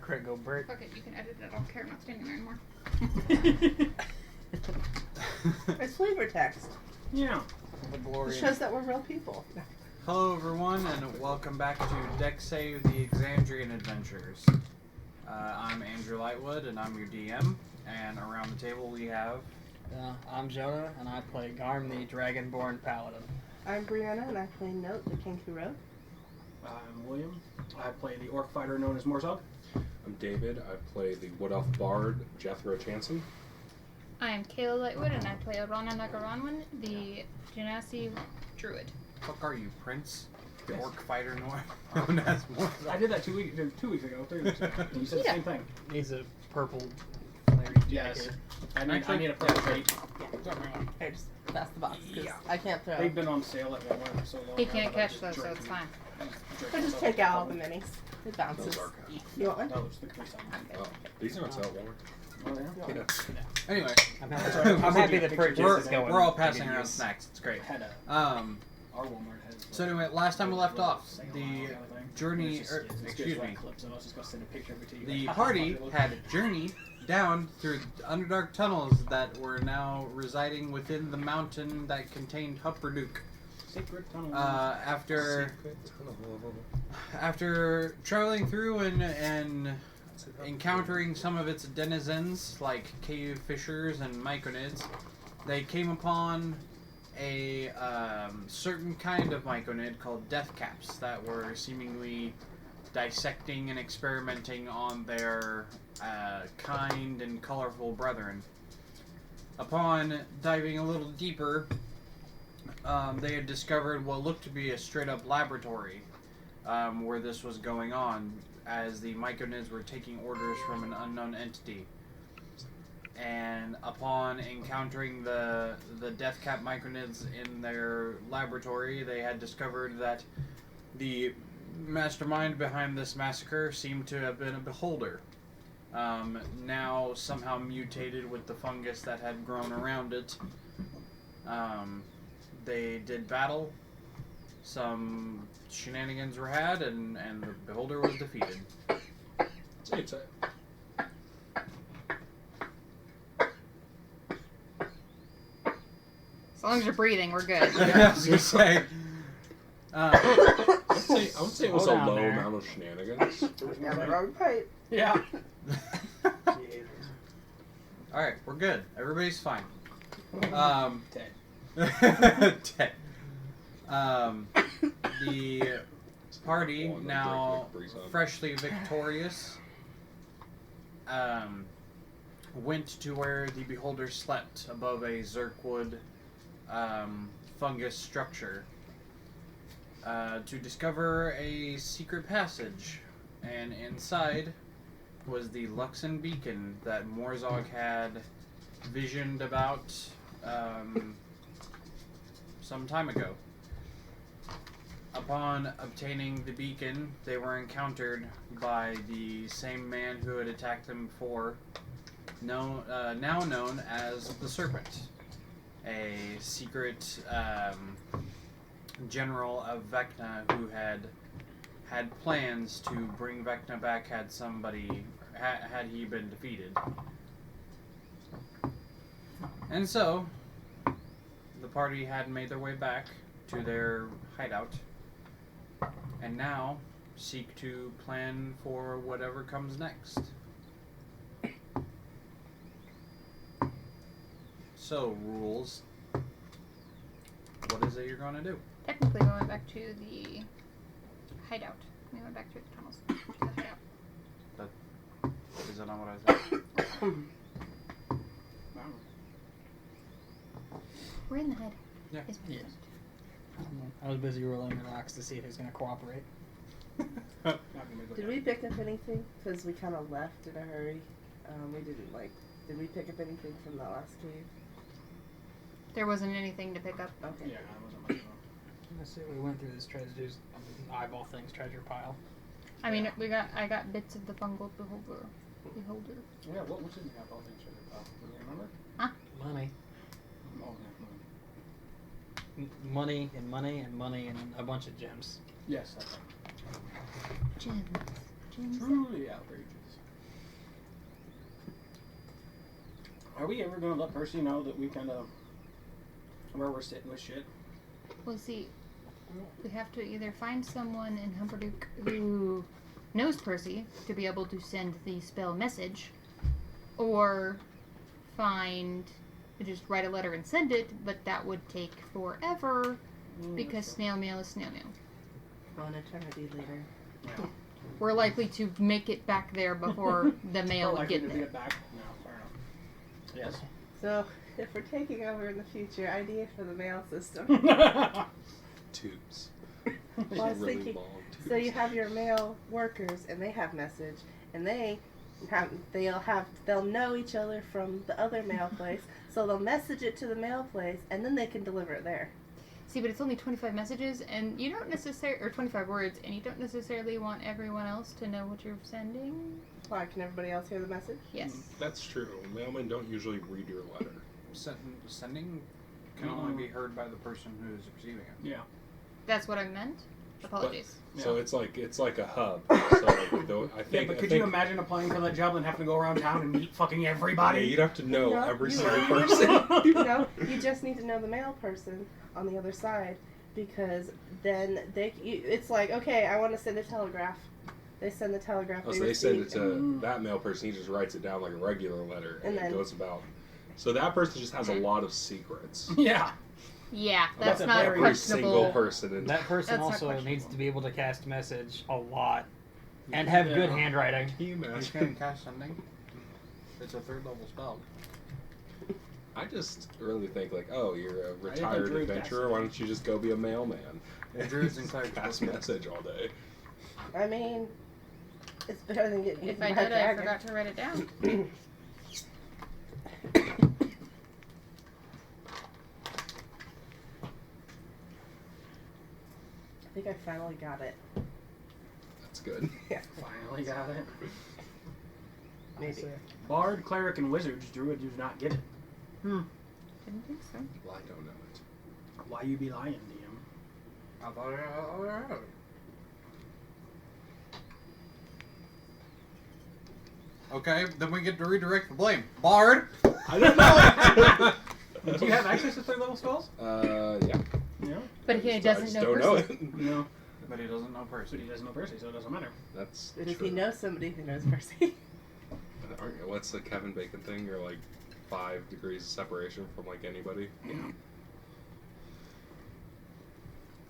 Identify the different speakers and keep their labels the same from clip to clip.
Speaker 1: crit go break.
Speaker 2: Fuck it, you can edit it. I don't care. I'm not standing there anymore.
Speaker 3: It's flavor text.
Speaker 1: Yeah.
Speaker 3: It shows that we're real people.
Speaker 4: Hello everyone, and welcome back to Dex Save, the Exandrian Adventures. I'm Andrew Lightwood, and I'm your DM, and around the table we have...
Speaker 1: I'm Jonah, and I play Garm, the Dragonborn Paladin.
Speaker 3: I'm Brianna, and I play Note, the King who wrote.
Speaker 5: I'm William. I play the orc fighter known as Morzog.
Speaker 6: I'm David. I play the Wood Elf Bard, Jethro Chanson.
Speaker 2: I am Kayla Lightwood, and I play Orana Nagaranwan, the Genasi Druid.
Speaker 4: Fuck are you, Prince? The
Speaker 5: Yes.
Speaker 4: Orc Fighter known as Morzog.
Speaker 5: I did that 2 weeks ago, 3 weeks ago. And you said the same thing.
Speaker 1: He's a purple flary
Speaker 5: Yes.
Speaker 1: jacket.
Speaker 5: I need a purple trait.
Speaker 3: Here, just pass the box, because I can't throw.
Speaker 5: They've been on sale at Walmart for so long.
Speaker 2: He
Speaker 5: now
Speaker 2: can't
Speaker 5: that I
Speaker 2: catch
Speaker 5: just
Speaker 2: those, so
Speaker 5: drink
Speaker 2: it's
Speaker 5: them.
Speaker 2: fine.
Speaker 3: I'll just take out all the minis. It bounces.
Speaker 6: Those are kind
Speaker 3: You want one?
Speaker 5: No, it's the Capri Sun.
Speaker 6: Oh, these aren't out Walmart.
Speaker 5: Oh, yeah?
Speaker 6: Yeah.
Speaker 4: Anyway,
Speaker 1: I'm happy the purchase is going.
Speaker 4: we're all
Speaker 1: to
Speaker 4: passing
Speaker 1: good
Speaker 4: around
Speaker 1: use.
Speaker 4: snacks. It's great.
Speaker 5: Had a,
Speaker 4: Our
Speaker 5: Walmart has.
Speaker 4: So anyway, last time we left off, the journey,
Speaker 5: It's
Speaker 4: excuse me,
Speaker 5: clip, so I was just gonna send a picture of it to you.
Speaker 4: the party had journeyed down through underdark tunnels that were now residing within the mountain that contained Hupperduk.
Speaker 5: Secret tunnel.
Speaker 4: After traveling through and encountering some of its denizens, like cave fishers and myconids, they came upon a certain kind of myconid called death caps that were seemingly dissecting and experimenting on their kind and colorful brethren. Upon diving a little deeper, they had discovered what looked to be a straight-up laboratory where this was going on, as the myconids were taking orders from an unknown entity. And upon encountering the death cap myconids in their laboratory, they had discovered that the mastermind behind this massacre seemed to have been a beholder. Now somehow mutated with the fungus that had grown around it. They did battle. Some shenanigans were had, and the beholder was defeated.
Speaker 6: It's a,
Speaker 2: As long as you're breathing, we're good.
Speaker 4: I was gonna say.
Speaker 6: I would say it was a
Speaker 1: Hold on
Speaker 6: low
Speaker 1: there.
Speaker 6: amount of shenanigans.
Speaker 3: Yeah, the wrong pipe.
Speaker 1: Yeah.
Speaker 4: All right, we're good. Everybody's fine.
Speaker 5: Ted.
Speaker 4: Ted. The party, now freshly victorious, went to where the beholder slept above a Zirkwood fungus structure to discover a secret passage, and inside was the Luxon beacon that Morzog had visioned about some time ago. Upon obtaining the beacon, they were encountered by the same man who had attacked them before, now known as the Serpent, a secret general of Vecna who had plans to bring Vecna back had he been defeated. And so, the party had made their way back to their hideout, and now seek to plan for whatever comes next. So, rules. What is it you're going to do?
Speaker 2: Technically, we went back to the hideout. We went back to the tunnels. To the hideout.
Speaker 4: Is that not what I said?
Speaker 5: Wow.
Speaker 2: We're in the head.
Speaker 4: Yeah.
Speaker 2: Is what
Speaker 1: Yes.
Speaker 2: it is.
Speaker 1: I was busy rolling the rocks to see if he was going to cooperate.
Speaker 5: Not gonna go
Speaker 3: Did
Speaker 5: down.
Speaker 3: we pick up anything? Because we kind of left in a hurry. We didn't, did we pick up anything from the last cave?
Speaker 2: There wasn't anything to pick up.
Speaker 3: Okay.
Speaker 5: Yeah, I wasn't much of a...
Speaker 1: Let's see, we went through this treasure, eyeball things, treasure pile.
Speaker 2: I mean, I got bits of the fungal beholder.
Speaker 5: Yeah, what did we have all things for? Do you remember?
Speaker 1: Money.
Speaker 5: Oh, yeah.
Speaker 1: Money and money and money and a bunch of gems.
Speaker 5: Yes, that's right.
Speaker 2: Gems.
Speaker 5: Truly outrageous. Are we ever gonna let Percy know that we kind of where we're sitting with shit?
Speaker 2: We'll see. We have to either find someone in Humberduke who knows Percy to be able to send the spell message, or just write a letter and send it, but that would take forever because snail mail is snail mail.
Speaker 3: An eternity later.
Speaker 5: Yeah.
Speaker 2: We're likely to make it back there before the mail would get there.
Speaker 5: Get back. No, fair enough. Yes.
Speaker 3: So, if we're taking over in the future, idea for the mail system.
Speaker 6: Tubes.
Speaker 3: Well, I was
Speaker 6: Really
Speaker 3: thinking,
Speaker 6: long tubes.
Speaker 3: so you have your mail workers, and they have message, and they'll know each other from the other mail place, so they'll message it to the mail place, and then they can deliver it there.
Speaker 2: See, but it's only 25 messages, and you don't necessarily, or 25 words, and you don't necessarily want everyone else to know what you're sending.
Speaker 3: Why, can everybody else hear the message?
Speaker 2: Yes.
Speaker 6: That's true. Mailmen don't usually read your letter.
Speaker 4: Sending can only be heard by the person who is receiving it.
Speaker 5: Yeah.
Speaker 2: That's what I meant. Apologies.
Speaker 6: So
Speaker 5: Yeah.
Speaker 6: it's like a hub. So I think.
Speaker 5: But could you imagine applying for that job and having to go around town and meet fucking everybody?
Speaker 6: Yeah, you'd have to know
Speaker 3: No,
Speaker 6: every
Speaker 3: you
Speaker 6: single
Speaker 3: don't.
Speaker 6: person.
Speaker 3: No, you just need to know the mail person on the other side, because then it's like, okay, I want to send a telegraph. They send the telegraph.
Speaker 6: Oh, so they send it to that mail person. He just writes it down like a regular letter, and
Speaker 3: And
Speaker 6: it
Speaker 3: then-
Speaker 6: goes about. So that person just has a lot of secrets.
Speaker 5: Yeah.
Speaker 2: Yeah, that's
Speaker 5: a
Speaker 2: not
Speaker 5: very
Speaker 6: Every single
Speaker 2: questionable.
Speaker 6: person.
Speaker 1: That person
Speaker 2: That's not
Speaker 1: also needs
Speaker 2: questionable.
Speaker 1: to be able to cast message a lot and have good
Speaker 5: Yeah.
Speaker 1: handwriting.
Speaker 6: Can you
Speaker 4: You
Speaker 6: imagine?
Speaker 4: can cast sending. It's a 3rd level spell.
Speaker 6: I just really think like, oh, you're a
Speaker 5: think
Speaker 6: retired
Speaker 5: Druid
Speaker 6: adventurer.
Speaker 5: casted
Speaker 6: Why don't you just go be a mailman?
Speaker 4: Druids and clerics
Speaker 6: Pass
Speaker 4: both do.
Speaker 6: message all day.
Speaker 3: I mean, it's better than getting
Speaker 2: If
Speaker 3: eaten
Speaker 2: I
Speaker 3: by a
Speaker 2: did, I
Speaker 3: dragon.
Speaker 2: forgot to write it down.
Speaker 3: I think I finally got it.
Speaker 6: That's good.
Speaker 3: Yeah,
Speaker 5: Finally got it.
Speaker 3: maybe.
Speaker 5: Bard, cleric, and wizards. Druid do not get it.
Speaker 2: Didn't think so.
Speaker 6: Well, I don't know it.
Speaker 5: Why you be lying, DM?
Speaker 4: I thought I Okay, then we get to redirect the blame. Bard!
Speaker 6: I don't know.
Speaker 5: Do you have access to 3rd level spells?
Speaker 6: Yeah.
Speaker 5: No.
Speaker 2: But
Speaker 6: I
Speaker 2: he
Speaker 6: just
Speaker 2: doesn't know
Speaker 6: don't know
Speaker 2: Percy.
Speaker 6: it.
Speaker 5: No.
Speaker 4: But he doesn't know
Speaker 5: But
Speaker 4: Percy.
Speaker 5: he doesn't know Percy, so it doesn't matter.
Speaker 6: That's
Speaker 3: But if
Speaker 6: true.
Speaker 3: you know somebody who knows Percy.
Speaker 6: What's the Kevin Bacon thing? You're like 5 degrees of separation from like anybody.
Speaker 5: Yeah.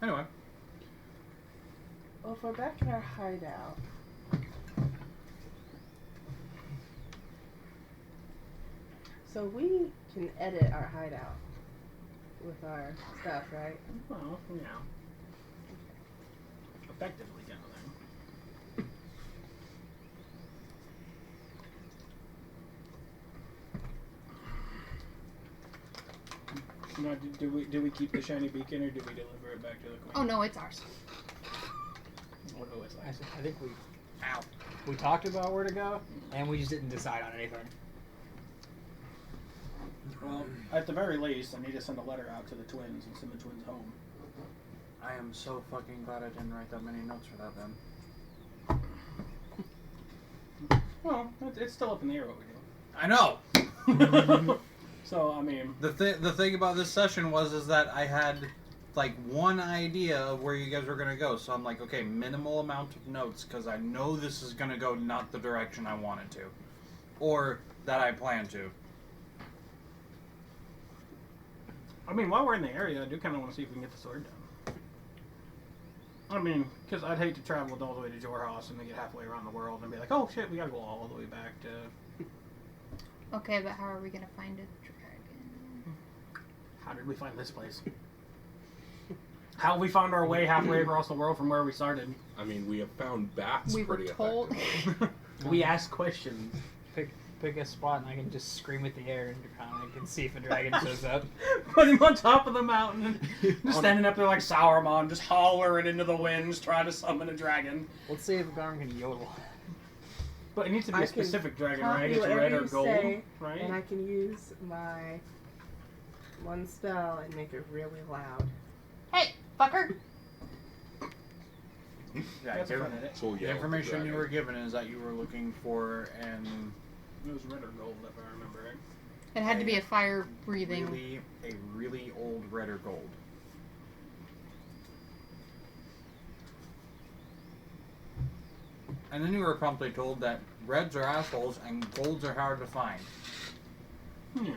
Speaker 4: Anyway.
Speaker 3: Well, if we're back in our hideout. So we can edit our hideout with our stuff, right?
Speaker 5: Well, yeah. Effectively, kind of thing. Now, do we keep the shiny beacon or do we deliver it back to the queen?
Speaker 2: Oh no, it's ours.
Speaker 5: What do I say?
Speaker 1: I think we talked about where to go, and we just didn't decide on anything.
Speaker 5: Well, at the very least, I need to send a letter out to the twins and send the twins home.
Speaker 4: I am so fucking glad I didn't write that many notes for that then.
Speaker 5: Well, it's still up in the air what we
Speaker 4: I know!
Speaker 5: do. So, I mean,
Speaker 4: The thing about this session is that I had like one idea of where you guys were gonna go, so I'm like, okay, minimal amount of notes because I know this is gonna go not the direction I want it to, or that I plan to.
Speaker 5: while we're in the area, I do kind of want to see if we can get the sword done. I mean, because I'd hate to travel all the way to Jorhaus and then get halfway around the world and be like, oh shit, we gotta go all the way back to...
Speaker 2: Okay, but how are we gonna find a dragon?
Speaker 5: How did we find this place? How have we found our way halfway across the world from where we started?
Speaker 6: I mean, we have found bats
Speaker 2: We were
Speaker 6: pretty
Speaker 2: told.
Speaker 6: effective.
Speaker 5: We asked questions.
Speaker 1: Pick a spot, and I can just scream at the air, and I can see if a dragon shows up.
Speaker 5: Put him on top of the mountain, just standing up there like Sauron, just hollering into the winds, trying to summon a dragon.
Speaker 1: Let's see if Garm can yodel.
Speaker 5: But it needs to be
Speaker 3: I
Speaker 5: a
Speaker 3: can
Speaker 5: specific dragon,
Speaker 3: copy
Speaker 5: right? It's
Speaker 3: whatever
Speaker 5: red or
Speaker 3: you
Speaker 5: gold,
Speaker 3: say,
Speaker 5: right?
Speaker 3: And I can use my one spell and make it really loud.
Speaker 2: Hey, fucker!
Speaker 4: Yeah,
Speaker 5: That's a fun edit.
Speaker 6: So,
Speaker 4: the
Speaker 6: yeah,
Speaker 4: information you were given is that you were looking for an
Speaker 5: It was red or gold, if I remember right.
Speaker 2: It had to be a fire-breathing.
Speaker 4: A really old red or gold. And then you were promptly told that reds are assholes and golds are hard to find.
Speaker 5: Yeah.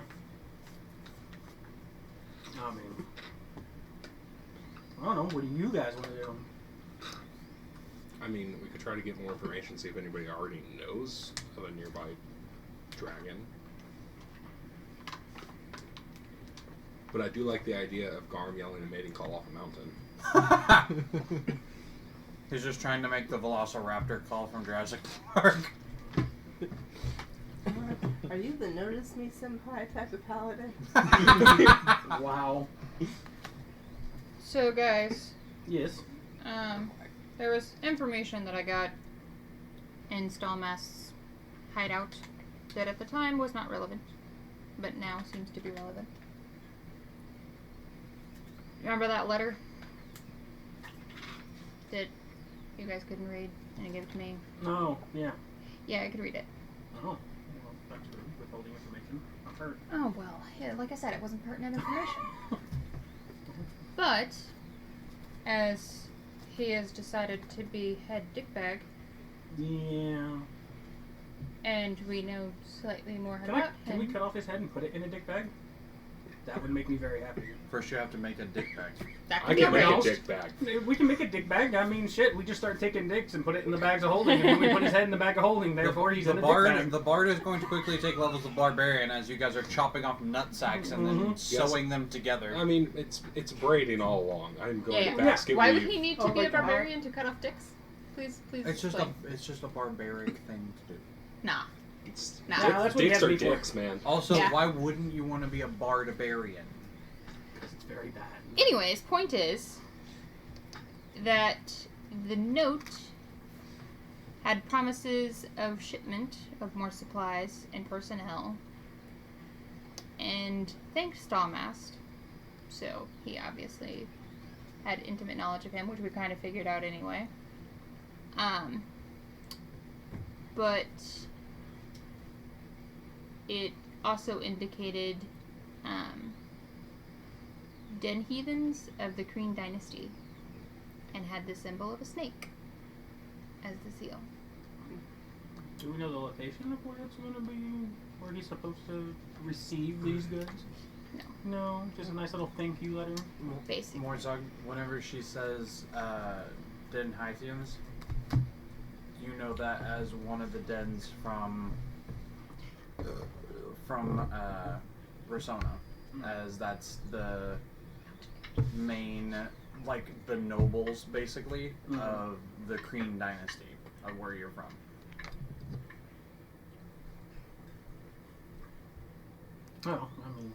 Speaker 5: I mean, I don't know. What do you guys want to do?
Speaker 6: I mean, we could try to get more information, see if anybody already knows of a nearby dragon. But I do like the idea of Garm yelling a mating call off a mountain.
Speaker 4: He's just trying to make the Velociraptor call from Jurassic Park.
Speaker 3: Are you the notice me senpai type of paladin?
Speaker 5: Wow.
Speaker 2: So, guys,
Speaker 5: Yes.
Speaker 2: there was information that I got in Stallmast's hideout that at the time was not relevant, but now seems to be relevant. Remember that letter that you guys couldn't read and it gave it to me?
Speaker 5: No. Yeah.
Speaker 2: Yeah, I could read it.
Speaker 5: Oh. Well, that's rude. Withholding information. I've heard.
Speaker 2: Oh, well, yeah, like I said, it wasn't pertinent information. But, as he has decided to be head dickbag,
Speaker 5: Yeah.
Speaker 2: and we know slightly more
Speaker 5: Can
Speaker 2: about
Speaker 5: we
Speaker 2: him.
Speaker 5: cut off his head and put it in a dick bag? That would make me very happy.
Speaker 4: First, you have to make a dick bag.
Speaker 2: That
Speaker 6: I
Speaker 2: could be
Speaker 6: can make a
Speaker 2: arranged.
Speaker 6: dick bag.
Speaker 5: We can make a dick bag. I mean, shit. We just start taking dicks and put it in the bags of holding, and then we put his head in the bag of holding. Therefore, he's
Speaker 4: the
Speaker 5: in a
Speaker 4: bard,
Speaker 5: dick bag.
Speaker 4: The bard is going to quickly take levels of barbarian as you guys are chopping off nut sacks and then sewing them together.
Speaker 6: I mean, it's braiding all along. I'm going
Speaker 2: Yeah.
Speaker 6: to basket
Speaker 2: Why would
Speaker 6: weave.
Speaker 2: he need
Speaker 3: Oh
Speaker 2: to be
Speaker 3: my
Speaker 2: a
Speaker 3: God.
Speaker 2: barbarian to cut off dicks? Please
Speaker 4: It's just
Speaker 2: explain.
Speaker 4: a barbaric thing to do.
Speaker 2: Nah.
Speaker 6: It's,
Speaker 2: Nah.
Speaker 5: Yeah, that's what he
Speaker 6: dicks
Speaker 5: has to
Speaker 6: are
Speaker 5: be for.
Speaker 6: dicks, man.
Speaker 4: Also,
Speaker 2: Yeah.
Speaker 4: why wouldn't you want to be a barbarian?
Speaker 5: It's very bad.
Speaker 2: Anyways, point is that the note had promises of shipment of more supplies and personnel, and thanks Stallmast, so he obviously had intimate knowledge of him, which we kind of figured out anyway. But it also indicated den heathens of the Kreen dynasty, and had the symbol of a snake as the seal.
Speaker 5: Do we know the location of where it's going to be? Where he's supposed to receive these goods?
Speaker 2: No.
Speaker 5: No, just a nice little thank you letter.
Speaker 2: Basically.
Speaker 4: Morzog, whenever she says Den Hythians, you know that as one of the dens from Risona, as that's the main, like, the nobles, basically, of the Kreen dynasty, of where you're from.
Speaker 5: Well, I mean,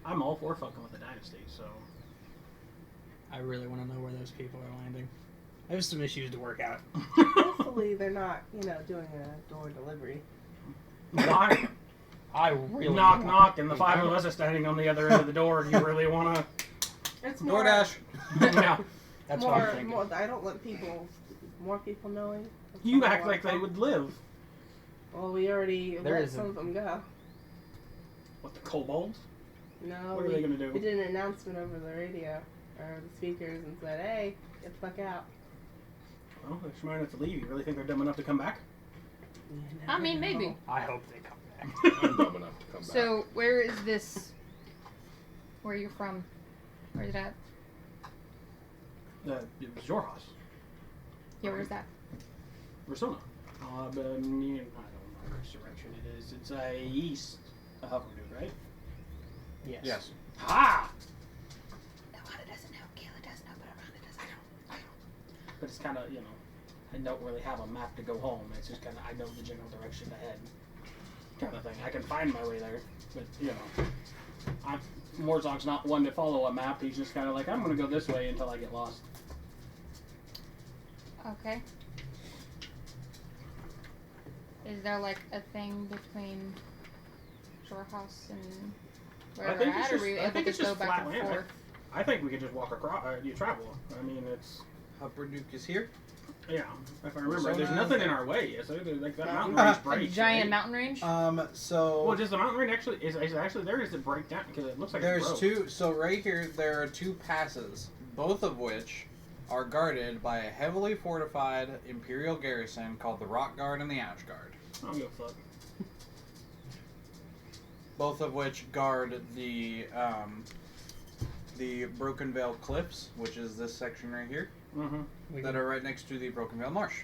Speaker 5: I'm all for fucking with the dynasty, so.
Speaker 1: I really want to know where those people are landing. I have some issues to work out.
Speaker 3: Hopefully they're not, doing a door delivery.
Speaker 5: Why?
Speaker 1: I really
Speaker 5: Knock,
Speaker 1: want-
Speaker 5: knock, and the five of us are standing on the other end of the door. You really want to?
Speaker 3: It's more,
Speaker 4: DoorDash!
Speaker 5: Yeah.
Speaker 1: That's what I'm
Speaker 3: more,
Speaker 1: thinking.
Speaker 3: more. I don't want more people knowing.
Speaker 5: You act like they would live.
Speaker 3: Well, we already
Speaker 1: There
Speaker 3: let
Speaker 1: is
Speaker 3: some
Speaker 1: a-
Speaker 3: of them go.
Speaker 5: What, the kobolds?
Speaker 3: No,
Speaker 5: What are they gonna do?
Speaker 3: We did an announcement over the radio or the speakers and said, "Hey, get the fuck out."
Speaker 5: Well, they're smart enough to leave. You really think they're dumb enough to come back?
Speaker 3: You
Speaker 2: I mean,
Speaker 3: never
Speaker 2: maybe.
Speaker 3: know.
Speaker 1: I hope they come back.
Speaker 6: I'm dumb enough to come back.
Speaker 2: So, where is this? Where are you from? Where's it at?
Speaker 5: It was your house.
Speaker 2: Yeah, where's that?
Speaker 5: Persona. But I don't know which direction it is. It's east of Hufflepuff, right?
Speaker 1: Yes.
Speaker 4: Yes.
Speaker 5: Ha!
Speaker 2: Alana doesn't know. Kayla does know, but Alana doesn't know.
Speaker 5: But it's kind of, I don't really have a map to go home. It's just kind of, I know the general direction to head. Kind of thing. I can find my way there, but, Morzog's not one to follow a map. He's just kind of like, I'm going to go this way until I get lost.
Speaker 2: Okay. Is there like a thing between Shore House and where
Speaker 5: I
Speaker 2: we're
Speaker 5: think
Speaker 2: at,
Speaker 5: it's
Speaker 2: or
Speaker 5: just,
Speaker 2: we
Speaker 5: I
Speaker 2: able
Speaker 5: think
Speaker 2: to
Speaker 5: it's
Speaker 2: go
Speaker 5: just
Speaker 2: back
Speaker 5: flat
Speaker 2: and
Speaker 5: land.
Speaker 2: forth?
Speaker 5: I think we can just walk across, you travel. I mean, it's,
Speaker 4: Upper Duke is here.
Speaker 5: Yeah, if I remember,
Speaker 4: So
Speaker 5: there's
Speaker 4: now-
Speaker 5: nothing in our way. So like that mountain
Speaker 3: Uh,
Speaker 5: range
Speaker 2: A
Speaker 5: breaks.
Speaker 2: giant
Speaker 5: right?
Speaker 2: mountain range.
Speaker 4: So
Speaker 5: Well, does the mountain range actually is actually there? Or does it break down? Because it looks like
Speaker 4: there's
Speaker 5: it broke.
Speaker 4: two. So right here, there are two passes, both of which are guarded by a heavily fortified Imperial garrison called the Rock Guard and the Ash Guard.
Speaker 5: I don't give a fuck.
Speaker 4: Both of which guard the Broken Veil Cliffs, which is this section right here,
Speaker 5: Mm-hmm.
Speaker 4: that are right next to the Broken Veil Marsh.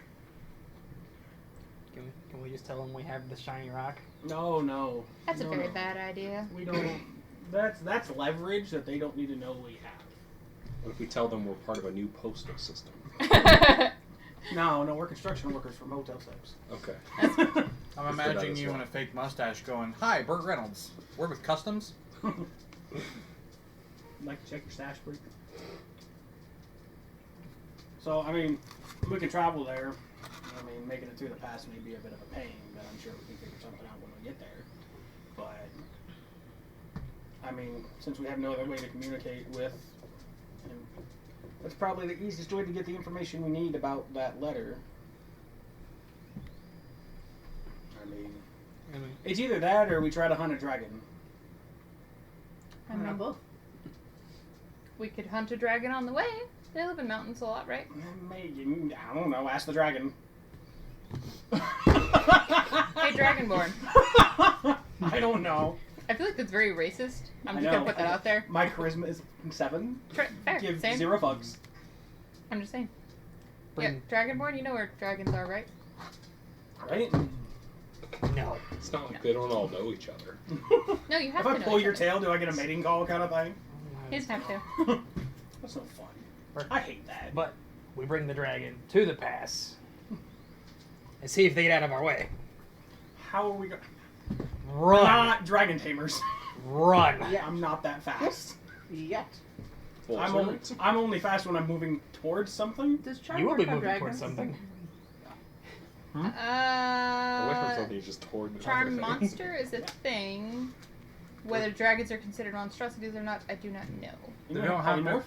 Speaker 1: Can we just tell them we have the shiny rock?
Speaker 5: No.
Speaker 2: That's
Speaker 5: No,
Speaker 2: a very
Speaker 5: no.
Speaker 2: bad idea.
Speaker 5: We don't. That's leverage that they don't need to know we have.
Speaker 6: What if we tell them we're part of a new postal system?
Speaker 5: No, we're construction workers from Hotel 6.
Speaker 6: Okay.
Speaker 4: I'm
Speaker 6: that
Speaker 4: imagining
Speaker 6: as
Speaker 4: you in
Speaker 6: well.
Speaker 4: a fake mustache going, "Hi, Burt Reynolds. We're with Customs."
Speaker 5: Like to check your stash, please. So, I mean, we can travel there. I mean, making it through the pass may be a bit of a pain, but I'm sure we can figure something out when we get there. But, I mean, since we have no other way to communicate with, and that's probably the easiest way to get the information we need about that letter. I mean, it's either that or we try to hunt a dragon.
Speaker 2: I mean,
Speaker 3: both.
Speaker 2: we could hunt a dragon on the way. They live in mountains a lot, right?
Speaker 5: Maybe, I don't know, ask the dragon.
Speaker 2: Hey, Dragonborn.
Speaker 5: I don't know.
Speaker 2: I feel like that's very racist. I'm
Speaker 5: I
Speaker 2: just gonna
Speaker 5: know.
Speaker 2: put that out there.
Speaker 5: My charisma is 7.
Speaker 2: Fair,
Speaker 5: Give
Speaker 2: same.
Speaker 5: 0 fucks.
Speaker 2: I'm just saying.
Speaker 1: Bring-
Speaker 2: Yeah, Dragonborn, you know where dragons are, right?
Speaker 5: Right?
Speaker 1: No.
Speaker 6: It's not like they don't all know each other.
Speaker 2: No, you have
Speaker 5: If
Speaker 2: to
Speaker 5: I
Speaker 2: know
Speaker 5: pull
Speaker 2: each
Speaker 5: your
Speaker 2: other.
Speaker 5: tail, do I get a mating call kind of thing?
Speaker 2: You just have to.
Speaker 5: That's no fun. I hate that.
Speaker 1: But we bring the dragon to the pass and see if they get out of our way.
Speaker 5: How are we going?
Speaker 1: Run.
Speaker 5: Not dragon tamers.
Speaker 1: Run.
Speaker 3: Yeah.
Speaker 5: I'm not that fast.
Speaker 3: Yet.
Speaker 6: Full
Speaker 5: I'm
Speaker 6: swords.
Speaker 5: only fast when I'm moving towards something.
Speaker 3: Does charm
Speaker 1: You will
Speaker 3: work
Speaker 1: be
Speaker 3: on
Speaker 1: moving
Speaker 3: dragons?
Speaker 1: towards something.
Speaker 6: Away from something just toward
Speaker 2: Charm
Speaker 6: other things.
Speaker 2: monster is a thing. Whether dragons are considered monstrosities or not, I do not know.
Speaker 5: You
Speaker 4: They
Speaker 5: know
Speaker 4: don't
Speaker 5: how
Speaker 4: have to.
Speaker 5: polymorph?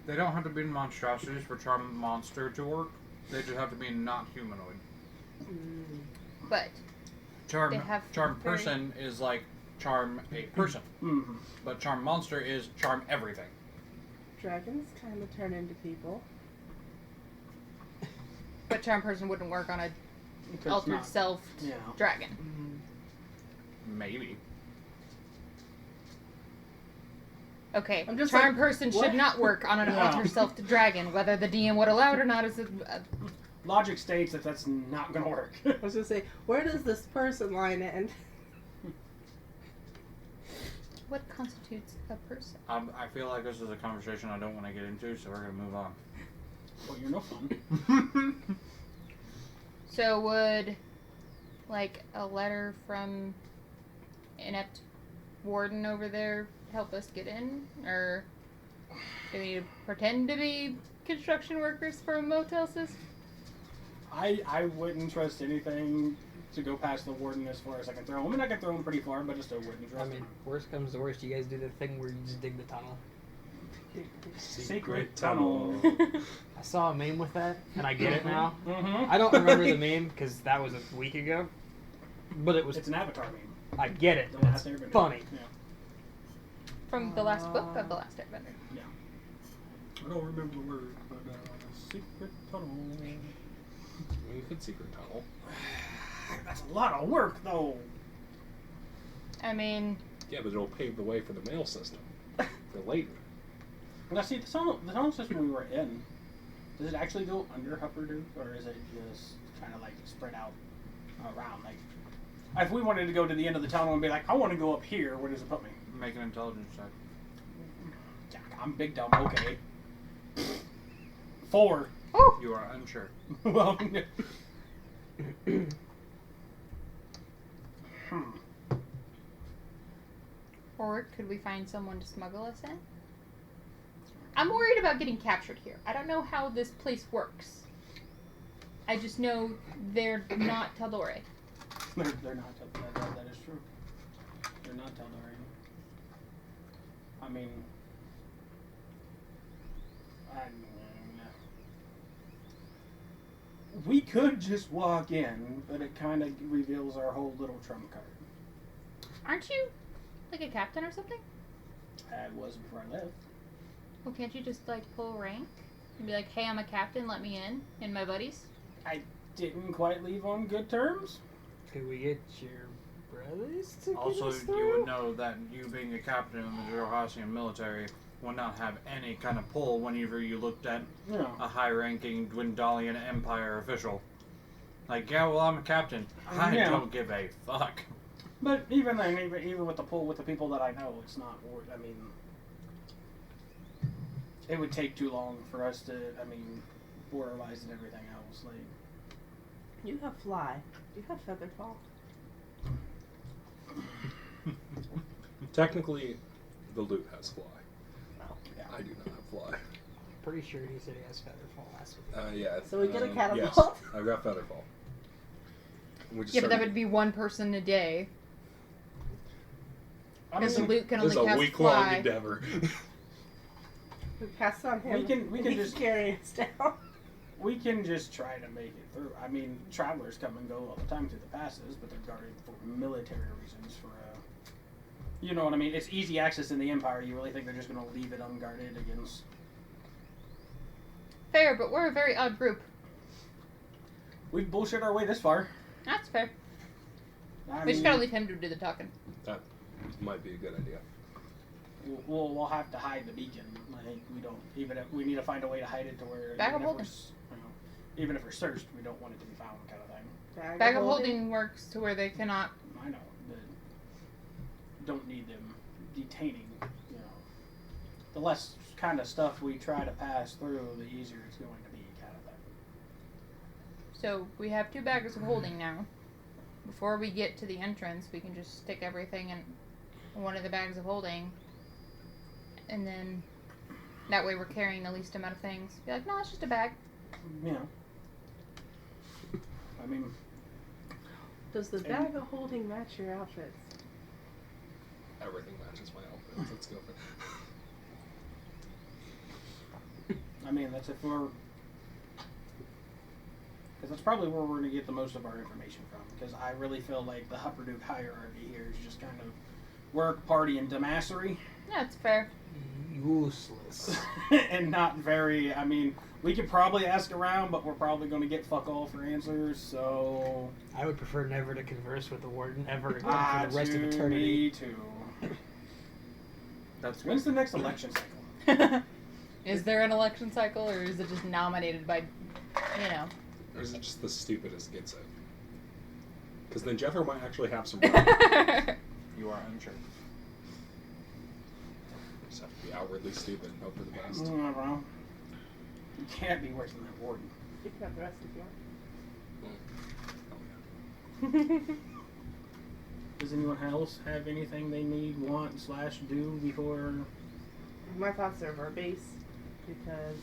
Speaker 4: They don't have to be monstrosities for Charm Monster to work. They just have to be not humanoid.
Speaker 2: But
Speaker 4: Charm
Speaker 2: They have
Speaker 4: Charm
Speaker 2: very-
Speaker 4: Person is like Charm a person,
Speaker 5: Mm-hmm.
Speaker 4: but Charm Monster is Charm everything.
Speaker 3: Dragons kind of turn into people.
Speaker 2: charm person wouldn't work on a altered self
Speaker 5: Yeah.
Speaker 2: dragon.
Speaker 4: Maybe.
Speaker 2: Okay,
Speaker 3: I'm just
Speaker 2: charm
Speaker 3: like,
Speaker 2: person
Speaker 3: what?
Speaker 2: should not work on an
Speaker 5: Yeah.
Speaker 2: altered self dragon. Whether the DM would allow it or not is a
Speaker 5: Logic states that that's not going to work.
Speaker 3: I was gonna say, where does this person line end?
Speaker 2: what constitutes a person.
Speaker 4: I feel like this is a conversation I don't want to get into, so we're gonna move on.
Speaker 5: Well, you're no fun.
Speaker 2: So would like a letter from inept warden over there help us get in, or do we pretend to be construction workers for a motel system?
Speaker 5: I wouldn't trust anything to go past the warden as far as I can throw him. I mean, I can throw him pretty far, but I still wouldn't
Speaker 1: I
Speaker 5: trust
Speaker 1: mean,
Speaker 5: him.
Speaker 1: worst comes to worst, you guys do the thing where you just dig the tunnel.
Speaker 5: Secret tunnel.
Speaker 1: I saw a meme with that, and I get it now.
Speaker 5: Mm-hmm.
Speaker 1: I don't remember the meme because that was a week ago, but it was.
Speaker 5: It's an Avatar meme.
Speaker 1: I get it.
Speaker 5: The
Speaker 1: and
Speaker 5: Last
Speaker 1: It's
Speaker 5: Airbender.
Speaker 1: funny.
Speaker 5: Yeah.
Speaker 2: From the last book of The Last Airbender.
Speaker 5: I don't remember the word, but secret tunnel.
Speaker 6: You could secret tunnel.
Speaker 5: That's a lot of work, though.
Speaker 2: I mean,
Speaker 6: Yeah, but it'll pave the way for the mail system for later.
Speaker 5: Now, see, the tunnel system we were in, does it actually go under Hupperdook, or is it just kind of like spread out around? Like, if we wanted to go to the end of the tunnel and be like, I want to go up here, where does it put me?
Speaker 4: Make an intelligence check.
Speaker 5: Yeah, I'm big dumb. Okay. 4.
Speaker 2: oh,
Speaker 4: You are unsure.
Speaker 5: Well,
Speaker 2: or could we find someone to smuggle us in? I'm worried about getting captured here. I don't know how this place works. I just know they're not Taldore.
Speaker 5: they're not. That is true. They're not Taldorian. I mean, We could just walk in, but it kind of reveals our whole little trump card.
Speaker 2: Aren't you like a captain or something?
Speaker 5: I was before I left.
Speaker 2: Well, can't you just like pull rank and be like, "Hey, I'm a captain. Let me in," and my buddies?
Speaker 5: I didn't quite leave on good terms.
Speaker 1: Could we get your brothers to
Speaker 4: Also,
Speaker 1: get us
Speaker 4: you
Speaker 1: through?
Speaker 4: would know that you being a captain in the Jorhasian military would not have any kind of pull whenever you looked at
Speaker 5: No.
Speaker 4: a high-ranking Dwindalian Empire official. Like, yeah, well, I'm a captain. I
Speaker 5: Yeah.
Speaker 4: don't give a fuck.
Speaker 5: But even then, even with the pull with the people that I know, it's not worth. I mean, it would take too long for us to. I mean, moralize and everything else. Like,
Speaker 3: You have fly. You have feather fall.
Speaker 6: Technically, the loot has fly.
Speaker 5: yeah.
Speaker 6: I do not have fly.
Speaker 1: Pretty sure he said he has featherfall last week.
Speaker 6: Yeah.
Speaker 3: So we get a
Speaker 6: Yes,
Speaker 3: catapult?
Speaker 6: I've got featherfall. We just
Speaker 2: Yeah, but that
Speaker 6: started-
Speaker 2: would be one person a day.
Speaker 5: I
Speaker 2: Because
Speaker 5: mean,
Speaker 2: Luke can
Speaker 6: This is
Speaker 2: only
Speaker 6: a
Speaker 2: cast
Speaker 6: week-long
Speaker 2: fly.
Speaker 6: endeavor.
Speaker 3: We pass it on him.
Speaker 5: we can
Speaker 3: He's
Speaker 5: just
Speaker 3: carry us down.
Speaker 5: we can just try to make it through. I mean, travelers come and go all the time through the passes, but they're guarded for military reasons. For you know what I mean? It's easy access in the Empire. You really think they're just going to leave it unguarded against?
Speaker 2: Fair, but we're a very odd group.
Speaker 5: We've bullshit our way this far.
Speaker 2: That's fair.
Speaker 5: I
Speaker 2: We
Speaker 5: mean,
Speaker 2: just gotta leave him to do the talking.
Speaker 6: That might be a good idea.
Speaker 5: we'll have to hide the beacon. Like we don't even if we need to find a way to hide it to where
Speaker 2: Bag of
Speaker 5: even if,
Speaker 2: holding.
Speaker 5: even if we're searched, we don't want it to be found, kind of thing.
Speaker 2: Bag of holding works to where they cannot.
Speaker 5: I know, but don't need them detaining. You know, the less kind of stuff we try to pass through, the easier it's going to be, kind of thing.
Speaker 2: So we have 2 bags of holding now. Before we get to the entrance, we can just stick everything in one of the bags of holding, and then that way we're carrying the least amount of things. Be like, no, it's just a bag.
Speaker 5: You know, I mean,
Speaker 3: Does the bag of holding match your outfits?
Speaker 6: Everything matches my outfit. Let's go for it.
Speaker 5: I mean that's if we're. Because that's probably where we're going to get the most of our information from. Because I really feel like the Hupperduke hierarchy here is just kind of work, party, and damassery.
Speaker 2: Yeah, it's fair.
Speaker 1: Useless.
Speaker 5: And not very, I mean, we could probably ask around, but we're probably going to get fuck all for answers, so...
Speaker 1: I would prefer never to converse with the warden ever again for the rest of
Speaker 5: Me
Speaker 1: eternity.
Speaker 5: too.
Speaker 4: That's
Speaker 5: When's the next election cycle?
Speaker 2: Is there an election cycle, or is it just nominated by, you know?
Speaker 6: Or is it just the stupidest gets it? Because then Jethro might actually have some.
Speaker 4: You are unsure.
Speaker 6: Just have to be outwardly stupid and hope for the best.
Speaker 5: Well, you can't be worse than that warden.
Speaker 3: You can have the rest if you want.
Speaker 6: Oh, yeah.
Speaker 5: Does anyone else have anything they need, want, / do before...
Speaker 3: My thoughts are of our base, because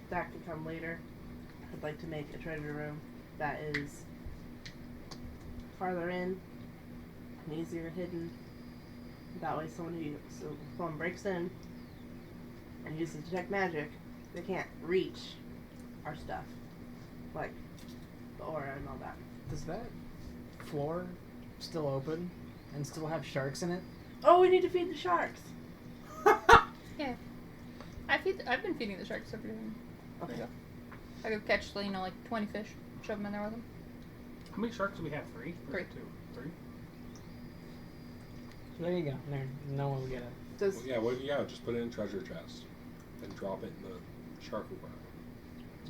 Speaker 3: that can come later. I'd like to make a treasure room that is farther in and easier hidden. That way someone if someone breaks in and uses detect magic, they can't reach our stuff. Like the aura and all that.
Speaker 1: Does that floor still open and still have sharks in it?
Speaker 3: Oh, we need to feed the sharks.
Speaker 2: Yeah. I've been feeding the sharks everything.
Speaker 3: Okay.
Speaker 2: I could catch, you know, like 20 fish, shove them in there with them.
Speaker 5: How many sharks do we have? 3? Or
Speaker 2: 3.
Speaker 5: 2? 3?
Speaker 1: So there you go. There, no one will get it.
Speaker 3: Does
Speaker 6: Well, yeah, just put it in treasure chest and drop it in the shark hooper.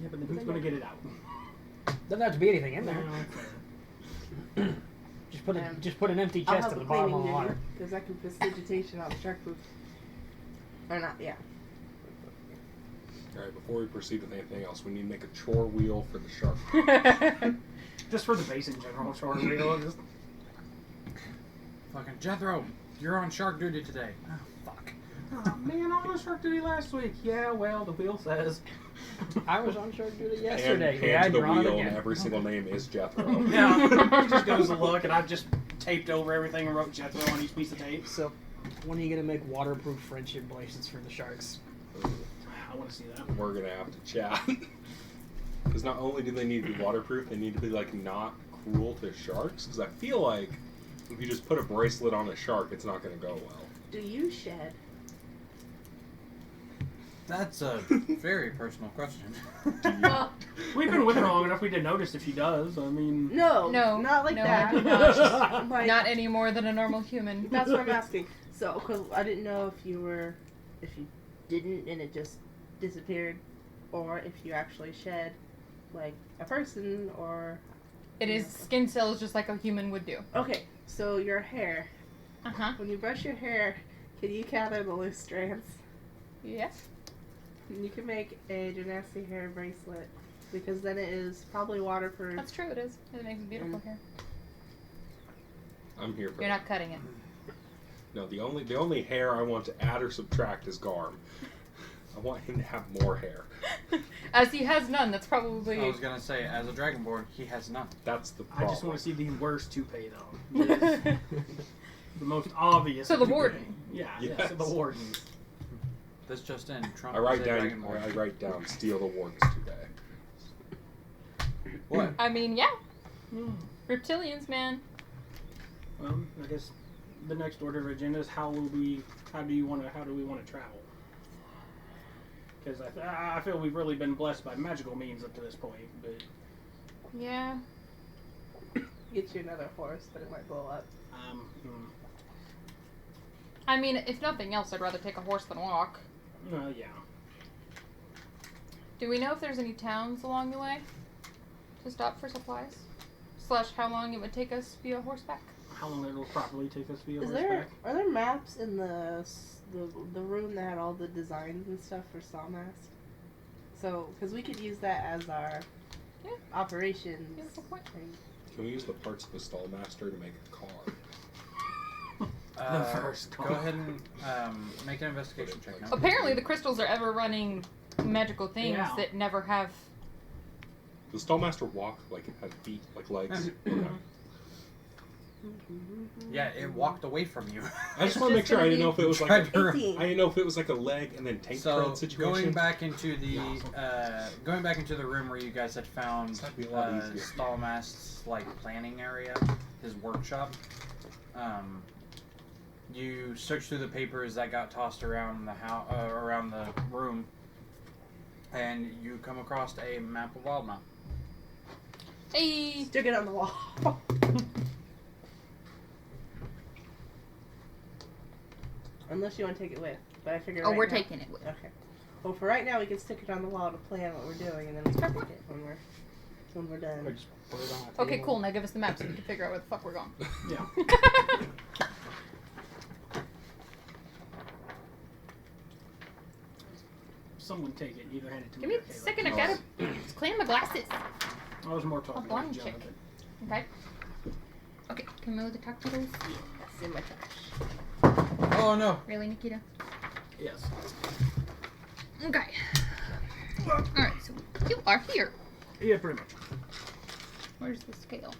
Speaker 5: Yeah, but then who's going to get it out?
Speaker 1: Doesn't have to be anything in there.
Speaker 5: No,
Speaker 1: Just put an empty
Speaker 3: I'll
Speaker 1: chest
Speaker 3: have
Speaker 1: at
Speaker 3: a
Speaker 1: the bottom of
Speaker 3: cleaning
Speaker 1: the water.
Speaker 3: duty because I can prestidigitation on the shark poop. Or not? Yeah.
Speaker 6: Alright, before we proceed with anything else, we need to make a chore wheel for the shark.
Speaker 5: just for the base in general, short wheel. Just...
Speaker 4: Fucking Jethro, you're on shark duty today. Oh, fuck.
Speaker 5: Oh, man, I was shark duty last week. Yeah, well, the wheel says.
Speaker 1: I was on shark duty yesterday.
Speaker 6: Hand
Speaker 1: Yeah,
Speaker 6: the
Speaker 1: you're on it
Speaker 6: wheel,
Speaker 1: again.
Speaker 6: and every single name is Jethro.
Speaker 5: Yeah, he just goes to look, and I've just taped over everything and wrote Jethro on each piece of tape.
Speaker 1: So, when are you gonna make waterproof friendship bracelets for the sharks?
Speaker 5: I want to see that.
Speaker 6: We're gonna have to chat. Because not only do they need to be waterproof, they need to be like not cruel to sharks. Because I feel like if you just put a bracelet on a shark, it's not going to go well.
Speaker 3: Do you shed?
Speaker 4: That's a very personal question.
Speaker 3: Well,
Speaker 5: We've been with her long enough. We didn't notice if she does. I mean,
Speaker 3: no,
Speaker 2: No,
Speaker 3: not like
Speaker 2: no,
Speaker 3: that.
Speaker 2: I do not.
Speaker 3: Like,
Speaker 2: Not any more than a normal human.
Speaker 3: that's what I'm asking. So, cause I didn't know if you didn't and it just disappeared, or if you actually shed, like a person, or.
Speaker 2: It is skin cells just like a human would do.
Speaker 3: Okay, so your hair.
Speaker 2: Uh-huh.
Speaker 3: When you brush your hair, can you gather the loose strands?
Speaker 2: Yes.
Speaker 3: And you can make a Genasi hair bracelet, because then it is probably waterproof.
Speaker 2: That's true, it is. It makes beautiful hair.
Speaker 6: I'm here for
Speaker 2: You're
Speaker 6: that.
Speaker 2: not cutting it.
Speaker 6: No, the only hair I want to add or subtract is Garm. I want him to have more hair.
Speaker 2: As he has none, that's probably...
Speaker 4: I was gonna say, as a Dragonborn, he has none.
Speaker 6: That's the
Speaker 5: I
Speaker 6: problem.
Speaker 5: just want to see the worst toupee though. Just the most obvious.
Speaker 2: So the
Speaker 5: toupee.
Speaker 2: warden.
Speaker 5: Yeah,
Speaker 6: Yes.
Speaker 5: so the warden.
Speaker 4: This just in, Trump
Speaker 6: I write
Speaker 4: is a
Speaker 6: down.
Speaker 4: Dragonborn.
Speaker 6: I write down. Steal the warden's today.
Speaker 4: What?
Speaker 2: I mean, yeah. Reptilians, man.
Speaker 5: Well, I guess the next order of agenda is how do we want to travel? Because I feel we've really been blessed by magical means up to this point, but
Speaker 2: Yeah.
Speaker 3: Get you another horse, but it might blow up.
Speaker 2: I mean, if nothing else, I'd rather take a horse than walk.
Speaker 5: Yeah.
Speaker 2: Do we know if there's any towns along the way to stop for supplies? / how long it would take us via horseback?
Speaker 5: How long it'll properly take us via
Speaker 3: Are there maps in the room that had all the designs and stuff for Sawmast? So, because we could use that as our operations.
Speaker 2: Beautiful point.
Speaker 6: Can we use the parts of the stallmaster to make a car?
Speaker 5: The first
Speaker 4: Go
Speaker 5: call.
Speaker 4: ahead and make an investigation check now.
Speaker 2: Apparently, the crystals are ever running magical things
Speaker 5: Yeah.
Speaker 2: that never have.
Speaker 6: Does stallmaster walk like it had feet, like legs? Okay.
Speaker 4: Yeah, it walked away from you.
Speaker 6: I just want to make
Speaker 3: just
Speaker 6: sure. I
Speaker 3: gonna
Speaker 6: didn't know if it was like.
Speaker 4: Tried to-
Speaker 3: 18.
Speaker 6: I didn't know if it was like a leg and then tank
Speaker 4: So
Speaker 6: tread situation.
Speaker 4: going back into the room where you guys had found
Speaker 6: That'd be a lot easier.
Speaker 4: Stallmast's like planning area, his workshop. You search through the papers that got tossed around the around the room, and you come across a map of Wildmount.
Speaker 2: Hey!
Speaker 3: Stick it on the wall. Unless you want to take it with. But I figure
Speaker 2: Oh,
Speaker 3: right
Speaker 2: we're
Speaker 3: now-
Speaker 2: taking it with.
Speaker 3: Okay. Well, for right now, we can stick it on the wall to plan what we're doing, and then we can take it when we're done.
Speaker 5: Or just put it on a
Speaker 2: Okay,
Speaker 5: table.
Speaker 2: cool. Now give us the map so we can figure out where the fuck we're going.
Speaker 5: Yeah. Someone take it. Either hand it to
Speaker 2: Give
Speaker 5: me.
Speaker 2: me a second. I gotta clean my glasses.
Speaker 5: I was more talking
Speaker 2: blind
Speaker 5: to
Speaker 2: chick.
Speaker 5: Jonathan.
Speaker 2: Okay. Okay. Can we move the talk titles?
Speaker 3: That's in my trash.
Speaker 4: Oh no!
Speaker 2: Really, Nikita?
Speaker 5: Yes.
Speaker 2: Okay. Alright, so you are here.
Speaker 5: Yeah, pretty much.
Speaker 2: Where's the scale?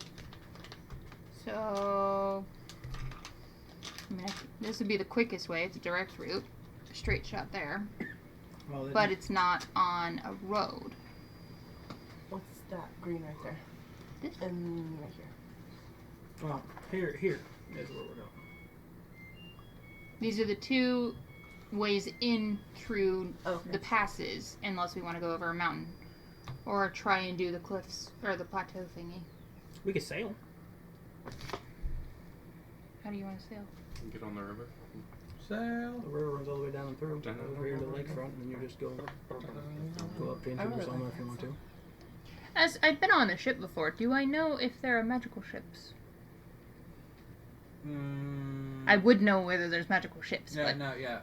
Speaker 2: So, I mean, this would be the quickest way. It's a direct route, a straight shot there,
Speaker 5: Well,
Speaker 2: but it's not on a road.
Speaker 3: What's that green right there?
Speaker 2: This?
Speaker 3: And right here.
Speaker 5: well, here is where we're going.
Speaker 2: These are the two ways in through
Speaker 3: Okay.
Speaker 2: the passes, unless we want to go over a mountain or try and do the cliffs or the plateau thingy.
Speaker 5: We could sail.
Speaker 2: How do you want to sail?
Speaker 6: Get on the river.
Speaker 4: Sail.
Speaker 5: The river runs all the way down and through.
Speaker 6: Down
Speaker 5: Over here to the lakefront, and then you just go up to
Speaker 3: I really
Speaker 5: Selma
Speaker 3: like
Speaker 5: if you
Speaker 3: that
Speaker 5: want to.
Speaker 2: As I've been on a ship before, do I know if there are magical ships? I would know whether there's magical ships,
Speaker 4: Yeah,
Speaker 2: but
Speaker 4: no, yeah.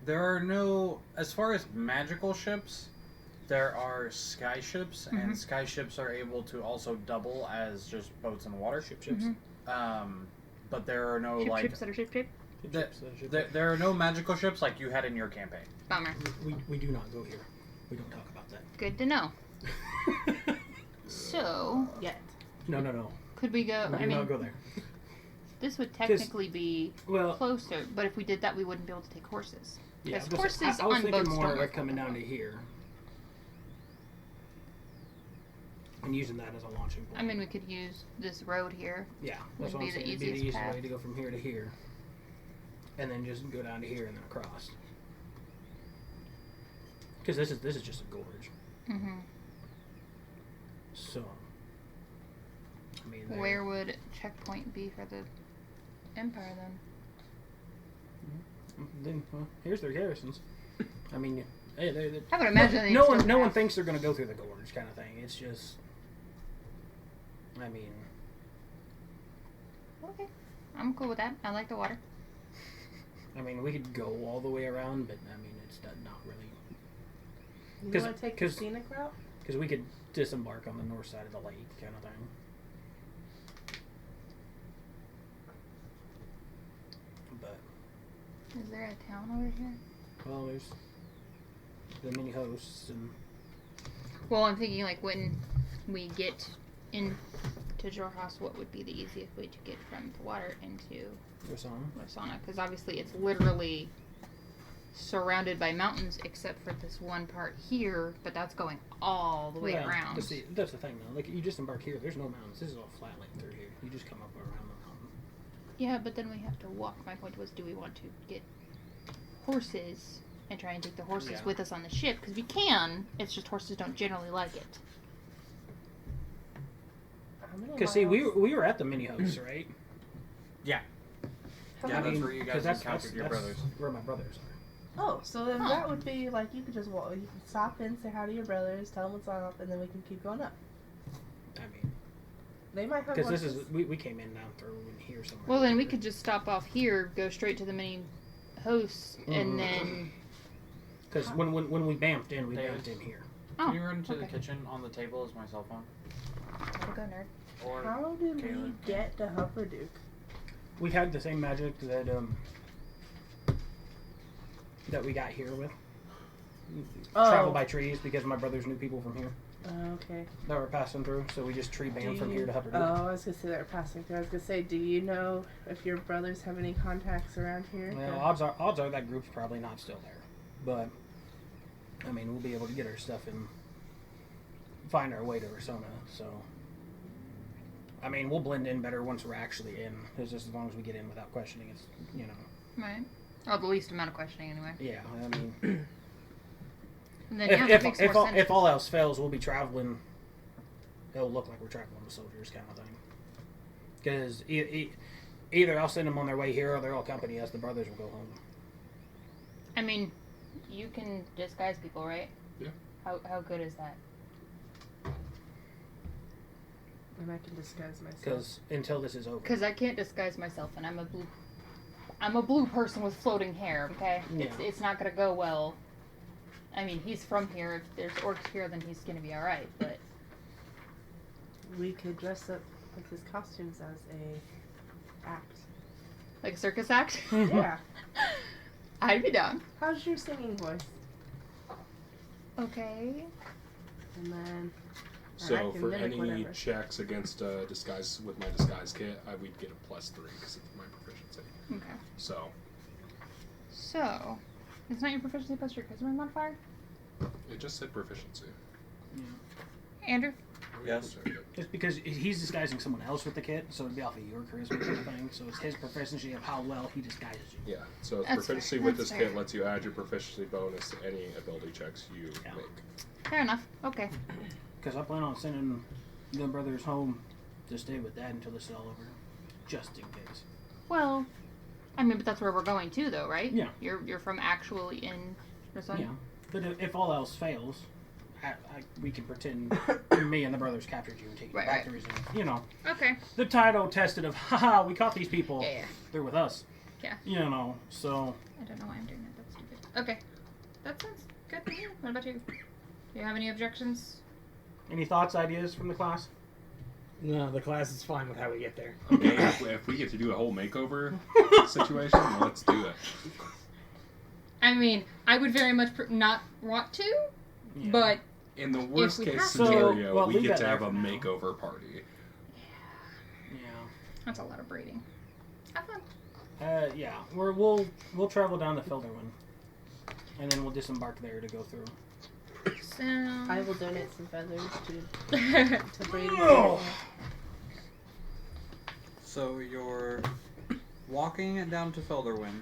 Speaker 4: There are no, as far as magical ships, there are sky ships, and sky ships are able to also double as just boats in the water.
Speaker 5: Ships.
Speaker 4: But there are no
Speaker 2: ships that are ship.
Speaker 4: there are no magical ships like you had in your campaign.
Speaker 2: Bummer.
Speaker 5: We do not go here. We don't talk about that.
Speaker 2: Good to know. So,
Speaker 3: Yet.
Speaker 5: No.
Speaker 2: could we go?
Speaker 5: We
Speaker 2: I
Speaker 5: do
Speaker 2: mean,
Speaker 5: not go there.
Speaker 2: this would technically be
Speaker 5: Well,
Speaker 2: closer, but if we did that, we wouldn't be able to take horses.
Speaker 5: yeah.
Speaker 2: Because
Speaker 5: but
Speaker 2: horses
Speaker 5: I was
Speaker 2: on
Speaker 5: thinking
Speaker 2: boats
Speaker 5: more
Speaker 2: don't
Speaker 5: like
Speaker 2: work
Speaker 5: coming
Speaker 2: that
Speaker 5: down
Speaker 2: way.
Speaker 5: to here.
Speaker 7: and using that as a launching point.
Speaker 2: I mean, we could use this road here.
Speaker 7: Yeah,
Speaker 2: would
Speaker 7: that's what
Speaker 2: be
Speaker 7: I'm
Speaker 2: the
Speaker 7: saying. It'd be the
Speaker 2: easiest
Speaker 7: easiest
Speaker 2: path.
Speaker 7: way to go from here to here, and then just go down to here and then across. Because this is just a gorge.
Speaker 2: Mm-hmm.
Speaker 7: So, I mean,
Speaker 2: Where would checkpoint be for the Empire then?
Speaker 7: Well, here's their garrisons. I mean, hey, they
Speaker 2: I would imagine they
Speaker 7: no
Speaker 2: still
Speaker 7: one
Speaker 2: have-
Speaker 7: thinks they're going to go through the gorge, kind of thing. It's just, I mean,
Speaker 2: Okay, I'm cool with that. I like the water.
Speaker 7: we could go all the way around, but I mean, it's not really
Speaker 3: You
Speaker 7: 'Cause-
Speaker 3: want to take the
Speaker 7: 'cause-
Speaker 3: scenic route?
Speaker 7: because we could disembark on the north side of the lake, kind of thing. But
Speaker 2: Is there a town over here?
Speaker 7: well, there's the mini hosts and
Speaker 2: Well, I'm thinking like when we get into Jorhas, what would be the easiest way to get from the water into
Speaker 7: Rosanna.
Speaker 2: Rosanna? Because obviously it's literally surrounded by mountains except for this one part here, but that's going all the way
Speaker 7: Well,
Speaker 2: around.
Speaker 7: but see, that's the thing, though. Like, you disembark here. There's no mountains. This is all flat land through here. You just come up around the mountain.
Speaker 2: Yeah, but then we have to walk. My point was, do we want to get horses and try and take the horses
Speaker 7: Yeah.
Speaker 2: with us on the ship? Because we can. It's just horses don't generally like it.
Speaker 3: How many
Speaker 7: Because see,
Speaker 3: miles?
Speaker 7: we were at the mini hosts, right?
Speaker 3: How
Speaker 4: Yeah,
Speaker 3: many-
Speaker 4: that's where you
Speaker 7: 'cause
Speaker 4: guys encountered your brothers.
Speaker 7: Where my brothers are.
Speaker 3: Oh, so then
Speaker 2: Huh.
Speaker 3: that would be like you could just walk. You could stop in, say hi to your brothers, tell them what's up, and then we can keep going up.
Speaker 7: I mean,
Speaker 3: They might have
Speaker 7: because this
Speaker 3: horses.
Speaker 7: is we came in down through in here somewhere.
Speaker 2: Well, then we could just stop off here, go straight to the mini hosts, and
Speaker 7: Mhm.
Speaker 2: then.
Speaker 7: Because when we bamped in, we
Speaker 4: There's-
Speaker 7: bamped in here.
Speaker 2: Oh,
Speaker 4: Can you run to the
Speaker 2: okay.
Speaker 4: kitchen? On the table is my cell phone.
Speaker 2: Gotta go, nerd.
Speaker 4: Or
Speaker 3: How did we
Speaker 4: Caleb.
Speaker 3: get to Hupperduke?
Speaker 7: We had the same magic that we got here with. Travel by trees because my brothers knew people from here
Speaker 3: Okay.
Speaker 7: that were passing through, so we just tree band from here to Hupperduke.
Speaker 3: Oh, I was gonna say they were passing through. I was gonna say, do you know if your brothers have any contacts around here?
Speaker 7: Well,
Speaker 3: Or-
Speaker 7: odds are that group's probably not still there, but I mean, we'll be able to get our stuff and find our way to Ursona. So, I mean, we'll blend in better once we're actually in. Because just as long as we get in without questioning, it's
Speaker 2: Right. Oh, the least amount of questioning, anyway.
Speaker 7: yeah. I mean,
Speaker 2: And then, yeah, that makes more sense.
Speaker 7: if all else fails, we'll be traveling. It'll look like we're traveling with soldiers, kind of thing. Because either I'll send them on their way here, or they'll accompany us. The brothers will go home.
Speaker 2: I mean, you can disguise people, right?
Speaker 6: Yeah.
Speaker 2: How good is that?
Speaker 3: and I can disguise myself.
Speaker 7: Because until this is over.
Speaker 2: Because I can't disguise myself, and I'm a blue person with floating hair. Okay,
Speaker 7: Yeah.
Speaker 2: it's not gonna go well. I mean, he's from here. If there's orcs here, then he's gonna be all right. But
Speaker 3: We could dress up with his costumes as a act.
Speaker 2: like a circus act.
Speaker 3: Yeah.
Speaker 2: I'd be down.
Speaker 3: How's your singing voice?
Speaker 2: Okay.
Speaker 3: And then. I
Speaker 6: So
Speaker 3: can
Speaker 6: for
Speaker 3: mimic
Speaker 6: any
Speaker 3: whatever.
Speaker 6: checks against disguise with my disguise kit, I would get a +3 because it's my proficiency.
Speaker 2: Okay.
Speaker 6: So
Speaker 2: So, it's not your proficiency plus your charisma modifier,
Speaker 6: it just said proficiency.
Speaker 2: Andrew.
Speaker 4: Yes.
Speaker 7: Just because he's disguising someone else with the kit, so it'd be off of your charisma kind of thing. So it's his proficiency of how well he disguises you.
Speaker 6: Yeah. So
Speaker 2: That's
Speaker 6: proficiency
Speaker 2: fair,
Speaker 6: with
Speaker 2: that's
Speaker 6: this
Speaker 2: fair.
Speaker 6: kit lets you add your proficiency bonus to any ability checks you
Speaker 7: Yeah.
Speaker 6: make.
Speaker 2: Fair enough. Okay.
Speaker 7: Because I plan on sending the brothers home to stay with Dad until this is all over, just in case.
Speaker 2: Well, I mean, but that's where we're going to, though, right?
Speaker 7: Yeah.
Speaker 2: You're from actually in Rosario?
Speaker 7: Yeah. But if all else fails, we can pretend me and the brothers captured you and take you
Speaker 2: Right,
Speaker 7: back
Speaker 2: right.
Speaker 7: to Rizina. You know,
Speaker 2: Okay.
Speaker 7: the title tested of, haha, we caught these people.
Speaker 2: Yeah.
Speaker 7: They're with us.
Speaker 2: Yeah.
Speaker 7: You know, so.
Speaker 2: I don't know why I'm doing that. That's stupid. Okay. That sounds good to me. What about you? Do you have any objections?
Speaker 7: Any thoughts, ideas from the class?
Speaker 1: No, the class is fine with how we get there.
Speaker 6: Okay, if we get to do a whole makeover situation, let's do it.
Speaker 2: I mean, I would very much not want to,
Speaker 7: Yeah.
Speaker 2: but
Speaker 6: In the worst
Speaker 2: we
Speaker 6: case
Speaker 2: have to.
Speaker 6: scenario,
Speaker 7: So, well,
Speaker 6: we
Speaker 7: leave
Speaker 6: get
Speaker 7: that
Speaker 6: to have
Speaker 7: there
Speaker 6: a
Speaker 7: for now.
Speaker 6: makeover party.
Speaker 7: Yeah.
Speaker 2: that's a lot of braiding. Have fun.
Speaker 7: Yeah. We'll travel down to Felderwin, and then we'll disembark there to go through.
Speaker 2: So
Speaker 3: I will donate some feathers to Brady.
Speaker 4: So you're walking down to Felderwind.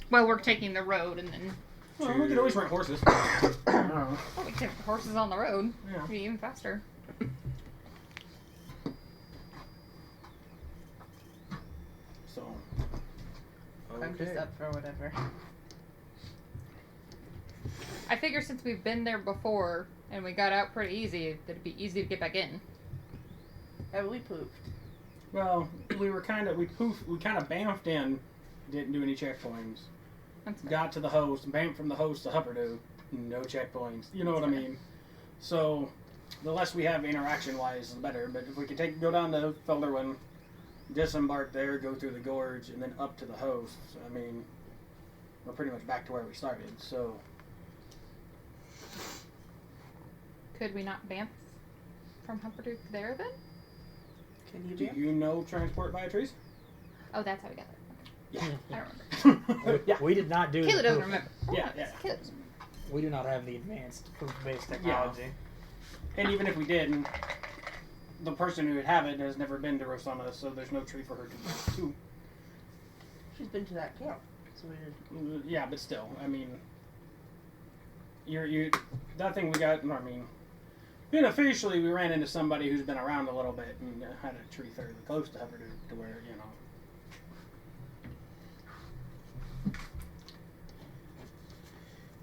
Speaker 2: well, we're taking the road, and then
Speaker 5: Well, we could always rent horses. Oh,
Speaker 2: we take the horses on the road.
Speaker 5: yeah.
Speaker 2: It'd be even faster.
Speaker 5: So,
Speaker 3: I'm just up for whatever.
Speaker 2: I figure since we've been there before and we got out pretty easy, that it'd be easy to get back in.
Speaker 3: Yeah, we pooped.
Speaker 5: well, we kind of bamfed in, didn't do any checkpoints.
Speaker 2: That's fair.
Speaker 5: Got to the host, bamfed from the host to Hupperdo, no checkpoints. You know what I mean? So, the less we have interaction-wise, the better. But if we could go down to Felderwin, disembark there, go through the gorge, and then up to the host, I mean, we're pretty much back to where we started. So,
Speaker 2: Could we not bamf from Humperduke there then?
Speaker 3: Can you
Speaker 5: do
Speaker 3: do?
Speaker 5: you know transport by trees?
Speaker 2: Oh, that's how we got there.
Speaker 5: Yeah.
Speaker 2: I don't remember.
Speaker 5: Yeah.
Speaker 1: We did not do
Speaker 2: Kayla
Speaker 1: the
Speaker 2: doesn't
Speaker 1: poop.
Speaker 2: remember.
Speaker 5: Yeah, yeah.
Speaker 2: Kayla doesn't remember.
Speaker 1: We do not have the advanced poop-based technology.
Speaker 5: And even if we did, the person who would have it has never been to Rosanna, so there's no tree for her to.
Speaker 3: She's been to that camp. So we did.
Speaker 5: Yeah, but still, I mean, you that thing we got. I mean, unofficially, we ran into somebody who's been around a little bit and had a tree fairly close to Hupperduke to where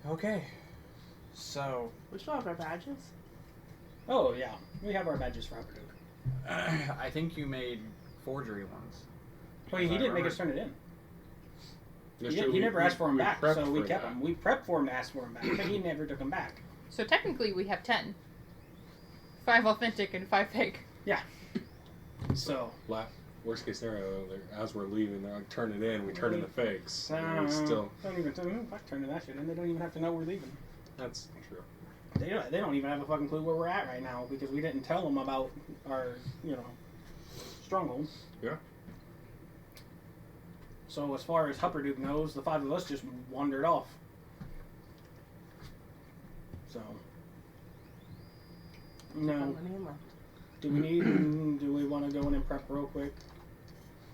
Speaker 4: Okay. So,
Speaker 3: We still have our badges.
Speaker 5: Oh yeah, we have our badges for Hupperduke.
Speaker 4: I think you made forgery ones.
Speaker 5: Well, he didn't make us turn it in.
Speaker 6: That's
Speaker 5: He,
Speaker 6: true,
Speaker 5: he
Speaker 6: we-
Speaker 5: never asked for them
Speaker 6: we
Speaker 5: back,
Speaker 6: prepped
Speaker 5: so we
Speaker 6: for
Speaker 5: kept
Speaker 6: that.
Speaker 5: them. We prepped for him to ask for them back, but he never took them back.
Speaker 2: So technically we have 10. 5 authentic and 5 fake.
Speaker 5: So.
Speaker 6: Worst case scenario, like, as we're leaving, they're like, turn it in. We turn in the fakes. And we still.
Speaker 5: Don't even turn that shit in. They don't even have to know we're leaving.
Speaker 6: That's true.
Speaker 5: They don't even have a fucking clue where we're at right now because we didn't tell them about our strongholds.
Speaker 6: Yeah.
Speaker 5: So as far as Hupperduke knows, the 5 of us just wandered off. So. No.
Speaker 3: How many left?
Speaker 5: Do we want to go in and prep real quick?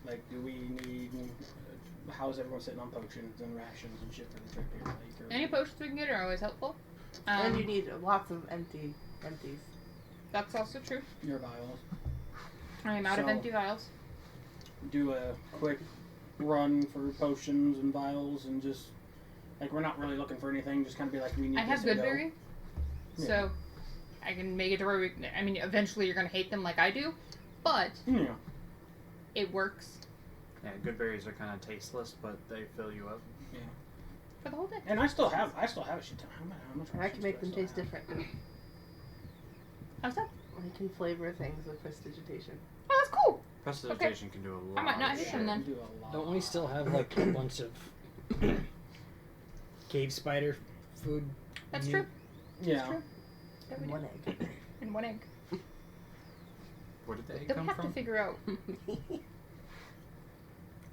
Speaker 5: Like, do we need? How's everyone sitting on potions and rations and shit for the trip here? Like,
Speaker 2: Any potions we can get are always helpful.
Speaker 3: And you need lots of empties.
Speaker 2: That's also true.
Speaker 5: your vials.
Speaker 2: I am out of
Speaker 5: So-
Speaker 2: empty vials.
Speaker 5: Do a quick run for potions and vials and just like we're not really looking for anything. Just kind of be like we need.
Speaker 2: I have
Speaker 5: this and go.
Speaker 2: Goodberry,
Speaker 5: Yeah.
Speaker 2: so I can make it to where we. I mean, eventually you're gonna hate them like I do, but
Speaker 5: Yeah.
Speaker 2: it works
Speaker 4: Yeah, good berries are kind of tasteless, but they fill you up.
Speaker 2: for the whole day.
Speaker 5: And I still have a shit ton. How much?
Speaker 3: And I can make them
Speaker 5: rations
Speaker 3: taste
Speaker 5: do I still
Speaker 3: different.
Speaker 2: How's that?
Speaker 3: I can flavor things with prestidigitation.
Speaker 2: Oh, that's cool.
Speaker 4: Prestidigitation can do a lot.
Speaker 2: I might not
Speaker 4: of
Speaker 2: hit
Speaker 4: shit.
Speaker 2: them then.
Speaker 5: Do a lot.
Speaker 1: Don't we still have like a bunch of cave spider food?
Speaker 2: That's
Speaker 1: you
Speaker 2: true.
Speaker 5: Yeah.
Speaker 2: That's true. Yeah, we do.
Speaker 3: One egg.
Speaker 2: And 1 egg.
Speaker 4: Where did the egg
Speaker 2: Then we
Speaker 4: come
Speaker 2: have
Speaker 4: from?
Speaker 2: to figure out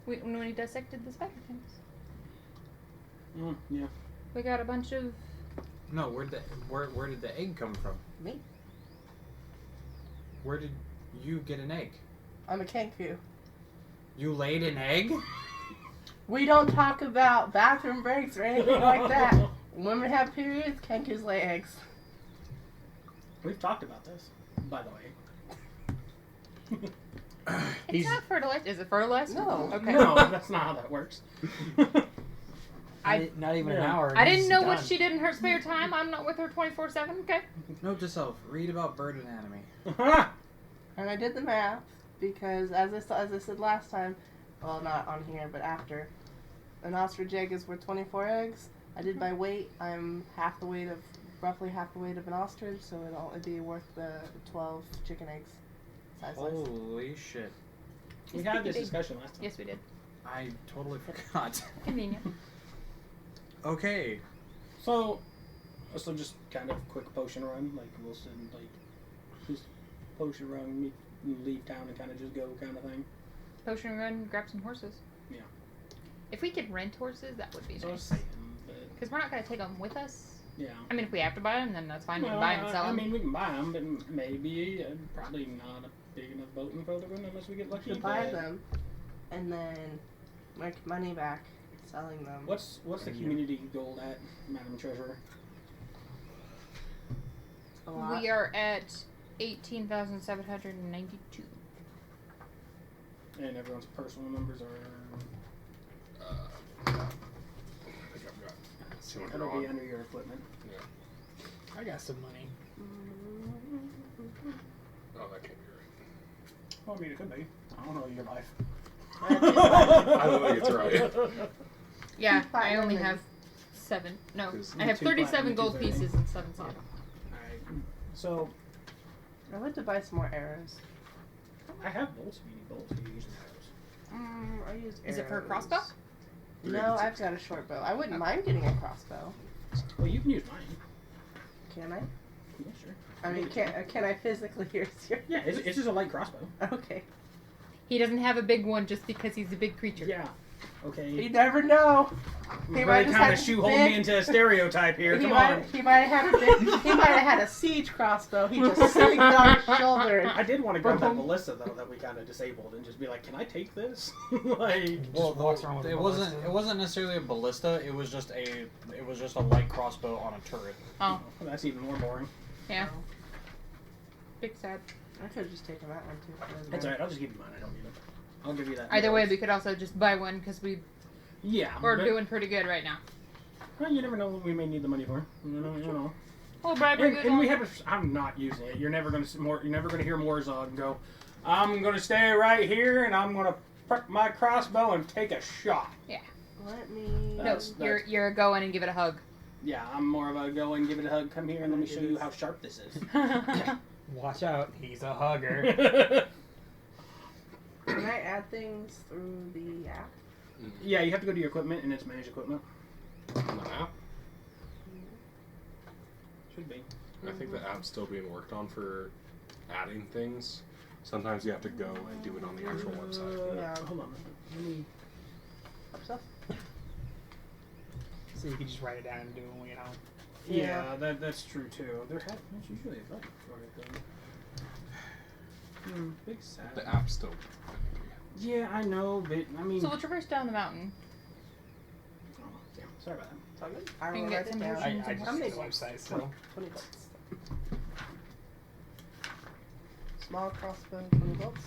Speaker 2: when we dissected the spider things.
Speaker 5: Yeah.
Speaker 2: We got a bunch of.
Speaker 4: No, where did the egg come from?
Speaker 3: Me?
Speaker 4: Where did you get an egg?
Speaker 3: I'm a kanku.
Speaker 4: You laid an egg?
Speaker 3: We don't talk about bathroom breaks or anything like that. Women have periods, kankus lay eggs.
Speaker 5: We've talked about this, by the way.
Speaker 2: It's
Speaker 1: He's-
Speaker 2: not fertilized. Is it fertilized?
Speaker 3: No.
Speaker 2: Okay.
Speaker 5: No, that's not how that works.
Speaker 1: Not even an
Speaker 5: Yeah.
Speaker 1: hour.
Speaker 2: I didn't
Speaker 1: he's
Speaker 2: know what
Speaker 1: done.
Speaker 2: she did in her spare time. I'm not with her 24/7. Okay.
Speaker 4: Note to self: read about bird anatomy.
Speaker 3: And I did the math because, as I said last time, well, not on here, but after, an ostrich egg is worth 24 eggs. I did my weight. I'm roughly half the weight of an ostrich, so it'd be worth the 12 chicken eggs. Size-wise.
Speaker 4: Holy shit!
Speaker 5: We had this discussion last time.
Speaker 2: Yes, we did.
Speaker 4: I totally forgot.
Speaker 2: Convenient.
Speaker 4: Okay.
Speaker 5: So just kind of quick potion run. Like we'll send like just potion run, leave town and kind of just go kind of thing.
Speaker 2: Potion run, grab some horses.
Speaker 5: Yeah.
Speaker 2: If we could rent horses, that would be
Speaker 5: So I was
Speaker 2: nice.
Speaker 5: saying, but
Speaker 2: Because we're not going to take them with us.
Speaker 5: Yeah.
Speaker 2: I mean, if we have to buy them, then that's fine. We
Speaker 5: Well,
Speaker 2: can buy them and sell
Speaker 5: I
Speaker 2: them.
Speaker 5: mean, we can buy them, but maybe probably not a big enough boat in Fotherwin unless we get
Speaker 3: We
Speaker 5: lucky.
Speaker 3: should buy
Speaker 5: but-
Speaker 3: them and then make money back selling them.
Speaker 5: What's the community gold at, Madam Treasurer?
Speaker 3: A lot.
Speaker 2: We are at 18,792.
Speaker 5: And everyone's personal numbers are.
Speaker 6: I think I've got 200
Speaker 5: That'll be
Speaker 6: on.
Speaker 5: under your equipment.
Speaker 1: I got some money.
Speaker 6: Oh, that can't be right.
Speaker 5: Well, I mean, it could be. I don't know your life.
Speaker 6: I don't think it's right.
Speaker 2: Yeah,
Speaker 3: Keep
Speaker 2: I only
Speaker 3: platinum
Speaker 2: have 7. No,
Speaker 6: Because
Speaker 2: I have
Speaker 5: two
Speaker 2: 37
Speaker 5: platinum,
Speaker 2: gold
Speaker 5: 230.
Speaker 2: pieces and 7 silver.
Speaker 5: Alright. So,
Speaker 3: I'd like to buy some more arrows.
Speaker 5: I have bolts if you need bolts. You use arrows.
Speaker 3: I use
Speaker 2: Is it for a
Speaker 3: arrows.
Speaker 2: crossbow?
Speaker 3: No, I've got a short bow. I wouldn't mind getting a crossbow.
Speaker 5: Well, you can use mine.
Speaker 3: Can I?
Speaker 5: Yeah, sure.
Speaker 3: I mean, can I physically use yours?
Speaker 5: Yeah, it's just a light crossbow.
Speaker 3: Okay.
Speaker 2: He doesn't have a big one just because he's a big creature.
Speaker 5: Yeah. Okay.
Speaker 3: You never know. He
Speaker 5: You're
Speaker 3: might
Speaker 5: really
Speaker 3: just
Speaker 5: kind
Speaker 3: have
Speaker 5: of shoehorned me
Speaker 3: big-
Speaker 5: into a stereotype here.
Speaker 3: He
Speaker 5: Come
Speaker 3: might,
Speaker 5: on.
Speaker 3: he might have had a big, he might have had a siege crossbow. He just slings it on his shoulder.
Speaker 5: I did want to grab that
Speaker 3: Boom.
Speaker 5: ballista though that we kind of disabled and just be like, "Can I take this?" like,
Speaker 1: Just walks around with
Speaker 4: it
Speaker 1: a
Speaker 4: wasn't.
Speaker 1: ballista.
Speaker 4: It wasn't necessarily a ballista. It was just a light crossbow on a turret.
Speaker 2: Oh,
Speaker 5: that's even more boring.
Speaker 2: yeah. Big sad.
Speaker 3: I could have just taken that one too.
Speaker 5: That's alright. I'll just give you mine. I don't need it. I'll give you that.
Speaker 2: Either way, we could also just buy one because
Speaker 5: Yeah.
Speaker 2: we're
Speaker 5: but-
Speaker 2: doing pretty good right now.
Speaker 5: Well, you never know what we may need the money for. You know.
Speaker 2: We'll buy a pretty good
Speaker 5: And we
Speaker 2: one.
Speaker 5: have. I'm not using it. You're never gonna see more. You're never gonna hear Morzog and go. I'm gonna stay right here and I'm gonna prep my crossbow and take a shot.
Speaker 3: Let me.
Speaker 2: No,
Speaker 5: That's-
Speaker 2: you're a go in and give it a hug.
Speaker 5: Yeah, I'm more of a go and give it a hug. Come here and let me show you how sharp this is.
Speaker 1: Watch out, he's a hugger.
Speaker 3: Can I add things through the app?
Speaker 5: Yeah, you have to go to your equipment and it's manage equipment.
Speaker 6: On the app?
Speaker 5: Should be.
Speaker 6: I think the app's still being worked on for adding things. Sometimes you have to go and do it on the actual website.
Speaker 3: Yeah.
Speaker 5: Hold on. Let me.
Speaker 3: Help yourself.
Speaker 1: So you can just write it down and do it, you know.
Speaker 5: Yeah, that's true too. That's usually a button for it though. Big sad.
Speaker 6: The app's still.
Speaker 5: Yeah, I know, but I mean.
Speaker 2: So we'll traverse down the mountain.
Speaker 5: Oh, damn. Sorry about that.
Speaker 3: It's all good. I
Speaker 2: You
Speaker 3: will
Speaker 2: can get
Speaker 3: write it
Speaker 2: some
Speaker 3: down.
Speaker 2: motions
Speaker 1: I
Speaker 2: and
Speaker 1: just
Speaker 3: How
Speaker 1: see
Speaker 3: many
Speaker 1: the
Speaker 3: bucks?
Speaker 1: website still.
Speaker 3: 20 bucks. Small crossbow, 20 bucks.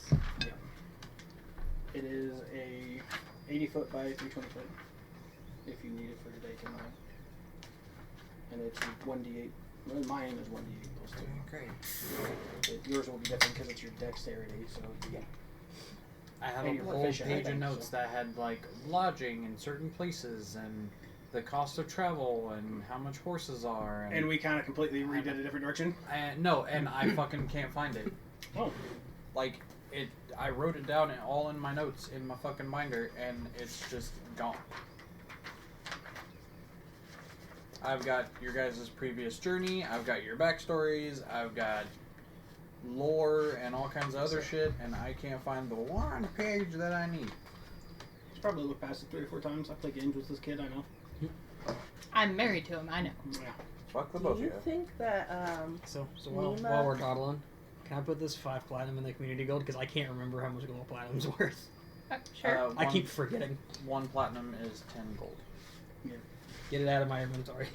Speaker 5: It is a 80 foot by 320 foot. If you need it for today, tonight. And it's 1d8. Well, mine is 1d8 plus 2.
Speaker 4: Great.
Speaker 5: Yours will be different because it's your dexterity, so yeah.
Speaker 4: I had
Speaker 5: And
Speaker 4: a
Speaker 5: you're
Speaker 4: whole
Speaker 5: proficient, I
Speaker 4: page of
Speaker 5: think,
Speaker 4: notes
Speaker 5: so.
Speaker 4: that had like lodging in certain places and the cost of travel and how much horses are.
Speaker 5: And we kind of completely redid a different direction.
Speaker 4: No, and I fucking can't find it.
Speaker 5: Oh.
Speaker 4: Like it, I wrote it down all in my notes in my fucking binder, and it's just gone. I've got your guys' previous journey. I've got your backstories. I've got lore and all kinds of other shit, and I can't find the one page that I need.
Speaker 5: Just probably looked past it 3 or 4 times. I play games with this kid, I know.
Speaker 2: I'm married to him, I know.
Speaker 5: Yeah.
Speaker 4: Fuck the
Speaker 3: Do
Speaker 4: both of
Speaker 3: you
Speaker 4: you.
Speaker 3: think that,
Speaker 1: So
Speaker 3: Nima-
Speaker 1: while we're dawdling, can I put this 5 platinum in the community gold? Because I can't remember how much gold platinum's worth.
Speaker 2: Sure.
Speaker 1: I keep forgetting.
Speaker 4: 1 platinum is 10 gold.
Speaker 1: Get it out of my inventory.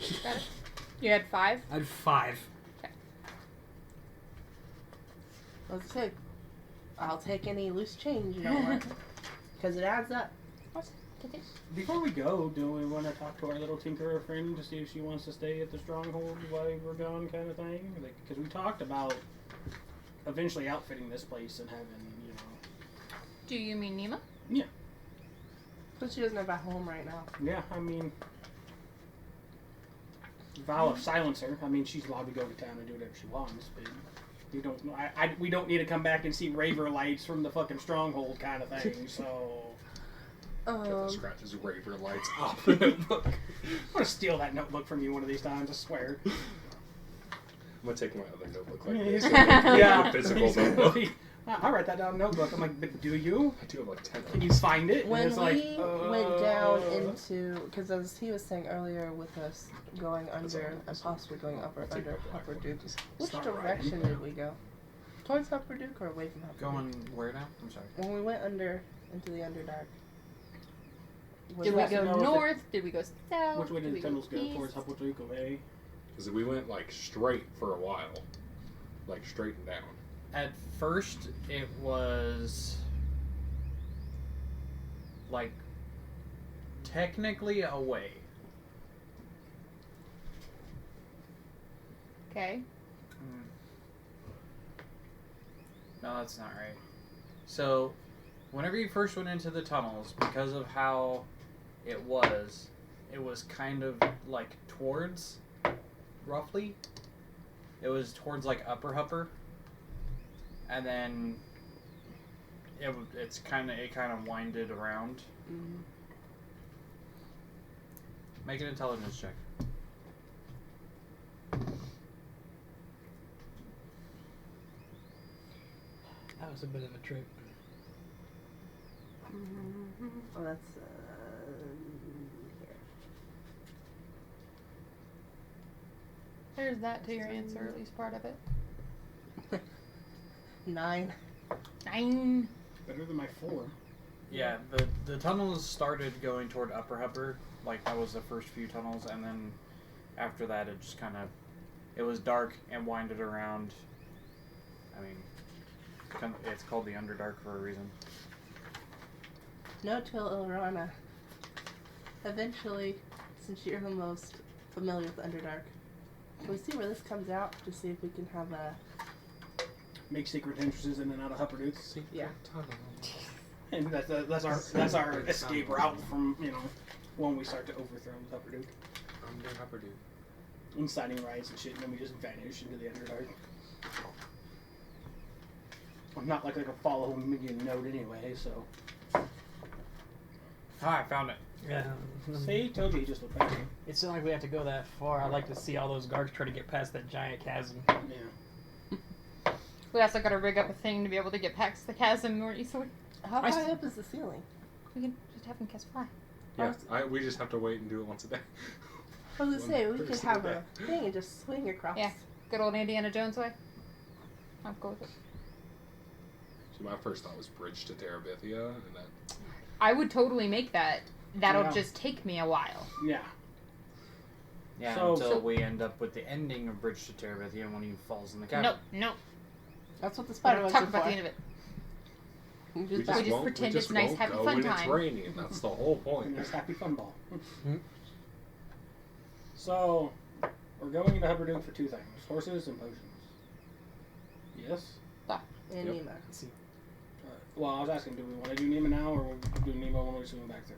Speaker 2: You had 5?
Speaker 1: I had 5.
Speaker 3: let's say, I'll take any loose change you don't want. Because it adds up.
Speaker 5: Before we go, do we want to talk to our little tinkerer friend to see if she wants to stay at the stronghold while we're gone, kind of thing? Because we talked about eventually outfitting this place and having, you know.
Speaker 2: Do you mean Nima?
Speaker 3: But she doesn't have a home right now.
Speaker 5: Yeah, I mean, vow of silencer. I mean, she's allowed to go to town and do whatever she wants, but we don't. We don't need to come back and see raver lights from the fucking stronghold, kind of thing. So.
Speaker 6: Get the scratches raver lights off.
Speaker 5: I'm gonna steal that notebook from you one of these times. I swear.
Speaker 6: I'm gonna take my other notebook like
Speaker 5: Yeah,
Speaker 6: this.
Speaker 5: yeah.
Speaker 6: A physical notebook.
Speaker 5: I write that down in a notebook. I'm like, but do you?
Speaker 6: I do have like 10.
Speaker 5: Can you find it?
Speaker 3: When
Speaker 5: and it's
Speaker 3: we
Speaker 5: like,
Speaker 3: went down into, because as he was saying earlier, with us going under and possibly going upper Duke, which
Speaker 5: Start
Speaker 3: direction
Speaker 5: writing.
Speaker 3: did we go? Towards Upper Duke or away from Upper Duke?
Speaker 4: Going where now? I'm sorry.
Speaker 3: When we went under into the Underdark. was
Speaker 2: Did we
Speaker 3: that-
Speaker 5: to know
Speaker 2: go
Speaker 5: if it-
Speaker 2: north? Did we go south?
Speaker 5: Which way did the
Speaker 2: we
Speaker 5: tunnels go?
Speaker 2: east?
Speaker 5: Towards Huppleduke away?
Speaker 6: Because we went like straight for a while, like straight and down.
Speaker 4: At first, it was like technically away.
Speaker 2: Okay.
Speaker 4: No, that's not right. So, whenever you first went into the tunnels, because of how it was kind of like towards, roughly, it was towards like Upper Hupper, and then it kind of winded around.
Speaker 3: Mhm.
Speaker 4: Make an intelligence check.
Speaker 1: That was a bit of a trip.
Speaker 3: Oh, that's here.
Speaker 2: There's that to your answer, at least part of it.
Speaker 3: 9.
Speaker 2: 9.
Speaker 5: Better than my 4.
Speaker 4: Yeah, the tunnels started going toward Upper Hupper, like that was the first few tunnels, and then after that it just kind of, it was dark and winded around. I mean, it's called the Underdark for a reason.
Speaker 3: No till Ilrana. Eventually, since you're the most familiar with Underdark, can we see where this comes out to see if we can have a...
Speaker 5: Make secret entrances in and out of Huppleduke.
Speaker 3: Yeah.
Speaker 5: And that's our escape route from, when we start to overthrow Huppleduke.
Speaker 6: Under Huppleduke.
Speaker 5: Inciting riots and shit, and then we just vanish into the Underdark. I'm not like I can follow a minion node anyway, so.
Speaker 4: Ah, I found it.
Speaker 1: Yeah.
Speaker 5: See, told you, he just looked back.
Speaker 1: It's not like we have to go that far. I'd like to see all those guards try to get past that giant chasm.
Speaker 5: Yeah.
Speaker 2: We also gotta rig up a thing to be able to get past the chasm more easily.
Speaker 3: How
Speaker 1: I
Speaker 3: high
Speaker 1: s-
Speaker 3: up is the ceiling?
Speaker 2: We can just have them cast fly.
Speaker 6: Yeah, we just have to wait and do it once a day.
Speaker 3: I was gonna say, we
Speaker 6: One
Speaker 3: could
Speaker 6: person
Speaker 3: have
Speaker 6: a
Speaker 3: a
Speaker 6: day.
Speaker 3: thing and just swing across.
Speaker 2: Yeah. Good old Indiana Jones way. I'm cool with it.
Speaker 6: So my first thought was bridge to Terabithia, and that
Speaker 2: I would totally make that. That'll
Speaker 5: Yeah.
Speaker 2: just take me a while.
Speaker 5: Yeah.
Speaker 4: Yeah,
Speaker 5: So-
Speaker 4: until we end up with the ending of Bridge to Terabithia when he falls in the cavern.
Speaker 2: Nope, nope.
Speaker 3: That's what the
Speaker 2: We
Speaker 3: spider
Speaker 2: don't
Speaker 3: ones
Speaker 2: talk
Speaker 3: are
Speaker 2: about
Speaker 3: for.
Speaker 2: the end of it.
Speaker 3: You
Speaker 6: we
Speaker 3: just
Speaker 6: just,
Speaker 2: just
Speaker 6: won't,
Speaker 2: pretend
Speaker 6: we just
Speaker 2: it's nice,
Speaker 6: won't
Speaker 2: happy,
Speaker 6: go
Speaker 2: fun
Speaker 6: when
Speaker 2: time.
Speaker 6: it's raining. That's the whole point.
Speaker 5: And this happy fun ball. So, we're going into Huppleduke for 2 things: horses and potions. Yes?
Speaker 3: And
Speaker 6: Yep.
Speaker 3: Nima.
Speaker 5: Well, I was asking, do we want to do Nima now, or do Nima when we swing back there?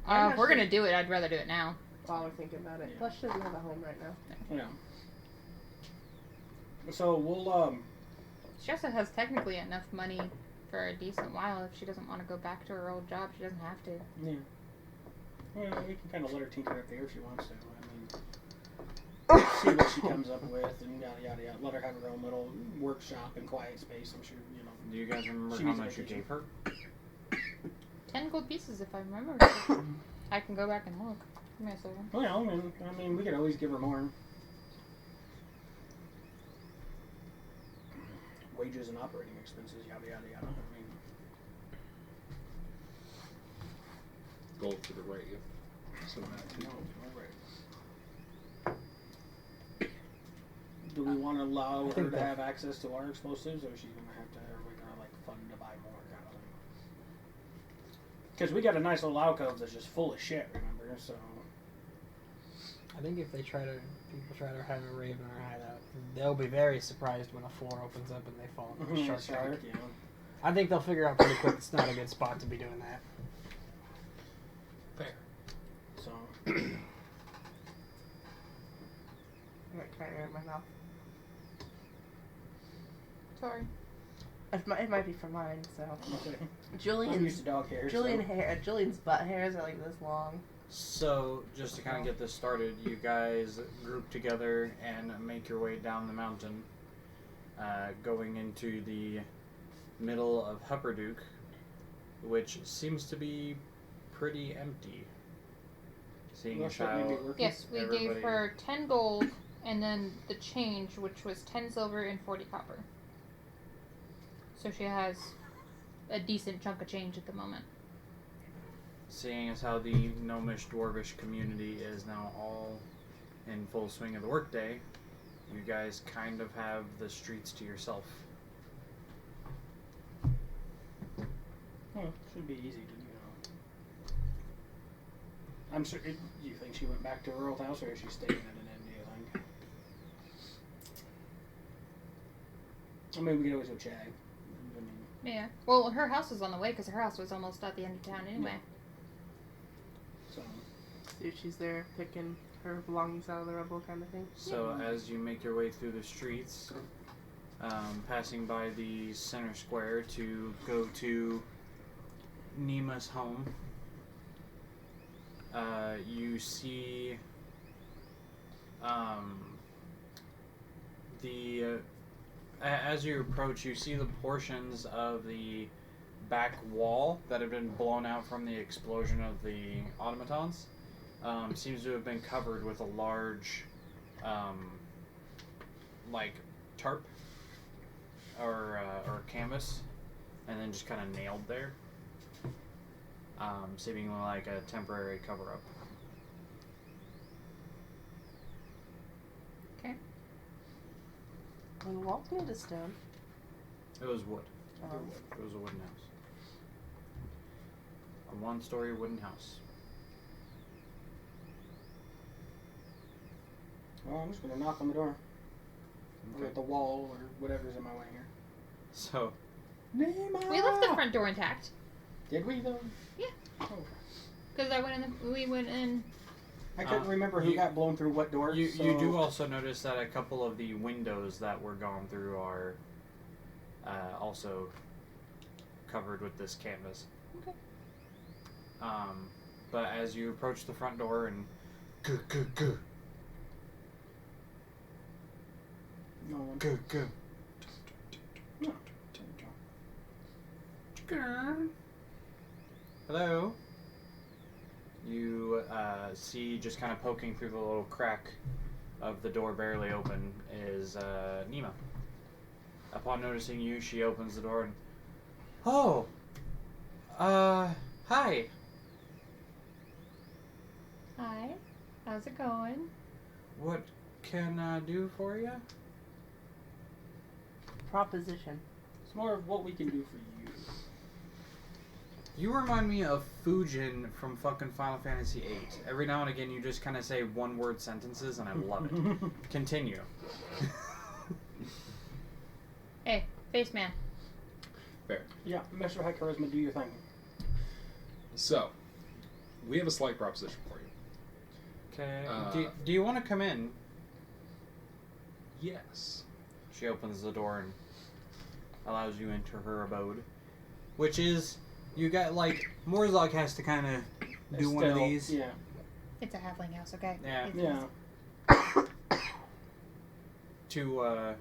Speaker 3: I'm
Speaker 2: If we're
Speaker 3: actually-
Speaker 2: gonna do it, I'd rather do it now.
Speaker 3: While we're thinking about it.
Speaker 5: Yeah.
Speaker 3: Plus, she doesn't have a home right now.
Speaker 5: Yeah. So, we'll,
Speaker 2: She also has technically enough money for a decent while. If she doesn't want to go back to her old job, she doesn't have to.
Speaker 5: yeah. Well, we can kind of let her tinker up there if she wants to. I mean, see what she comes up with, and yada yada yada. Let her have her own little workshop and quiet space. I'm sure,
Speaker 4: Do you guys remember
Speaker 5: She
Speaker 4: how
Speaker 5: needs a
Speaker 4: much you
Speaker 5: vacation.
Speaker 4: gave her?
Speaker 2: 10 gold pieces, if I remember. I can go back and look. Give me a second.
Speaker 5: Well, I mean, we could always give her more. Wages and operating expenses, yada yada yada. I mean,
Speaker 6: Gold for the rave. So that too.
Speaker 5: no, alright. Do we want to allow
Speaker 1: I
Speaker 5: her
Speaker 1: think
Speaker 5: to
Speaker 1: that-
Speaker 5: have access to our explosives, or is she gonna have to? Are we gonna like fund to buy more kind of thing? Because we got a nice little alcove that's just full of shit. Remember, so.
Speaker 1: I think if people try to have a rave in our hideout, they'll be very surprised when a floor opens up and they fall into a shark tank.
Speaker 5: Yeah.
Speaker 1: I think they'll figure out pretty quick it's not a good spot to be doing that.
Speaker 6: Fair.
Speaker 5: So.
Speaker 3: I'm not trying to hurt my mouth.
Speaker 2: Sorry.
Speaker 3: It might be for mine, so.
Speaker 5: Okay. I'm
Speaker 3: Julian's
Speaker 5: used to dog hair.
Speaker 3: Julian's butt hairs are like this long.
Speaker 4: So, just to kind of get this started, you guys group together and make your way down the mountain, going into the middle of Hupperduke, which seems to be pretty empty. Seeing as how
Speaker 2: Yes, we gave her 10 gold and then the change, which was 10 silver and 40 copper. So she has a decent chunk of change at the moment.
Speaker 4: Seeing as how the gnomish dwarvish community is now all in full swing of the workday, you guys kind of have the streets to yourself.
Speaker 7: Well, it should be easy to, I'm sure. Do you think she went back to her old house, or is she staying at an inn? Do you think? I mean, we could always go check. I mean,
Speaker 2: Yeah. Well, her house was on the way because her house was almost at the end of town anyway.
Speaker 7: so
Speaker 3: See if she's there picking her belongings out of the rubble kind of thing.
Speaker 4: So as you make your way through the streets, passing by the center square to go to Nima's home, you see as you approach, you see the portions of the back wall that have been blown out from the explosion of the automatons. Seems to have been covered with a large like tarp or canvas, and then just kind of nailed there, seemingly like a temporary cover-up.
Speaker 2: Okay.
Speaker 3: And the wall's made of stone.
Speaker 4: It was wood.
Speaker 3: Um,
Speaker 4: It was a wooden house. A one-story wooden house.
Speaker 7: well, I'm just gonna knock on the door, or at the wall, or whatever's in my way here.
Speaker 4: So,
Speaker 7: Nima!
Speaker 2: We left the front door intact
Speaker 7: Did we though?
Speaker 2: Yeah.
Speaker 7: Oh, okay.
Speaker 2: because we went in.
Speaker 7: I couldn't remember who got blown through what door.
Speaker 4: you
Speaker 7: so...
Speaker 4: do also notice that a couple of the windows that were gone through are also covered with this canvas.
Speaker 2: Okay.
Speaker 4: But as you approach the front door and
Speaker 7: No one.
Speaker 4: go.
Speaker 7: No.
Speaker 4: Hello. You see, just kind of poking through the little crack of the door barely open, is Nima. Upon noticing you, she opens the door and, oh, hi.
Speaker 2: Hi. How's it going?
Speaker 4: What can I do for you?
Speaker 3: proposition.
Speaker 7: It's more of what we can do for you.
Speaker 4: You remind me of Fujin from fucking Final Fantasy VIII. Every now and again, you just kind of say one-word sentences, and I love it. Continue.
Speaker 2: Hey, face man.
Speaker 6: Fair.
Speaker 7: Yeah, Mr. High Charisma, do your thing.
Speaker 6: So, we have a slight proposition for you.
Speaker 4: Okay. Do you want to come in?
Speaker 6: Yes.
Speaker 4: She opens the door and allows you into her abode, which is, you got, like, Morzok has to kind of do one of these.
Speaker 7: Yeah.
Speaker 2: It's a halfling house, okay?
Speaker 4: Yeah.
Speaker 2: It's-
Speaker 7: Yeah.
Speaker 4: To,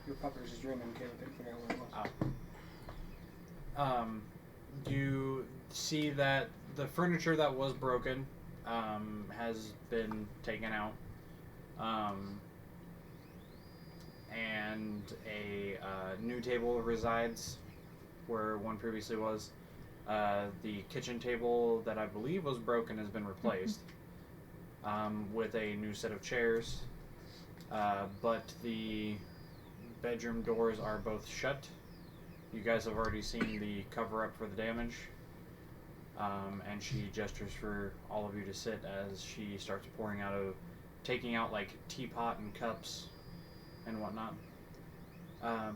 Speaker 7: Your pupper's just dreaming, Caleb. Couldn't figure out what it was.
Speaker 4: you see that the furniture that was broken has been taken out, and a new table resides where one previously was. The kitchen table that I believe was broken has been replaced with a new set of chairs, but the bedroom doors are both shut. You guys have already seen the cover-up for the damage, and she gestures for all of you to sit as she starts taking out like teapot and cups and whatnot.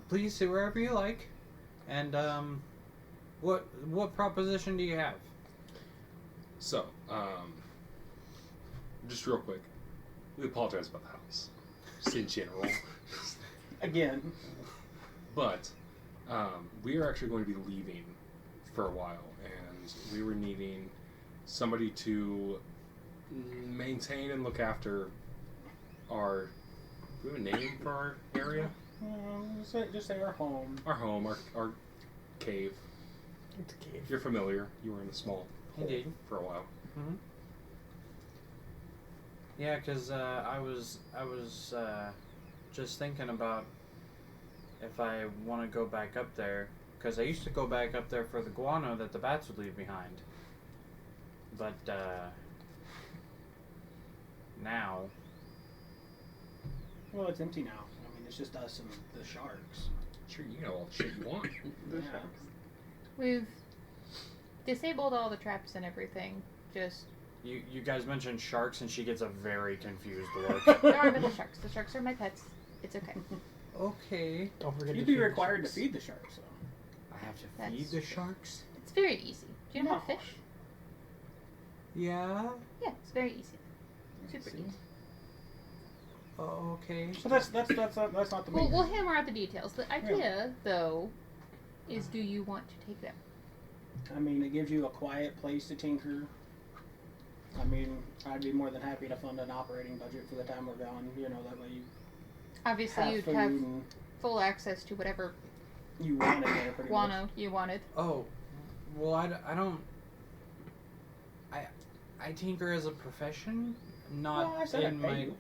Speaker 4: Please sit wherever you like, and what proposition do you have?
Speaker 6: So, just real quick, we apologize about the house, just in general.
Speaker 7: Again.
Speaker 6: But we are actually going to be leaving for a while, and we were needing somebody to maintain and look after our Do we have a name for our area?
Speaker 5: Just say our home.
Speaker 6: Our home, our cave.
Speaker 1: It's a cave.
Speaker 6: You're familiar. You were in a small hole
Speaker 4: Indeed.
Speaker 6: for a while.
Speaker 4: Mm-hmm. Yeah, because I was just thinking about if I want to go back up there, because I used to go back up there for the guano that the bats would leave behind. But now,
Speaker 5: Well, it's empty now. I mean, it's just us and the sharks.
Speaker 6: Sure, you know all the shit you want.
Speaker 3: The
Speaker 5: Yeah.
Speaker 3: sharks.
Speaker 2: We've disabled all the traps and everything. Just
Speaker 4: you guys mentioned sharks, and she gets a very confused look.
Speaker 2: don't worry about the sharks. The sharks are my pets. It's okay.
Speaker 4: Okay.
Speaker 1: Don't forget
Speaker 5: You'd
Speaker 1: to
Speaker 5: be
Speaker 1: feed the
Speaker 5: required to
Speaker 1: sharks.
Speaker 5: feed the sharks, though.
Speaker 4: I have to
Speaker 2: That's
Speaker 4: feed the
Speaker 2: true.
Speaker 4: sharks?
Speaker 2: It's very easy. Do you know how to
Speaker 5: No.
Speaker 2: fish?
Speaker 4: Yeah.
Speaker 2: Yeah, it's very easy. Super
Speaker 5: See?
Speaker 2: easy.
Speaker 4: Oh, okay.
Speaker 5: So that's not the main.
Speaker 2: We'll hammer out the details. The idea, though, is do you want to take them?
Speaker 5: I mean, it gives you a quiet place to tinker. I mean, I'd be more than happy to fund an operating budget for the time we're gone. You know, that way you
Speaker 2: Obviously,
Speaker 5: have
Speaker 2: you'd
Speaker 5: food
Speaker 2: have
Speaker 5: and
Speaker 2: full access to whatever
Speaker 5: you want it there pretty much.
Speaker 2: guano you wanted.
Speaker 4: Oh, well, I don't. I tinker as a profession, not
Speaker 5: Well, I said
Speaker 4: in
Speaker 5: I'd pay
Speaker 4: my.
Speaker 5: you.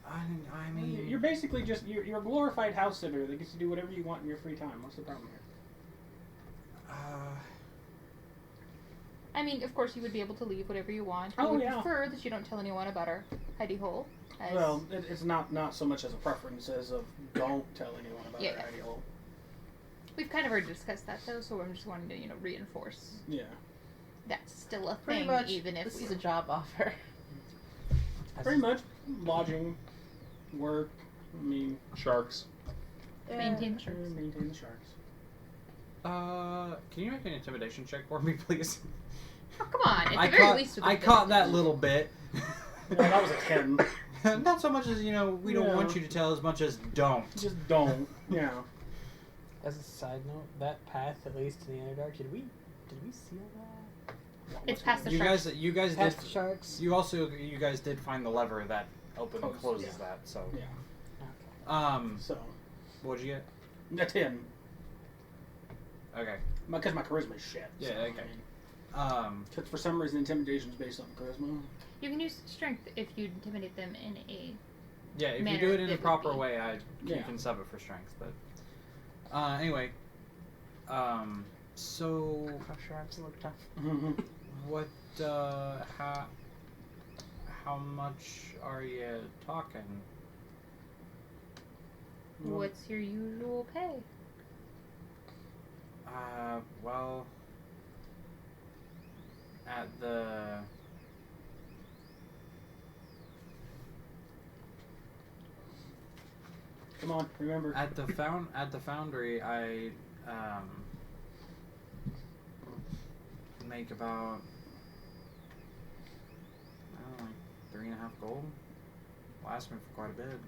Speaker 4: I mean,
Speaker 5: You're basically just you're a glorified house sitter that gets to do whatever you want in your free time. What's the problem here?
Speaker 2: I mean, of course, you would be able to leave whatever you want. I
Speaker 5: Oh,
Speaker 2: would
Speaker 5: yeah.
Speaker 2: prefer that you don't tell anyone about our hidey hole. As
Speaker 5: Well, it's not so much as a preference as of don't tell anyone about
Speaker 2: Yeah.
Speaker 5: our hidey hole.
Speaker 2: we've kind of already discussed that, though, so I'm just wanting to, reinforce
Speaker 5: Yeah.
Speaker 2: that's still a
Speaker 3: Pretty
Speaker 2: thing,
Speaker 3: much,
Speaker 2: even if
Speaker 3: this
Speaker 2: we
Speaker 3: is a job offer.
Speaker 5: Pretty much lodging, work. I mean,
Speaker 6: Sharks.
Speaker 2: maintain the sharks.
Speaker 5: maintain the sharks.
Speaker 4: Can you make an intimidation check for me, please?
Speaker 2: Oh, come on! At the
Speaker 4: I
Speaker 2: very
Speaker 4: caught,
Speaker 2: least, with
Speaker 4: I
Speaker 2: the
Speaker 4: caught that
Speaker 2: business.
Speaker 4: little bit.
Speaker 5: Yeah, that was a 10.
Speaker 4: Not so much as we don't
Speaker 5: Yeah.
Speaker 4: want you to tell, as much as don't.
Speaker 5: Just don't. Yeah.
Speaker 1: As a side note, that path that leads to the Underdark, did we seal that?
Speaker 2: It's past the
Speaker 4: You
Speaker 2: sharks.
Speaker 4: guys, you guys
Speaker 1: Past
Speaker 4: did.
Speaker 1: the sharks.
Speaker 4: You guys did find the lever that opens and
Speaker 5: Closes,
Speaker 4: closes
Speaker 5: yeah.
Speaker 4: that. So,
Speaker 5: Yeah.
Speaker 1: Okay.
Speaker 5: So,
Speaker 4: what'd you get?
Speaker 5: a 10.
Speaker 4: Okay.
Speaker 5: Because my charisma is shit.
Speaker 4: Yeah,
Speaker 5: so,
Speaker 4: okay.
Speaker 5: I mean, 'cause for some reason, intimidation is based on charisma.
Speaker 2: You can use strength if you intimidate them in a.
Speaker 4: Yeah, if you
Speaker 2: manner
Speaker 4: do it in
Speaker 2: that
Speaker 4: a
Speaker 2: would
Speaker 4: proper
Speaker 2: be-
Speaker 4: way, you
Speaker 5: Yeah.
Speaker 4: can sub it for strength. But anyway, so
Speaker 1: Oh, sharks look tough.
Speaker 4: what? How much are you talking?
Speaker 2: What's your usual pay?
Speaker 4: Well, at the
Speaker 5: Come on, remember.
Speaker 4: at the foundry, I make about I don't know, like 3.5 gold. Last me for quite a bit.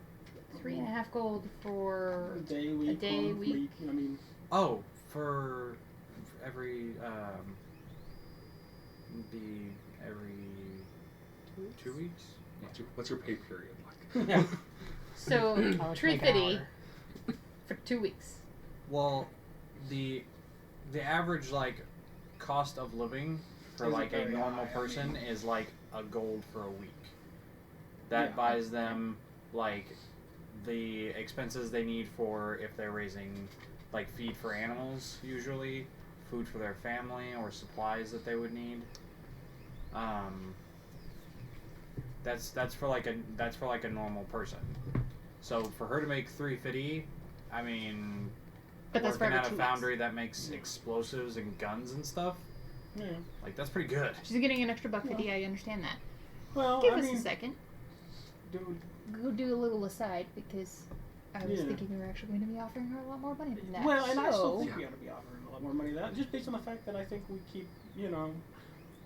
Speaker 2: 3.5 gold for
Speaker 5: A day, week,
Speaker 2: day,
Speaker 5: month,
Speaker 2: week.
Speaker 5: I mean,
Speaker 4: Oh, for every every 2 weeks.
Speaker 6: What's your pay period like?
Speaker 5: yeah.
Speaker 2: so
Speaker 1: How much make an
Speaker 2: 350
Speaker 1: hour?
Speaker 2: for 2 weeks.
Speaker 4: Well, the average like cost of living for
Speaker 5: Isn't
Speaker 4: like a
Speaker 5: very
Speaker 4: normal
Speaker 5: high, I
Speaker 4: person
Speaker 5: mean.
Speaker 4: is like a gold for a week. That
Speaker 5: Yeah.
Speaker 4: buys them like the expenses they need for if they're raising like feed for animals, usually food for their family or supplies that they would need. That's for like a normal person. So for her to make 350, I mean,
Speaker 2: But that's for
Speaker 4: working
Speaker 2: every
Speaker 4: at a
Speaker 2: 2
Speaker 4: foundry
Speaker 2: weeks.
Speaker 4: that makes explosives and guns and stuff,
Speaker 5: Yeah.
Speaker 4: like that's pretty good.
Speaker 2: She's getting an extra $1.50. I understand that.
Speaker 5: Well,
Speaker 2: Give
Speaker 5: I
Speaker 2: us
Speaker 5: mean,
Speaker 2: a second.
Speaker 5: dude,
Speaker 2: Go do a little aside because I was
Speaker 5: Yeah.
Speaker 2: thinking we were actually going to be offering her a lot more money than that.
Speaker 5: well, and I still
Speaker 2: So-
Speaker 5: think we ought to be offering a lot more money than that, just based on the fact that I think we keep,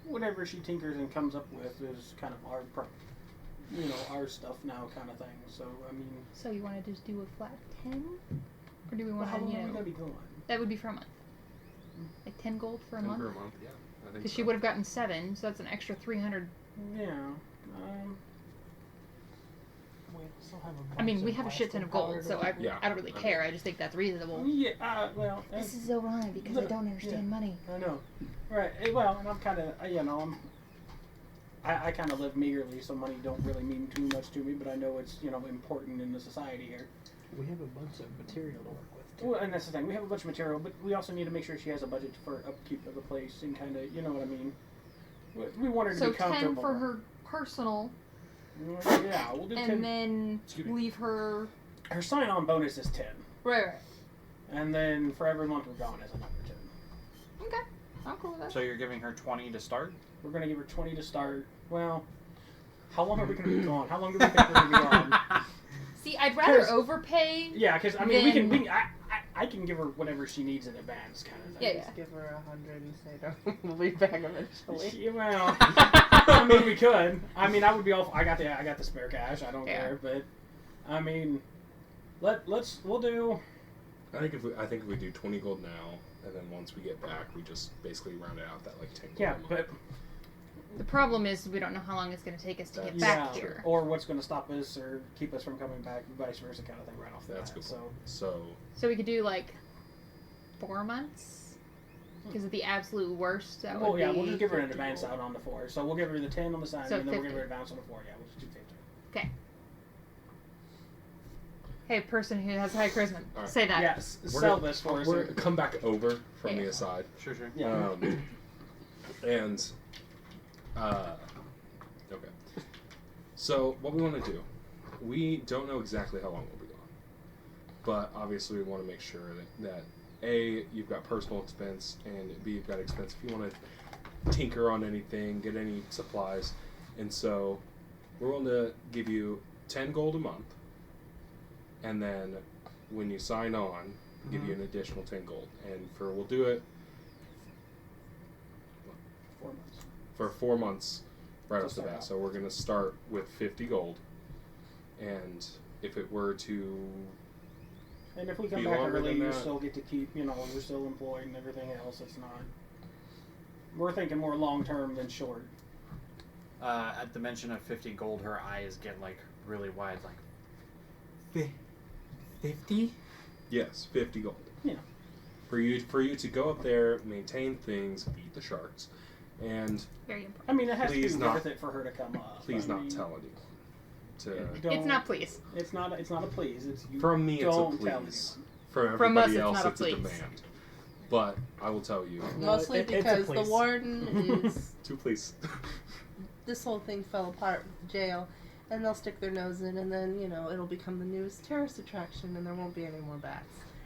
Speaker 5: whatever she tinkers and comes up with is kind of our stuff now kind of thing. So, I mean,
Speaker 2: So you want to just do a flat 10? Or do we
Speaker 5: well,
Speaker 2: want
Speaker 5: how
Speaker 2: to,
Speaker 5: long are we going to be going?
Speaker 2: that would be for a month. Like 10 gold for a
Speaker 6: And
Speaker 2: month?
Speaker 6: for a month, yeah. I think
Speaker 2: Because she
Speaker 6: so.
Speaker 2: would have gotten 7, so that's an extra 300.
Speaker 5: Yeah. We still have a
Speaker 2: I mean,
Speaker 5: bunch
Speaker 2: we
Speaker 5: of
Speaker 2: have a shit ton of
Speaker 5: blasting
Speaker 2: gold, so
Speaker 5: powder.
Speaker 2: I
Speaker 6: Yeah.
Speaker 2: don't really care. I just think that's reasonable.
Speaker 5: Yeah, well,
Speaker 2: This is so wrong because I
Speaker 5: Look,
Speaker 2: don't understand money.
Speaker 5: I know. Right. Well, and I'm kind of, you know, I kind of live meagerly, so money don't really mean too much to me, but I know it's, you know, important in the society here.
Speaker 1: We have a bunch of material to work with. Too.
Speaker 5: Well, and that's the thing. We have a bunch of material, but we also need to make sure she has a budget for upkeep of the place and kind of, you know what I mean. We want her to
Speaker 2: So
Speaker 5: be comfortable.
Speaker 2: 10 for her personal,
Speaker 5: Yeah, we'll do 10.
Speaker 2: and then
Speaker 4: Excuse me.
Speaker 2: leave her.
Speaker 5: Her sign-on bonus is 10,
Speaker 2: Right.
Speaker 5: and then for every month we're gone is another 10.
Speaker 2: Okay. I'm cool with that.
Speaker 4: So you're giving her 20 to start?
Speaker 5: We're gonna give her 20 to start. Well, how long are we gonna be gone? How long do we think we're gonna be gone?
Speaker 2: See, I'd rather
Speaker 5: 'Cause-
Speaker 2: overpay.
Speaker 5: Yeah, because I mean,
Speaker 2: Then-
Speaker 5: I can give her whatever she needs in advance, kind of thing.
Speaker 2: Yeah, yeah.
Speaker 3: Just give her 100 and say, no, we'll be back eventually.
Speaker 5: Yeah, well, I mean, we could. I mean, I would be all. I got the spare cash. I don't
Speaker 2: Yeah.
Speaker 5: care. But I mean, we'll do.
Speaker 6: I think if we do 20 gold now, and then once we get back, we just basically round it out that like 10 gold.
Speaker 5: Yeah,
Speaker 6: a month.
Speaker 5: but
Speaker 2: The problem is we don't know how long it's going to take us to get
Speaker 5: yeah,
Speaker 2: back here.
Speaker 5: or what's going to stop us or keep us from coming back, vice versa, kind of thing, right off the
Speaker 6: That's
Speaker 5: bat.
Speaker 6: good.
Speaker 5: So
Speaker 6: So
Speaker 2: So we could do like 4 months? Because at the absolute worst, that
Speaker 5: well,
Speaker 2: would
Speaker 5: yeah,
Speaker 2: be...
Speaker 5: we'll just give her an advance out on the 4. So we'll give her the 10 on the sign,
Speaker 2: So
Speaker 5: and then we'll give
Speaker 2: 50.
Speaker 5: her advance on the 4. Yeah, we'll just do 50.
Speaker 2: Hey, person who has high charisma,
Speaker 6: All right.
Speaker 2: say that.
Speaker 5: Yes,
Speaker 6: We're
Speaker 5: sell
Speaker 6: gonna-
Speaker 5: this for us.
Speaker 6: we're come back over from
Speaker 2: Yeah.
Speaker 6: the aside.
Speaker 4: Sure.
Speaker 5: Yeah.
Speaker 6: And okay. So what we want to do, we don't know exactly how long we'll be gone, but obviously we want to make sure that A, you've got personal expense, and B, you've got expense if you want to tinker on anything, get any supplies, and so we're willing to give you 10 gold a month, and then when you sign on, give you an additional 10 gold, and we'll do it
Speaker 5: 4 months.
Speaker 6: for 4 months right
Speaker 5: To
Speaker 6: off the
Speaker 5: start
Speaker 6: bat.
Speaker 5: out.
Speaker 6: So we're going to start with 50 gold. And if it were to...
Speaker 5: And if we come
Speaker 6: Be
Speaker 5: back
Speaker 6: longer
Speaker 5: early,
Speaker 6: than
Speaker 5: you
Speaker 6: that.
Speaker 5: still get to keep, you know, you're still employed and everything else. It's not. We're thinking more long term than short.
Speaker 4: At the mention of 50 gold, her eyes get like really wide, like 50?
Speaker 6: Yes, 50 gold.
Speaker 5: Yeah.
Speaker 6: For you to go up there, maintain things, beat the sharks, and
Speaker 2: Very important.
Speaker 5: I mean, it has to
Speaker 6: Please
Speaker 5: be
Speaker 6: not-
Speaker 5: worth it for her to come up.
Speaker 6: please
Speaker 5: I
Speaker 6: not
Speaker 5: mean,
Speaker 6: tell anyone.
Speaker 5: don't-
Speaker 2: It's not please.
Speaker 5: It's not. It's not a please. It's you.
Speaker 6: From me, it's a
Speaker 5: don't tell
Speaker 6: please.
Speaker 5: anyone.
Speaker 6: For
Speaker 2: From us,
Speaker 6: everybody
Speaker 2: it's
Speaker 6: else,
Speaker 2: not a
Speaker 6: it's a
Speaker 2: please.
Speaker 6: demand. But I will tell you,
Speaker 1: No,
Speaker 3: Mostly
Speaker 1: it's a
Speaker 3: because the
Speaker 1: please.
Speaker 3: warden is.
Speaker 6: to please.
Speaker 3: This whole thing fell apart with jail, and they'll stick their nose in, and then, you know, it'll become the newest tourist attraction, and there won't be any more bats.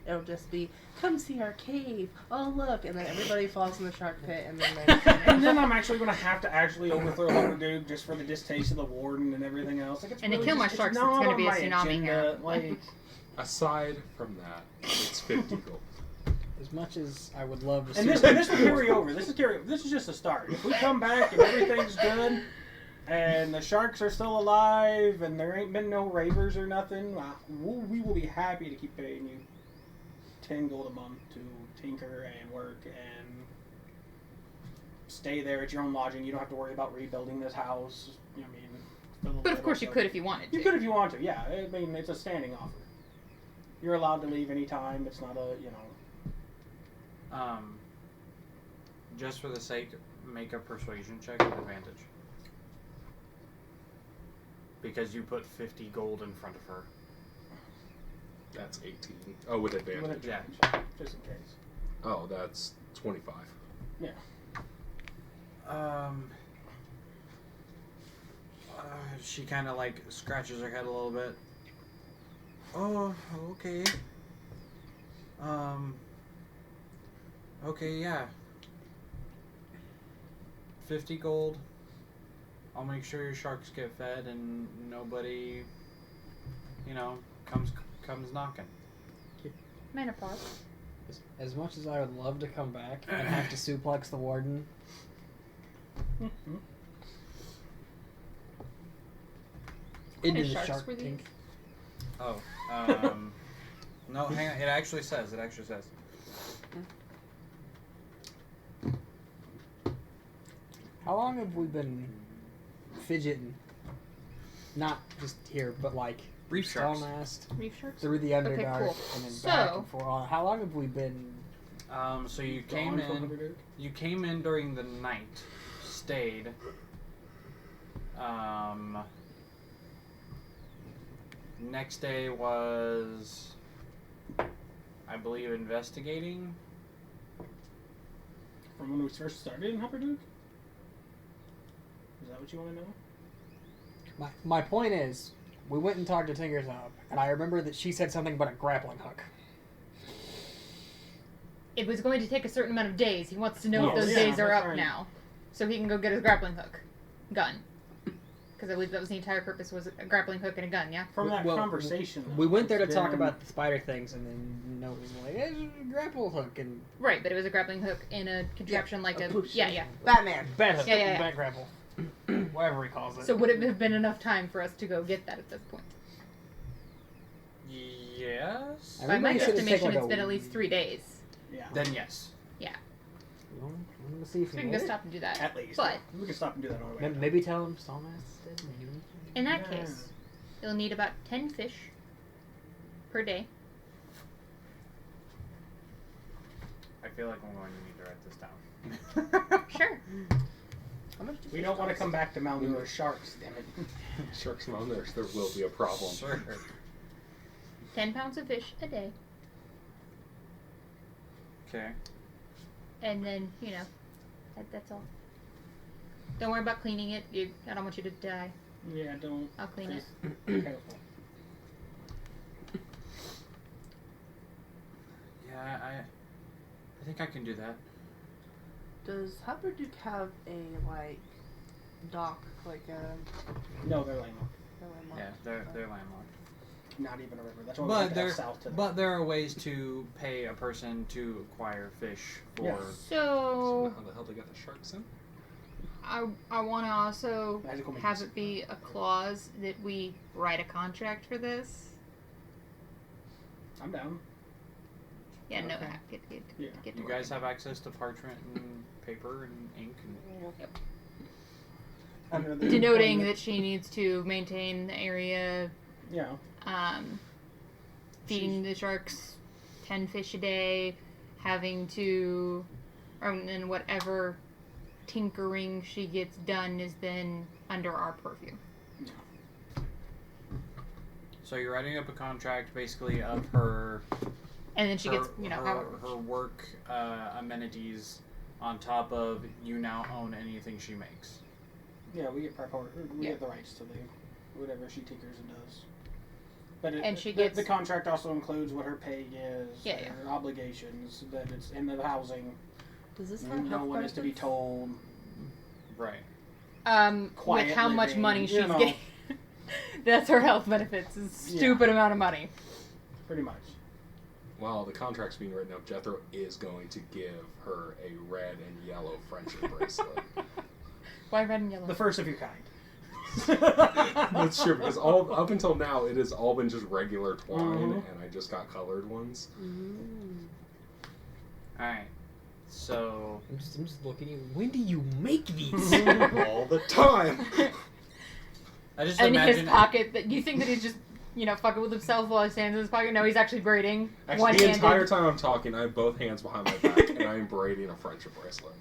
Speaker 3: It'll just be, come see our cave. Oh, look. And then everybody falls in the shark pit, and then
Speaker 5: And then I'm actually going to have to actually overthrow Lumberduke just for the distaste of the warden and everything else. Like, it's
Speaker 2: And to
Speaker 5: really
Speaker 2: kill my
Speaker 5: just-
Speaker 2: sharks,
Speaker 5: not
Speaker 2: it's gonna
Speaker 5: on
Speaker 2: be a
Speaker 5: my
Speaker 2: tsunami
Speaker 5: agenda.
Speaker 2: here.
Speaker 5: Like,
Speaker 6: Aside from that, it's 50 gold.
Speaker 1: As much as I would love to
Speaker 5: and
Speaker 1: see
Speaker 5: this will carry over. This is just a start. If we come back and everything's good, and the sharks are still alive, and there ain't been no ravers or nothing, we will be happy to keep paying you 10 gold a month to tinker and work and stay there at your own lodging. You don't have to worry about rebuilding this house. I mean, for a little
Speaker 2: But of
Speaker 5: bit
Speaker 2: course you
Speaker 5: also.
Speaker 2: could if you wanted to.
Speaker 5: You could if you want to, yeah. I mean, it's a standing offer. You're allowed to leave anytime. It's not a, you know.
Speaker 4: Just for the sake, make a persuasion check with advantage. Because you put 50 gold in front of her.
Speaker 6: That's 18. Oh, with advantage.
Speaker 5: With advantage, just in case.
Speaker 6: Oh, that's 25.
Speaker 5: Yeah.
Speaker 4: She kind of like scratches her head a little bit. Oh, okay. Okay, yeah. 50 gold. I'll make sure your sharks get fed and nobody, comes knocking.
Speaker 2: Menopause.
Speaker 1: As much as I would love to come back and have to suplex the warden, into
Speaker 2: of
Speaker 1: the
Speaker 2: sharks
Speaker 1: shark
Speaker 2: were these?
Speaker 1: tank.
Speaker 4: Oh, no, hang on. It actually says.
Speaker 1: How long have we been fidgeting? not just here, but like
Speaker 4: Reef sharks.
Speaker 1: Stallmast
Speaker 2: Reef sharks?
Speaker 1: through the Underdark
Speaker 2: cool.
Speaker 1: and then
Speaker 2: So-
Speaker 1: back and forth. How long have we been?
Speaker 4: So you came
Speaker 5: Gone from
Speaker 4: in.
Speaker 5: Underdark?
Speaker 4: You came in during the night, stayed. Next day was, I believe, investigating.
Speaker 5: From when we first started in Humperdinck? Is that what you want to know?
Speaker 1: My point is, we went and talked to Tinker's Hub, and I remember that she said something about a grappling hook.
Speaker 2: It was going to take a certain amount of days. He wants to know if
Speaker 5: Yes.
Speaker 2: those
Speaker 5: Yeah,
Speaker 2: days are
Speaker 5: that's
Speaker 2: up
Speaker 5: right.
Speaker 2: now. So he can go get his grappling hook. Gun. Because I believe that was the entire purpose, was a grappling hook and a gun, yeah?
Speaker 5: From that
Speaker 1: Well,
Speaker 5: conversation.
Speaker 1: We went there to
Speaker 5: it's
Speaker 1: talk
Speaker 5: been-
Speaker 1: about the spider things, and then no, it was like, it's a grapple hook and
Speaker 2: Right, but it was a grappling hook in a contraption like a...
Speaker 3: push.
Speaker 2: Yeah, yeah.
Speaker 3: Batman.
Speaker 1: bat hook,
Speaker 2: Yeah.
Speaker 1: bat grapple, whatever he calls it.
Speaker 2: So would it have been enough time for us to go get that at this point?
Speaker 4: Yes.
Speaker 2: By my
Speaker 1: Everybody said it'd take,
Speaker 2: estimation,
Speaker 1: like,
Speaker 2: it's
Speaker 1: a
Speaker 2: been at least 3 days.
Speaker 5: Yeah.
Speaker 4: Then yes.
Speaker 1: Well, I'm gonna see if
Speaker 2: So
Speaker 1: we
Speaker 2: we can
Speaker 1: can
Speaker 2: go stop and do that.
Speaker 5: At least.
Speaker 2: But,
Speaker 5: We can stop and do that on the way.
Speaker 1: Maybe tell him Stallmast's dead. Maybe.
Speaker 2: in that
Speaker 5: Yeah.
Speaker 2: case, you'll need about 10 fish per day.
Speaker 4: I feel like I'm going to need to write this down.
Speaker 2: Sure.
Speaker 3: How much do
Speaker 5: We don't want to come back to malnourished sharks, damn it.
Speaker 6: Sharks and others, there will be a problem.
Speaker 4: Sure.
Speaker 2: 10 pounds of fish a day.
Speaker 4: Okay.
Speaker 2: And then, that's all. Don't worry about cleaning it. I don't want you to die.
Speaker 5: Yeah, don't.
Speaker 2: I'll clean it.
Speaker 5: Be careful.
Speaker 4: Yeah, I think I can do that.
Speaker 3: Does Humperdinck have a dock, like a?
Speaker 5: No, they're landlocked.
Speaker 4: Yeah, they're landlocked.
Speaker 5: Not even a river. That's why we
Speaker 4: But
Speaker 5: have to
Speaker 4: there,
Speaker 5: have south to them.
Speaker 4: but there are ways to pay a person to acquire fish for.
Speaker 5: Yeah.
Speaker 2: So,
Speaker 6: How the hell they got the sharks in?
Speaker 2: I want to also
Speaker 5: Magical means.
Speaker 2: have it be a clause that we write a contract for this.
Speaker 5: I'm down.
Speaker 2: Yeah, no,
Speaker 4: Okay.
Speaker 5: Yeah.
Speaker 2: get to
Speaker 4: You
Speaker 2: work.
Speaker 4: guys have access to parchment and paper and ink and.
Speaker 5: Under the
Speaker 2: Denoting
Speaker 5: employment-
Speaker 2: that she needs to maintain the area,
Speaker 5: Yeah.
Speaker 2: feeding the sharks 10 fish a day, having to, and then whatever tinkering she gets done is then under our purview.
Speaker 4: So you're writing up a contract basically of her.
Speaker 2: And then she gets,
Speaker 4: her work amenities on top of you now own anything she makes.
Speaker 5: Yeah, we get we
Speaker 2: Yeah.
Speaker 5: get the rights to do whatever she tinkers and does. But
Speaker 2: And she
Speaker 5: the
Speaker 2: gets-
Speaker 5: the contract also includes what her pay is,
Speaker 2: Yeah, yeah.
Speaker 5: her obligations, that it's in the housing.
Speaker 3: Does this have
Speaker 5: No
Speaker 3: health
Speaker 5: one is to be
Speaker 3: benefits?
Speaker 5: told.
Speaker 4: Right.
Speaker 2: with
Speaker 5: Quiet
Speaker 2: how much
Speaker 5: living,
Speaker 2: money
Speaker 5: you
Speaker 2: she's
Speaker 5: know.
Speaker 2: getting. That's her health benefits. Is a stupid amount of money.
Speaker 5: Pretty much.
Speaker 6: While the contract's being written up, Jethro is going to give her a red and yellow friendship bracelet.
Speaker 2: Why red and yellow?
Speaker 5: The first of your kind.
Speaker 6: That's true, because up until now, it has all been just regular twine,
Speaker 5: Mhm.
Speaker 6: and I just got colored ones.
Speaker 4: Alright. So.
Speaker 1: I'm just looking at you. When do you make these?
Speaker 6: All the time!
Speaker 4: I just
Speaker 2: in
Speaker 4: imagine.
Speaker 2: his pocket, that you think that he's just, fucking with himself while his hands in his pocket. No, he's actually braiding.
Speaker 6: Actually, the
Speaker 2: One-handed.
Speaker 6: entire time I'm talking, I have both hands behind my back, and I am braiding a friendship bracelet.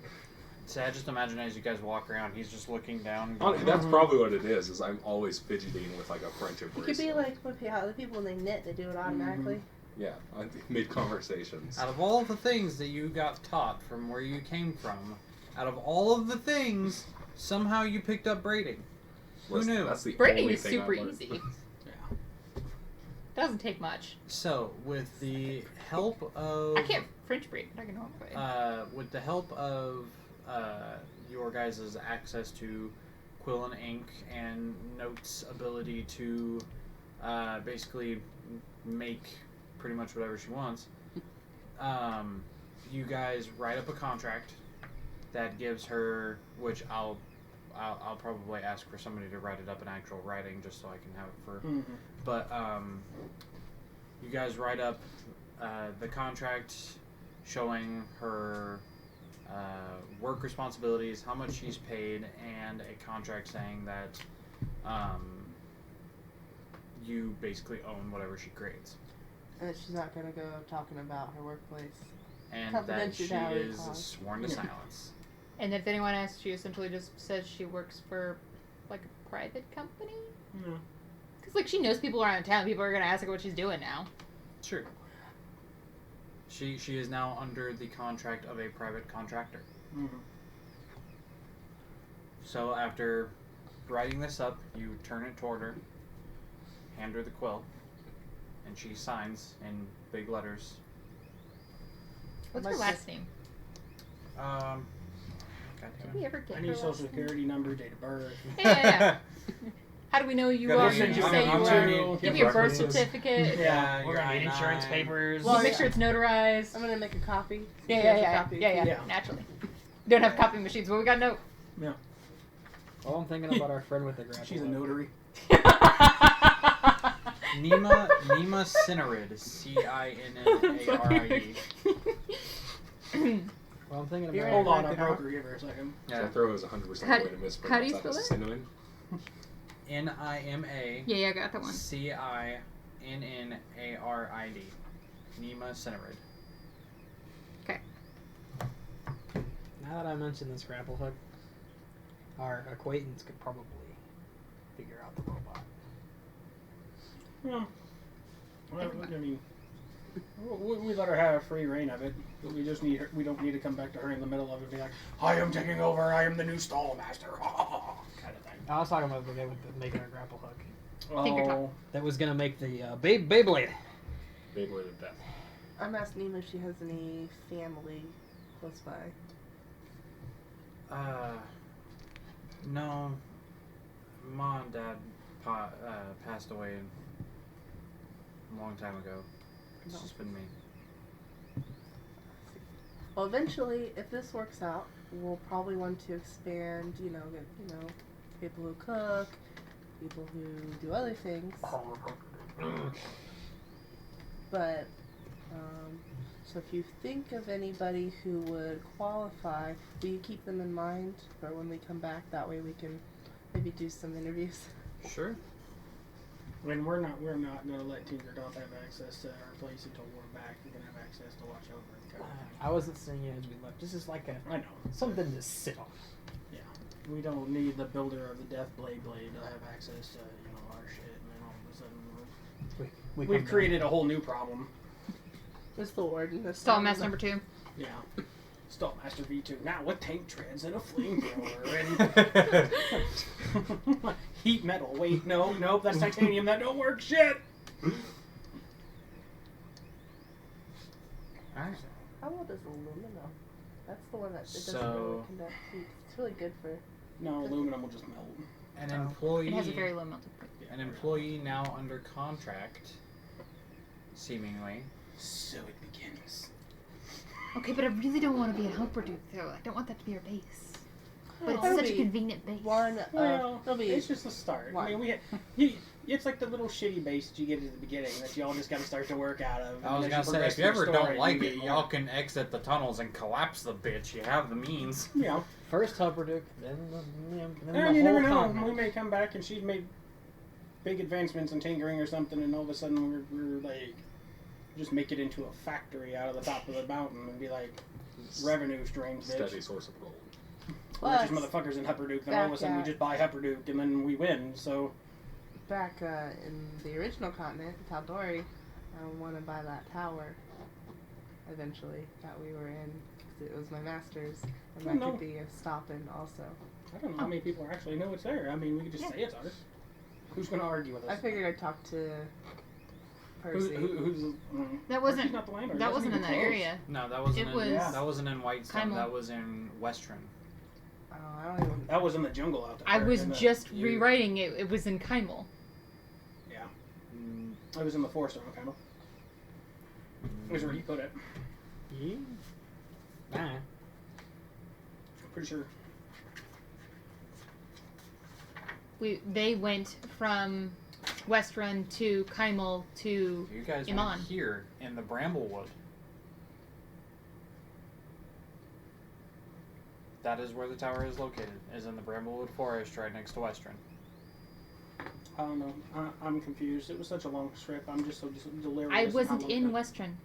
Speaker 4: See, I just imagine as you guys walk around, he's just looking down.
Speaker 6: Honestly, that's probably what it is I'm always fidgeting with, like, a friendship
Speaker 3: It could
Speaker 6: bracelet.
Speaker 3: be like how other people when they knit, they do it automatically.
Speaker 6: Yeah, mid-conversations.
Speaker 4: Out of all the things that you got taught from where you came from, out of all of the things, somehow you picked up braiding. Who
Speaker 6: Listen,
Speaker 4: knew?
Speaker 6: That's the
Speaker 2: Braiding
Speaker 6: only
Speaker 2: is
Speaker 6: thing I
Speaker 2: super
Speaker 6: learned.
Speaker 2: easy. Doesn't take much.
Speaker 4: So, with the help of
Speaker 2: I can't French braid, but I can normal braid.
Speaker 4: with the help of your guys' access to quill and ink and Note's ability to basically make pretty much whatever she wants, you guys write up a contract that gives her, which I'll probably ask for somebody to write it up in actual writing just so I can have it for.
Speaker 5: Mhm.
Speaker 4: But you guys write up the contract showing her work responsibilities, how much she's paid, and a contract saying that you basically own whatever she creates.
Speaker 3: And that she's not gonna go talking about her workplace.
Speaker 4: And that she
Speaker 3: Confidentiality
Speaker 4: is
Speaker 3: clause.
Speaker 4: sworn to silence.
Speaker 2: And if anyone asks, she essentially just says she works for, like, a private company?
Speaker 5: Yeah.
Speaker 2: Because, like, she knows people around town. People are going to ask her what she's doing now.
Speaker 4: Sure. She is now under the contract of a private contractor.
Speaker 5: Mm-hmm.
Speaker 4: So after writing this up, you turn it toward her, hand her the quill, and she signs in big letters.
Speaker 2: What's her last name?
Speaker 4: God
Speaker 2: Did we ever get
Speaker 5: I
Speaker 2: her
Speaker 5: need
Speaker 2: last
Speaker 5: social
Speaker 2: name?
Speaker 5: security number, date of birth.
Speaker 2: Yeah. How do we know you
Speaker 4: Gotta
Speaker 2: are?
Speaker 4: be-
Speaker 2: Did you
Speaker 4: I'm-
Speaker 2: say
Speaker 4: I'm
Speaker 2: you
Speaker 4: gonna
Speaker 2: are?
Speaker 4: need-
Speaker 2: Give me your birth
Speaker 6: references.
Speaker 2: certificate.
Speaker 4: Yeah,
Speaker 7: We're
Speaker 4: your
Speaker 7: gonna need insurance
Speaker 4: I-9.
Speaker 7: papers.
Speaker 3: Well,
Speaker 2: Make sure it's notarized.
Speaker 3: I'm gonna make a copy.
Speaker 2: Yeah,
Speaker 3: She has a
Speaker 2: yeah,
Speaker 3: copy.
Speaker 5: Yeah.
Speaker 2: naturally. Don't have copy machines, but we got note.
Speaker 1: Well, I'm thinking about our friend with the grapple.
Speaker 5: She's a
Speaker 1: hook.
Speaker 5: notary.
Speaker 4: Nima Cinerid, Cinnarid.
Speaker 1: Well, I'm thinking
Speaker 3: You're
Speaker 1: about.
Speaker 5: Hold on,
Speaker 3: Back
Speaker 5: I'll
Speaker 3: it up.
Speaker 5: broker. Give her a second.
Speaker 4: Yeah.
Speaker 6: Throw is 100%
Speaker 2: How
Speaker 6: the
Speaker 2: do-
Speaker 6: way to mispronounce
Speaker 2: how do you
Speaker 6: that
Speaker 2: spell
Speaker 6: as a
Speaker 2: it?
Speaker 6: synonym.
Speaker 4: Nima
Speaker 2: Yeah, I got that one.
Speaker 4: Cinnnarid. Nima Cinerid.
Speaker 1: Now that I mentioned this grapple hook, our acquaintance could probably figure out the robot.
Speaker 5: Yeah. Well, I mean, we let her have free reign of it. But we just need her. We don't need to come back to her in the middle of it and be like, "I am taking over. I am the new stall master." kind of thing.
Speaker 1: I was talking about the guy with making our grapple hook.
Speaker 2: think you're
Speaker 5: Oh,
Speaker 1: That was gonna make the Beyblade.
Speaker 6: Beyblade of Death.
Speaker 3: I'm asking Nima if she has any family close by.
Speaker 4: No. Mom and Dad passed away a long time ago. It's
Speaker 3: No.
Speaker 4: just been me.
Speaker 3: Well, eventually, if this works out, we'll probably want to expand. Get people who cook, people who do other things. But so if you think of anybody who would qualify, will you keep them in mind for when we come back? That way, we can maybe do some interviews.
Speaker 4: Sure.
Speaker 5: I mean, we're not gonna let Tinkerbell have access to our place until we're back. We're gonna have access to watch over it. Kind of thing.
Speaker 1: I wasn't saying it as we left. This is like
Speaker 5: I know.
Speaker 1: something to sit on.
Speaker 5: We don't need the builder of the Death Blade to have access to our shit, and then all of a sudden
Speaker 1: We
Speaker 5: we've
Speaker 1: come
Speaker 5: created a whole new problem.
Speaker 3: It's the warden.
Speaker 2: Stall master number 2.
Speaker 5: Yeah. Stallmaster V2. Now with tank treads and a flamethrower and heat metal. Wait, nope, that's titanium. That don't work. Shit.
Speaker 4: Alright.
Speaker 3: How old is aluminum? That's the one that it doesn't
Speaker 4: So-
Speaker 3: really conduct heat. It's really good for.
Speaker 5: No, aluminum will just melt.
Speaker 4: An
Speaker 3: Oh.
Speaker 4: employee.
Speaker 2: It has a very low melting point.
Speaker 4: An employee now under contract, seemingly.
Speaker 5: So it begins.
Speaker 2: Okay, but I really don't want to be a helper dude, though. I don't want that to be our base. But
Speaker 3: That'll
Speaker 2: it's such a
Speaker 3: be
Speaker 2: convenient base.
Speaker 3: One.
Speaker 5: Well,
Speaker 3: it'll be.
Speaker 5: it's just the start.
Speaker 3: One.
Speaker 5: I mean, it's like the little shitty base that you get at the beginning that you all just got to start to work out of.
Speaker 4: I was
Speaker 5: And
Speaker 4: gonna
Speaker 5: as
Speaker 4: say,
Speaker 5: progress
Speaker 4: if you
Speaker 5: through
Speaker 4: ever
Speaker 5: the
Speaker 4: don't
Speaker 5: story,
Speaker 4: like
Speaker 5: you
Speaker 4: it,
Speaker 5: get
Speaker 4: y'all
Speaker 5: more.
Speaker 4: can exit the tunnels and collapse the bitch. You have the means.
Speaker 5: Yeah.
Speaker 1: First Humperdinck, then the
Speaker 5: And
Speaker 1: whole
Speaker 5: you never know.
Speaker 1: continent.
Speaker 5: We may come back and she's made big advancements in tinkering or something, and all of a sudden we're like, just make it into a factory out of the top of the mountain and be like, revenue streams,
Speaker 6: Steady
Speaker 5: bitch.
Speaker 6: source of gold.
Speaker 5: Richest
Speaker 3: Plus,
Speaker 5: motherfuckers in Hupperduke, then all of a sudden we
Speaker 3: back
Speaker 5: just buy Hupperduke and then we win. So
Speaker 3: back in the original continent, Taldori, I want to buy that tower. Eventually, that we were in, because it was my master's, and that
Speaker 5: no.
Speaker 3: could be a stop-in also.
Speaker 5: I don't know how many people actually know it's there. I mean, we could just say it's ours. Who's going to argue with us?
Speaker 3: I figured I'd talk to Percy.
Speaker 5: Who's
Speaker 2: That wasn't-
Speaker 5: Percy's not the landlord.
Speaker 2: That
Speaker 5: He doesn't
Speaker 2: wasn't in
Speaker 5: even
Speaker 2: that
Speaker 5: close.
Speaker 2: area.
Speaker 4: No, that wasn't.
Speaker 2: It
Speaker 4: in,
Speaker 2: was
Speaker 4: That wasn't in Whitestone.
Speaker 2: Kymel.
Speaker 4: That was in Western.
Speaker 3: Oh, I don't even.
Speaker 5: That was in the jungle out there.
Speaker 2: I was
Speaker 5: in the-
Speaker 2: just
Speaker 4: you-
Speaker 2: rewriting it. It was in Kymel.
Speaker 5: Yeah.
Speaker 4: Mm,
Speaker 5: I was in the forest around Kymel. Which where you put it.
Speaker 1: Yeah. Nah.
Speaker 5: Pretty sure.
Speaker 2: They went from Westrun to Kymel to
Speaker 4: You guys
Speaker 2: Iman.
Speaker 4: went here in the Bramblewood. That is where the tower is located. Is in the Bramblewood Forest, right next to Western.
Speaker 5: I don't know. I'm confused. It was such a long trip. I'm just so delirious.
Speaker 2: I
Speaker 5: and
Speaker 2: wasn't
Speaker 5: looked
Speaker 2: in
Speaker 5: at-
Speaker 2: Western.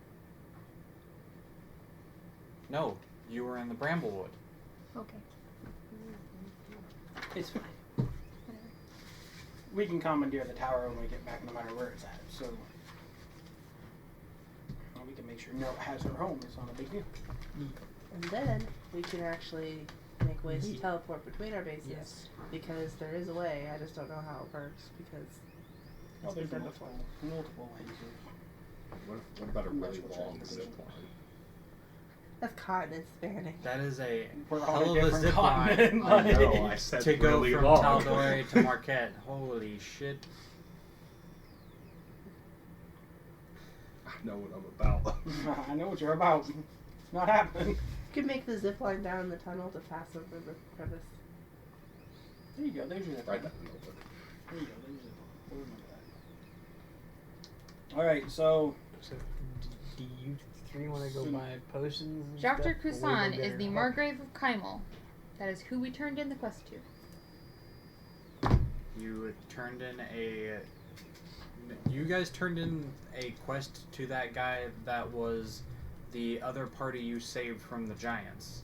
Speaker 4: No, you were in the Bramblewood.
Speaker 2: Okay.
Speaker 5: It's fine. We can commandeer the tower when we get back, no matter where it's at. So we can make sure Nell has her home. It's not a big deal.
Speaker 3: And then we can actually make ways to teleport between our bases.
Speaker 1: Yes.
Speaker 3: Because there is a way. I just don't know how it works because
Speaker 5: Oh,
Speaker 3: it's been
Speaker 5: there's
Speaker 3: done before.
Speaker 5: multiple ways.
Speaker 6: What about a really
Speaker 5: Magical
Speaker 6: long
Speaker 5: transportation.
Speaker 6: zip line?
Speaker 3: That's continent spanning.
Speaker 4: That is a
Speaker 5: We're on
Speaker 4: hell
Speaker 5: a
Speaker 4: of a
Speaker 5: different
Speaker 4: zip line
Speaker 5: continent.
Speaker 6: I know, I said
Speaker 4: to go
Speaker 6: really
Speaker 4: from
Speaker 6: long.
Speaker 4: Tal'Dorei to Marquette. Holy shit.
Speaker 6: I know what I'm about.
Speaker 5: I know what you're about. Not happening.
Speaker 3: You could make the zip line down in the tunnel to pass over the crevice.
Speaker 5: There you go. There's your zip.
Speaker 6: Write that in the notebook.
Speaker 5: There you go. There's your zip. We'll remember that. All right. So
Speaker 1: So, do you three want to go buy potions? And
Speaker 2: Dr.
Speaker 1: stuff? Or we go
Speaker 2: Kusan
Speaker 1: get
Speaker 2: is
Speaker 1: her
Speaker 2: the
Speaker 1: help?
Speaker 2: Margrave of Kymel. That is who we turned in the quest to.
Speaker 4: You turned in a. You guys turned in a quest to that guy that was the other party you saved from the giants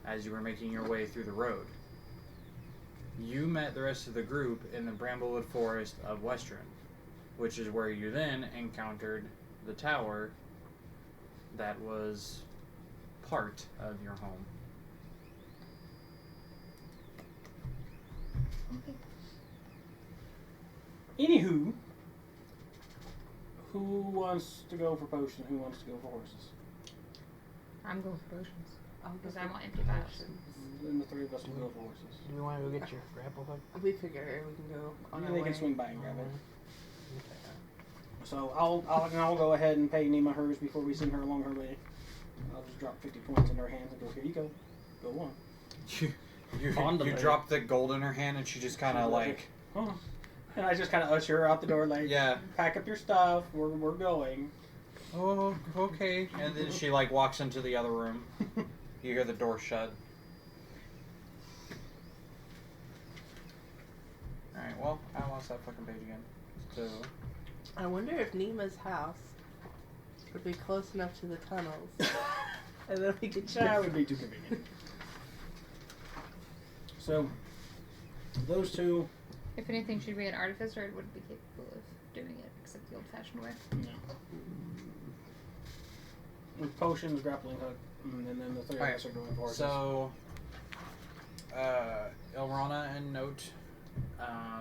Speaker 4: as you were making your way through the road. You met the rest of the group in the Bramblewood Forest of Western, which is where you then encountered the tower that was part of your home.
Speaker 5: Anywho, who wants to go for potion? Who wants to go for horses?
Speaker 2: I'm going for potions.
Speaker 3: I'll go
Speaker 2: Because
Speaker 3: for
Speaker 2: I want empty vials.
Speaker 3: potions.
Speaker 5: Then the three of us will go for horses.
Speaker 1: Do we want to go get your grapple hook?
Speaker 3: We figure we can go on
Speaker 5: Yeah,
Speaker 3: our
Speaker 5: they
Speaker 3: way.
Speaker 5: can swing by and grab it.
Speaker 1: Okay.
Speaker 5: So I'll go ahead and pay Nima hers before we send her along her way. I'll just drop 50 points in her hands and go, here you go. Go on.
Speaker 4: You
Speaker 5: Fondle it.
Speaker 4: drop the gold in her hand and she just kind of like,
Speaker 5: Huh. And I just kind of usher her out the door like,
Speaker 4: yeah,
Speaker 5: pack up your stuff. We're going.
Speaker 4: oh, okay. And then she like walks into the other room. You hear the door shut. Alright, well, I lost that fucking page again. So,
Speaker 3: I wonder if Nima's house would be close enough to the tunnels. And then we could
Speaker 5: That
Speaker 3: check.
Speaker 5: would be too convenient. So, those two.
Speaker 2: If anything, she'd be an artificer, it wouldn't be capable of doing it except the old-fashioned way.
Speaker 5: With potions, grappling hook, and then the three of us are going for horses.
Speaker 4: so Ilrana and Note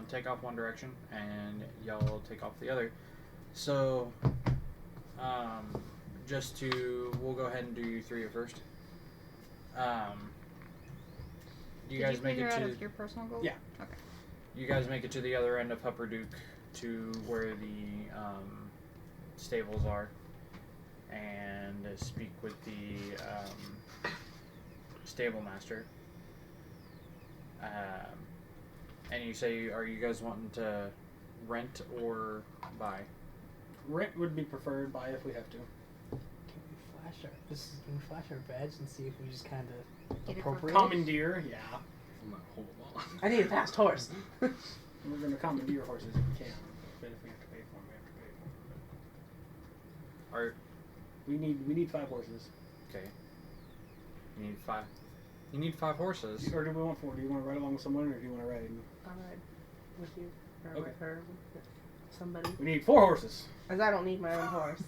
Speaker 4: take off one direction, and y'all take off the other. So, we'll go ahead and do you three at first. You
Speaker 2: Did
Speaker 4: guys
Speaker 2: you
Speaker 4: make
Speaker 2: figure
Speaker 4: it
Speaker 2: out
Speaker 4: to
Speaker 2: of your personal goal?
Speaker 5: Yeah.
Speaker 2: Okay.
Speaker 4: you guys make it to the other end of Hupperduke to where the stables are, and speak with the stable master. And you say, are you guys wanting to rent or buy?
Speaker 5: Rent would be preferred by if we have to.
Speaker 1: Can we flash our badge and see if we just kind of
Speaker 2: Get it for
Speaker 1: appropriate?
Speaker 5: Commandeer, yeah.
Speaker 6: I'm not hold on.
Speaker 3: I need a fast horse.
Speaker 5: We're going to commandeer horses if we can. But if we have to pay for them, we have to pay for them.
Speaker 4: Or
Speaker 5: We need 5 horses.
Speaker 4: okay, you need 5. You need 5 horses.
Speaker 5: Or do we want 4? Do you want to ride along with someone, or do you want to ride?
Speaker 3: I'll ride with you. Or
Speaker 5: Okay.
Speaker 3: with her. With somebody.
Speaker 5: We need 4 horses.
Speaker 3: As I don't need my own horse.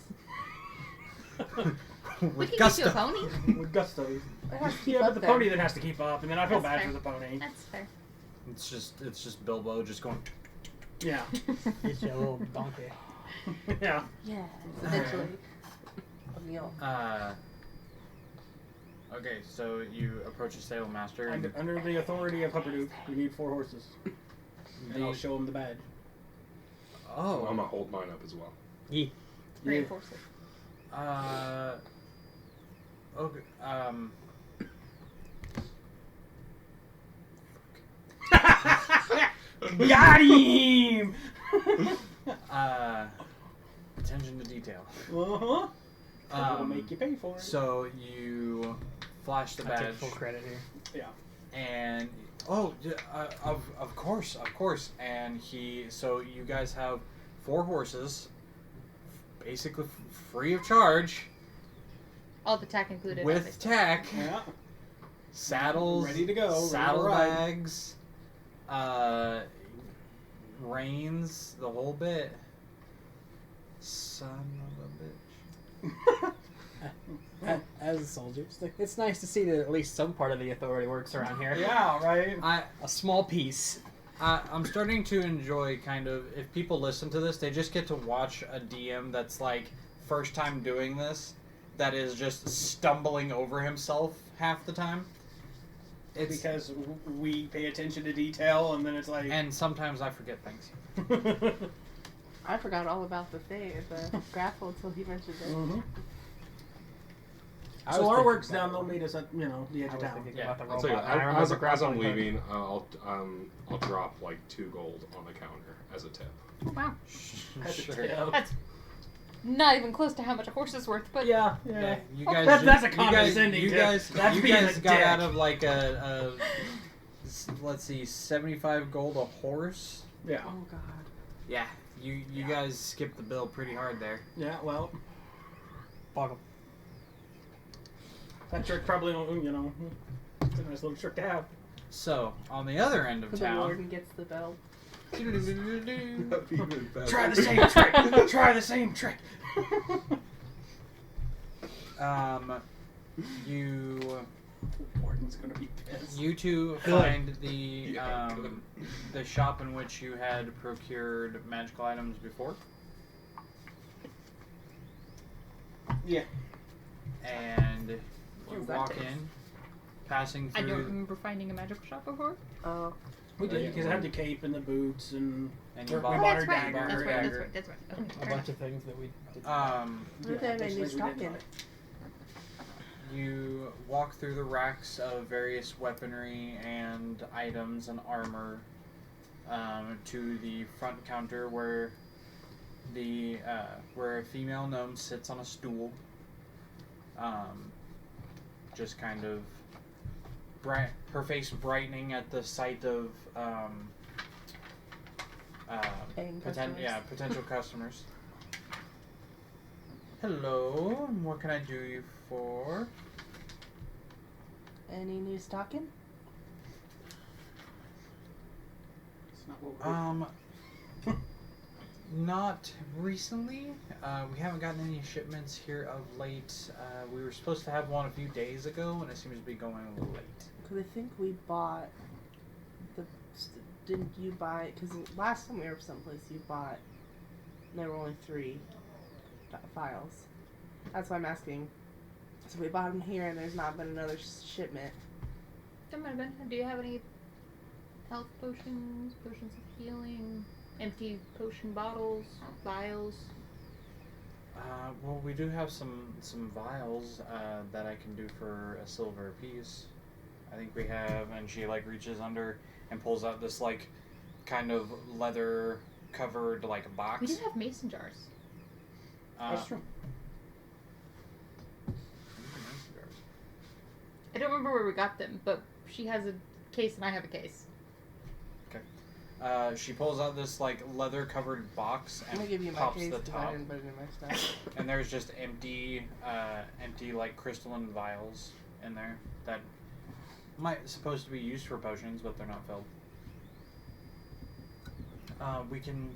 Speaker 2: We
Speaker 4: With
Speaker 2: can get you a
Speaker 4: gusto.
Speaker 2: pony.
Speaker 5: With gusto.
Speaker 3: It has to keep
Speaker 5: Yeah,
Speaker 3: up
Speaker 5: but the
Speaker 3: then.
Speaker 5: pony then has to keep up, and then I feel
Speaker 2: That's
Speaker 5: bad
Speaker 2: fair.
Speaker 5: for the pony.
Speaker 2: That's fair.
Speaker 4: It's just Bilbo just going.
Speaker 5: Yeah.
Speaker 1: Get you a little donkey.
Speaker 5: Yeah.
Speaker 3: Yeah, eventually. A meal.
Speaker 4: Okay, so you approach a stable master. And
Speaker 5: Under the authority of Hupperduke, we need 4 horses. And I'll show him the badge.
Speaker 6: I'm gonna hold mine up as well.
Speaker 2: Reinforce it.
Speaker 4: Okay.
Speaker 5: Got him!
Speaker 4: Attention to detail.
Speaker 5: Uh-huh. It'll
Speaker 4: Um,
Speaker 5: make you pay for it.
Speaker 4: So you flash the
Speaker 1: I take
Speaker 4: badge,
Speaker 1: full credit here.
Speaker 5: Yeah.
Speaker 4: and Oh, of course. And so you guys have 4 horses, basically free of charge,
Speaker 2: All the tack included.
Speaker 4: with
Speaker 2: obviously.
Speaker 4: tack,
Speaker 5: Yeah.
Speaker 4: saddles,
Speaker 5: Ready to go, ready to
Speaker 4: saddlebags, reins, the whole bit. Son of a bitch.
Speaker 1: As soldiers, it's nice to see that at least some part of the authority works around here.
Speaker 5: Yeah, right.
Speaker 1: A small piece.
Speaker 4: I'm starting to enjoy kind of, if people listen to this, they just get to watch a DM that's like first time doing this, that is just stumbling over himself half the time. It's
Speaker 5: Because we pay attention to detail, and then it's like.
Speaker 4: and sometimes I forget things.
Speaker 3: I forgot all about the grapple until he mentioned it.
Speaker 5: Mhm.
Speaker 1: I
Speaker 5: So
Speaker 1: was
Speaker 5: our
Speaker 1: thinking
Speaker 5: work's
Speaker 1: about-
Speaker 5: down. They'll meet us at the edge
Speaker 1: I
Speaker 5: of
Speaker 1: was
Speaker 5: town.
Speaker 1: thinking
Speaker 4: Yeah,
Speaker 1: about the
Speaker 6: I'll tell you,
Speaker 1: robot. I remember
Speaker 6: as I'm
Speaker 1: grappling hook.
Speaker 6: leaving, I'll drop like 2 gold on the counter as a tip.
Speaker 2: Oh, wow.
Speaker 5: That's a
Speaker 4: Sure.
Speaker 5: tip.
Speaker 2: That's not even close to how much a horse is worth, but
Speaker 5: Yeah.
Speaker 4: Yeah, you
Speaker 2: Oh,
Speaker 4: guys.
Speaker 5: that's a
Speaker 4: you guys-
Speaker 5: condescending
Speaker 4: You
Speaker 5: tip.
Speaker 4: guys,
Speaker 5: That's
Speaker 4: you
Speaker 5: being
Speaker 4: guys
Speaker 5: a
Speaker 4: got
Speaker 5: dick.
Speaker 4: out of like let's see, 75 gold a horse.
Speaker 5: Yeah.
Speaker 3: Oh god.
Speaker 4: Yeah, you guys skipped the bill pretty hard there.
Speaker 5: Yeah. Well,
Speaker 1: Fuck 'em.
Speaker 5: that trick probably don't. It's a nice little trick to have.
Speaker 4: So on the other end of
Speaker 3: The
Speaker 4: town.
Speaker 3: warden gets the bell.
Speaker 5: Try the same trick. Try the same trick.
Speaker 4: You
Speaker 5: Warden's gonna be pissed.
Speaker 4: you two
Speaker 1: Good.
Speaker 4: find the
Speaker 6: Yeah, good.
Speaker 4: the shop in which you had procured magical items before.
Speaker 5: Yeah.
Speaker 4: And you
Speaker 3: What's that
Speaker 4: walk
Speaker 3: taste?
Speaker 4: in, passing
Speaker 2: I don't
Speaker 4: through,
Speaker 2: remember finding a magical shop before.
Speaker 3: Oh.
Speaker 5: We did
Speaker 6: Yeah.
Speaker 5: because I had the cape and the boots and.
Speaker 4: and
Speaker 5: We
Speaker 4: you
Speaker 5: bought
Speaker 2: Oh,
Speaker 4: bought
Speaker 5: her
Speaker 2: that's right.
Speaker 5: dagger.
Speaker 2: That's right.
Speaker 4: dagger.
Speaker 2: That's right. Okay,
Speaker 1: A
Speaker 2: fair
Speaker 1: bunch
Speaker 2: enough.
Speaker 1: of things that we did.
Speaker 3: What if they have
Speaker 5: those
Speaker 3: any
Speaker 5: things we
Speaker 3: stock
Speaker 5: didn't
Speaker 3: in?
Speaker 5: like.
Speaker 4: You walk through the racks of various weaponry and items and armor to the front counter where where a female gnome sits on a stool, just kind of her face brightening at the sight of
Speaker 3: Paying customers.
Speaker 4: potential customers. Hello, what can I do you for?
Speaker 3: Any new stock in?
Speaker 5: It's not what we're
Speaker 4: Not recently. We haven't gotten any shipments here of late. We were supposed to have one a few days ago, and it seems to be going a little late.
Speaker 3: Because I think we bought didn't you buy? Because last time we were someplace, you bought. There were only 3 files. That's why I'm asking. So we bought them here, and there's not been another shipment.
Speaker 2: That might have been. Do you have any health potions, potions of healing, empty potion bottles, vials?
Speaker 4: Well, we do have some vials that I can do for a silver apiece. I think we have, and she like reaches under and pulls out this like kind of leather covered like box.
Speaker 2: We do have mason jars.
Speaker 5: That's true.
Speaker 2: I don't remember where we got them, but she has a case and I have a case.
Speaker 4: She pulls out this like leather covered box
Speaker 3: I'm
Speaker 4: and
Speaker 3: gonna give you my
Speaker 4: pops
Speaker 3: case
Speaker 4: the
Speaker 3: because I
Speaker 4: top,
Speaker 3: didn't put it in my stuff.
Speaker 4: and there's just empty like crystalline vials in there that supposed to be used for potions, but they're not filled. We can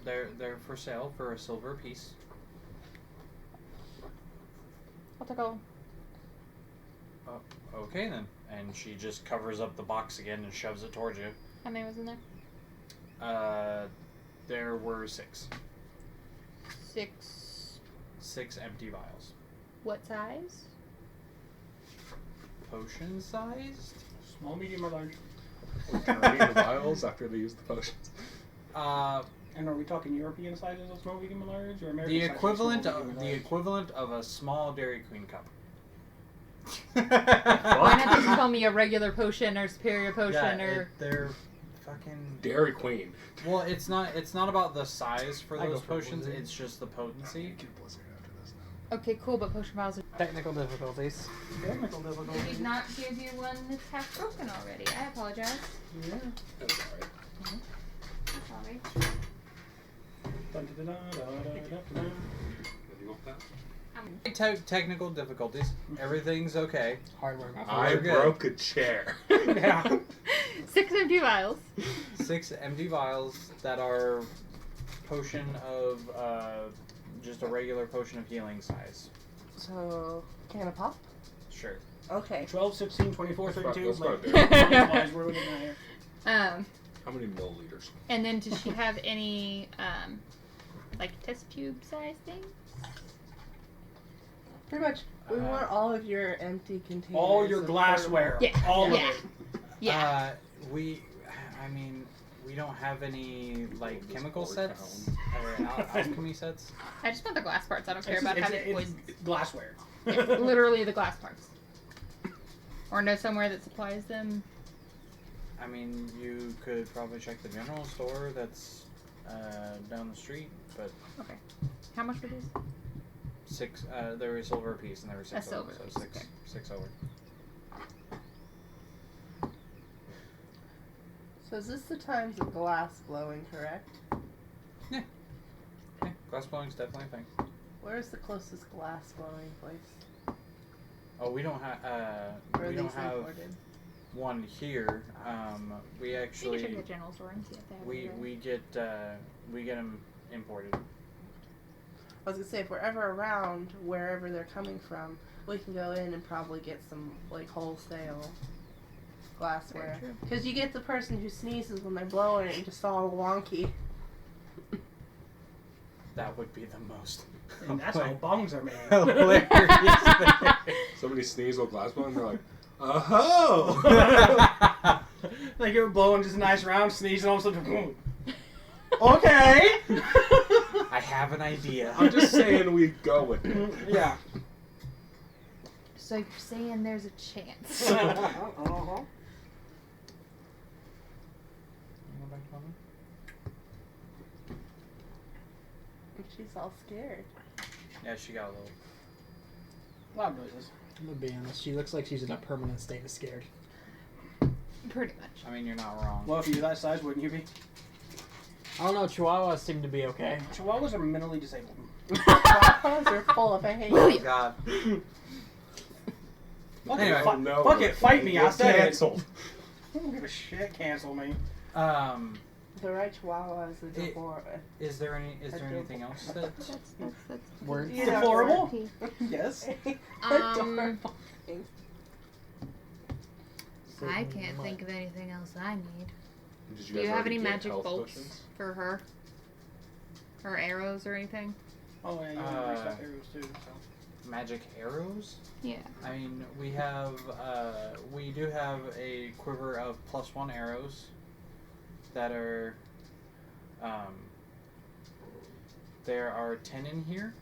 Speaker 4: they're for sale for a silver apiece.
Speaker 2: I'll take all.
Speaker 4: Okay then, and she just covers up the box again and shoves it towards you.
Speaker 2: How many was in there?
Speaker 4: There were 6.
Speaker 2: 6.
Speaker 4: 6 empty vials.
Speaker 2: What size?
Speaker 4: Potion sized?
Speaker 5: Small, medium, or large.
Speaker 6: Returning the vials after they use the potions.
Speaker 5: And are we talking European sizes of small, medium, or large, or American
Speaker 4: The
Speaker 5: sizes of
Speaker 4: equivalent
Speaker 5: small,
Speaker 4: of
Speaker 5: medium,
Speaker 4: the
Speaker 5: or large?
Speaker 4: equivalent of a small Dairy Queen cup.
Speaker 2: Why not just tell me a regular potion or superior potion or...
Speaker 4: they're fucking.
Speaker 6: Dairy Queen.
Speaker 4: Well, it's not about the size for
Speaker 1: I go
Speaker 4: those
Speaker 1: for
Speaker 4: potions.
Speaker 1: Blizzard.
Speaker 4: It's just the potency.
Speaker 6: Get Blizzard after this
Speaker 2: Okay, cool, but potion vials are...
Speaker 1: Technical difficulties.
Speaker 5: Technical
Speaker 2: Did
Speaker 5: difficulty.
Speaker 2: he not give you one that's half broken already? I apologize.
Speaker 5: Yeah.
Speaker 6: That's alright.
Speaker 2: Sorry.
Speaker 6: Did you want that?
Speaker 4: Technical difficulties. Everything's okay.
Speaker 1: Hardware.
Speaker 6: I
Speaker 4: We're good.
Speaker 6: broke a chair.
Speaker 5: Yeah.
Speaker 2: 6 empty vials.
Speaker 4: 6 empty vials that are potion of just a regular potion of healing size.
Speaker 3: So, can of pop?
Speaker 4: Sure.
Speaker 3: Okay.
Speaker 5: 12, 16, 24,
Speaker 6: That's about-
Speaker 5: 32.
Speaker 6: that's about
Speaker 5: like,
Speaker 6: it.
Speaker 5: size-wise, we're looking at here.
Speaker 6: How many milliliters?
Speaker 2: And then does she have any, like test tube size things?
Speaker 3: Pretty much, we want all of your empty containers.
Speaker 5: All your
Speaker 3: of
Speaker 5: glassware.
Speaker 2: Yeah.
Speaker 5: All
Speaker 2: Yeah.
Speaker 5: of it.
Speaker 2: Yeah.
Speaker 4: I mean, we don't have any like
Speaker 6: This
Speaker 4: chemical
Speaker 6: board
Speaker 4: sets or alchemy sets.
Speaker 2: I just want the glass parts. I don't care
Speaker 5: It's,
Speaker 2: about
Speaker 5: it's,
Speaker 2: having
Speaker 5: it's
Speaker 2: poison.
Speaker 5: glassware.
Speaker 2: It's literally the glass parts. Or know somewhere that supplies them.
Speaker 4: I mean, you could probably check the general store that's down the street, but
Speaker 2: Okay. How much were these?
Speaker 4: 6. There was silver a piece, and there were 6
Speaker 2: A
Speaker 4: silver,
Speaker 2: silver
Speaker 4: so
Speaker 2: piece, okay.
Speaker 4: 6 silver.
Speaker 3: So is this the times of glass blowing, correct?
Speaker 4: Yeah, glass blowing's definitely a thing.
Speaker 3: Where's the closest glass blowing place?
Speaker 4: Oh, we don't have
Speaker 3: Or are
Speaker 4: we don't
Speaker 3: these
Speaker 4: have
Speaker 3: imported?
Speaker 4: one here. We
Speaker 2: You can
Speaker 4: actually
Speaker 2: check the general store and see if they have it.
Speaker 4: we get them imported.
Speaker 3: I was gonna say, if we're ever around wherever they're coming from, we can go in and probably get some like wholesale glassware.
Speaker 2: Very true.
Speaker 3: Because you get the person who sneezes when they're blowing it and just all wonky.
Speaker 4: That would be the most.
Speaker 5: And that's how bongs are made.
Speaker 4: hilarious thing.
Speaker 6: Somebody sneezed with glass blowing, they're like, oh!
Speaker 5: Like you're blowing just a nice round sneeze and all of a sudden, boom. Okay.
Speaker 4: I have an idea.
Speaker 6: I'm just saying we go with it.
Speaker 5: Yeah.
Speaker 2: So you're saying there's a chance.
Speaker 5: Uh-huh.
Speaker 3: And she's all scared.
Speaker 4: Yeah, she got a little.
Speaker 5: Loud noises.
Speaker 1: I'm gonna be honest. She looks like she's in a permanent state of scared.
Speaker 2: Pretty much.
Speaker 4: I mean, you're not wrong.
Speaker 5: Well, if you're that size, wouldn't you be?
Speaker 1: I don't know. Chihuahuas seem to be okay.
Speaker 5: Chihuahuas are mentally disabled.
Speaker 3: Chihuahuas are full of hate.
Speaker 4: Oh God.
Speaker 5: Fuck
Speaker 4: Anyway.
Speaker 5: it,
Speaker 6: Oh, no,
Speaker 5: fuck it, fight me, I
Speaker 6: we're
Speaker 5: said
Speaker 6: canceled.
Speaker 5: it. I don't give a shit, cancel me.
Speaker 3: The right Chihuahua is a
Speaker 4: It-
Speaker 3: deplorable.
Speaker 4: Is there anything else that?
Speaker 2: That's
Speaker 1: Word.
Speaker 3: Yeah.
Speaker 5: Deplorable? Yes.
Speaker 3: Adorable.
Speaker 2: I can't think of anything else I need.
Speaker 6: Did
Speaker 2: Do you
Speaker 6: guys
Speaker 2: have
Speaker 6: already
Speaker 2: any
Speaker 6: get
Speaker 2: magic
Speaker 6: health
Speaker 2: bolts
Speaker 6: potions?
Speaker 2: for her? Or arrows or anything?
Speaker 5: Oh, yeah, you have reset arrows too, so.
Speaker 4: Magic arrows?
Speaker 2: Yeah.
Speaker 4: I mean, we do have a quiver of +1 arrows that are, there are 10 in here.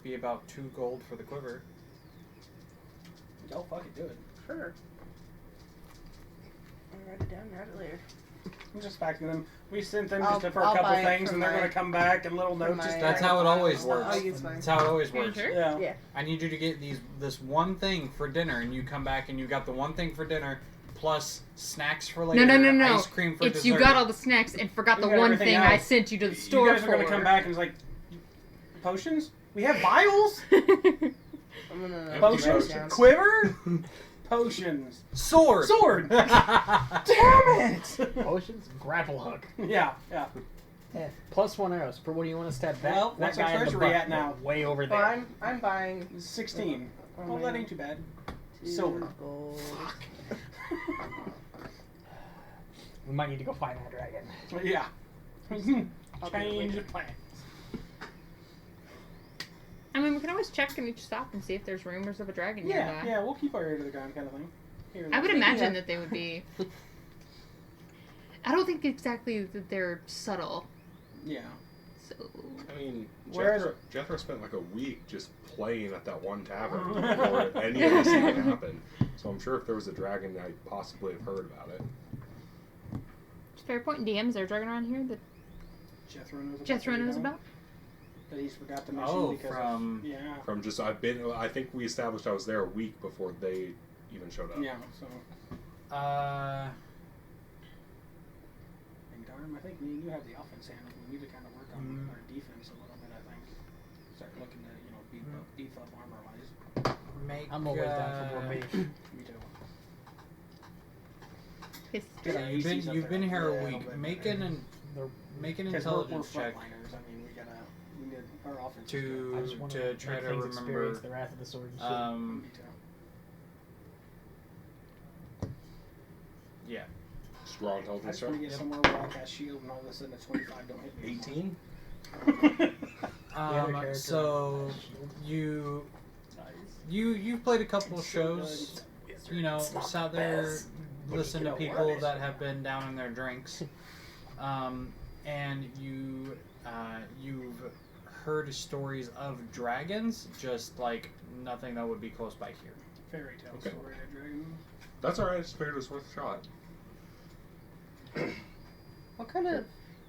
Speaker 4: Be about 2 gold for the quiver.
Speaker 5: Oh, fuck it, do it.
Speaker 3: Sure. I'll write it down, write it later.
Speaker 5: I'm just faxing them. We sent them
Speaker 3: I'll-
Speaker 5: just for a
Speaker 3: I'll
Speaker 5: couple
Speaker 3: buy it
Speaker 5: things,
Speaker 3: for
Speaker 5: and they're
Speaker 3: my-
Speaker 5: gonna come back and little notes.
Speaker 3: my-
Speaker 5: Just
Speaker 4: That's how it always works.
Speaker 3: I'll use mine.
Speaker 4: That's how it always
Speaker 2: Are you
Speaker 4: works.
Speaker 2: sure?
Speaker 5: Yeah.
Speaker 3: Yeah.
Speaker 4: I need you to get this one thing for dinner, and you come back and you got the one thing for dinner, plus snacks for later.
Speaker 2: No.
Speaker 4: Ice cream for
Speaker 2: It's
Speaker 4: dessert.
Speaker 2: you got all the snacks and forgot
Speaker 5: We
Speaker 2: the
Speaker 5: got
Speaker 2: one
Speaker 5: everything
Speaker 2: thing I
Speaker 5: else.
Speaker 2: sent you to the
Speaker 5: You
Speaker 2: store
Speaker 5: guys are
Speaker 2: for.
Speaker 5: gonna come back and it's like, potions? We have vials?
Speaker 3: I'm gonna
Speaker 6: Empty
Speaker 3: write it
Speaker 5: Potions?
Speaker 3: down.
Speaker 5: Quiver? Potions.
Speaker 4: Sword.
Speaker 5: Sword! Damn it!
Speaker 1: Potions, grapple hook.
Speaker 5: Yeah, yeah.
Speaker 1: Yeah. +1 arrows. For what do you want to stab that?
Speaker 5: Well,
Speaker 1: that
Speaker 5: what's our
Speaker 1: guy in the
Speaker 5: treasury
Speaker 1: butt,
Speaker 5: at now?
Speaker 1: Way over
Speaker 3: Well,
Speaker 1: there.
Speaker 3: I'm buying
Speaker 5: 16.
Speaker 3: Oh,
Speaker 5: Oh, that
Speaker 3: man.
Speaker 5: ain't too bad.
Speaker 3: 2
Speaker 5: Silver.
Speaker 3: gold.
Speaker 1: We might need to go find that dragon.
Speaker 5: Yeah.
Speaker 3: I'll do it
Speaker 5: Change
Speaker 3: later.
Speaker 5: of plans.
Speaker 2: I mean, we can always check in each stop and see if there's rumors of a dragon
Speaker 5: Yeah,
Speaker 2: nearby.
Speaker 5: yeah, we'll keep our ear to the ground kind of thing. Here and
Speaker 2: I would
Speaker 5: there.
Speaker 2: imagine that they would be. I don't think exactly that they're subtle.
Speaker 5: Yeah.
Speaker 2: So
Speaker 6: I mean,
Speaker 5: Where's-
Speaker 6: Jethro spent like a week just playing at that one tavern before any of this even happened. So I'm sure if there was a dragon, I'd possibly have heard about it.
Speaker 2: Just fair point. DM, is there a dragon around here that
Speaker 5: Jethro knows about.
Speaker 2: Jethro knows
Speaker 5: you know?
Speaker 2: about?
Speaker 5: that he's forgot to mention
Speaker 4: Oh,
Speaker 5: because
Speaker 4: from-
Speaker 5: yeah.
Speaker 6: From just I think we established I was there a week before they even showed up.
Speaker 5: Yeah, so
Speaker 4: Uh,
Speaker 5: and Darm, I think me and you have the offense handle. We need to kind of work on our defense a little bit. I think start looking to beef up armor wise.
Speaker 4: make.
Speaker 1: I'm always down for more beef.
Speaker 5: Me too.
Speaker 2: His-
Speaker 5: Get our
Speaker 4: You've been
Speaker 5: ACs up
Speaker 4: you've
Speaker 5: there
Speaker 4: been here a
Speaker 5: little
Speaker 4: week.
Speaker 5: bit
Speaker 4: Make
Speaker 5: better.
Speaker 4: an
Speaker 5: Because we're
Speaker 4: intelligence check
Speaker 5: frontliners. I mean, we need our offense.
Speaker 1: I
Speaker 4: to
Speaker 1: just want
Speaker 4: to try
Speaker 1: make
Speaker 4: to
Speaker 1: things experience
Speaker 4: remember.
Speaker 1: the wrath of the sword and shit.
Speaker 5: Me too.
Speaker 4: Yeah.
Speaker 6: Strong
Speaker 5: I
Speaker 6: intelligence
Speaker 5: just want to
Speaker 6: check.
Speaker 5: get somewhere where I cast shield and all of a sudden a 25 don't hit me.
Speaker 6: 18.
Speaker 1: other character
Speaker 4: So you've played a couple of shows. You know, sat there, listened to people that have been down in their drinks, and you've heard stories of dragons, just like nothing that would be close by here.
Speaker 5: Fairy tale
Speaker 6: Okay.
Speaker 5: story of dragon.
Speaker 6: That's alright. I just figured it was worth a shot.
Speaker 3: What kind of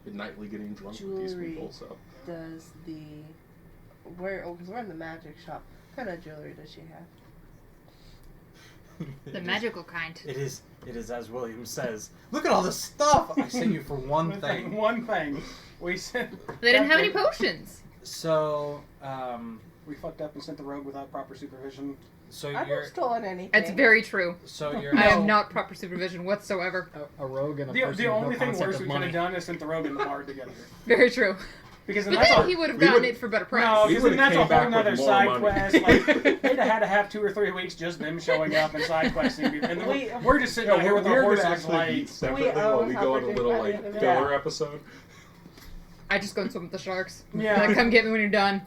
Speaker 6: Been nightly getting drunk with these
Speaker 3: Jewelry.
Speaker 6: people, so.
Speaker 3: does the because we're in the magic shop. What kind of jewelry does she have?
Speaker 2: The magical kind.
Speaker 4: It is as William says. Look at all this stuff. I sent you for one thing.
Speaker 5: One thing. We sent.
Speaker 2: They didn't have any potions.
Speaker 4: So
Speaker 5: We fucked up and sent the rogue without proper supervision.
Speaker 4: so
Speaker 3: I haven't
Speaker 4: you're
Speaker 3: stolen anything.
Speaker 2: That's very true.
Speaker 4: so you're
Speaker 2: I am not proper supervision whatsoever.
Speaker 1: A rogue and a
Speaker 5: The
Speaker 1: person with
Speaker 5: only
Speaker 1: no
Speaker 5: thing
Speaker 1: concept
Speaker 5: worse
Speaker 1: of
Speaker 5: we could
Speaker 1: money.
Speaker 5: have done is sent the rogue and the bard together.
Speaker 2: Very true.
Speaker 5: Because then
Speaker 2: But
Speaker 5: that's
Speaker 2: then
Speaker 5: all.
Speaker 2: he would have
Speaker 6: we
Speaker 2: gotten
Speaker 6: would-
Speaker 2: it for better price.
Speaker 5: No,
Speaker 6: We
Speaker 5: because then
Speaker 6: would've
Speaker 5: that's a
Speaker 6: came back
Speaker 5: whole
Speaker 6: with
Speaker 5: nother
Speaker 6: more
Speaker 5: side
Speaker 6: money.
Speaker 5: quest. Like they'd have had to have 2 or 3 weeks just them showing up and side questing people. And then we're just sitting out here with our
Speaker 6: we're
Speaker 5: horses
Speaker 6: gonna actually
Speaker 5: like.
Speaker 6: meet separately
Speaker 3: We
Speaker 6: while
Speaker 3: own
Speaker 6: we go on a little
Speaker 3: Humperdinck by the
Speaker 6: like
Speaker 3: end of it.
Speaker 6: filler episode.
Speaker 2: I just go and swim with the sharks.
Speaker 5: Yeah.
Speaker 2: Like, come get me when you're done.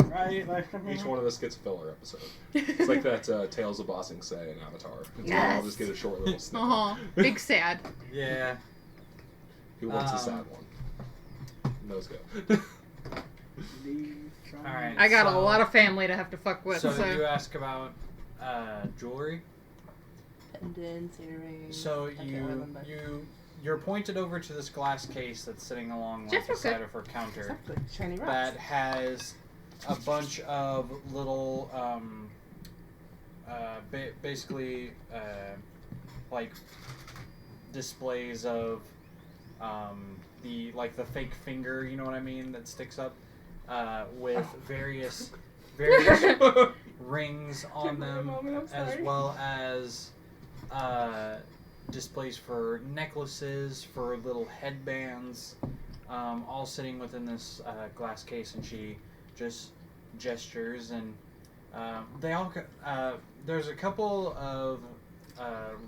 Speaker 5: Right? Like, I mean,
Speaker 6: Each one of us gets a filler episode. It's like that Tales of Bossing Say in Avatar. It's where I'll
Speaker 2: Yes.
Speaker 6: just get a short little snippet.
Speaker 2: Big sad.
Speaker 4: yeah.
Speaker 6: Who wants a
Speaker 4: Um,
Speaker 6: sad one? Those go.
Speaker 4: All right.
Speaker 2: I got a
Speaker 4: so-
Speaker 2: lot of family to have to fuck with.
Speaker 4: So
Speaker 2: So,
Speaker 4: you ask about jewelry.
Speaker 3: Pendants, earrings.
Speaker 4: So
Speaker 3: I can't remember.
Speaker 4: you're pointed over to this glass case that's sitting along like
Speaker 2: Just
Speaker 4: the
Speaker 2: okay.
Speaker 4: side of her counter
Speaker 3: Exactly. Shiny rocks.
Speaker 4: that has a bunch of little basically like displays of the fake finger, you know what I mean, that sticks up with various rings on
Speaker 3: Give me a
Speaker 4: them,
Speaker 3: moment, I'm
Speaker 4: as
Speaker 3: sorry.
Speaker 4: well as displays for necklaces, for little headbands, all sitting within this glass case, and she just gestures, and they all there's a couple of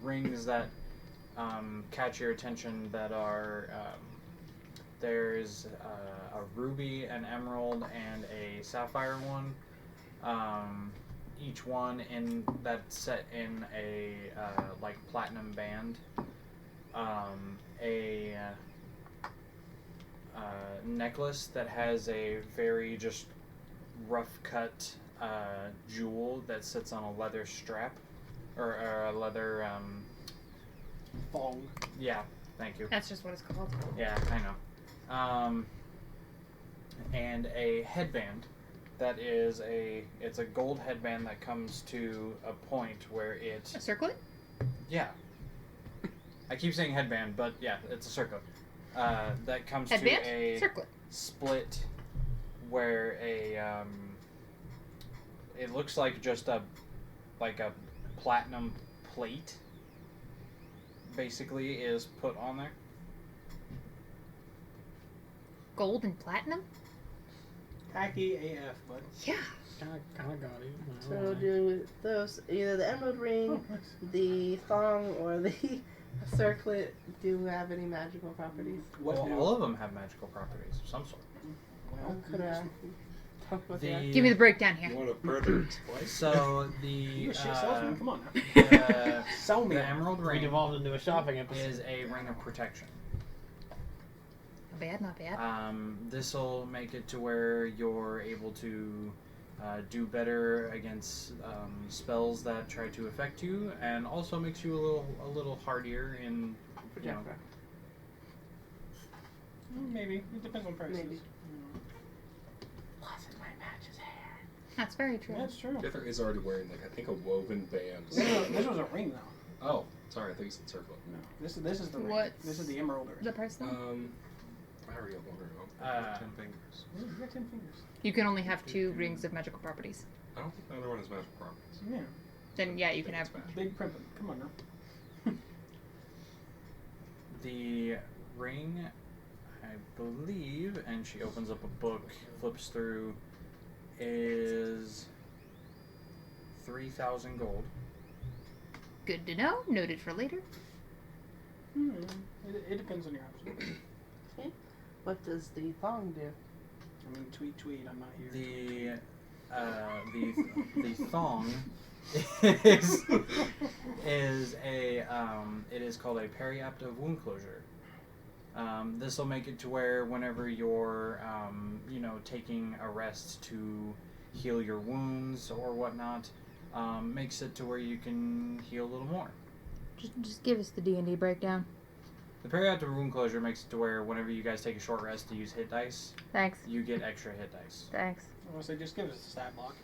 Speaker 4: rings that catch your attention that are there's a ruby, an emerald, and a sapphire one. Each one that's set in a like platinum band. A necklace that has a very just rough cut jewel that sits on a leather strap or a leather.
Speaker 5: Thong.
Speaker 4: Yeah, thank you.
Speaker 2: that's just what it's called.
Speaker 4: Yeah, I know. And a headband that is it's a gold headband that comes to a point where it,
Speaker 2: A circlet?
Speaker 4: yeah. I keep saying headband, but yeah, it's a circlet. That comes
Speaker 2: Headband?
Speaker 4: to a
Speaker 2: Circlet.
Speaker 4: split where it looks like just a platinum plate basically is put on there.
Speaker 2: Gold and platinum?
Speaker 5: Tacky AF, bud.
Speaker 2: Yeah.
Speaker 1: Kind of got it.
Speaker 3: So do those either the emerald ring, the thong, or the circlet do have any magical properties?
Speaker 4: Well, all of them have magical properties of some sort.
Speaker 5: Well,
Speaker 3: Could talk about that?
Speaker 2: Give me the breakdown
Speaker 6: You
Speaker 2: here.
Speaker 6: want to further explain?
Speaker 4: So
Speaker 5: you a shit salesman. Come on now.
Speaker 4: the,
Speaker 5: Sell me.
Speaker 4: the emerald
Speaker 1: We
Speaker 4: ring
Speaker 1: devolved into a shopping episode.
Speaker 4: is a ring of protection.
Speaker 2: Not bad, not bad.
Speaker 4: This will make it to where you're able to do better against spells that try to affect you, and also makes you a little hardier in, you know,
Speaker 5: Maybe. It depends on prices.
Speaker 3: Maybe. wasn't my match's hair.
Speaker 2: That's very true.
Speaker 5: That's true.
Speaker 6: Jethro is already wearing, like, I think a woven band.
Speaker 5: This was a ring, though.
Speaker 6: Oh, sorry, I think you said circlet.
Speaker 5: No, this is the ring.
Speaker 2: What's
Speaker 5: This is the emerald ring.
Speaker 2: The price then?
Speaker 6: I already have one ring. 10 fingers.
Speaker 5: You got 10 fingers.
Speaker 2: You can only have 2 rings of magical properties.
Speaker 6: I don't think the other one has magical properties.
Speaker 5: Yeah.
Speaker 2: Then yeah, you can have.
Speaker 5: Big primping. Come on now.
Speaker 4: The ring, I believe, and she opens up a book, flips through, is 3,000 gold.
Speaker 2: Good to know. Noted for later.
Speaker 5: It depends on your option.
Speaker 3: What does the thong do?
Speaker 5: I mean, tweet. I'm not here.
Speaker 4: The thong is a it is called a periaptive wound closure. This will make it to where whenever you're taking a rest to heal your wounds or whatnot, makes it to where you can heal a little more.
Speaker 2: Just give us the D&D breakdown.
Speaker 4: The periaptive wound closure makes it to where whenever you guys take a short rest to use hit dice,
Speaker 2: Thanks.
Speaker 4: you get extra hit dice.
Speaker 2: Thanks.
Speaker 5: I was gonna say, just give us a stat block.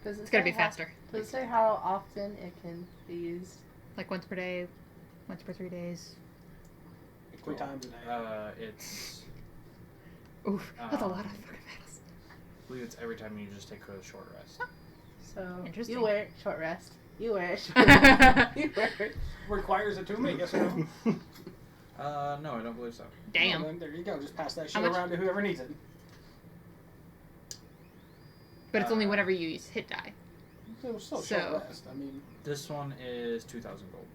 Speaker 3: Does it
Speaker 2: It's gonna
Speaker 3: say
Speaker 2: be faster.
Speaker 3: Does it say how often it can be used?
Speaker 2: Like once per day, once per 3 days.
Speaker 5: 3 times a day.
Speaker 4: It's
Speaker 2: Oof, that's a lot of fucking battles.
Speaker 4: I believe it's every time you just take a short rest.
Speaker 3: So
Speaker 2: Interesting.
Speaker 3: you wear it, short rest. You wear it, short rest. You wear it.
Speaker 5: Requires a 2-mate, yes or no?
Speaker 4: No, I don't believe so.
Speaker 2: Damn.
Speaker 5: Well, then there you go. Just pass that
Speaker 2: How
Speaker 5: shit
Speaker 2: much?
Speaker 5: around to whoever needs it.
Speaker 2: But it's only whenever you use hit die.
Speaker 5: It was still
Speaker 2: So-
Speaker 5: short rest. I mean,
Speaker 4: This one is 2,000 gold.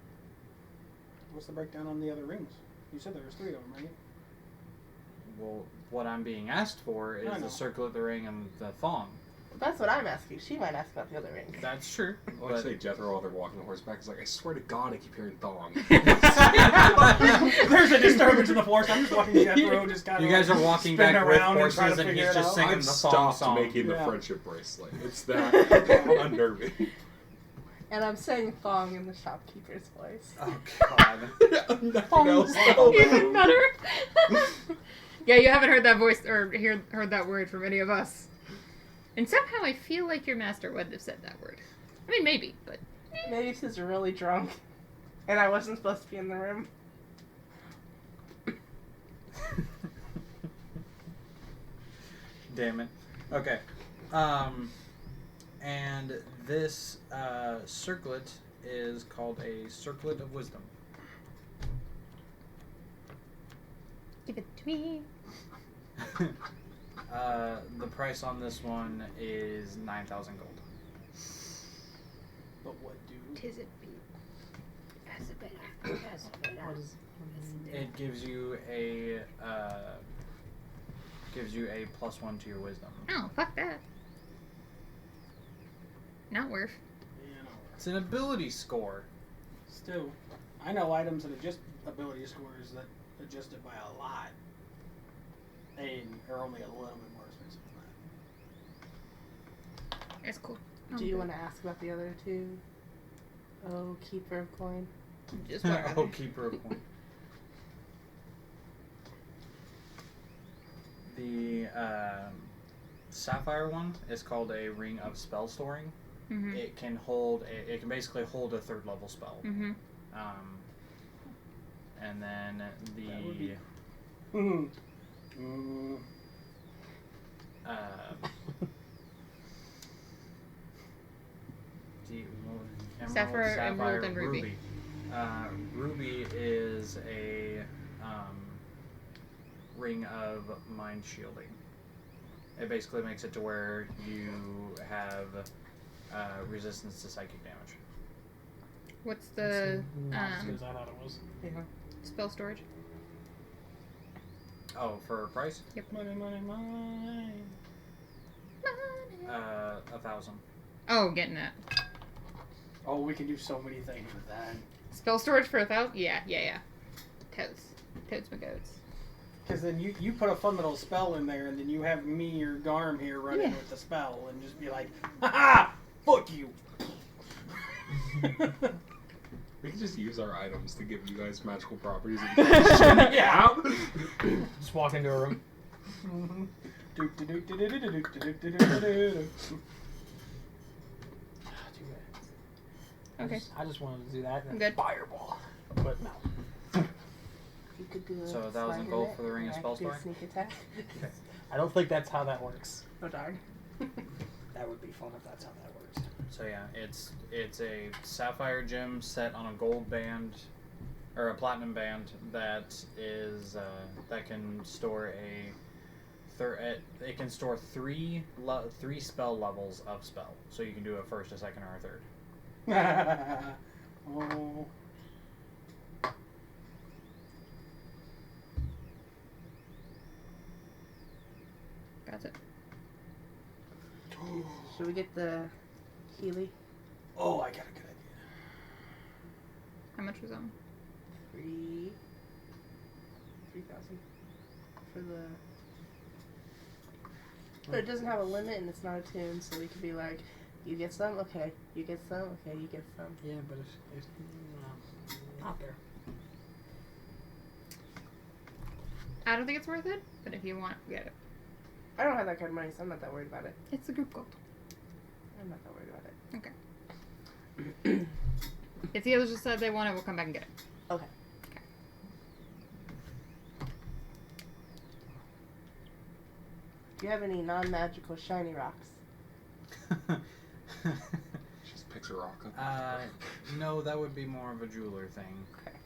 Speaker 5: what's the breakdown on the other rings? You said there was 3 of them, right?
Speaker 4: Well, what I'm being asked for is
Speaker 5: I know.
Speaker 4: the circlet, the ring, and the thong.
Speaker 3: That's what I'm asking. She might ask about the other rings.
Speaker 4: That's true.
Speaker 6: Well, I say Jethro while they're walking on horseback is like, I swear to God, I keep hearing thong.
Speaker 5: There's a disturbance in the force. I'm just watching Jethro just kind
Speaker 4: You
Speaker 5: of.
Speaker 4: guys are walking
Speaker 5: spin
Speaker 4: back with
Speaker 5: around and try to
Speaker 4: horses, and
Speaker 5: figure
Speaker 4: he's
Speaker 5: it
Speaker 4: just
Speaker 5: out.
Speaker 4: singing
Speaker 6: I've
Speaker 4: the thong
Speaker 6: stopped
Speaker 4: song.
Speaker 6: making the
Speaker 5: Yeah.
Speaker 6: friendship bracelet. It's that unnerving.
Speaker 3: And I'm saying thong in the shopkeeper's voice.
Speaker 4: Oh God.
Speaker 6: Nothing else.
Speaker 2: Even better. Yeah, you haven't heard that voice or heard that word from any of us. And somehow I feel like your master wouldn't have said that word. I mean, maybe, but
Speaker 3: Maybe she's really drunk. And I wasn't supposed to be in the room.
Speaker 4: Damn it. Okay. And this circlet is called a circlet of wisdom.
Speaker 2: give it to me.
Speaker 4: The price on this one is 9,000 gold.
Speaker 5: But what do?
Speaker 2: Tis it be.
Speaker 1: What is
Speaker 4: It gives you a +1 to your wisdom.
Speaker 2: Oh, fuck that. Not worth.
Speaker 5: You know,
Speaker 4: It's an ability score.
Speaker 5: still, I know items that adjust ability scores that adjust it by a lot, and are only a little bit more expensive than that.
Speaker 2: That's cool.
Speaker 3: Do you want to ask about the other two? Oh, keeper of coin.
Speaker 2: Just one
Speaker 4: Oh, keeper of coin. The sapphire one is called a ring of spell storing.
Speaker 2: Mm-hmm.
Speaker 4: It can hold. It can basically hold a 3rd level spell.
Speaker 2: Mm-hmm.
Speaker 4: And then
Speaker 5: That would
Speaker 4: the
Speaker 5: be-
Speaker 2: Sapphire, emerald, and ruby.
Speaker 4: Ruby is a ring of mind shielding. It basically makes it to where you have resistance to psychic damage.
Speaker 2: What's the
Speaker 1: not as good as I thought it was.
Speaker 3: Yeah.
Speaker 2: spell storage?
Speaker 4: Oh, for price?
Speaker 5: Money, money, money.
Speaker 4: 1,000.
Speaker 2: Oh, getting that.
Speaker 5: Oh, we can do so many things with that.
Speaker 2: Spell storage for 1,000? Yeah. Toads my goats.
Speaker 5: Because then you put a fun little spell in there, and then you have me or Garm here running
Speaker 2: Yeah.
Speaker 5: with the spell, and just be like, ha! Fuck you!
Speaker 6: We can just use our items to give you guys magical properties.
Speaker 5: Yeah.
Speaker 1: Just walk into a room.
Speaker 5: Mm-hmm.
Speaker 1: Too bad.
Speaker 2: Okay.
Speaker 1: I just wanted to do that. And
Speaker 2: Good.
Speaker 1: Fireball. But no.
Speaker 3: You could do a
Speaker 7: So a 1,000
Speaker 3: slide
Speaker 7: gold
Speaker 3: in it,
Speaker 7: for the Ring of
Speaker 3: and I could do a
Speaker 7: Spellstoring?
Speaker 3: Sneak attack.
Speaker 1: I don't think that's how that works.
Speaker 3: Oh darn.
Speaker 1: That would be fun if that's how that works.
Speaker 7: So yeah, it's a sapphire gem set on a gold band or a platinum band that is that can store it can store three spell levels of spell. So you can do a first, a second, or a third.
Speaker 5: Oh.
Speaker 2: Got it.
Speaker 3: Should we get the Healy?
Speaker 1: Oh, I got a good idea.
Speaker 2: How much was on?
Speaker 3: 3,000 for the. But it doesn't have a limit and it's not attuned, so we could be like, you get some, okay. You get some, okay. You get some.
Speaker 1: Yeah, but it's not there.
Speaker 2: I don't think it's worth it, but if you want, get it.
Speaker 3: I don't have that kind of money, so I'm not that worried about it.
Speaker 2: It's the group gold.
Speaker 3: I'm not that worried about it.
Speaker 2: Okay. If the others just said they want it, we'll come back and get it.
Speaker 3: Okay. Do you have any non-magical shiny rocks?
Speaker 6: She just picks a rock up.
Speaker 7: No, that would be more of a jeweler thing.
Speaker 3: Okay.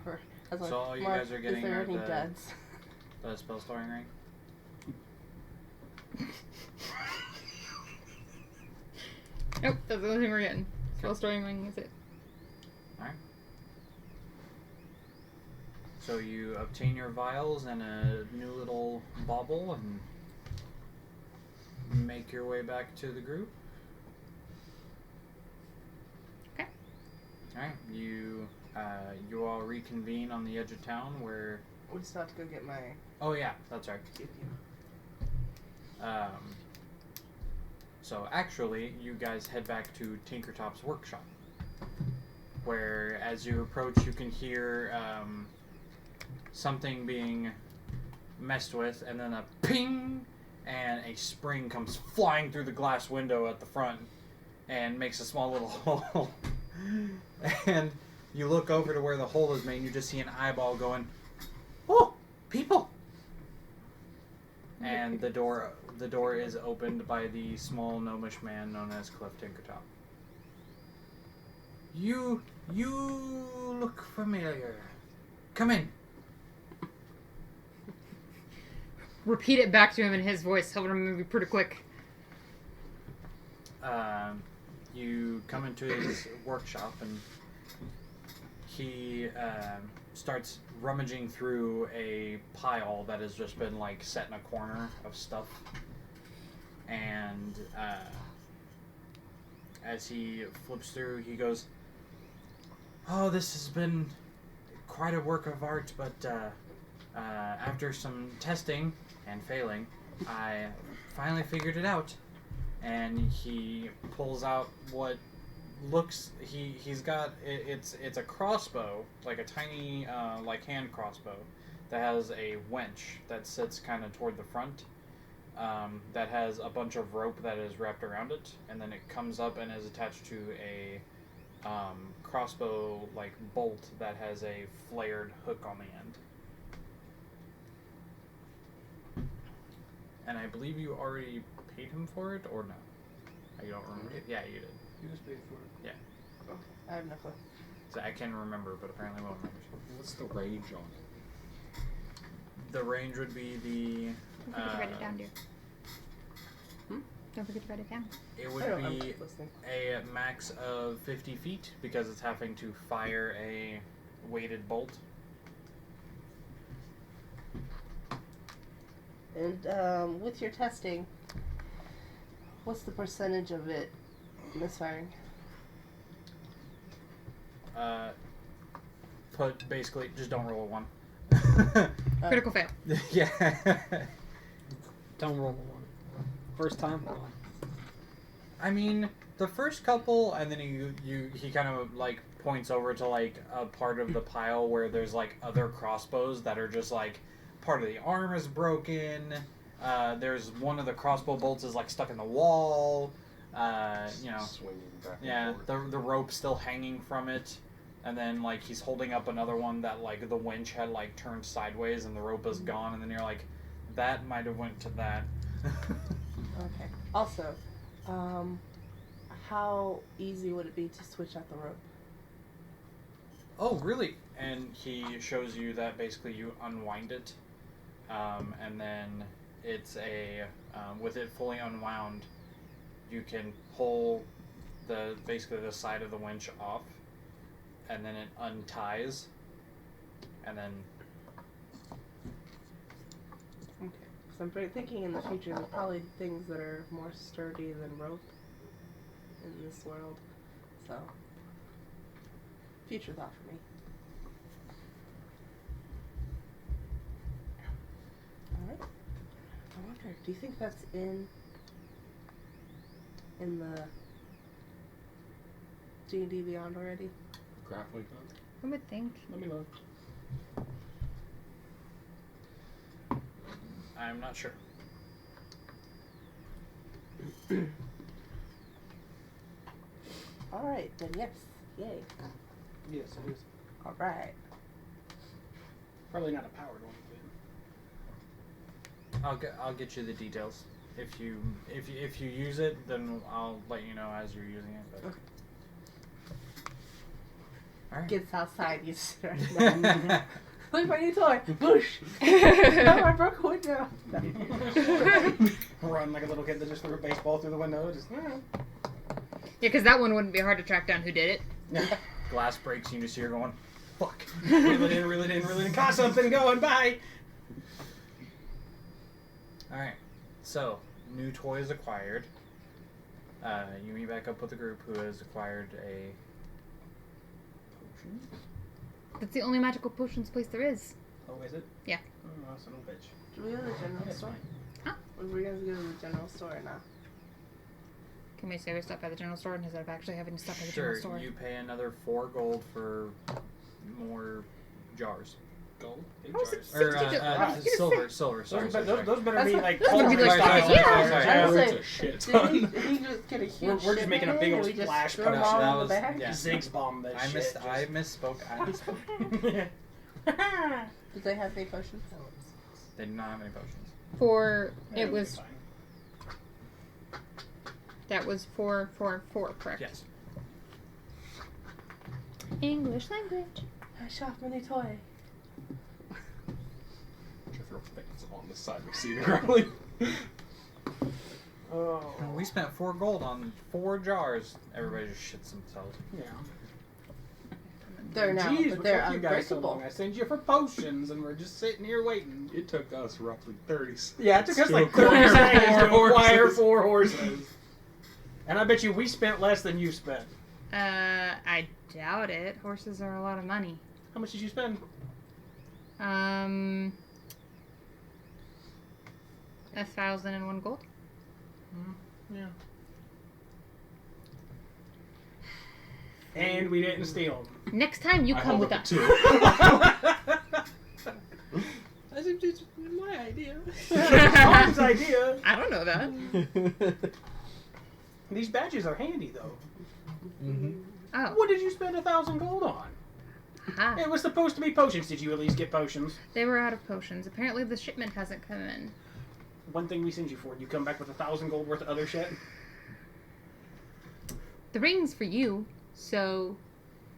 Speaker 3: Or, I was
Speaker 7: So
Speaker 3: like,
Speaker 7: all you
Speaker 3: Mark,
Speaker 7: guys are getting
Speaker 3: is there
Speaker 7: are
Speaker 3: any
Speaker 7: the-
Speaker 3: duds?
Speaker 7: The spell storing ring.
Speaker 2: Nope, that's the only thing we're getting. Spell storing ring is it.
Speaker 7: So you obtain your vials and a new little bauble and make your way back to the group.
Speaker 2: Okay.
Speaker 7: Alright, you all reconvene on the edge of town where...
Speaker 3: We just have to go get my
Speaker 7: Oh yeah, that's right.
Speaker 3: pew pew.
Speaker 7: So actually, you guys head back to Tinkertop's workshop, where as you approach, you can hear something being messed with, and then a ping, and a spring comes flying through the glass window at the front, and makes a small little hole. And you look over to where the hole is made, and you just see an eyeball going, "Oh, people!" And the door is opened by the small gnomish man known as Cliff Tinkertop. You look familiar. Come in.
Speaker 2: Repeat it back to him in his voice. Tell him to move pretty quick.
Speaker 7: You come into his workshop and he starts rummaging through a pile that has just been like set in a corner of stuff. And as he flips through, he goes, "Oh, this has been quite a work of art, but after some testing and failing, I finally figured it out." And he pulls out what looks he's got it's a crossbow, like a tiny like hand crossbow that has a wench that sits kind of toward the front, that has a bunch of rope that is wrapped around it, and then it comes up and is attached to a crossbow like bolt that has a flared hook on the end. And I believe you already paid him for it, or no? You don't remember? Yeah, you did.
Speaker 1: You just paid for it.
Speaker 3: I have no clue.
Speaker 7: So I can remember, but apparently won't remember.
Speaker 6: What's the range on it?
Speaker 7: The range would be the.
Speaker 2: Don't forget to write it down, dear.
Speaker 3: Hmm?
Speaker 2: Don't forget to write it down.
Speaker 7: It
Speaker 3: I
Speaker 7: would
Speaker 3: don't, I'm
Speaker 7: be
Speaker 3: listening.
Speaker 7: a max of 50 feet because it's having to fire a weighted bolt.
Speaker 3: And with your testing, what's the percentage of it misfiring?
Speaker 7: Put basically just don't roll a 1.
Speaker 2: Critical fail.
Speaker 7: Yeah.
Speaker 1: Don't roll a one. First time, one.
Speaker 7: I mean, the first couple, and then he kind of like points over to like a part of the pile where there's like other crossbows that are just like
Speaker 4: part of the arm is broken. There's one of the crossbow bolts is like stuck in the wall. You know,
Speaker 6: Swinging back
Speaker 4: yeah,
Speaker 6: and forth.
Speaker 4: the rope's still hanging from it, and then like he's holding up another one that like the winch had like turned sideways and the rope is gone, and then you're like, that might have went to that.
Speaker 3: Okay. Also, how easy would it be to switch out the rope?
Speaker 4: Oh, really? And he shows you that basically you unwind it, and then it's a with it fully unwound, you can pull basically the side of the winch off, and then it unties, and then
Speaker 3: Okay. Because I'm thinking in the future there's probably things that are more sturdy than rope in this world. So, future thought for me. Alright. I wonder, do you think that's in the D&D Beyond already?
Speaker 6: Grappling hook.
Speaker 2: I would think.
Speaker 6: Let me look.
Speaker 4: I'm not sure.
Speaker 3: Alright, then yes. Yay.
Speaker 5: Yes, it is.
Speaker 3: Alright.
Speaker 5: Probably not a powered one.
Speaker 4: I'll get you the details. If you use it, then I'll let you know as you're using it. But...
Speaker 3: Okay.
Speaker 4: All right.
Speaker 3: Gets outside, you start. Look, my new toy. Boosh. Oh, I broke a window.
Speaker 5: Run like a little kid that just threw a baseball through the window. Just.
Speaker 2: Yeah, because that one wouldn't be hard to track down who did it.
Speaker 4: Glass breaks, you just hear going, fuck.
Speaker 5: Reel it in. Caught something going. Bye.
Speaker 4: All right. So new toy is acquired. You meet back up with the group who has acquired a potion.
Speaker 2: That's the only magical potions place there is.
Speaker 5: Oh, is it?
Speaker 2: Yeah.
Speaker 5: Oh, son of a bitch.
Speaker 3: Do we go to the general
Speaker 5: Yes,
Speaker 3: store?
Speaker 2: Huh?
Speaker 3: Or we're going to go to the general store or not?
Speaker 2: Can we save our stuff at the general store instead of actually having stuff at the
Speaker 4: Sure,
Speaker 2: general store?
Speaker 4: you pay another 4 gold for more jars.
Speaker 6: Gold.
Speaker 3: How is it
Speaker 4: Or
Speaker 3: 60
Speaker 4: silver. Sorry.
Speaker 5: Those better
Speaker 3: That's
Speaker 5: be
Speaker 3: what-
Speaker 5: like.
Speaker 3: that's
Speaker 2: what
Speaker 5: cold
Speaker 2: people are
Speaker 5: style.
Speaker 2: saying. Yeah.
Speaker 4: Sorry.
Speaker 3: I was
Speaker 6: It's
Speaker 3: like,
Speaker 6: a shit
Speaker 3: did
Speaker 6: ton.
Speaker 3: he just get a huge
Speaker 5: We're just making a big
Speaker 3: shipment
Speaker 5: old
Speaker 3: and we just
Speaker 5: splash
Speaker 3: threw them
Speaker 5: production.
Speaker 3: all
Speaker 4: That
Speaker 3: in
Speaker 4: was-
Speaker 3: the bag?
Speaker 4: yeah.
Speaker 5: Ziggs bomb that
Speaker 4: I
Speaker 5: shit.
Speaker 4: misspoke.
Speaker 3: Did they have any potions?
Speaker 4: They did not have any potions.
Speaker 2: It was that was 444, correct?
Speaker 4: Yes.
Speaker 2: English language.
Speaker 3: I shot my new toy.
Speaker 6: Throw things on the side of the seat grappling.
Speaker 5: Oh.
Speaker 4: We spent 4 gold on 4 jars. Everybody just shits themselves.
Speaker 5: Yeah.
Speaker 3: They're now,
Speaker 5: Jeez,
Speaker 3: but
Speaker 5: what
Speaker 3: they're
Speaker 5: took you guys so
Speaker 3: unbreakable.
Speaker 5: long? I sent you for potions, and we're just sitting here waiting.
Speaker 6: It took us roughly 30 seconds.
Speaker 5: Yeah, it took us
Speaker 6: to
Speaker 5: like
Speaker 6: acquire
Speaker 5: 30 seconds to acquire
Speaker 6: horses.
Speaker 5: 4 horses. And I bet you we spent less than you spent.
Speaker 2: I doubt it. Horses are a lot of money.
Speaker 5: How much did you spend?
Speaker 2: 1,001 gold.
Speaker 5: Yeah. And we didn't steal them.
Speaker 2: Next time you
Speaker 6: I
Speaker 2: come
Speaker 6: hold
Speaker 2: with
Speaker 6: up
Speaker 2: us.
Speaker 6: the 2.
Speaker 1: That's just my idea.
Speaker 5: Tom's idea.
Speaker 2: I don't know that.
Speaker 5: These badges are handy, though.
Speaker 1: Mm-hmm.
Speaker 2: Oh.
Speaker 5: What did you spend 1,000 gold on?
Speaker 2: Ha.
Speaker 5: It was supposed to be potions. Did you at least get potions?
Speaker 2: They were out of potions. Apparently the shipment hasn't come in.
Speaker 5: One thing we send you for, you come back with 1,000 gold worth of other shit?
Speaker 2: The ring's for you, so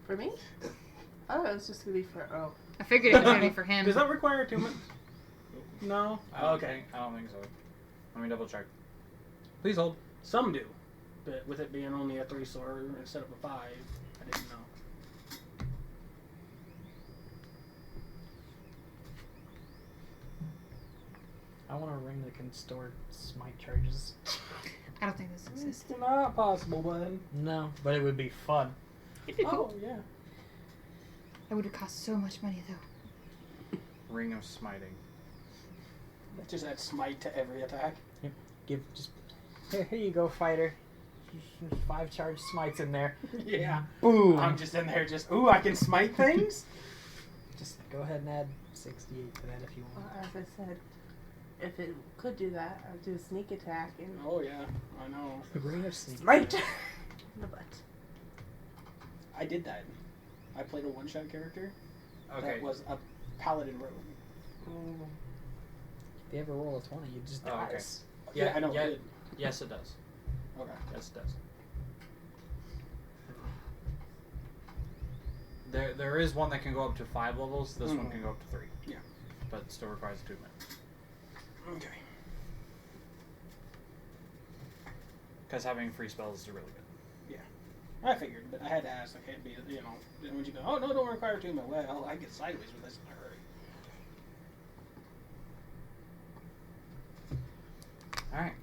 Speaker 3: For me? I thought it was just going to be for, oh.
Speaker 2: I figured it was gonna be for him.
Speaker 5: Does that require attunement? No?
Speaker 4: I don't
Speaker 5: Okay.
Speaker 4: think so. Let me double check. Please hold.
Speaker 5: Some do. But with it being only a 3-star instead of a 5, I didn't know.
Speaker 1: I want a ring that can store smite charges.
Speaker 2: I don't think this exists.
Speaker 5: It's not possible, bud.
Speaker 1: No, but it would be fun.
Speaker 2: It'd be cool.
Speaker 5: Oh, yeah.
Speaker 2: It would cost so much money though.
Speaker 4: Ring of Smiting.
Speaker 5: That just adds smite to every attack.
Speaker 1: Give just here you go, fighter. 5 charge smites in there.
Speaker 5: Yeah.
Speaker 1: Boom.
Speaker 5: I'm just in there just, ooh, I can smite things?
Speaker 1: Just go ahead and add 68 to that if you want.
Speaker 3: As I said, if it could do that, I would do a sneak attack and
Speaker 5: Oh yeah, I know.
Speaker 1: The brain of sneak.
Speaker 3: right in the butt.
Speaker 5: I did that. I played a one-shot character
Speaker 4: Okay.
Speaker 5: that was a paladin rogue.
Speaker 1: If you ever roll a 20, you just
Speaker 4: Oh, okay.
Speaker 1: dies.
Speaker 5: Yeah, I know.
Speaker 4: Yeah.
Speaker 5: I did.
Speaker 4: Yes, it does.
Speaker 5: Okay.
Speaker 4: Yes, it does. There is one that can go up to 5 levels. This one can go up to 3.
Speaker 5: Yeah.
Speaker 4: But it still requires attunement.
Speaker 5: Okay.
Speaker 4: Because having free spells is really good.
Speaker 5: I figured, but I had to ask. I can't be, you know. Then when you go, oh no, don't require attunement. Well, I get sideways with this in a hurry.
Speaker 4: Alright.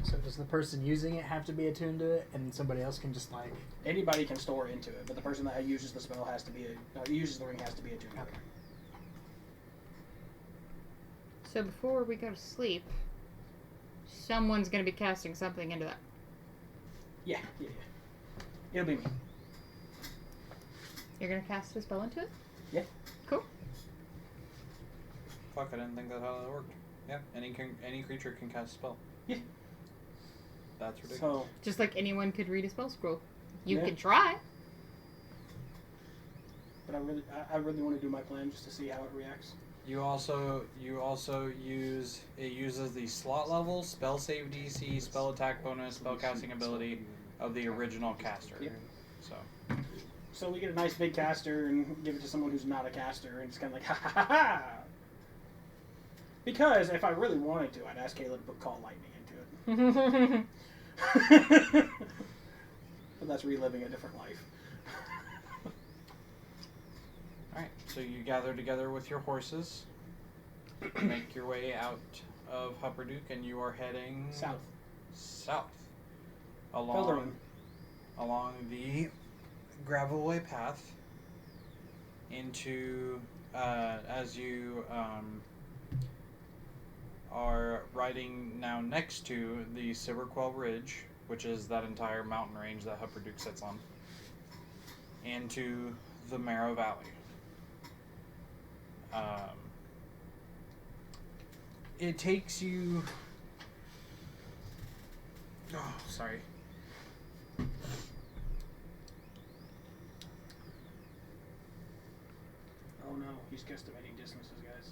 Speaker 1: So does the person using it have to be attuned to it, and somebody else can just like...
Speaker 5: Anybody can store into it, but the person that uses the spell has to be uses the ring has to be attuned.
Speaker 1: Okay.
Speaker 2: So before we go to sleep, someone's going to be casting something into that.
Speaker 5: Yeah. It'll be me.
Speaker 2: You're going to cast a spell into it?
Speaker 5: Yeah.
Speaker 2: Cool.
Speaker 4: Fuck, I didn't think that's how that worked. Yeah, any creature can cast a spell.
Speaker 5: Yeah.
Speaker 4: That's ridiculous.
Speaker 5: So
Speaker 2: Just like anyone could read a spell scroll. You
Speaker 5: Yeah.
Speaker 2: can try.
Speaker 5: but I really want to do my plan just to see how it reacts.
Speaker 4: You also use uses the slot level, spell save DC, spell attack bonus, spell casting ability of the original caster.
Speaker 5: Yep.
Speaker 4: So
Speaker 5: So we get a nice big caster and give it to someone who's not a caster, and it's kind of like ha ha ha ha. Because if I really wanted to, I'd ask Caleb to put call lightning into it. But that's reliving a different life.
Speaker 4: alright, so you gather together with your horses, make your way out of Hupperduke, and you are heading
Speaker 5: South.
Speaker 4: along the gravelway path into as you are riding now next to the Silverquell Ridge, which is that entire mountain range that Hupperduke sits on, into the Marrow Valley. It takes you... Oh, sorry.
Speaker 5: Oh no, he's guesstimating distances, guys.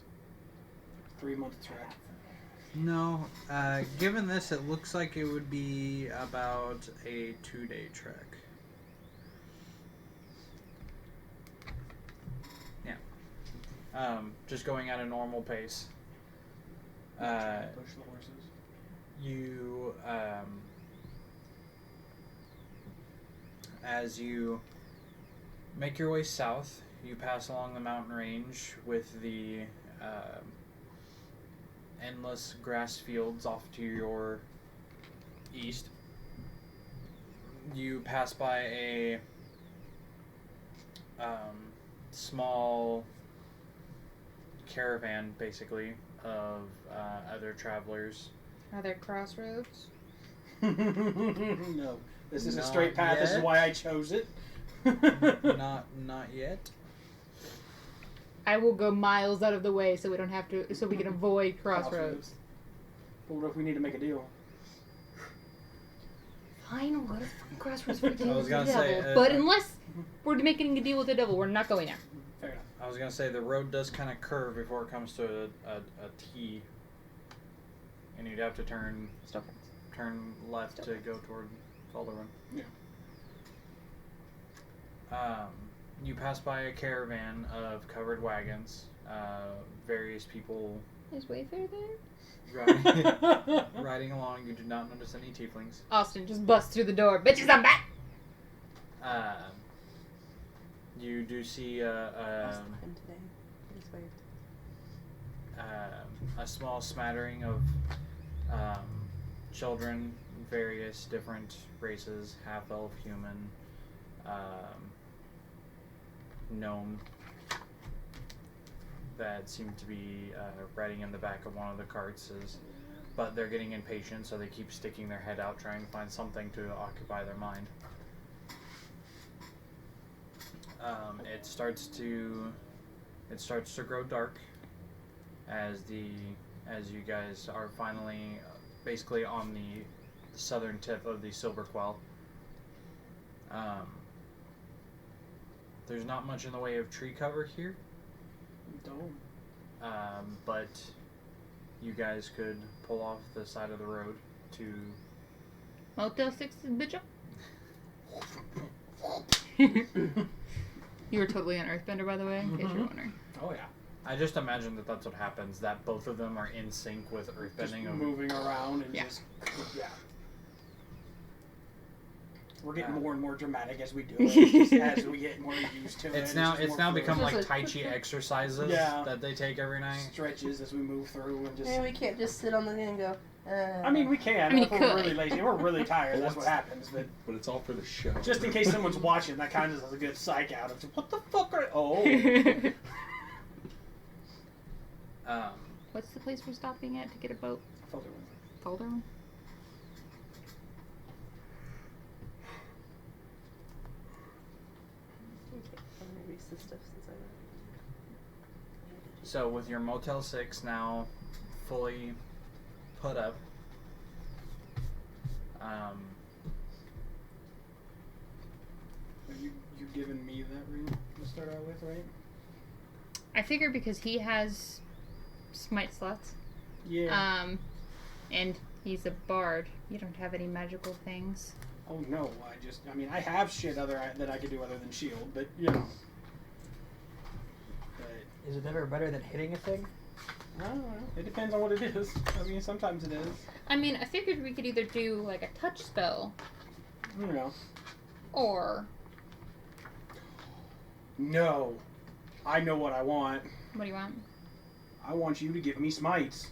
Speaker 5: 3-month trek.
Speaker 4: No, given this, it looks like it would be about a 2-day trek. Yeah. Just going at a normal pace.
Speaker 5: Trying to push the horses.
Speaker 4: You, as you make your way south, you pass along the mountain range with the endless grass fields off to your east. You pass by a small caravan, basically, of other travelers.
Speaker 2: Are there crossroads?
Speaker 5: No, this is a
Speaker 4: Not
Speaker 5: straight path. This is
Speaker 4: yet.
Speaker 5: why I chose it.
Speaker 4: Not yet.
Speaker 2: I will go miles out of the way so we don't have to, so we can avoid crossroads.
Speaker 5: But what if we need to make a deal?
Speaker 2: Fine, what if crossroads for a
Speaker 4: I
Speaker 2: deal
Speaker 4: was
Speaker 2: with the
Speaker 4: gonna
Speaker 2: devil?
Speaker 4: say,
Speaker 2: But unless we're making a deal with the devil, we're not going there.
Speaker 5: Fair enough.
Speaker 4: I was gonna say the road does kind of curve before it comes to a T, and you'd have to turn left to go toward Calderon.
Speaker 5: Yeah.
Speaker 4: You pass by a caravan of covered wagons, various people
Speaker 2: Is Wayfair there?
Speaker 4: riding along. You do not notice any tieflings.
Speaker 2: Austin just busts through the door. Bitches, I'm back!
Speaker 4: You do see a small smattering of children, various different races, half-elf, human, gnome, that seem to be riding in the back of one of the carts, but they're getting impatient, so they keep sticking their head out trying to find something to occupy their mind. It starts to it starts to grow dark as you guys are finally basically on the southern tip of the Silver Quell. There's not much in the way of tree cover here,
Speaker 5: Don't.
Speaker 4: but you guys could pull off the side of the road to.
Speaker 2: Motel 6 is bitch up. You were totally an earthbender, by the way, in case you're wondering.
Speaker 5: Oh yeah.
Speaker 4: I just imagine that that's what happens. That both of them are in sync with earthbending.
Speaker 5: Just moving around and
Speaker 2: Yeah.
Speaker 5: just yeah. We're getting more and more dramatic as we do it. Just as we get more used to it.
Speaker 4: It's now
Speaker 5: just more fluid.
Speaker 4: become like Tai Chi exercises
Speaker 5: Yeah.
Speaker 4: that they take every night.
Speaker 5: Stretches as we move through and just.
Speaker 3: Yeah, we can't just sit on the thing and go.
Speaker 5: I mean, we can.
Speaker 2: I mean,
Speaker 5: if
Speaker 2: you
Speaker 5: we're
Speaker 2: could.
Speaker 5: really lazy. We're really tired. That's what happens. But
Speaker 6: But it's all for the show.
Speaker 5: just in case someone's watching, that kind of is a good psych out. It's what the fuck are? Oh.
Speaker 2: What's the place we're stopping at to get a boat? Folder one?
Speaker 3: I'm gonna erase this stuff since I.
Speaker 4: So with your Motel 6 now fully put up,
Speaker 5: You giving me that room to start out with, right?
Speaker 2: I figure because he has smite slots.
Speaker 5: Yeah.
Speaker 2: And he's a bard. You don't have any magical things.
Speaker 5: Oh no, I mean, I have shit that I could do other than shield, but you know. But
Speaker 1: Is it ever better than hitting a thing?
Speaker 5: I don't know. It depends on what it is. I mean, sometimes it is.
Speaker 2: I mean, I figured we could either do like a touch spell
Speaker 5: I don't know.
Speaker 2: or
Speaker 5: No, I know what I want.
Speaker 2: what do you want?
Speaker 5: I want you to give me smites.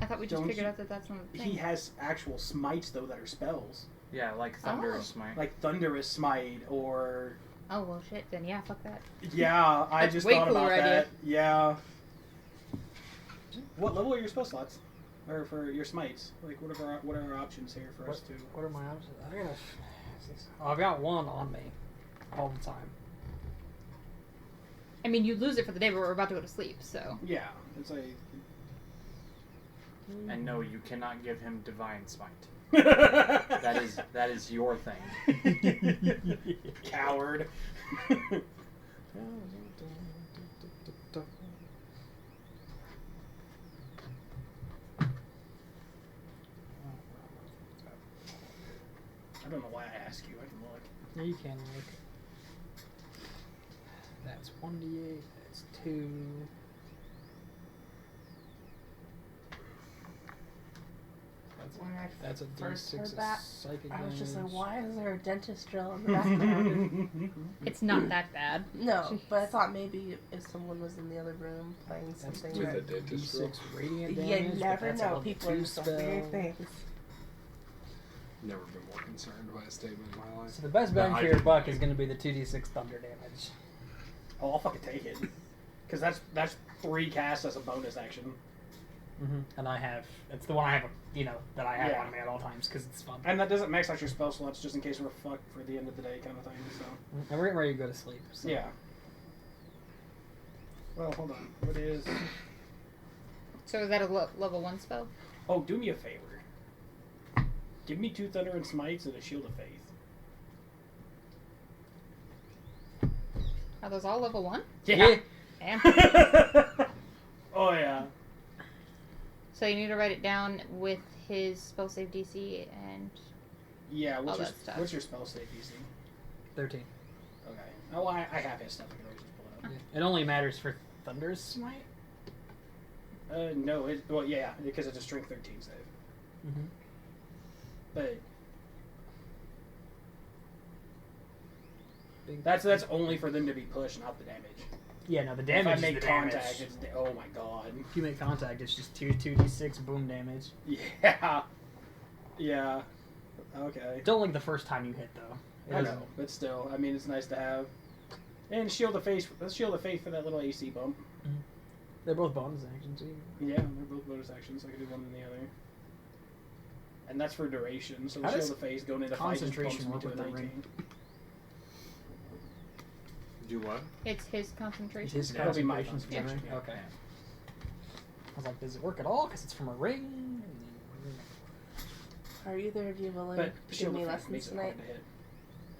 Speaker 2: I thought we just
Speaker 5: Don't
Speaker 2: figured
Speaker 5: you-
Speaker 2: out that that's not a thing.
Speaker 5: He has actual smites though that are spells,
Speaker 4: yeah, like Thunderous Smite.
Speaker 5: like Thunderous Smite or.
Speaker 2: Oh well, shit. Then yeah, fuck that.
Speaker 5: Yeah, I
Speaker 2: That's
Speaker 5: just
Speaker 2: way
Speaker 5: thought about
Speaker 2: cooler idea.
Speaker 5: that. Yeah. What level are your spell slots? Or for your smites? Like, what are our options here for us to...
Speaker 1: What are my options? I've got one on me all the time.
Speaker 2: I mean, you lose it for the day, but we're about to go to sleep, so.
Speaker 5: Yeah, it's like...
Speaker 4: And no, you cannot give him Divine Smite.
Speaker 5: that
Speaker 4: That is your thing.
Speaker 5: Coward. I don't know why I ask you. I can look.
Speaker 1: Yeah, you can look. That's 1d8. That's 2.
Speaker 3: When I
Speaker 1: That's a
Speaker 3: first
Speaker 1: d6
Speaker 3: heard
Speaker 1: of
Speaker 3: that,
Speaker 1: psychic
Speaker 3: I was just like,
Speaker 1: damage.
Speaker 3: why is there a dentist drill in the background?
Speaker 2: It's not that bad.
Speaker 3: No, but I thought maybe if someone was in the other room playing
Speaker 1: That's
Speaker 3: something.
Speaker 6: With
Speaker 3: that-
Speaker 6: a dentist drill.
Speaker 1: d6 radiant
Speaker 3: You
Speaker 1: damage. but
Speaker 3: never
Speaker 1: that's a
Speaker 3: know.
Speaker 1: level
Speaker 3: People
Speaker 1: 2
Speaker 3: are just so weird
Speaker 1: spell.
Speaker 3: things.
Speaker 6: Never been more concerned by a statement in my life.
Speaker 1: So the best bang
Speaker 6: No,
Speaker 1: for
Speaker 6: I
Speaker 1: your
Speaker 6: do.
Speaker 1: buck is going to be the 2d6 thunder damage.
Speaker 5: Oh, I'll fucking take it. Because that's 3 casts as a bonus action.
Speaker 1: Mm-hmm. And I have, it's the one I have, that I have
Speaker 5: Yeah.
Speaker 1: on me at all times because it's fun.
Speaker 5: And that doesn't max out your spell slots just in case we're fucked for the end of the day kind of thing, so...
Speaker 1: And we're getting ready to go to sleep. So.
Speaker 5: Yeah. Well, hold on. What is...
Speaker 2: So is that a level 1 spell?
Speaker 5: Oh, do me a favor. Give me 2 Thunder and Smites and a Shield of Faith.
Speaker 2: Are those all level 1?
Speaker 5: Yeah.
Speaker 2: Damn.
Speaker 5: Oh, yeah.
Speaker 2: So you need to write it down with his spell save DC and...
Speaker 5: Yeah,
Speaker 2: All that stuff.
Speaker 5: what's your spell save DC?
Speaker 1: 13.
Speaker 5: Okay. Oh, I have his stuff. I can always just pull it up.
Speaker 1: It only matters for Thunder's Smite?
Speaker 5: No, well, yeah, because it's a Strength 13 save.
Speaker 1: Mm-hmm.
Speaker 5: But that's only for them to be pushed, not the damage.
Speaker 1: Yeah, no, the
Speaker 5: If
Speaker 1: damage
Speaker 5: I
Speaker 1: is
Speaker 5: make
Speaker 1: the
Speaker 5: contact,
Speaker 1: damage.
Speaker 5: it's oh my god.
Speaker 1: If you make contact, it's just 2d6 boom damage.
Speaker 5: Yeah. Yeah. Okay.
Speaker 1: Don't like the first time you hit, though.
Speaker 5: I know, but still, I mean, it's nice to have. And Shield of Faith. Let's Shield of Faith for that little AC bump.
Speaker 1: They're both bonus actions.
Speaker 5: Yeah, they're both bonus actions. I can do one than the other. And that's for duration. So the
Speaker 1: How does
Speaker 5: Shield of Faith going into fight just bumps
Speaker 1: concentration
Speaker 5: me
Speaker 1: work
Speaker 5: to a
Speaker 1: with that
Speaker 5: 19.
Speaker 1: ring?
Speaker 4: Do what?
Speaker 2: It's his concentration.
Speaker 1: His
Speaker 7: That'll be my
Speaker 1: concentration
Speaker 7: concentration,
Speaker 1: memory? Okay. I was like, does it work at all? Because it's from a ring.
Speaker 3: Are either of you willing
Speaker 7: But
Speaker 3: to
Speaker 7: Shield
Speaker 3: give me
Speaker 7: of Faith
Speaker 3: lessons
Speaker 7: makes it
Speaker 3: tonight?
Speaker 7: hard to hit.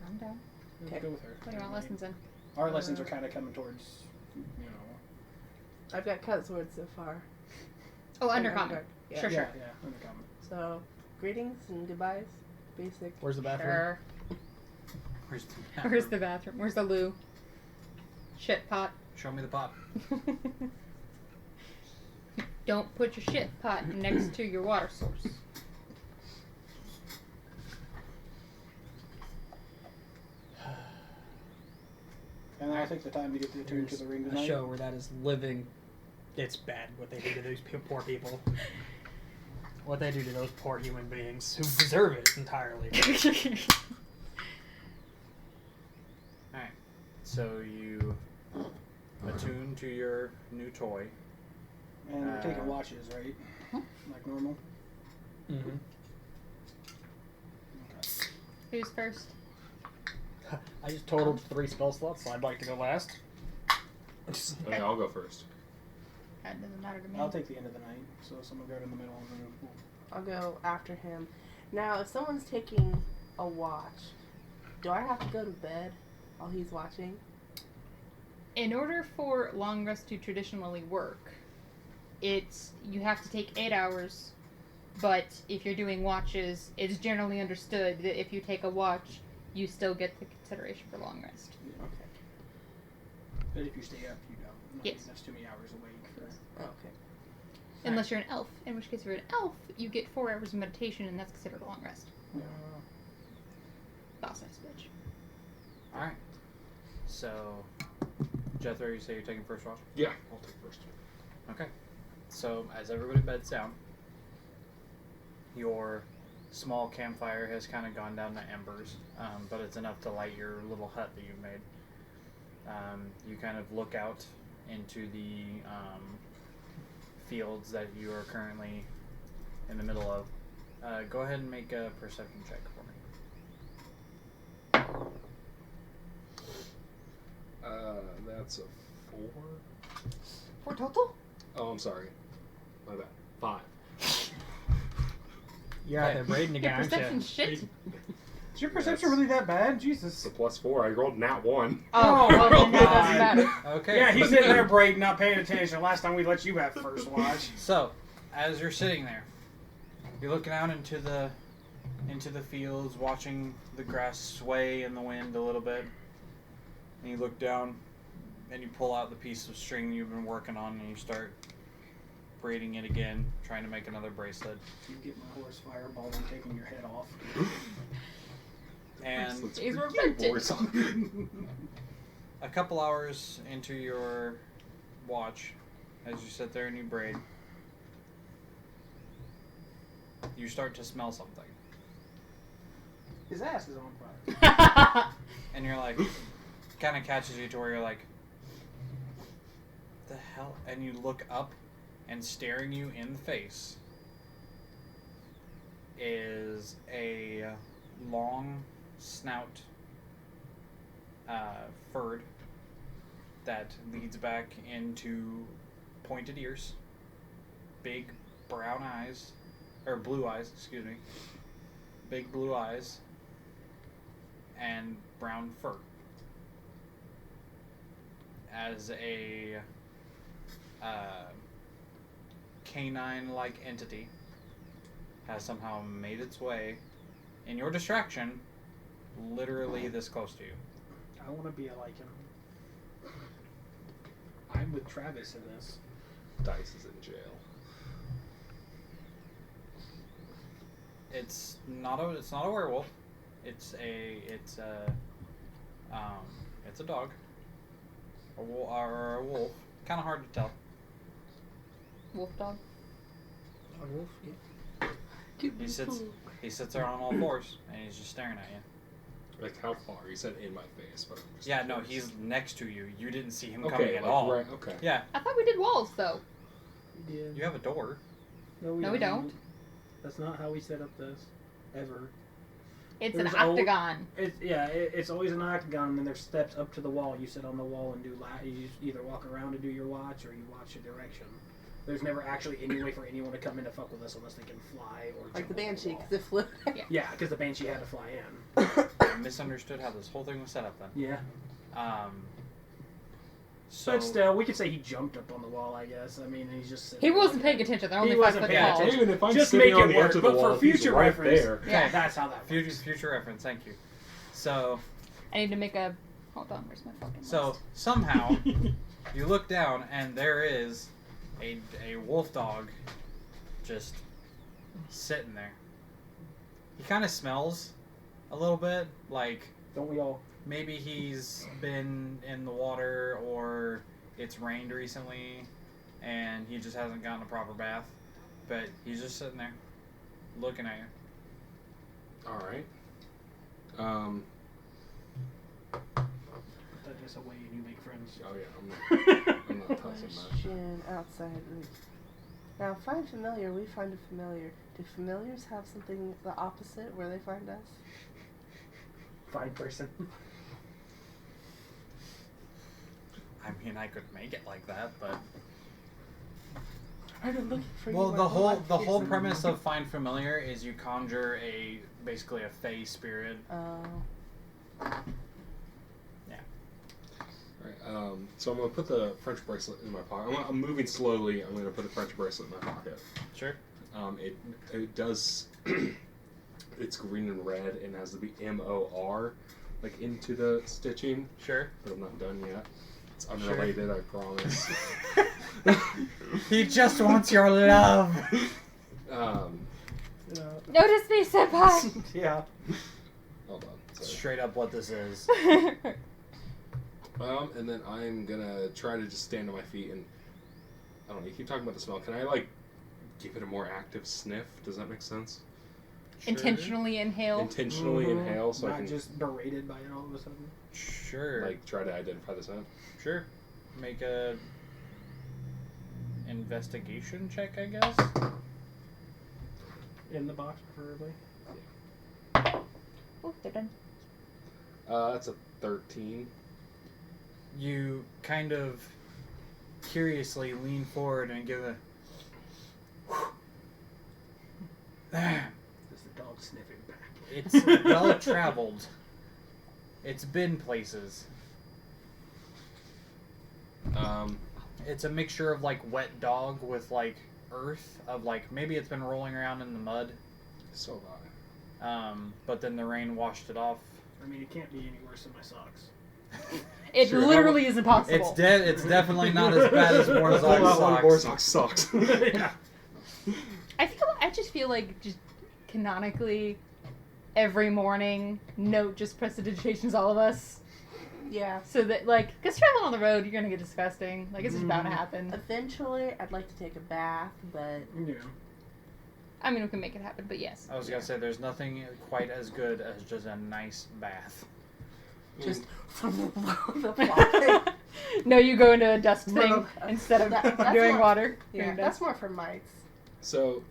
Speaker 2: I'm down.
Speaker 3: Okay.
Speaker 7: Go with her.
Speaker 2: What do you want lessons in?
Speaker 7: Our lessons are kind of coming towards,
Speaker 3: I've got cut swords so far.
Speaker 2: Oh,
Speaker 3: And
Speaker 2: undercommon.
Speaker 3: Underdark. Yeah.
Speaker 2: Sure.
Speaker 7: yeah, undercommon.
Speaker 3: So, greetings and goodbyes. Basic.
Speaker 1: Where's the bathroom?
Speaker 2: Sure.
Speaker 4: Where's the
Speaker 2: Where's the bathroom? Where's the loo? Shit pot.
Speaker 4: Show me the pot.
Speaker 2: Don't put your shit pot next to your water source.
Speaker 5: And then I think the time to get the attuned to the ring
Speaker 1: a
Speaker 5: tonight.
Speaker 1: show where that is living. It's bad what they do to those poor people. What they do to those poor human beings who deserve it entirely.
Speaker 4: Alright. So you attune to your new toy.
Speaker 5: And we're taking watches, right? Like normal.
Speaker 1: Mm-hmm.
Speaker 5: Okay.
Speaker 2: Who's first?
Speaker 1: I just totaled 3 spell slots, so I'd like to go last.
Speaker 6: Okay, I'll go first.
Speaker 2: That doesn't matter to me.
Speaker 5: I'll take the end of the night, so someone go in the middle and then we'll...
Speaker 3: I'll go after him. Now, if someone's taking a watch, do I have to go to bed while he's watching?
Speaker 2: In order for long rest to traditionally work, you have to take 8 hours, but if you're doing watches, it's generally understood that if you take a watch, you still get the consideration for long rest.
Speaker 3: Okay.
Speaker 5: But if you stay up, you don't.
Speaker 2: Yes.
Speaker 5: That's too many hours awake for...
Speaker 3: Okay.
Speaker 2: Unless you're an elf, in which case if you're an elf, you get 4 hours of meditation, and that's considered a long rest. Boss ass bitch.
Speaker 4: Alright. So, Jethro, you say you're taking first watch?
Speaker 6: Yeah, I'll take first.
Speaker 4: Okay. So, as everybody beds down, your small campfire has kind of gone down to embers, but it's enough to light your little hut that you've made. You kind of look out into the fields that you are currently in the middle of. Go ahead and make a perception check for me.
Speaker 6: That's a 4.
Speaker 2: 4 total?
Speaker 6: Oh, I'm sorry. My bad. 5.
Speaker 1: You're out there braiding again, aren't
Speaker 2: Perception
Speaker 1: you?
Speaker 2: shit?
Speaker 5: Is your perception really that bad? Jesus.
Speaker 6: It's a +4. I rolled nat 1.
Speaker 2: Oh, well then that doesn't matter.
Speaker 4: Okay.
Speaker 5: Yeah, he's sitting there braiding, not paying attention. Last time we let you have first watch.
Speaker 4: So, as you're sitting there, you're looking out into the fields, watching the grass sway in the wind a little bit. And you look down, and you pull out the piece of string you've been working on, and you start braiding it again, trying to make another bracelet.
Speaker 5: You get my horse fireball and taking your head off.
Speaker 4: And
Speaker 2: He's repentant.
Speaker 4: a couple hours into your watch, as you sit there and you braid, you start to smell something.
Speaker 5: His ass is on fire.
Speaker 4: And you're like, kind of catches you to where you're like, the hell? And you look up, and staring you in the face is a long snout furred that leads back into pointed ears, big brown eyes, or blue eyes, excuse me, big blue eyes, and brown fur. As a canine-like entity has somehow made its way, in your distraction, literally this close to you.
Speaker 5: I want to be like him. I'm with Travis in this.
Speaker 6: Dice is in jail.
Speaker 4: It's not a werewolf. It's a dog. Or a wolf. Kind of hard to tell.
Speaker 2: Wolf dog.
Speaker 1: A wolf? Yeah.
Speaker 4: He sits there on all fours, and he's just staring at you.
Speaker 6: Like how far? You said in my face, but I'm just
Speaker 4: Yeah, no,
Speaker 6: curious.
Speaker 4: he's next to you. You didn't see him
Speaker 6: okay,
Speaker 4: coming at
Speaker 6: like,
Speaker 4: all.
Speaker 6: Right, okay.
Speaker 4: Yeah,
Speaker 2: I thought we did walls, though.
Speaker 5: We did.
Speaker 4: you have a door.
Speaker 2: No, we don't.
Speaker 5: That's not how we set up this. Ever.
Speaker 2: It's
Speaker 7: There's
Speaker 2: an octagon.
Speaker 7: It's always an octagon, and then there's steps up to the wall. You sit on the wall and you either walk around to do your watch, or you watch a direction. There's never actually any way for anyone to come in to fuck with us unless they can fly or
Speaker 3: Like
Speaker 7: jump
Speaker 3: the
Speaker 7: over
Speaker 3: Banshee,
Speaker 7: wall.
Speaker 3: because it flew.
Speaker 7: Yeah, because the Banshee had to fly in.
Speaker 4: I misunderstood how this whole thing was set up then.
Speaker 7: Yeah.
Speaker 4: So
Speaker 7: But still, we could say he jumped up on the wall, I guess. I mean, he's just sitting
Speaker 2: He
Speaker 7: there
Speaker 2: wasn't
Speaker 7: looking
Speaker 2: paying
Speaker 7: at it.
Speaker 2: attention. They're
Speaker 7: He
Speaker 2: only 5
Speaker 7: wasn't
Speaker 2: foot
Speaker 7: paying
Speaker 2: tall.
Speaker 7: attention.
Speaker 6: Even if I'm
Speaker 7: Just
Speaker 6: sitting
Speaker 7: make
Speaker 6: on
Speaker 7: it
Speaker 6: the
Speaker 7: work,
Speaker 6: edge of the
Speaker 7: but
Speaker 6: wall,
Speaker 7: for future
Speaker 6: he's right
Speaker 7: reference,
Speaker 6: there.
Speaker 2: Yeah.
Speaker 7: that's how that works.
Speaker 4: future reference, thank you. So
Speaker 2: I need to make a. Hold on, where's my fucking
Speaker 4: so
Speaker 2: list?
Speaker 4: somehow you look down and there is a wolf dog just sitting there. He kind of smells a little bit like
Speaker 7: Don't we all?
Speaker 4: maybe he's been in the water or it's rained recently and he just hasn't gotten a proper bath. But he's just sitting there looking at you.
Speaker 6: Alright.
Speaker 7: Put that just away and you make friends.
Speaker 6: Oh yeah, I'm not touching that.
Speaker 3: Question outside reach. Now, find familiar. We find a familiar. Do familiars have something the opposite where they find us?
Speaker 7: Fine person.
Speaker 4: I mean, I could make it like that, but
Speaker 3: I've been looking for
Speaker 4: well,
Speaker 3: you.
Speaker 4: the whole premise of find familiar is you conjure basically a fey spirit.
Speaker 3: Oh.
Speaker 6: Alright, so I'm gonna put the French bracelet in my pocket. I'm moving slowly. I'm gonna put the French bracelet in my pocket.
Speaker 4: Sure.
Speaker 6: It does. It's green and red and has to be MOR, like into the stitching.
Speaker 4: Sure.
Speaker 6: But I'm not done yet. It's unrelated, I promise.
Speaker 4: He just wants your love.
Speaker 2: Notice me, senpai!
Speaker 7: Yeah.
Speaker 6: Hold on. Sorry.
Speaker 4: Straight up what this is.
Speaker 6: And then I'm gonna try to just stand on my feet and I don't know. You keep talking about the smell. Can I like give it a more active sniff? Does that make sense?
Speaker 2: Intentionally inhale.
Speaker 6: Intentionally inhale, so I
Speaker 7: Not
Speaker 6: can
Speaker 7: just berated by it all of a sudden.
Speaker 4: Sure.
Speaker 6: like try to identify the scent.
Speaker 4: Sure. Make a investigation check, I guess.
Speaker 7: In the box, preferably.
Speaker 2: Oh, they're done.
Speaker 6: That's a 13.
Speaker 4: You kind of curiously lean forward and give a.
Speaker 7: Is the dog sniffing back?
Speaker 4: It's well traveled. It's been places. It's a mixture of like wet dog with like earth of like maybe it's been rolling around in the mud.
Speaker 6: So have I.
Speaker 4: But then the rain washed it off.
Speaker 7: I mean, it can't be any worse than my socks.
Speaker 2: It
Speaker 6: Sure,
Speaker 2: literally is impossible.
Speaker 4: It's definitely not as bad as Borzog's socks.
Speaker 6: Socks.
Speaker 7: Yeah.
Speaker 2: I just feel like just canonically every morning Note just prestidigitations all of us.
Speaker 3: Yeah.
Speaker 2: So that like, because traveling on the road, you're gonna get disgusting. Like it's just bound to happen.
Speaker 3: Eventually, I'd like to take a bath, but
Speaker 7: Yeah.
Speaker 2: I mean, we can make it happen, but yes.
Speaker 4: I was gonna say there's nothing quite as good as just a nice bath.
Speaker 3: just the fly.
Speaker 2: No, you go into a dust
Speaker 3: No,
Speaker 2: thing
Speaker 3: no,
Speaker 2: instead of
Speaker 3: that's
Speaker 2: doing
Speaker 3: more-
Speaker 2: water.
Speaker 3: Yeah,
Speaker 2: doing
Speaker 3: that's
Speaker 2: dust.
Speaker 3: more for mites.
Speaker 6: So,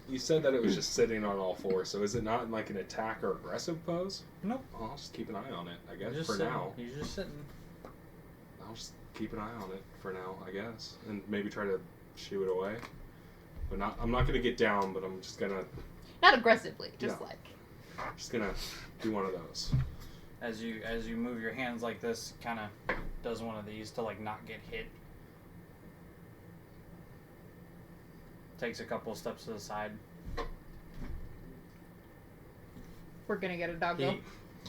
Speaker 6: you said that it was just sitting on all fours. So is it not in like an attack or aggressive pose?
Speaker 4: Nope.
Speaker 6: Well, I'll just keep an eye on it. I guess
Speaker 4: You're just
Speaker 6: for
Speaker 4: sitting.
Speaker 6: now.
Speaker 4: You're just sitting.
Speaker 6: I'll just keep an eye on it for now. I guess, and maybe try to shoo it away. But not. I'm not gonna get down. But I'm just gonna
Speaker 2: Not aggressively, just
Speaker 6: No.
Speaker 2: like.
Speaker 6: just gonna do one of those.
Speaker 4: As you move your hands like this, kind of does one of these to like not get hit. Takes a couple steps to the side.
Speaker 2: We're gonna get a doggo.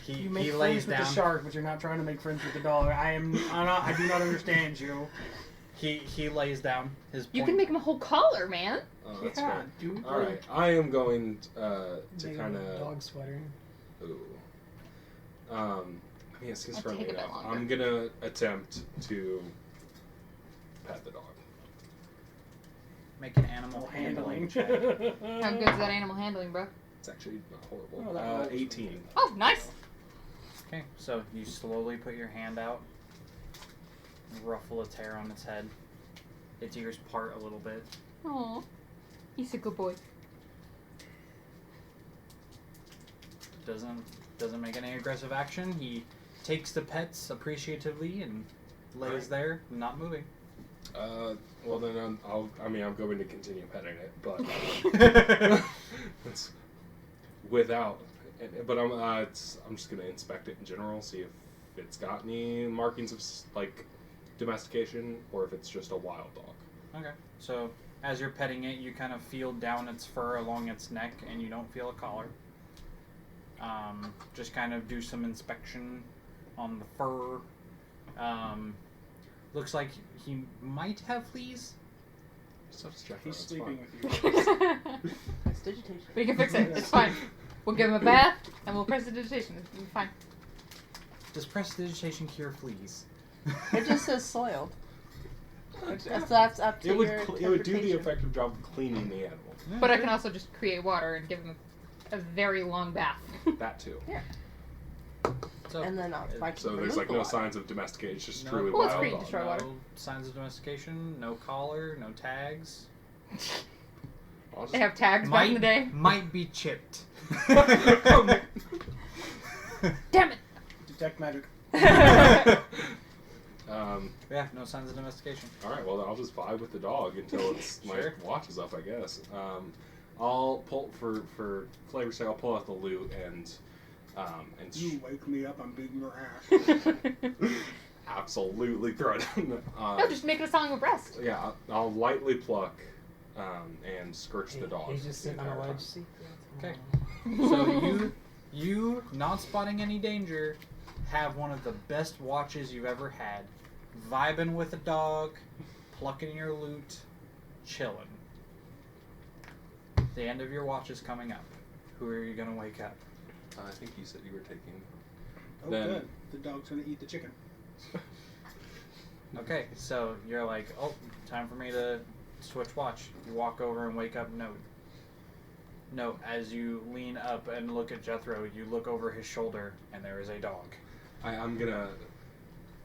Speaker 7: You make
Speaker 4: He
Speaker 7: friends
Speaker 4: lays
Speaker 7: with
Speaker 4: down.
Speaker 7: the shark, but you're not trying to make friends with the dog. I do not understand you.
Speaker 4: He lays down. His
Speaker 2: You
Speaker 4: point-
Speaker 2: can make him a whole collar, man.
Speaker 6: Oh, that's
Speaker 7: Yeah,
Speaker 6: fair.
Speaker 7: dude.
Speaker 6: All right, I am going to
Speaker 1: Make
Speaker 6: kind
Speaker 1: a
Speaker 6: of.
Speaker 1: dog sweater.
Speaker 6: Ooh. I mean, it's
Speaker 2: I'll
Speaker 6: friendly
Speaker 2: take a bit
Speaker 6: enough.
Speaker 2: longer.
Speaker 6: I'm gonna attempt to pet the dog.
Speaker 4: make an animal
Speaker 7: Handling.
Speaker 4: handling check.
Speaker 2: How good is that animal handling, bro?
Speaker 6: It's actually not horrible.
Speaker 7: Oh, that rolls.
Speaker 6: 18.
Speaker 2: Oh, nice.
Speaker 4: Okay, so you slowly put your hand out, ruffle its hair on its head. Its ears part a little bit.
Speaker 2: Aw, he's a good boy.
Speaker 4: doesn't make any aggressive action. He takes the pets appreciatively and lays there, not moving.
Speaker 6: Well then I'm going to continue petting it, but it's without. But I'm just gonna inspect it in general, see if it's got any markings of like domestication, or if it's just a wild dog.
Speaker 4: Okay. So as you're petting it, you kind of feel down its fur along its neck, and you don't feel a collar. Just kind of do some inspection on the fur. Looks like he might have fleas.
Speaker 6: So just check.
Speaker 5: He's
Speaker 6: It's
Speaker 5: sleeping
Speaker 6: fine.
Speaker 5: with you.
Speaker 3: Prestidigitation.
Speaker 2: We can fix it. It's fine. We'll give him a bath and we'll prestidigitation. It'll be fine.
Speaker 4: Does prestidigitation cure fleas?
Speaker 3: It just says soiled. That's up to
Speaker 6: It would
Speaker 3: your
Speaker 6: it would do the
Speaker 3: interpretation.
Speaker 6: effective job of cleaning the animal.
Speaker 2: But I can also just create water and give him a very long bath.
Speaker 6: That too.
Speaker 4: So,
Speaker 3: And then I'll spike
Speaker 6: So there's like no signs of domestication. It's just
Speaker 4: No.
Speaker 6: truly
Speaker 2: Well, it's
Speaker 6: wild
Speaker 2: free to
Speaker 6: dog.
Speaker 2: destroy water.
Speaker 4: no signs of domestication, no collar, no tags.
Speaker 6: I'll just-
Speaker 2: They have tags back in the day.
Speaker 4: Might be chipped.
Speaker 2: Damn it!
Speaker 5: Detect magic.
Speaker 4: Yeah, no signs of domestication.
Speaker 6: All right, well, I'll just vibe with the dog until it's
Speaker 4: Sure.
Speaker 6: my watch is up, I guess. I'll pull for flavor's sake. I'll pull out the loot and
Speaker 5: You wake me up, I'm beating your ass.
Speaker 6: absolutely throw it.
Speaker 2: No, just make it a song of rest.
Speaker 6: Yeah, I'll lightly pluck and scourge the dog.
Speaker 1: He's just sitting on a
Speaker 6: the entire
Speaker 1: ledge.
Speaker 6: time.
Speaker 1: See?
Speaker 4: Okay. So you not spotting any danger, have one of the best watches you've ever had. Vibing with a dog, plucking your loot, chilling. The end of your watch is coming up. Who are you gonna wake up?
Speaker 6: I think you said you were taking.
Speaker 5: Oh,
Speaker 6: Then-
Speaker 5: good. The dog's gonna eat the chicken.
Speaker 4: Okay, so you're like, oh, time for me to switch watch. You walk over and wake up Note. Note, as you lean up and look at Jethro, you look over his shoulder and there is a dog.
Speaker 6: I'm gonna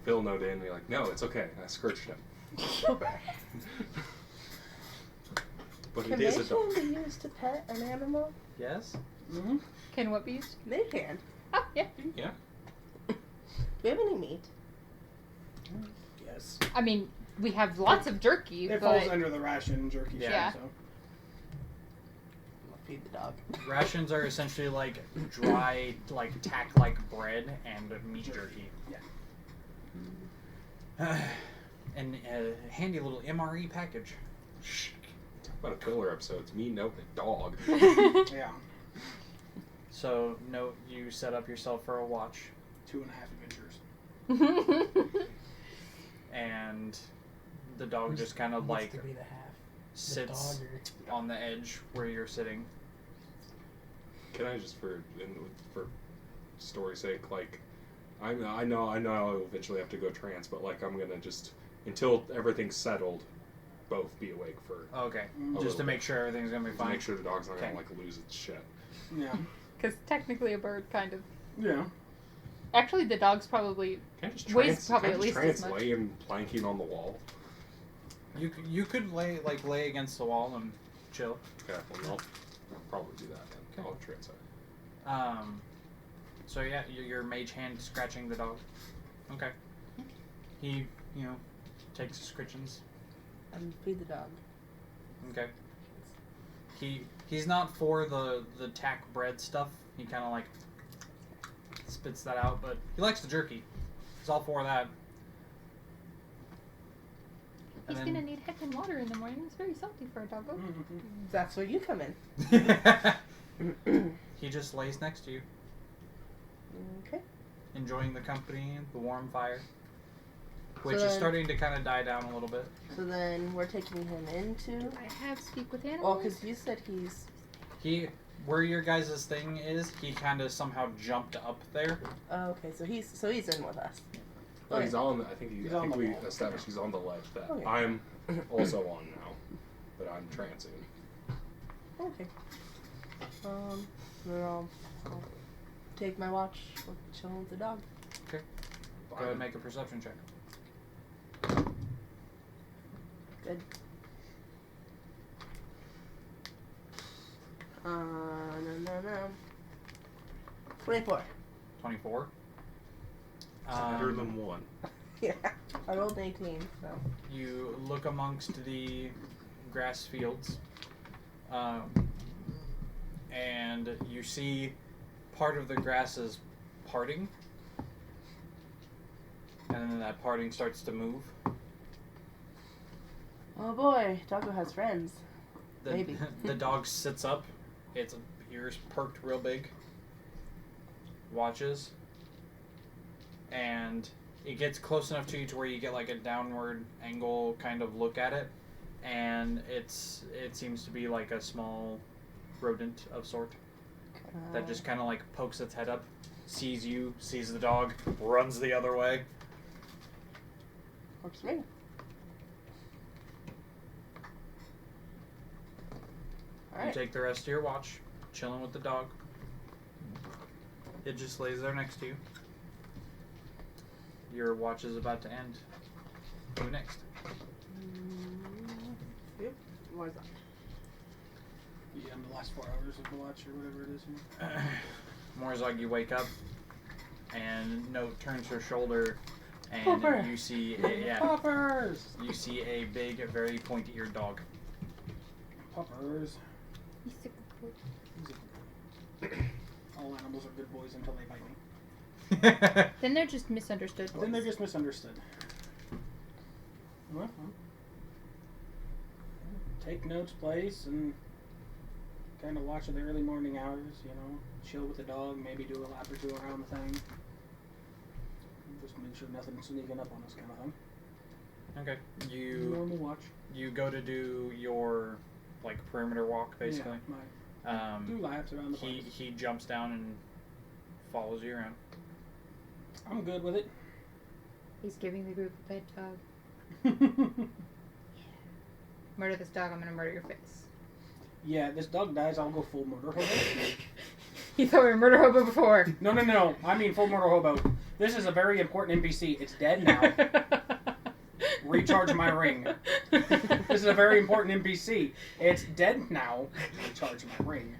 Speaker 6: fill Note in and be like, no, it's okay. I scourged him. But
Speaker 3: Can
Speaker 6: it is a
Speaker 3: they
Speaker 6: dog.
Speaker 3: be used to pet an animal?
Speaker 4: Yes?
Speaker 5: Mm-hmm.
Speaker 2: Can what be used?
Speaker 3: They can.
Speaker 2: Oh, yeah.
Speaker 6: Yeah.
Speaker 3: Do we have any meat?
Speaker 5: Yes.
Speaker 2: I mean, we have lots of jerky,
Speaker 5: It
Speaker 2: but
Speaker 5: falls under the ration jerky.
Speaker 2: Yeah.
Speaker 5: So.
Speaker 3: I'll feed the dog.
Speaker 4: Rations are essentially like dry, like tack-like bread and meat jerky.
Speaker 5: Yeah.
Speaker 4: And a handy little MRE package.
Speaker 6: Talk about a killer episode. It's me, Note, and a dog.
Speaker 5: Yeah.
Speaker 4: So, Note, you set up yourself for a watch,
Speaker 5: 2.5 adventures.
Speaker 4: and the dog just kind of
Speaker 1: Needs
Speaker 4: like
Speaker 1: to be the half. The
Speaker 4: sits
Speaker 1: dog or
Speaker 4: on the edge where you're sitting.
Speaker 6: Can I just for story's sake, like, I know I'll eventually have to go trance, but like I'm gonna just until everything's settled, both be awake for
Speaker 4: Okay,
Speaker 5: Mm.
Speaker 4: just to make sure everything's gonna be
Speaker 6: to
Speaker 4: fine.
Speaker 6: make sure the dog's not
Speaker 4: Okay.
Speaker 6: gonna like lose its shit.
Speaker 5: Yeah.
Speaker 2: because technically a bird kind of.
Speaker 5: Yeah.
Speaker 2: Actually, the dog's probably.
Speaker 6: Can I just
Speaker 2: Weighs
Speaker 6: trance?
Speaker 2: probably
Speaker 6: Can I
Speaker 2: at
Speaker 6: just
Speaker 2: least
Speaker 6: trance
Speaker 2: as much.
Speaker 6: lay him planking on the wall?
Speaker 4: You could lay against the wall and chill.
Speaker 6: Okay, well, I'll probably do that then.
Speaker 4: Okay.
Speaker 6: I'll trance it.
Speaker 4: So yeah, your mage hand scratching the dog. Okay. He, takes his scritchings.
Speaker 3: And feed the dog.
Speaker 4: Okay. He's not for the tack bread stuff. He kind of like spits that out, but he likes the jerky. He's all for that.
Speaker 2: He's
Speaker 4: And
Speaker 2: gonna need heck and water in the morning. It's very salty for a doggo.
Speaker 5: Mm-hmm.
Speaker 3: That's where you come in.
Speaker 4: He just lays next to you,
Speaker 3: Okay.
Speaker 4: enjoying the company, the warm fire, which
Speaker 3: So
Speaker 4: is
Speaker 3: then-
Speaker 4: starting to kind of die down a little bit.
Speaker 3: So then we're taking him into.
Speaker 2: I have speak with
Speaker 3: Well,
Speaker 2: animals.
Speaker 3: because you said he's.
Speaker 4: Where your guys' thing is, he kind of somehow jumped up there.
Speaker 3: Oh, okay, so he's in with us.
Speaker 6: Well,
Speaker 3: Okay.
Speaker 6: he's on. I think
Speaker 5: He's
Speaker 6: I
Speaker 5: on
Speaker 6: think
Speaker 5: the
Speaker 6: we
Speaker 5: wall.
Speaker 6: established he's on the ledge that
Speaker 3: Okay.
Speaker 6: I'm also on now, but I'm trancing.
Speaker 3: Okay. Then I'll take my watch. We'll chill with the dog.
Speaker 4: Go ahead and make a perception check.
Speaker 3: Good. No. 24.
Speaker 4: 24.
Speaker 6: Better than 1.
Speaker 3: Yeah. I rolled an 18, so.
Speaker 4: You look amongst the grass fields, and you see part of the grass is parting, and then that parting starts to move.
Speaker 3: Oh boy, Doggo has friends.
Speaker 4: The,
Speaker 3: Maybe.
Speaker 4: The dog sits up, its ears perked real big, watches, and it gets close enough to you to where you get like a downward angle kind of look at it, and it seems to be like a small rodent of sort that just kind of like pokes its head up, sees you, sees the dog, runs the other way.
Speaker 3: Works for me.
Speaker 4: You
Speaker 3: Alright.
Speaker 4: take the rest of your watch, chilling with the dog. It just lays there next to you. Your watch is about to end. Who next?
Speaker 3: Yep. Why is that?
Speaker 7: Yeah, in the last 4 hours of the watch or whatever it is.
Speaker 4: Morzog, you wake up, and Note turns her shoulder, and
Speaker 3: Popper.
Speaker 4: you see
Speaker 7: Poppers!
Speaker 4: you see a big, very pointy-eared dog.
Speaker 7: Poppers.
Speaker 2: He's sick of food.
Speaker 7: All animals are good boys until they bite me.
Speaker 2: Then they're just misunderstood.
Speaker 7: Then they're just misunderstood. Well, take Note's place and kind of watch at the early morning hours, you know, chill with the dog, maybe do a lap or two around the thing. Just make sure nothing's sneaking up on us kind of thing.
Speaker 4: Okay. You
Speaker 7: Normal watch.
Speaker 4: go to do your like perimeter walk basically.
Speaker 7: Yeah, do laps around the place.
Speaker 4: He jumps down and follows you around.
Speaker 7: I'm good with it.
Speaker 2: He's giving the group a pet dog. Murder this dog, I'm gonna murder your face.
Speaker 7: Yeah, this dog dies, I'll go full murder hobo.
Speaker 2: You thought we were murder hobo before.
Speaker 7: No. I mean full murder hobo. This is a very important NPC. It's dead now. Recharge my ring. This is a very important NPC. It's dead now. Recharge my ring.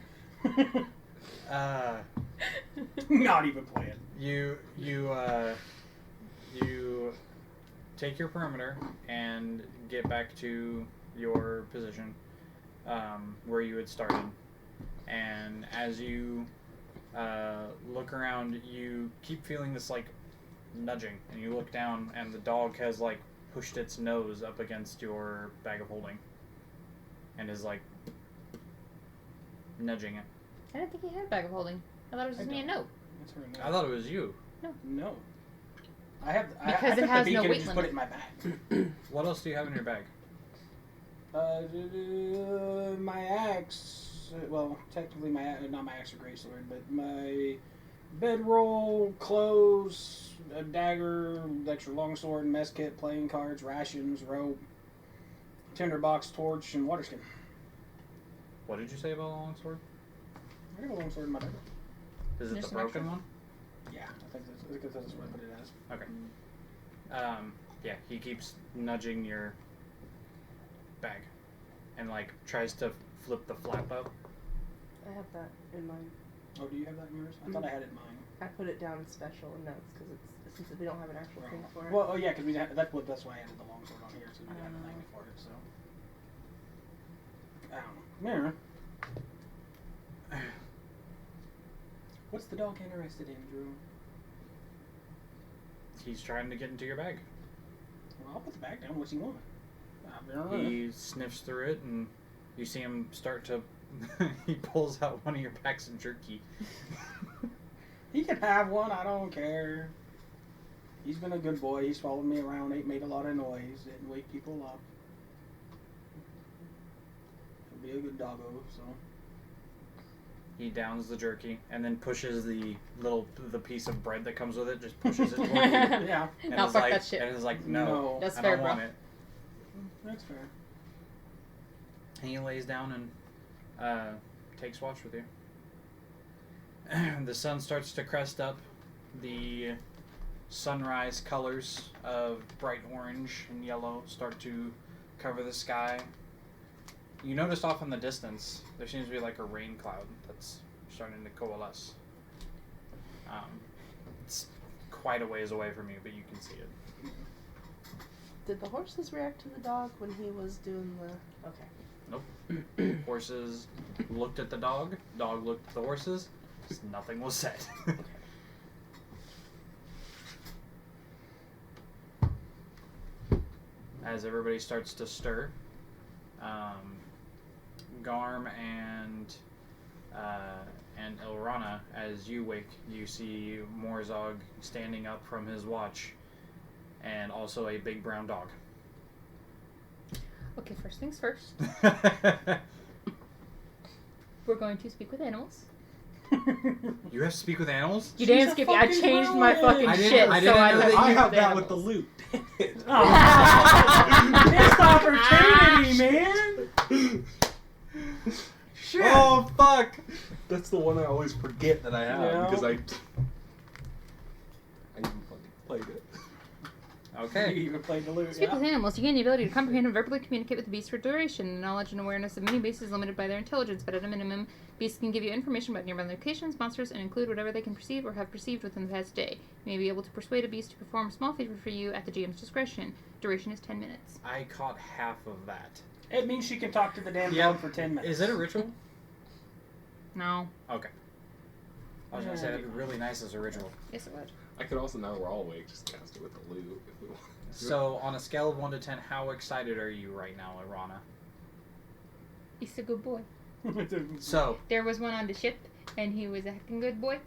Speaker 7: Not even playing.
Speaker 4: You take your perimeter and get back to your position where you had started. And as you look around, you keep feeling this like nudging, and you look down, and the dog has like pushed its nose up against your bag of holding, and is like nudging it.
Speaker 2: I didn't think he had a bag of holding. I thought it was just
Speaker 7: I
Speaker 2: me and
Speaker 7: don't.
Speaker 2: Note.
Speaker 7: That's her name.
Speaker 4: I thought it was you.
Speaker 7: No. I have.
Speaker 2: Because
Speaker 7: I
Speaker 2: it
Speaker 7: took
Speaker 2: has
Speaker 7: the
Speaker 2: no
Speaker 7: beacon
Speaker 2: weight
Speaker 7: and just
Speaker 2: limit.
Speaker 7: put it in my bag.
Speaker 4: What else do you have in your bag?
Speaker 7: My axe. Well, technically not my axe or greatsword, but my bedroll, clothes, a dagger, extra longsword, mess kit, playing cards, rations, rope, tinderbox, torch, and water skin.
Speaker 4: What did you say about a longsword?
Speaker 7: I have a longsword in my bag.
Speaker 4: Is it
Speaker 2: There's
Speaker 4: the
Speaker 2: some
Speaker 4: broken
Speaker 2: extra.
Speaker 4: one?
Speaker 7: Yeah, I think that's what I put it as.
Speaker 4: Okay. Yeah, he keeps nudging your bag and like tries to flip the flap up.
Speaker 3: I have that in mine.
Speaker 7: Oh, do you have that in yours? I thought I had it in mine.
Speaker 3: I put it down in special notes because it's since we don't have an actual thing for it.
Speaker 7: Well, oh yeah, because that's why I added the longsword on here, so we got the thing for it. So I don't know. Yeah. What's the dog interested in, Drew?
Speaker 4: He's trying to get into your bag.
Speaker 7: Well, I'll put the bag down. What's he want?
Speaker 4: He sniffs through it, and you see him start to. He pulls out one of your packs of jerky.
Speaker 7: He can have one. I don't care. He's been a good boy. He's followed me around. Made a lot of noise. Didn't wake people up. He'll be a good doggo. So.
Speaker 4: He downs the jerky and then pushes the piece of bread that comes with it. Just pushes it toward you.
Speaker 7: Yeah.
Speaker 4: And
Speaker 2: No,
Speaker 4: is
Speaker 2: fuck
Speaker 4: like,
Speaker 2: that shit.
Speaker 4: And is like, no,
Speaker 2: That's
Speaker 4: I
Speaker 2: fair,
Speaker 4: don't
Speaker 2: bro.
Speaker 4: want it.
Speaker 7: That's fair.
Speaker 4: And he lays down and takes watch with you. The sun starts to crest up. The sunrise colors of bright orange and yellow start to cover the sky. You notice off in the distance, there seems to be like a rain cloud that's starting to coalesce. It's quite a ways away from you, but you can see it.
Speaker 3: Did the horses react to the dog when he was doing the? Okay.
Speaker 4: Horses looked at the dog. Dog looked at the horses. Just nothing was said. As everybody starts to stir, Garm and Elrana, as you wake, you see Morzog standing up from his watch, and also a big brown dog.
Speaker 2: Okay, first things first. We're going to speak with animals.
Speaker 4: You have to speak with animals?
Speaker 2: You didn't skip me. I changed my fucking
Speaker 4: I didn't-
Speaker 2: shit,
Speaker 4: I
Speaker 2: so
Speaker 4: didn't
Speaker 2: I
Speaker 4: know
Speaker 2: have
Speaker 4: that
Speaker 2: to
Speaker 4: you
Speaker 2: speak
Speaker 6: have
Speaker 2: with
Speaker 6: that with the
Speaker 2: animals.
Speaker 6: loot.
Speaker 5: Missed opportunity, man.
Speaker 4: Shit. Oh, fuck.
Speaker 6: That's the one I always forget that I have
Speaker 5: Yeah.
Speaker 6: because I even fucking played it.
Speaker 4: Okay.
Speaker 5: You even played the loot.
Speaker 2: Speak
Speaker 5: Yeah.
Speaker 2: with animals. You gain the ability to comprehend and verbally communicate with the beasts for duration. The knowledge and awareness of many beasts is limited by their intelligence, but at a minimum, beasts can give you information about nearby locations, monsters, and include whatever they can perceive or have perceived within the past day. You may be able to persuade a beast to perform a small favor for you at the GM's discretion. Duration is 10 minutes.
Speaker 4: I caught half of that.
Speaker 5: It means she can talk to the damn
Speaker 4: Yeah.
Speaker 5: dog for 10 minutes.
Speaker 4: Is it a ritual?
Speaker 2: No.
Speaker 4: Okay. I was going to say that'd be really nice as a ritual.
Speaker 2: Yes, it would.
Speaker 6: I could also, now we're all awake, just cast it with the loot if we want.
Speaker 4: So, on a scale of 1 to 10, how excited are you right now, Irana?
Speaker 2: He's a good boy.
Speaker 4: So,
Speaker 2: There was one on the ship, and he was acting good boy.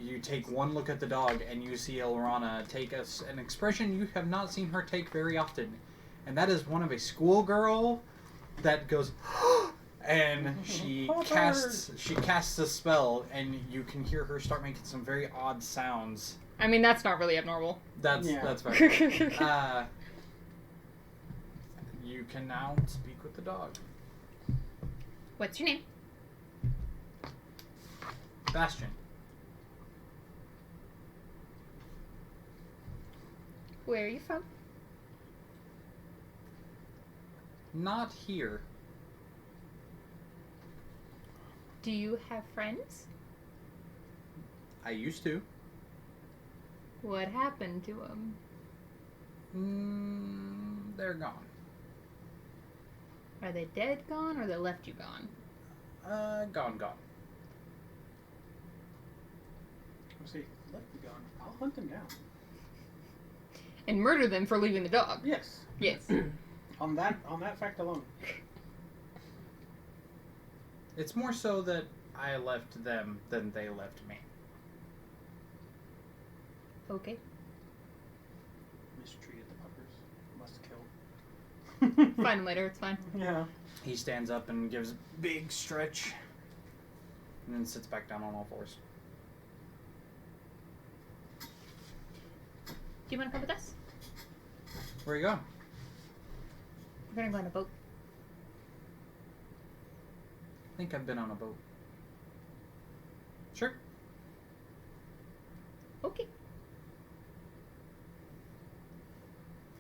Speaker 4: you take one look at the dog, and you see Elrana take an expression you have not seen her take very often, and that is one of a schoolgirl that goes, and she casts a spell, and you can hear her start making some very odd sounds.
Speaker 2: I mean, that's not really abnormal.
Speaker 4: That's fair. You can now speak with the dog.
Speaker 2: What's your name?
Speaker 4: Bastion.
Speaker 2: Where are you from?
Speaker 4: Not here.
Speaker 2: Do you have friends?
Speaker 4: I used to.
Speaker 2: What happened to them?
Speaker 4: They're gone.
Speaker 2: Are they dead gone, or they left you gone?
Speaker 4: Gone.
Speaker 5: Let's see. Let me go. I'll hunt them down.
Speaker 2: And murder them for leaving the dog.
Speaker 5: Yes.
Speaker 2: Yes.
Speaker 5: On that fact alone.
Speaker 4: It's more so that I left them than they left me.
Speaker 2: Okay.
Speaker 5: Mistreated the puppers. Must have killed.
Speaker 2: Find him later, it's fine.
Speaker 5: Yeah.
Speaker 4: He stands up and gives a big stretch, and then sits back down on all fours.
Speaker 2: Do you want to come with us?
Speaker 4: Where you going?
Speaker 2: We're gonna go on a boat.
Speaker 4: I think I've been on a boat. Sure.
Speaker 2: Okay.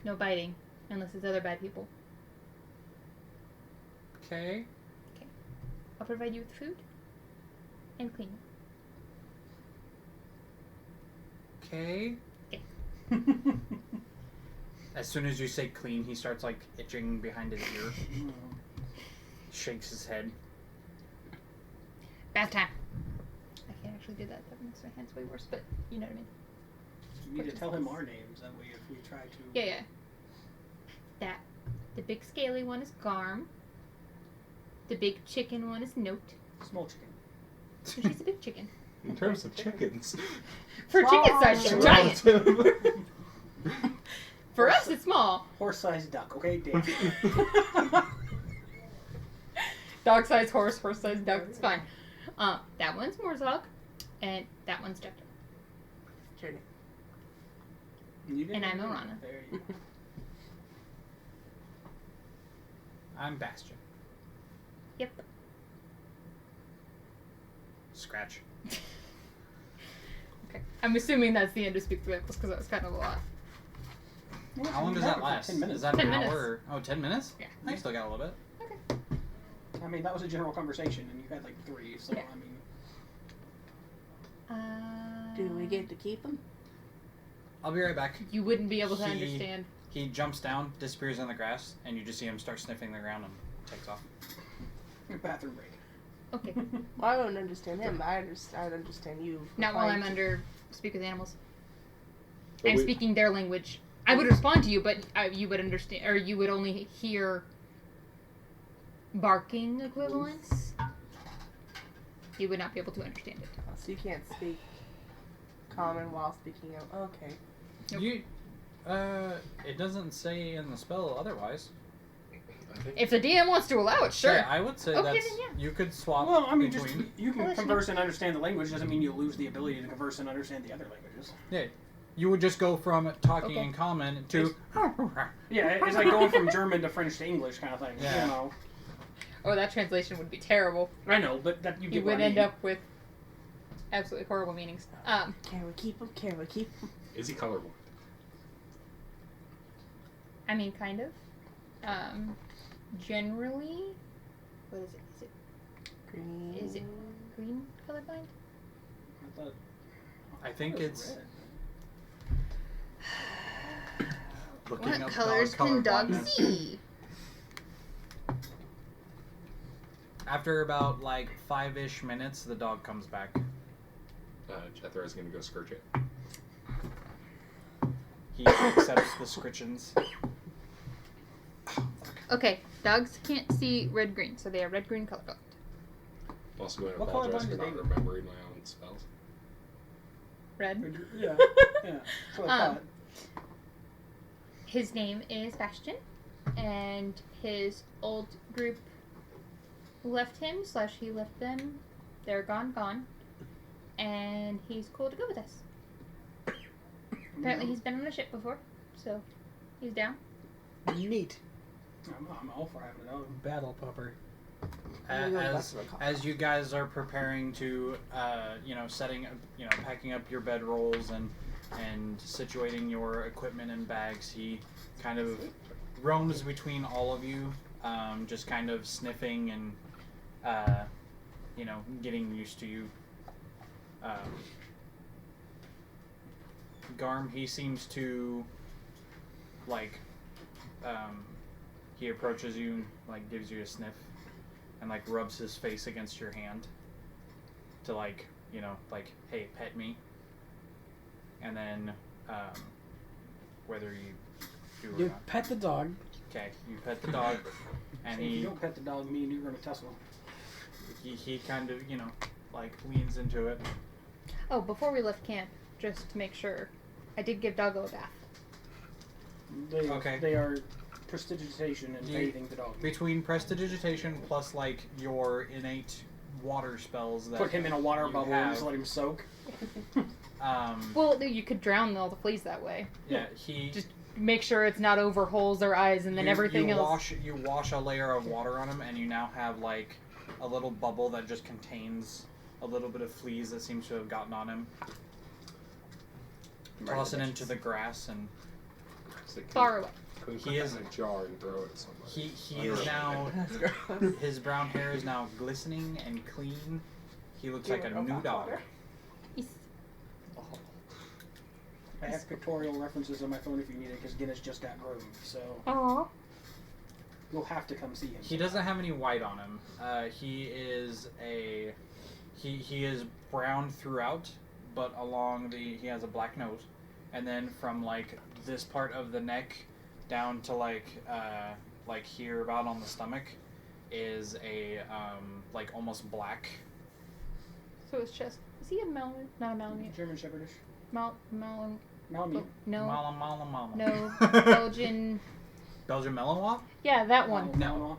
Speaker 2: No biting, unless it's other bad people.
Speaker 4: Okay.
Speaker 2: I'll provide you with food and clean.
Speaker 4: Okay. As soon as you say clean, he starts like itching behind his ear. Shakes his head.
Speaker 2: Bath time. I can't actually do that. That makes my hands way worse, but you know what I mean.
Speaker 5: You need to tell him our names. That way, if we try to.
Speaker 2: Yeah. The big scaly one is Garm. The big chicken one is Note.
Speaker 5: Small chicken.
Speaker 2: So she's a big chicken.
Speaker 6: In terms of chickens.
Speaker 2: For chicken size, she's giant.
Speaker 6: Relative.
Speaker 2: For us, it's small.
Speaker 5: Horse-sized duck. Okay, Dave.
Speaker 2: Dog-sized horse, horse-sized duck. It's fine. That one's Morzog, and that one's Jector.
Speaker 3: Journey.
Speaker 2: And I'm Elrana.
Speaker 5: There you go.
Speaker 4: I'm Bastion.
Speaker 2: Yep.
Speaker 4: Scratch.
Speaker 2: Okay. I'm assuming that's the end of Speak with Animals, because that was kind of a lot.
Speaker 4: How long does that last?
Speaker 5: 10 minutes.
Speaker 4: Is that
Speaker 2: 10
Speaker 4: an
Speaker 2: minutes.
Speaker 4: hour? Oh, 10 minutes?
Speaker 2: Yeah.
Speaker 4: I still got a little bit.
Speaker 5: I mean, that was a general conversation, and you had like 3, so
Speaker 2: Yeah.
Speaker 5: I mean.
Speaker 3: Do we get to keep them?
Speaker 4: I'll be right back.
Speaker 2: You wouldn't be able to
Speaker 4: He-
Speaker 2: understand.
Speaker 4: He jumps down, disappears in the grass, and you just see him start sniffing the ground and takes off.
Speaker 5: Bathroom break.
Speaker 2: Okay.
Speaker 3: Well, I wouldn't understand him, but I'd understand you.
Speaker 2: Not while I'm
Speaker 3: Fine.
Speaker 2: under Speak with Animals.
Speaker 6: But
Speaker 2: I'm
Speaker 6: we-
Speaker 2: speaking their language. I would respond to you, but you would understand, or you would only hear barking equivalents. You would not be able to understand it.
Speaker 3: So you can't speak common while speaking of. Okay.
Speaker 2: Nope.
Speaker 4: You, it doesn't say in the spell otherwise.
Speaker 6: I think
Speaker 2: If the DM wants to allow it, sure.
Speaker 4: Yeah, I would say
Speaker 2: Okay,
Speaker 4: that's
Speaker 2: then yeah.
Speaker 4: you could swap.
Speaker 5: Well, I mean,
Speaker 4: between.
Speaker 5: just you can
Speaker 2: Well,
Speaker 5: converse and understand the language. Doesn't mean you lose the ability to converse and understand the other languages.
Speaker 4: Yeah, you would just go from talking
Speaker 2: Okay.
Speaker 4: in common to.
Speaker 5: Yeah, it's like going from German to French to English kind of thing.
Speaker 4: Yeah.
Speaker 5: You know.
Speaker 2: Oh, that translation would be terrible.
Speaker 5: I know, but that you
Speaker 2: You
Speaker 5: get
Speaker 2: would
Speaker 5: what I
Speaker 2: end
Speaker 5: mean.
Speaker 2: up with absolutely horrible meanings.
Speaker 3: Can we keep him? Can we keep him?
Speaker 6: Is he colorblind?
Speaker 2: I mean, kind of. Generally, what is it? Is it
Speaker 3: Green.
Speaker 2: Is it- green colorblind?
Speaker 5: I thought-
Speaker 4: I think
Speaker 5: it was
Speaker 4: it's
Speaker 5: red.
Speaker 4: looking
Speaker 2: What
Speaker 4: up
Speaker 2: colors
Speaker 4: dog
Speaker 2: can
Speaker 4: colorblindness.
Speaker 2: dogs see?
Speaker 4: After about like 5-ish minutes, the dog comes back.
Speaker 6: Jethro is going to go scourge it.
Speaker 4: He accepts the scritchins.
Speaker 2: Okay, dogs can't see red-green, so they are red-green colorblind.
Speaker 6: I'm also going to
Speaker 5: What
Speaker 6: apologize
Speaker 5: colorblind
Speaker 6: for
Speaker 5: is
Speaker 6: not
Speaker 5: David?
Speaker 6: remembering my own spells.
Speaker 2: Red.
Speaker 5: Yeah. Yeah. That's what I
Speaker 2: Um,
Speaker 5: thought.
Speaker 2: His name is Bastion, and his old group left him, / he left them. They're gone. And he's cool to go with us. Apparently he's been on a ship before, so he's down.
Speaker 1: Neat.
Speaker 5: I'm all for having a dog.
Speaker 1: Battle pupper.
Speaker 4: As you guys are preparing to, setting, packing up your bedrolls and situating your equipment in bags, he kind of roams between all of you, just kind of sniffing and, getting used to you. Garm, he seems to, he approaches you and, gives you a sniff and, rubs his face against your hand to, hey, pet me. And then, whether you do or
Speaker 1: You
Speaker 4: not.
Speaker 1: pet the dog.
Speaker 4: Okay, you pet the dog, and
Speaker 5: So if you
Speaker 4: he
Speaker 5: don't pet the dog, me and you are gonna tussle.
Speaker 4: kind of, leans into it.
Speaker 2: Oh, before we left camp, just to make sure, I did give Doggo a bath.
Speaker 4: Okay.
Speaker 5: They are prestidigitation and
Speaker 4: You-
Speaker 5: bathing the dog.
Speaker 4: Between prestidigitation plus, your innate water spells that
Speaker 5: Put him in a water
Speaker 4: you
Speaker 5: bubble
Speaker 4: have,
Speaker 5: and just let him soak.
Speaker 2: Well, you could drown all the fleas that way.
Speaker 4: yeah, he...
Speaker 2: Just make sure it's not over holes or eyes, and then everything
Speaker 4: you
Speaker 2: else.
Speaker 4: You wash a layer of water on him, and you now have a little bubble that just contains a little bit of fleas that seems to have gotten on him. Toss it into the grass, and
Speaker 2: Far away.
Speaker 6: Can we put
Speaker 4: He
Speaker 6: that
Speaker 4: is-
Speaker 6: in a jar and throw it somewhere?
Speaker 4: he is now... His brown hair is now glistening and clean. He looks like a new dog.
Speaker 5: I have pictorial references on my phone if you need it, because Guinness just got groomed, so
Speaker 2: Aww.
Speaker 5: you'll have to come see him.
Speaker 4: He doesn't have any white on him. He is he is brown throughout, but he has a black nose, and then from this part of the neck down to here about on the stomach is a almost black.
Speaker 2: So his chest. Is he a Malamute? Not a Malamute.
Speaker 5: German Shepherdish.
Speaker 2: Malamute.
Speaker 5: Malamute.
Speaker 2: No.
Speaker 4: Mala.
Speaker 2: No. Belgian.
Speaker 4: Belgian Malinois?
Speaker 2: Yeah, that one.
Speaker 4: No.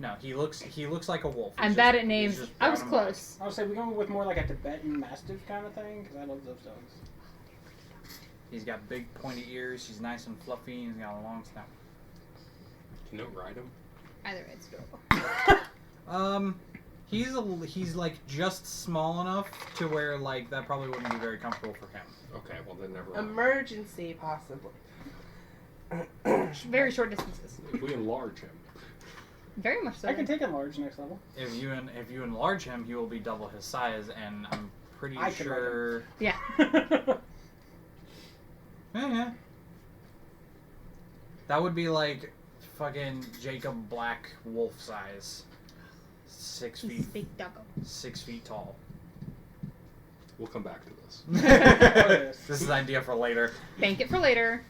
Speaker 4: No, he looks like a wolf.
Speaker 2: I'm
Speaker 4: He's
Speaker 2: bad
Speaker 4: just-
Speaker 2: at names.
Speaker 4: he's just
Speaker 2: I was
Speaker 4: brown and black.
Speaker 2: close.
Speaker 5: I would say we go with more like a Tibetan Mastiff kind of thing, because I love those dogs.
Speaker 4: He's got big pointy ears. He's nice and fluffy. And he's got a long snout.
Speaker 6: Can you ride him?
Speaker 2: Either way, it's adorable.
Speaker 4: He's just small enough to where that probably wouldn't be very comfortable for him.
Speaker 6: Okay, well then never mind.
Speaker 3: Emergency, possibly.
Speaker 2: Very short distances.
Speaker 6: If we enlarge him,
Speaker 2: Very much so.
Speaker 5: I can take a large next level.
Speaker 4: If you enlarge him, he will be double his size, and I'm pretty
Speaker 7: I can
Speaker 4: sure.
Speaker 2: Yeah.
Speaker 4: Yeah. That would be like fucking Jacob Black wolf size. 6
Speaker 2: He's
Speaker 4: feet.
Speaker 2: big doggo.
Speaker 4: 6 feet tall.
Speaker 6: We'll come back to this.
Speaker 4: This is an idea for later.
Speaker 2: Bank it for later.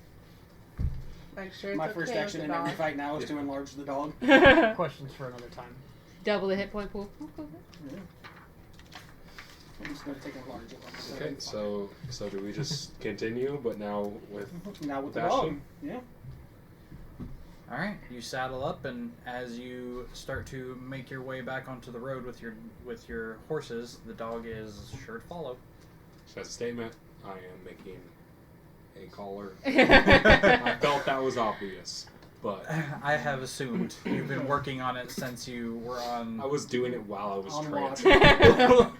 Speaker 3: Make sure it's
Speaker 7: My
Speaker 3: okay
Speaker 7: first
Speaker 3: with
Speaker 7: action
Speaker 3: the
Speaker 7: in every
Speaker 3: dog.
Speaker 7: fight now is to enlarge the dog.
Speaker 1: Questions for another time.
Speaker 2: Double the hit point pool.
Speaker 7: I'm just going to take a larger one.
Speaker 6: Okay, so do we just continue, but now with
Speaker 7: Now with the
Speaker 6: Bastion?
Speaker 7: dog. Yeah.
Speaker 4: All right, you saddle up, and as you start to make your way back onto the road with your horses, the dog is sure to follow.
Speaker 6: as a statement, I am making a collar. I felt that was obvious, but
Speaker 4: I have assumed you've been working on it since you were on.
Speaker 6: I was doing it while I was
Speaker 7: On
Speaker 6: trancing.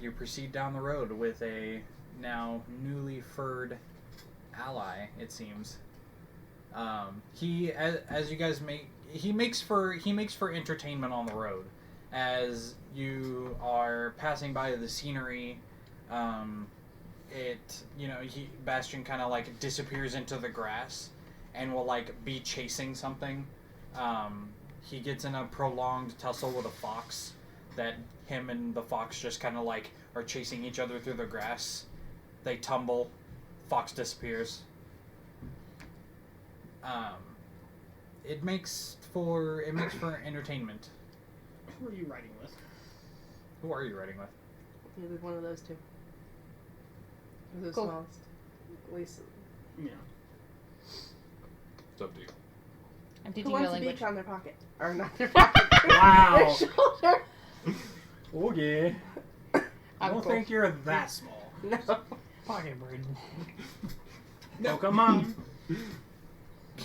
Speaker 4: You proceed down the road with a now newly furred ally, it seems. He, as you guys he makes for entertainment on the road, as you are passing by the scenery. Bastion kind of like disappears into the grass, and will like be chasing something. He gets in a prolonged tussle with a fox. That him and the fox just kind of like are chasing each other through the grass. They tumble. Fox disappears. It makes for entertainment.
Speaker 7: Who are you riding with?
Speaker 4: Who are you riding with?
Speaker 3: Either one of those two. Those
Speaker 2: Cool.
Speaker 3: smallest. At least.
Speaker 7: Yeah.
Speaker 6: It's up to you.
Speaker 2: I'm
Speaker 3: Who
Speaker 2: teaching you
Speaker 3: wants
Speaker 2: a
Speaker 3: a
Speaker 2: language.
Speaker 3: beach on their pocket? Or not their pocket.
Speaker 7: Wow.
Speaker 3: Their shoulder.
Speaker 7: Oh yeah. I don't
Speaker 2: cool.
Speaker 7: think you're that small.
Speaker 3: No.
Speaker 1: Pocket bird.
Speaker 7: Pokemon.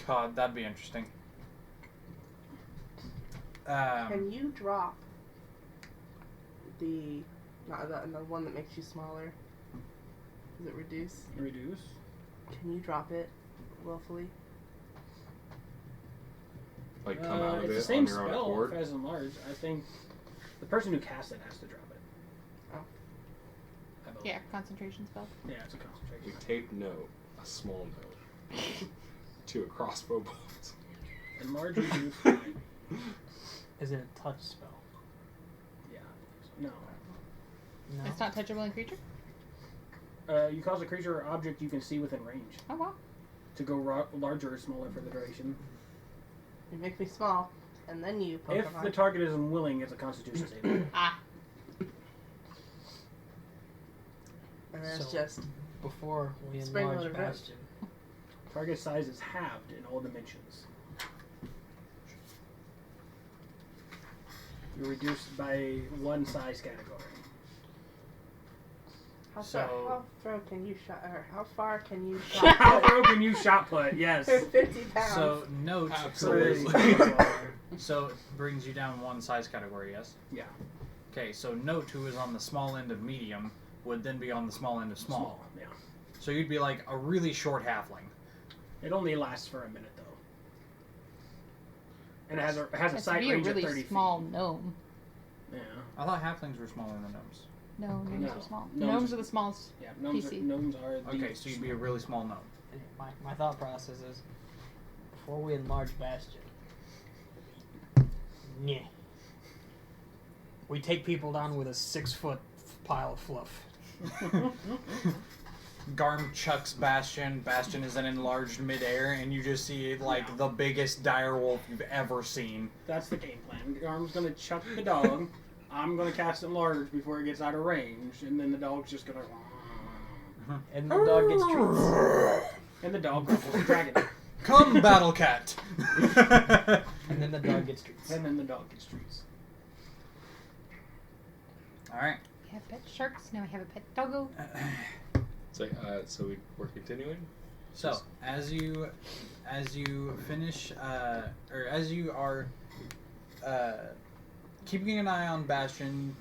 Speaker 4: God, that'd be interesting.
Speaker 3: Can you drop the one that makes you smaller? Does it reduce?
Speaker 7: Reduce.
Speaker 3: Can you drop it willfully?
Speaker 6: Like come out of
Speaker 7: it's
Speaker 6: it
Speaker 7: the same
Speaker 6: on your own
Speaker 7: spell
Speaker 6: accord.
Speaker 7: as enlarge. I think the person who casts it has to drop it.
Speaker 3: Oh.
Speaker 7: I believe.
Speaker 2: Yeah, concentration spell.
Speaker 7: Yeah, it's a
Speaker 6: We
Speaker 7: concentration.
Speaker 6: tape note, a small note, to a crossbow bolt.
Speaker 7: Enlarge, reduce. Fine.
Speaker 1: Is it a touch spell?
Speaker 7: Yeah. No.
Speaker 1: No.
Speaker 2: It's not touchable in creature?
Speaker 7: You cause a creature or object you can see within range
Speaker 2: Oh, wow.
Speaker 7: to go larger or smaller for the duration.
Speaker 3: You make me small, and then you
Speaker 7: If
Speaker 3: Pokemon.
Speaker 7: the target is unwilling, it's a Constitution save.
Speaker 2: Ah.
Speaker 3: And that's
Speaker 1: So-
Speaker 3: just
Speaker 1: Before we
Speaker 3: Spring
Speaker 1: enlarge
Speaker 3: loaded road.
Speaker 1: Bastion.
Speaker 7: Target size is halved in all dimensions. You're reduced by one size category.
Speaker 3: how
Speaker 4: So-
Speaker 3: far can you
Speaker 7: How
Speaker 3: shot
Speaker 7: far can you shot put? Yes.
Speaker 3: for 50 pounds?
Speaker 4: So note.
Speaker 6: Absolutely.
Speaker 4: So it brings you down one size category, yes?
Speaker 7: Yeah.
Speaker 4: Okay, so note who is on the small end of medium would then be on the small end of small.
Speaker 7: Yeah.
Speaker 4: So you'd be like a really short halfling.
Speaker 7: It only lasts for a minute though. And it has a
Speaker 2: Has to
Speaker 7: sight
Speaker 2: be a
Speaker 7: range
Speaker 2: really
Speaker 7: of 30
Speaker 2: small gnome.
Speaker 7: feet.
Speaker 4: I thought halflings were smaller than gnomes.
Speaker 2: No, gnomes
Speaker 7: No.
Speaker 2: are small.
Speaker 7: Gnomes-
Speaker 2: Gnomes are the smallest.
Speaker 7: Yeah. Gnomes
Speaker 2: PC.
Speaker 7: gnomes are the
Speaker 4: Okay, so you'd be a really small gnome.
Speaker 1: My thought process is, before we enlarge Bastion, yeah, we take people down with a 6-foot pile of fluff.
Speaker 4: Garm chucks Bastion. Bastion is then enlarged midair, and you just see like the biggest dire wolf you've ever seen.
Speaker 7: That's the game plan. Arm's gonna chuck the dog. I'm gonna cast enlarge before it gets out of range, and then the dog's just gonna.
Speaker 1: And the dog gets treats.
Speaker 7: And the dog ruffles the dragon.
Speaker 4: Come, Battle Cat.
Speaker 1: And then the dog gets treats.
Speaker 7: And then the dog gets treats.
Speaker 4: All right.
Speaker 2: We have pet sharks. Now we have a pet doggo.
Speaker 6: So we're continuing.
Speaker 4: So as you finish, or as you are keeping an eye on Bastion,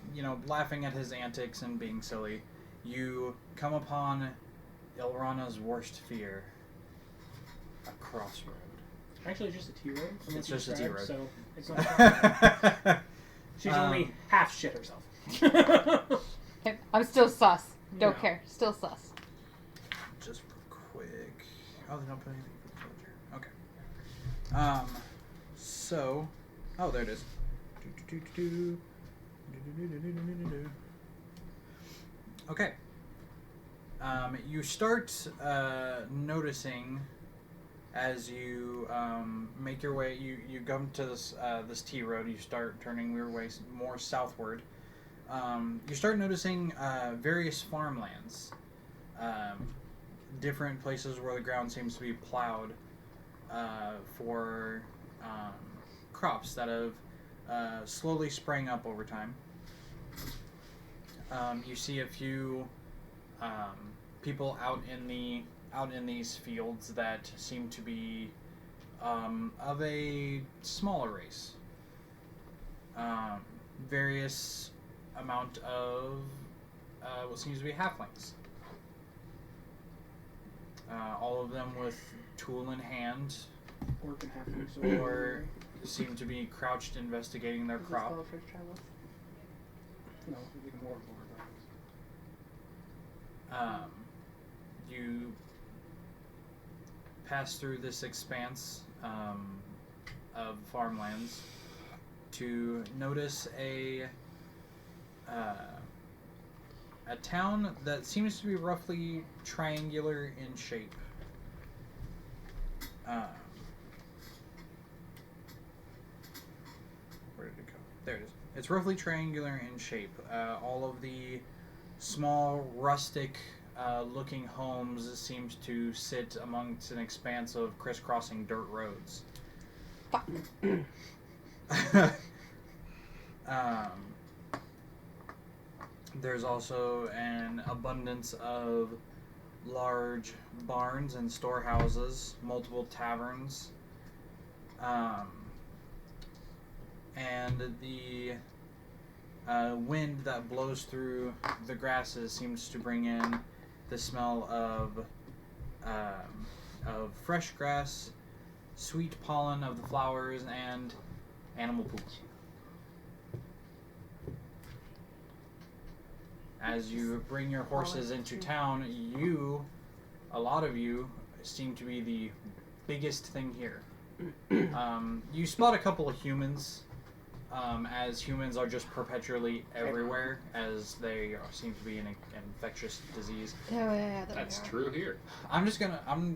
Speaker 4: laughing at his antics and being silly, you come upon Ilrana's worst fear: a crossroad.
Speaker 7: Actually, it's just a T-road.
Speaker 4: It's just a T-road.
Speaker 7: So it's not. She's only half shit herself.
Speaker 2: I'm still sus. Don't
Speaker 5: Yeah.
Speaker 2: care. Still sus.
Speaker 4: Just real quick. Oh, they don't put anything for the villager. Okay. So. Oh, there it is. Okay. You start noticing as you make your way. You come to this T road. You start turning your way more southward. You start noticing various farmlands, different places where the ground seems to be plowed for crops that have slowly sprang up over time. You see a few people out in these fields that seem to be of a smaller race. Various amount of what seems to be halflings. All of them with tool in hand,
Speaker 5: Working halfway.
Speaker 4: or seem to be crouched investigating their
Speaker 3: Is this
Speaker 4: crop.
Speaker 3: spell for travel?
Speaker 5: No, we can work more.
Speaker 4: You pass through this expanse of farmlands to notice a town that seems to be roughly triangular in shape. Where did it go? There it is. It's roughly triangular in shape. All of the small, rustic looking homes seems to sit amongst an expanse of crisscrossing dirt roads.
Speaker 2: Fuck.
Speaker 4: There's also an abundance of large barns and storehouses, multiple taverns, and the wind that blows through the grasses seems to bring in the smell of fresh grass, sweet pollen of the flowers, and animal poop. As you bring your horses into town, a lot of you, seem to be the biggest thing here. You spot a couple of humans, as humans are just perpetually everywhere, as they seem to be an infectious disease.
Speaker 2: Oh yeah,
Speaker 6: That's true here.
Speaker 4: I'm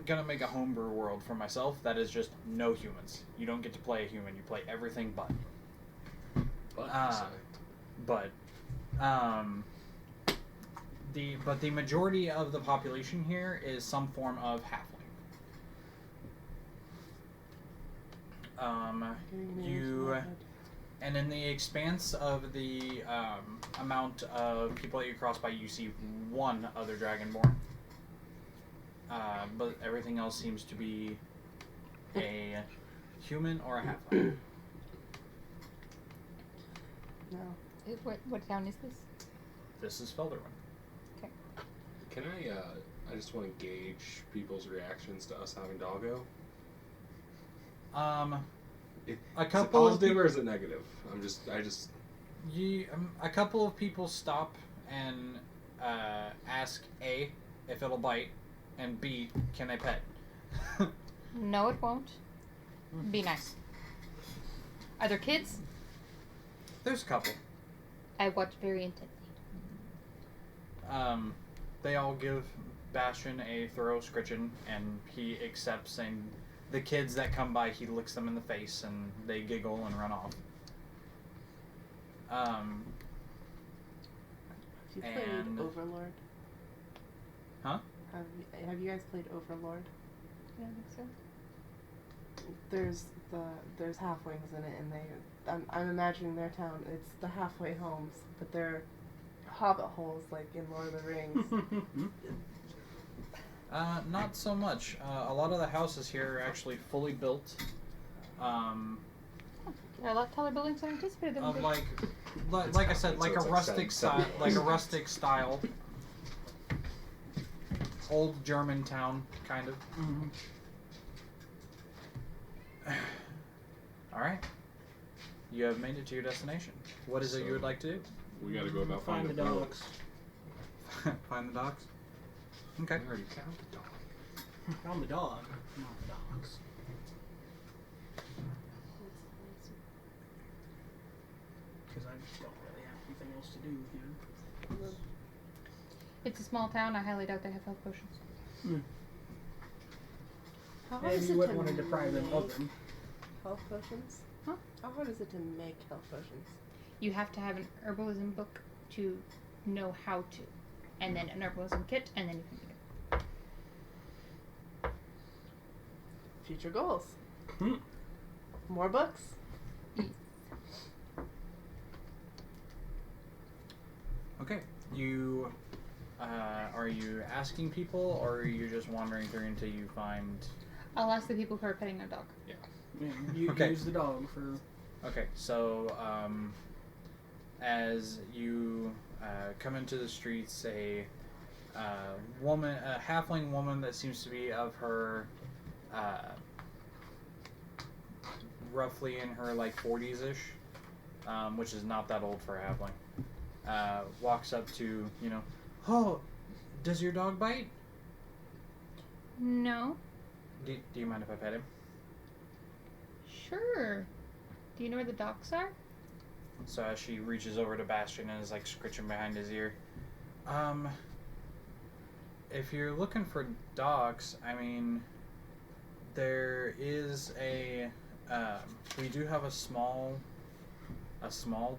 Speaker 4: gonna make a homebrew world for myself that is just no humans. You don't get to play a human. You play everything but.
Speaker 6: But
Speaker 4: The majority of the population here is some form of halfling. And in the expanse of the amount of people that you cross by, you see one other dragonborn. But everything else seems to be a human or a halfling.
Speaker 3: No.
Speaker 2: What town is this?
Speaker 4: This is Felderwin.
Speaker 6: can I just want to gauge people's reactions to us having Doggo.
Speaker 4: A
Speaker 6: Is it
Speaker 4: couple of
Speaker 6: positive or is it negative?
Speaker 4: a couple of people stop and ask A, if it'll bite, and B, can they pet?
Speaker 2: No, it won't. Be nice. Are there kids?
Speaker 4: There's a couple.
Speaker 2: I watch very intently.
Speaker 4: They all give Bastion a thorough scritching, and he accepts, and the kids that come by, he licks them in the face, and they giggle and run off.
Speaker 3: You played
Speaker 4: And-
Speaker 3: Overlord?
Speaker 4: Huh?
Speaker 3: Have you guys played Overlord?
Speaker 2: Yeah, I think so.
Speaker 3: There's halflings in it, and I'm imagining their town. It's the halfway homes, but they're hobbit holes like in Lord of the Rings.
Speaker 4: Not so much. A lot of the houses here are actually fully built.
Speaker 2: They're a lot taller buildings than I anticipated them to
Speaker 4: Of
Speaker 2: be.
Speaker 4: like I said, like a
Speaker 6: it's like
Speaker 4: rustic style,
Speaker 6: seven
Speaker 4: like a
Speaker 6: floors.
Speaker 4: rustic style, old German town, kind of.
Speaker 5: Mhm.
Speaker 4: All right, you have made it to your destination. What is it you would like to do?
Speaker 6: We gotta go about
Speaker 5: Find the
Speaker 6: finding boat.
Speaker 5: dogs.
Speaker 4: Find the dogs. Okay.
Speaker 6: We already found the dog.
Speaker 5: Found the dog, not the dogs. Because I just don't really have anything else to do here.
Speaker 2: It's a small town. I highly doubt they have health potions.
Speaker 3: How hard
Speaker 5: Maybe
Speaker 3: is
Speaker 5: you
Speaker 3: it
Speaker 5: wouldn't
Speaker 3: to
Speaker 5: want to deprive them of
Speaker 3: make
Speaker 5: them.
Speaker 3: health potions?
Speaker 2: Huh?
Speaker 3: How hard is it to make health potions?
Speaker 2: You have to have an herbalism book to know how to, and then an herbalism kit, and then you can make it.
Speaker 3: Future goals.
Speaker 5: Hmm.
Speaker 3: More books.
Speaker 4: Okay. You are you asking people, or are you just wandering through until you find?
Speaker 2: I'll ask the people who are petting their dog.
Speaker 5: Yeah, you
Speaker 4: Okay.
Speaker 5: use the dog for.
Speaker 4: Okay, so as you come into the streets, a woman, a halfling woman that seems to be of her, roughly in her like 40s ish, which is not that old for a halfling, walks up to oh, does your dog bite?
Speaker 2: No.
Speaker 4: Do you mind if I pet him?
Speaker 2: Sure. Do you know where the docks are?
Speaker 4: So as she reaches over to Bastion and is like scritching behind his ear, if you're looking for dogs, I mean, there is a, we do have a small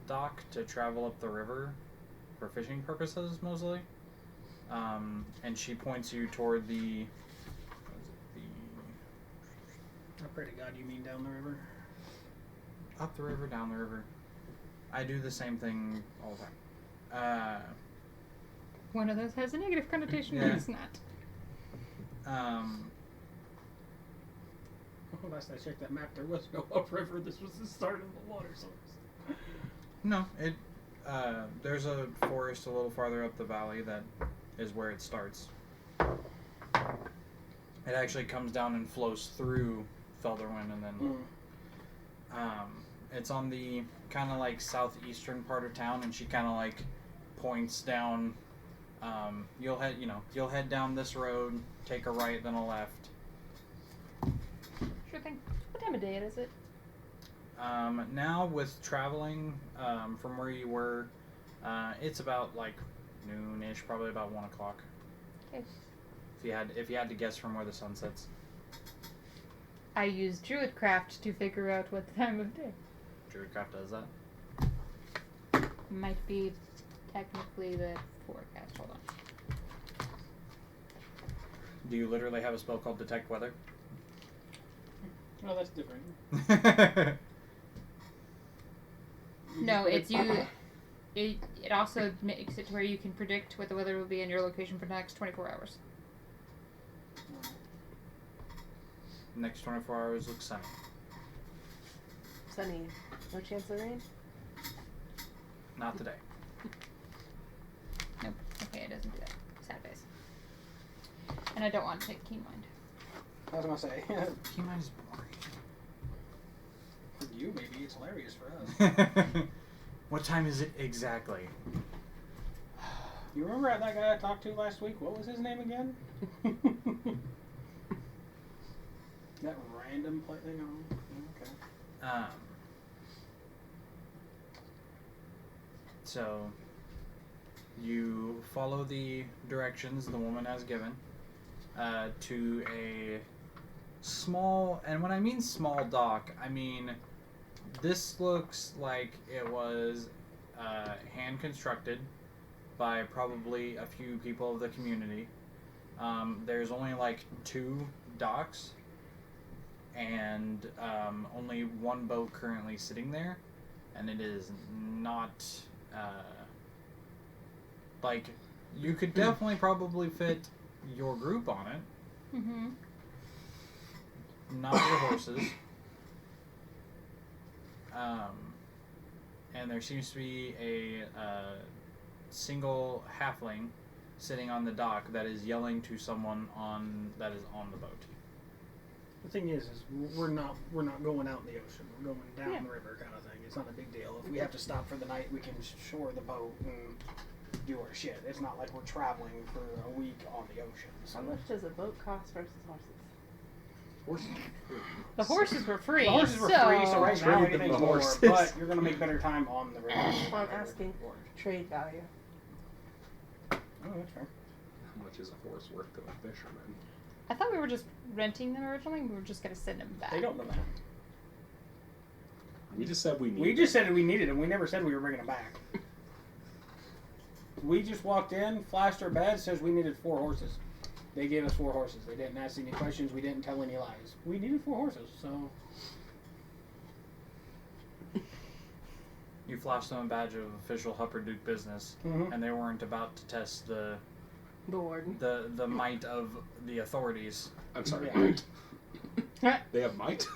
Speaker 4: dock to travel up the river for fishing purposes mostly. And she points you toward the,
Speaker 5: I pray to God you mean down the river.
Speaker 4: up the river, down the river. I do the same thing all the time.
Speaker 2: One of those has a negative connotation,
Speaker 4: Yeah.
Speaker 2: one is not.
Speaker 5: Last I checked that map, there was no upriver. This was the start of the water source.
Speaker 4: No, there's a forest a little farther up the valley that is where it starts. It actually comes down and flows through Felderwind, and then it's on the kind of like southeastern part of town, and she kind of like points down. You'll head down this road, take a right, then a left.
Speaker 2: Sure thing. What time of day is it?
Speaker 4: Now with traveling from where you were, it's about like noonish, probably about 1 o'clock.
Speaker 2: Okay.
Speaker 4: If you had to guess from where the sun sets.
Speaker 2: I use Druidcraft to figure out what time of day.
Speaker 4: Druidcraft does that.
Speaker 2: Might be technically the forecast. Hold on.
Speaker 4: Do you literally have a spell called Detect Weather?
Speaker 5: Oh, that's different.
Speaker 2: No, it's you. It also makes it to where you can predict what the weather will be in your location for the next 24 hours.
Speaker 4: Next 24 hours looks sunny.
Speaker 3: Sunny. No chance of rain?
Speaker 4: Not today.
Speaker 2: Nope. Okay, it doesn't do that. Sad face. And I don't want to take Keen Mind.
Speaker 5: I was gonna say,
Speaker 4: Keymind is boring.
Speaker 5: for you maybe it's hilarious for us.
Speaker 4: What time is it exactly?
Speaker 5: You remember that guy I talked to last week? What was his name again? That random play thing. Okay.
Speaker 4: So you follow the directions the woman has given to a small, and when I mean small dock, I mean this looks like it was hand constructed by probably a few people of the community. There's only like 2 docks and only 1 boat currently sitting there, and it is not like you could definitely probably fit your group on it,
Speaker 2: Mm-hmm.
Speaker 4: not your horses. And there seems to be a single halfling sitting on the dock that is yelling to someone that is on the boat.
Speaker 5: The thing is we're not going out in the ocean. We're going down
Speaker 2: Yeah.
Speaker 5: the river, kind of thing.
Speaker 7: It's not a big deal. If we have to stop for the night, we can shore the boat and do our shit. It's not like we're traveling for a week on the ocean. So.
Speaker 3: How much does a boat cost versus horses?
Speaker 6: Horses.
Speaker 2: The horses were free.
Speaker 7: The horses were
Speaker 2: so...
Speaker 7: free, so right now
Speaker 6: Trade
Speaker 7: anything's
Speaker 6: the
Speaker 7: more,
Speaker 6: horses.
Speaker 7: but you're going to make better time on the river.
Speaker 3: Well, I'm asking trade value.
Speaker 7: Oh, that's fair.
Speaker 6: How much is a horse worth to a fisherman?
Speaker 2: I thought we were just renting them originally. We were just gonna send them back.
Speaker 7: They don't know that.
Speaker 6: We just said we need.
Speaker 7: We just said we needed them. We never said we were bringing them back. We just walked in, flashed our badge, says we needed 4 horses. They gave us 4 horses. They didn't ask any questions. We didn't tell any lies. We needed 4 horses, so...
Speaker 4: You flashed them a badge of official Hupperduke business,
Speaker 7: Mhm.
Speaker 4: and they weren't about to test the
Speaker 3: Bored.
Speaker 4: the might of the authorities.
Speaker 6: I'm sorry,
Speaker 7: Yeah.
Speaker 6: might. They have might.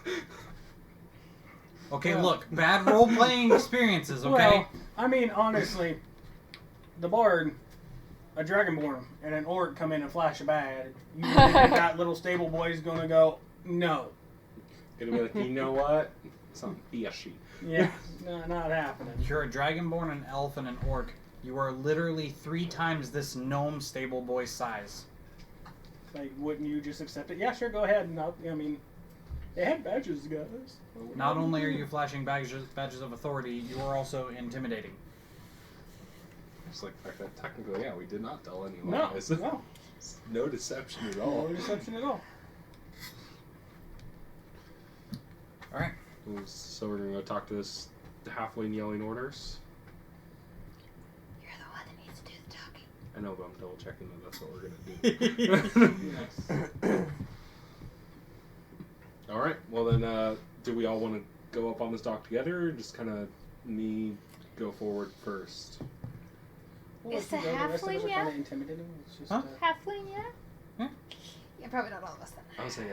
Speaker 4: Okay,
Speaker 7: Well-
Speaker 4: look, bad role-playing experiences, okay?
Speaker 7: Well, I mean, honestly, the bard, a dragonborn, and an orc come in and flash a badge. You think that little stable boy's gonna go, no.
Speaker 6: It'll be like, you know what? Some fishy.
Speaker 7: Yeah, not happening.
Speaker 4: You're a dragonborn, an elf, and an orc. You are literally 3 times this gnome stable boy's size.
Speaker 7: Like, wouldn't you just accept it? Yeah, sure, go ahead. And I mean, they had badges, guys.
Speaker 4: Not only are you flashing badges of authority, you are also intimidating.
Speaker 6: It's like the fact that technically, yeah, we did not tell any
Speaker 7: No,
Speaker 6: lies.
Speaker 7: no.
Speaker 6: No deception at
Speaker 7: No
Speaker 6: all.
Speaker 7: deception at all.
Speaker 4: Alright.
Speaker 6: So we're gonna go talk to this halfling yelling orders.
Speaker 2: You're the one that needs to do the talking.
Speaker 6: I know, but I'm double checking that that's what we're gonna do.
Speaker 7: Yes.
Speaker 6: All right. Well then, do we all want to go up on this dock together, or just kind of me go forward first?
Speaker 7: Well,
Speaker 2: Is
Speaker 7: if you
Speaker 2: the
Speaker 7: go, the rest of us
Speaker 2: halfling
Speaker 7: are
Speaker 2: yeah?
Speaker 7: kind of intimidating. It's just,
Speaker 4: Huh?
Speaker 2: Halfling, yeah?
Speaker 4: Yeah.
Speaker 2: Yeah, probably not all of us then.
Speaker 6: I would say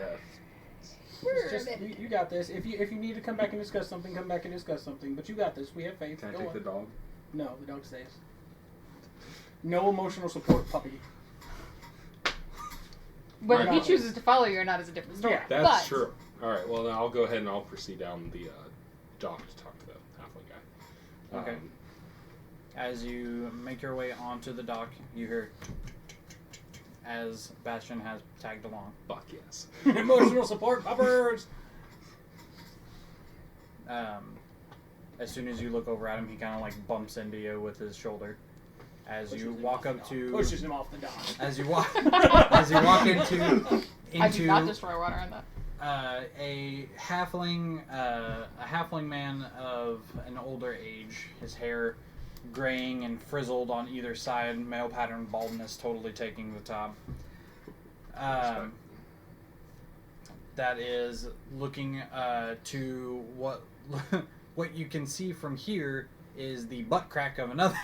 Speaker 7: it's just you got this. If you need to come back and discuss something, come back and discuss something. But you got this. We have faith.
Speaker 6: Can I
Speaker 7: Go
Speaker 6: take
Speaker 7: on.
Speaker 6: the dog?
Speaker 7: No, the dog stays. No emotional support, puppy.
Speaker 2: Whether
Speaker 6: Right
Speaker 2: he
Speaker 6: on.
Speaker 2: chooses to follow you or not is a different story.
Speaker 7: Yeah,
Speaker 6: That's
Speaker 2: but
Speaker 6: true. All right. Well, then I'll go ahead and I'll proceed down the dock to talk to the halfling guy.
Speaker 4: Okay. As you make your way onto the dock, you hear as Bastion has tagged along.
Speaker 6: Fuck yes.
Speaker 7: Emotional support, puppers.
Speaker 4: As soon as you look over at him, he kind of like bumps into you with his shoulder. As you walk up to,
Speaker 7: Pushes him off the dock.
Speaker 4: as you walk into
Speaker 2: I do not destroy water on that.
Speaker 4: a halfling man of an older age, his hair graying and frizzled on either side, male pattern baldness totally taking the top. That is looking to what what you can see from here is the butt crack of another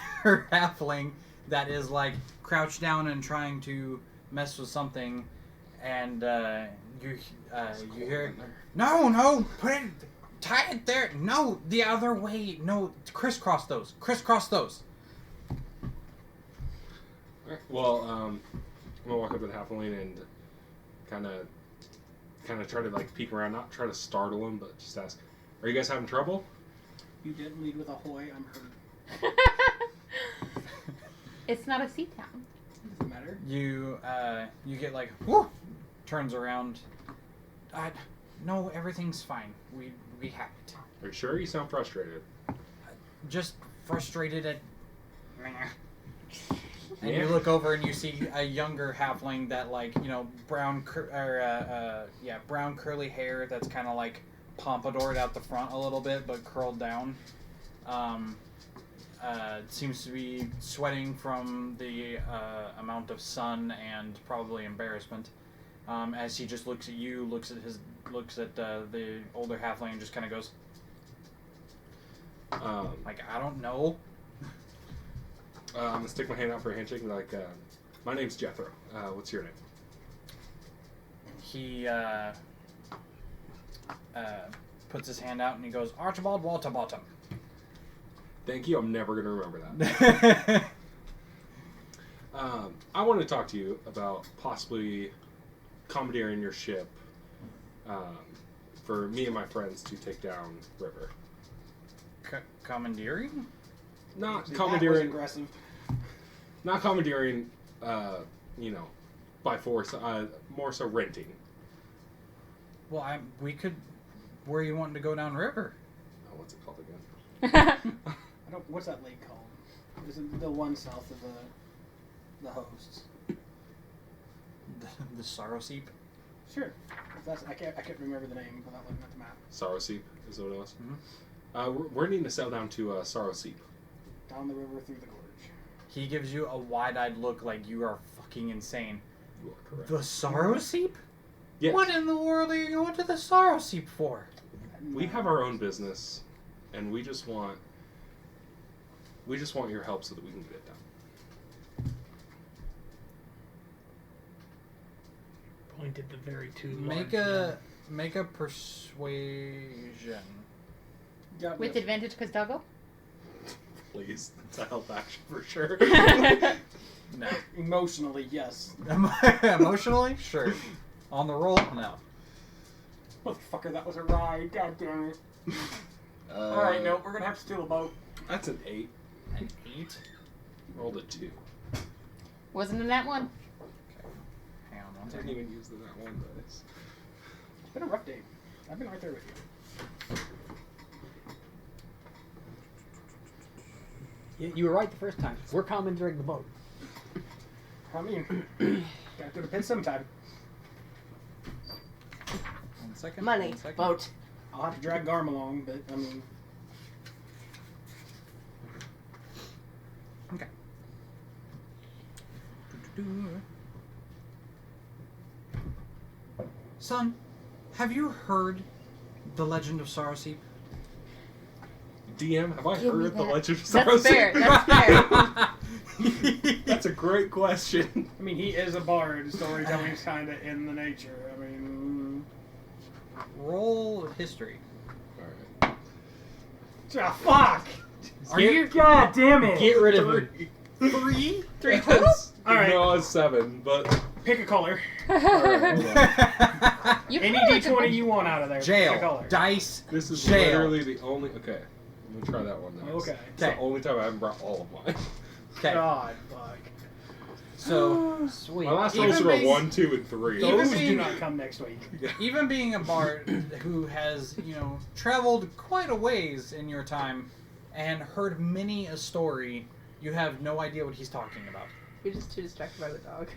Speaker 4: halfling that is like crouched down and trying to mess with something, and you hear, no, put it, tie it there, no, the other way, no, crisscross those.
Speaker 6: Alright, well, I'm gonna walk up to the halfling and kind of try to like peek around, not try to startle him, but just ask, "Are you guys having trouble?"
Speaker 7: You didn't lead with a hoy. I'm hurt.
Speaker 2: It's not a sea town.
Speaker 7: Doesn't matter.
Speaker 4: You get like, whoo, turns around. No, everything's fine. We have it.
Speaker 6: Are you sure? You sound frustrated.
Speaker 4: Just frustrated at. And
Speaker 6: Yeah.
Speaker 4: you look over and you see a younger halfling that, like, brown curly hair that's kind of like pompadoured out the front a little bit, but curled down. Seems to be sweating from the amount of sun and probably embarrassment. As he just looks at you, looks at the older halfling, and just kind of goes, like, I don't know.
Speaker 6: I'm gonna stick my hand out for a handshake and be like, "My name's Jethro. What's your name?"
Speaker 4: He puts his hand out and he goes, Archibald Walterbottom.
Speaker 6: Thank you. I'm never gonna remember that. I want to talk to you about possibly commandeering your ship for me and my friends to take down river.
Speaker 4: Commandeering?
Speaker 6: Not
Speaker 5: See, that was
Speaker 6: commandeering.
Speaker 5: aggressive.
Speaker 6: Not commandeering. By force. More so renting.
Speaker 4: Well, we could. Where are you wanting to go downriver?
Speaker 6: Oh, what's it called again?
Speaker 5: I don't. What's that lake called? Is it the one south of the hosts?
Speaker 4: The Sorrow Seep?
Speaker 5: Sure. If that's I can't remember the name without looking at the map.
Speaker 6: Sorrow Seep is what it was.
Speaker 4: Mhm.
Speaker 6: We're needing to sail down to Sorrow Seep.
Speaker 5: Down the river through the gorge.
Speaker 4: He gives you a wide-eyed look like you are fucking insane.
Speaker 6: You are correct.
Speaker 4: The Sorrow Seep?
Speaker 6: Yes.
Speaker 4: What in the world are you going to the Sorrow Seep for?
Speaker 6: We have our own business, and we just want your help so that we can get it done.
Speaker 1: Pointed the very two.
Speaker 4: Make a persuasion.
Speaker 5: Got
Speaker 2: With
Speaker 5: this.
Speaker 2: advantage because Doggo?
Speaker 6: Please, that's a help action for sure.
Speaker 4: No.
Speaker 5: Emotionally, yes.
Speaker 4: Emotionally? Sure. On the roll? No.
Speaker 5: Motherfucker, that was a ride. God damn it. Alright, no, we're gonna have to steal a boat.
Speaker 6: That's an 8.
Speaker 4: An 8?
Speaker 6: Rolled a 2.
Speaker 2: Wasn't in that one.
Speaker 4: Hang on one
Speaker 6: I didn't
Speaker 4: second.
Speaker 6: even use that one dice.
Speaker 5: It's been a rough day. I've been right there with you.
Speaker 1: You were right the first time. We're commandeering the boat.
Speaker 5: I mean, gotta go to pit sometime.
Speaker 4: 1 second.
Speaker 3: Money.
Speaker 4: 1 second.
Speaker 3: Boat.
Speaker 5: I'll have to drag Garm along, but I mean,
Speaker 4: Okay. Son, have you heard the legend of Sorrow Seep?
Speaker 6: DM, have I
Speaker 2: Give me
Speaker 6: heard the
Speaker 2: that.
Speaker 6: Legend of Sorrow
Speaker 2: That's fair.
Speaker 6: Seep?
Speaker 2: That's fair.
Speaker 6: That's a great question.
Speaker 5: I mean, he is a bard. Storytelling's kind of in the nature. I mean,
Speaker 4: Roll history.
Speaker 6: Alright.
Speaker 5: ah, fuck!
Speaker 4: Are you?
Speaker 5: God damn it!
Speaker 1: Get rid of him.
Speaker 4: 3?
Speaker 2: 3 total?
Speaker 5: Alright.
Speaker 6: No, it's 7, but...
Speaker 5: Pick a color.
Speaker 6: Alright, hold on.
Speaker 2: You
Speaker 5: Any
Speaker 2: feel like a
Speaker 5: D20 you want out of there. Pick a
Speaker 4: Jail.
Speaker 5: color.
Speaker 4: Dice.
Speaker 6: This is
Speaker 4: Jail.
Speaker 6: literally the only... Okay, I'm gonna try that one next.
Speaker 5: Okay.
Speaker 6: It's the
Speaker 4: Okay.
Speaker 6: only time I haven't brought all of mine.
Speaker 4: Okay.
Speaker 5: God, fuck.
Speaker 4: So,
Speaker 1: Sweet.
Speaker 6: My last
Speaker 4: Even
Speaker 6: rolls were a
Speaker 4: being-
Speaker 6: 1, 2, and 3.
Speaker 4: Even
Speaker 5: Those do
Speaker 4: being-
Speaker 5: not come next week.
Speaker 4: even being a bard who has, traveled quite a ways in your time and heard many a story, you have no idea what he's talking about.
Speaker 3: You're just too distracted by the dog.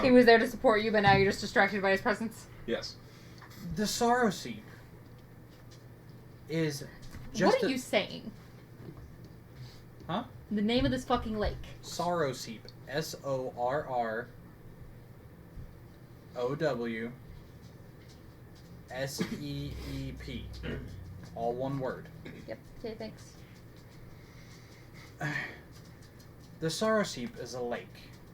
Speaker 2: He was there to support you, but now you're just distracted by his presence.
Speaker 6: Yes.
Speaker 4: The Sorrow Seep is just
Speaker 2: What are you saying?
Speaker 4: Huh?
Speaker 2: The name of this fucking lake.
Speaker 4: Sorrow Seep. SORROWSEEP. All one word.
Speaker 2: Yep. Okay, thanks.
Speaker 4: The Sorrow Seep is a lake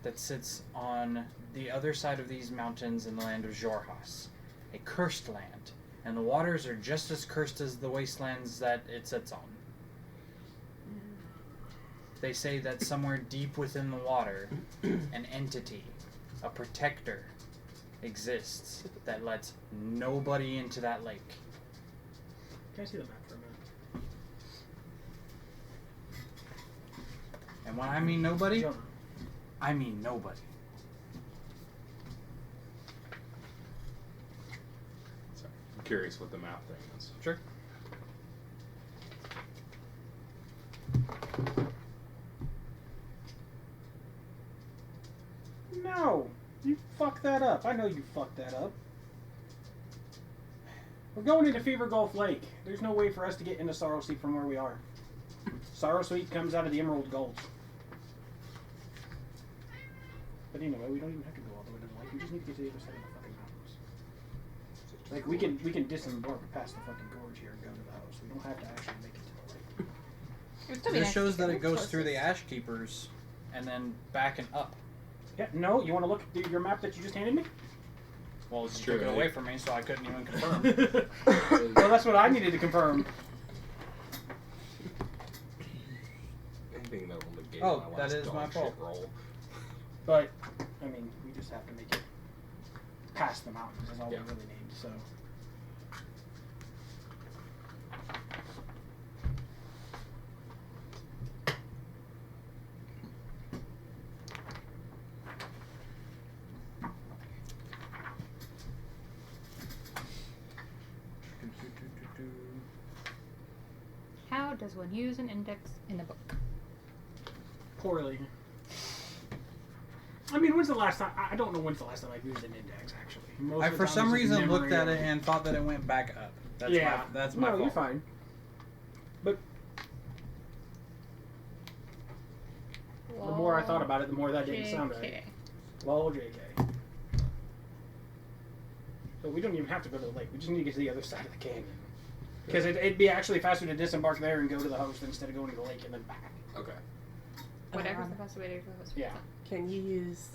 Speaker 4: that sits on the other side of these mountains in the land of Jorhas, a cursed land, and the waters are just as cursed as the wastelands that it sits on. They say that somewhere deep within the water, an entity, a protector, exists that lets nobody into that lake.
Speaker 5: Can I see the map for a minute?
Speaker 4: And when I mean nobody,
Speaker 5: Jump.
Speaker 4: I mean nobody.
Speaker 6: Sorry. I'm curious what the map thing is.
Speaker 4: Sure.
Speaker 5: No! You fucked that up. I know you fucked that up. We're going into Fever Gulf Lake. There's no way for us to get into Sorrow Seep from where we are. Sorrow Seep comes out of the Emerald Gulch. But anyway, we don't even have to go all the way to the lake. We just need to get to the other side of the fucking mountains. Like we can disembark past the fucking gorge here and go to the house. We don't have to actually make it to the lake.
Speaker 2: It would still be
Speaker 4: This
Speaker 2: nice
Speaker 4: shows
Speaker 2: to
Speaker 4: that
Speaker 2: get
Speaker 4: it goes
Speaker 2: closest.
Speaker 4: through the Ash Keepers and then back and up.
Speaker 5: Yeah, no, you want to look at your map that you just handed me?
Speaker 4: Well, you
Speaker 6: It's
Speaker 4: took
Speaker 6: true,
Speaker 4: it
Speaker 6: eh?
Speaker 4: away from me, so I couldn't even confirm.
Speaker 5: Well, that's what I needed to confirm.
Speaker 6: Anything that will negate
Speaker 4: Oh,
Speaker 6: my
Speaker 4: that
Speaker 6: last
Speaker 4: is my
Speaker 6: dog
Speaker 4: fault.
Speaker 6: shit roll.
Speaker 5: But, I mean, we just have to make it past the mountains is all
Speaker 6: Yeah.
Speaker 5: we really need, so.
Speaker 2: does one use an index in the book?
Speaker 5: Poorly. I mean, when's the last time? I don't know when's the last time I've used an index, actually. Most
Speaker 4: I
Speaker 5: of the
Speaker 4: for
Speaker 5: time
Speaker 4: some
Speaker 5: it's just
Speaker 4: reason looked at
Speaker 5: memory
Speaker 4: it
Speaker 5: of-
Speaker 4: and thought that it went back up. That's
Speaker 5: yeah.
Speaker 4: that's my
Speaker 5: no,
Speaker 4: fault.
Speaker 5: you're fine. But the more I thought about it, the more that didn't sound right. Lol, JK. So we don't even have to go to the lake. We just need to get to the other side of the canyon. Because it'd be actually faster to disembark there and go to the host instead of going to the lake and then back.
Speaker 6: Okay.
Speaker 2: Whatever's the best way to go.
Speaker 5: Yeah.
Speaker 3: Can you use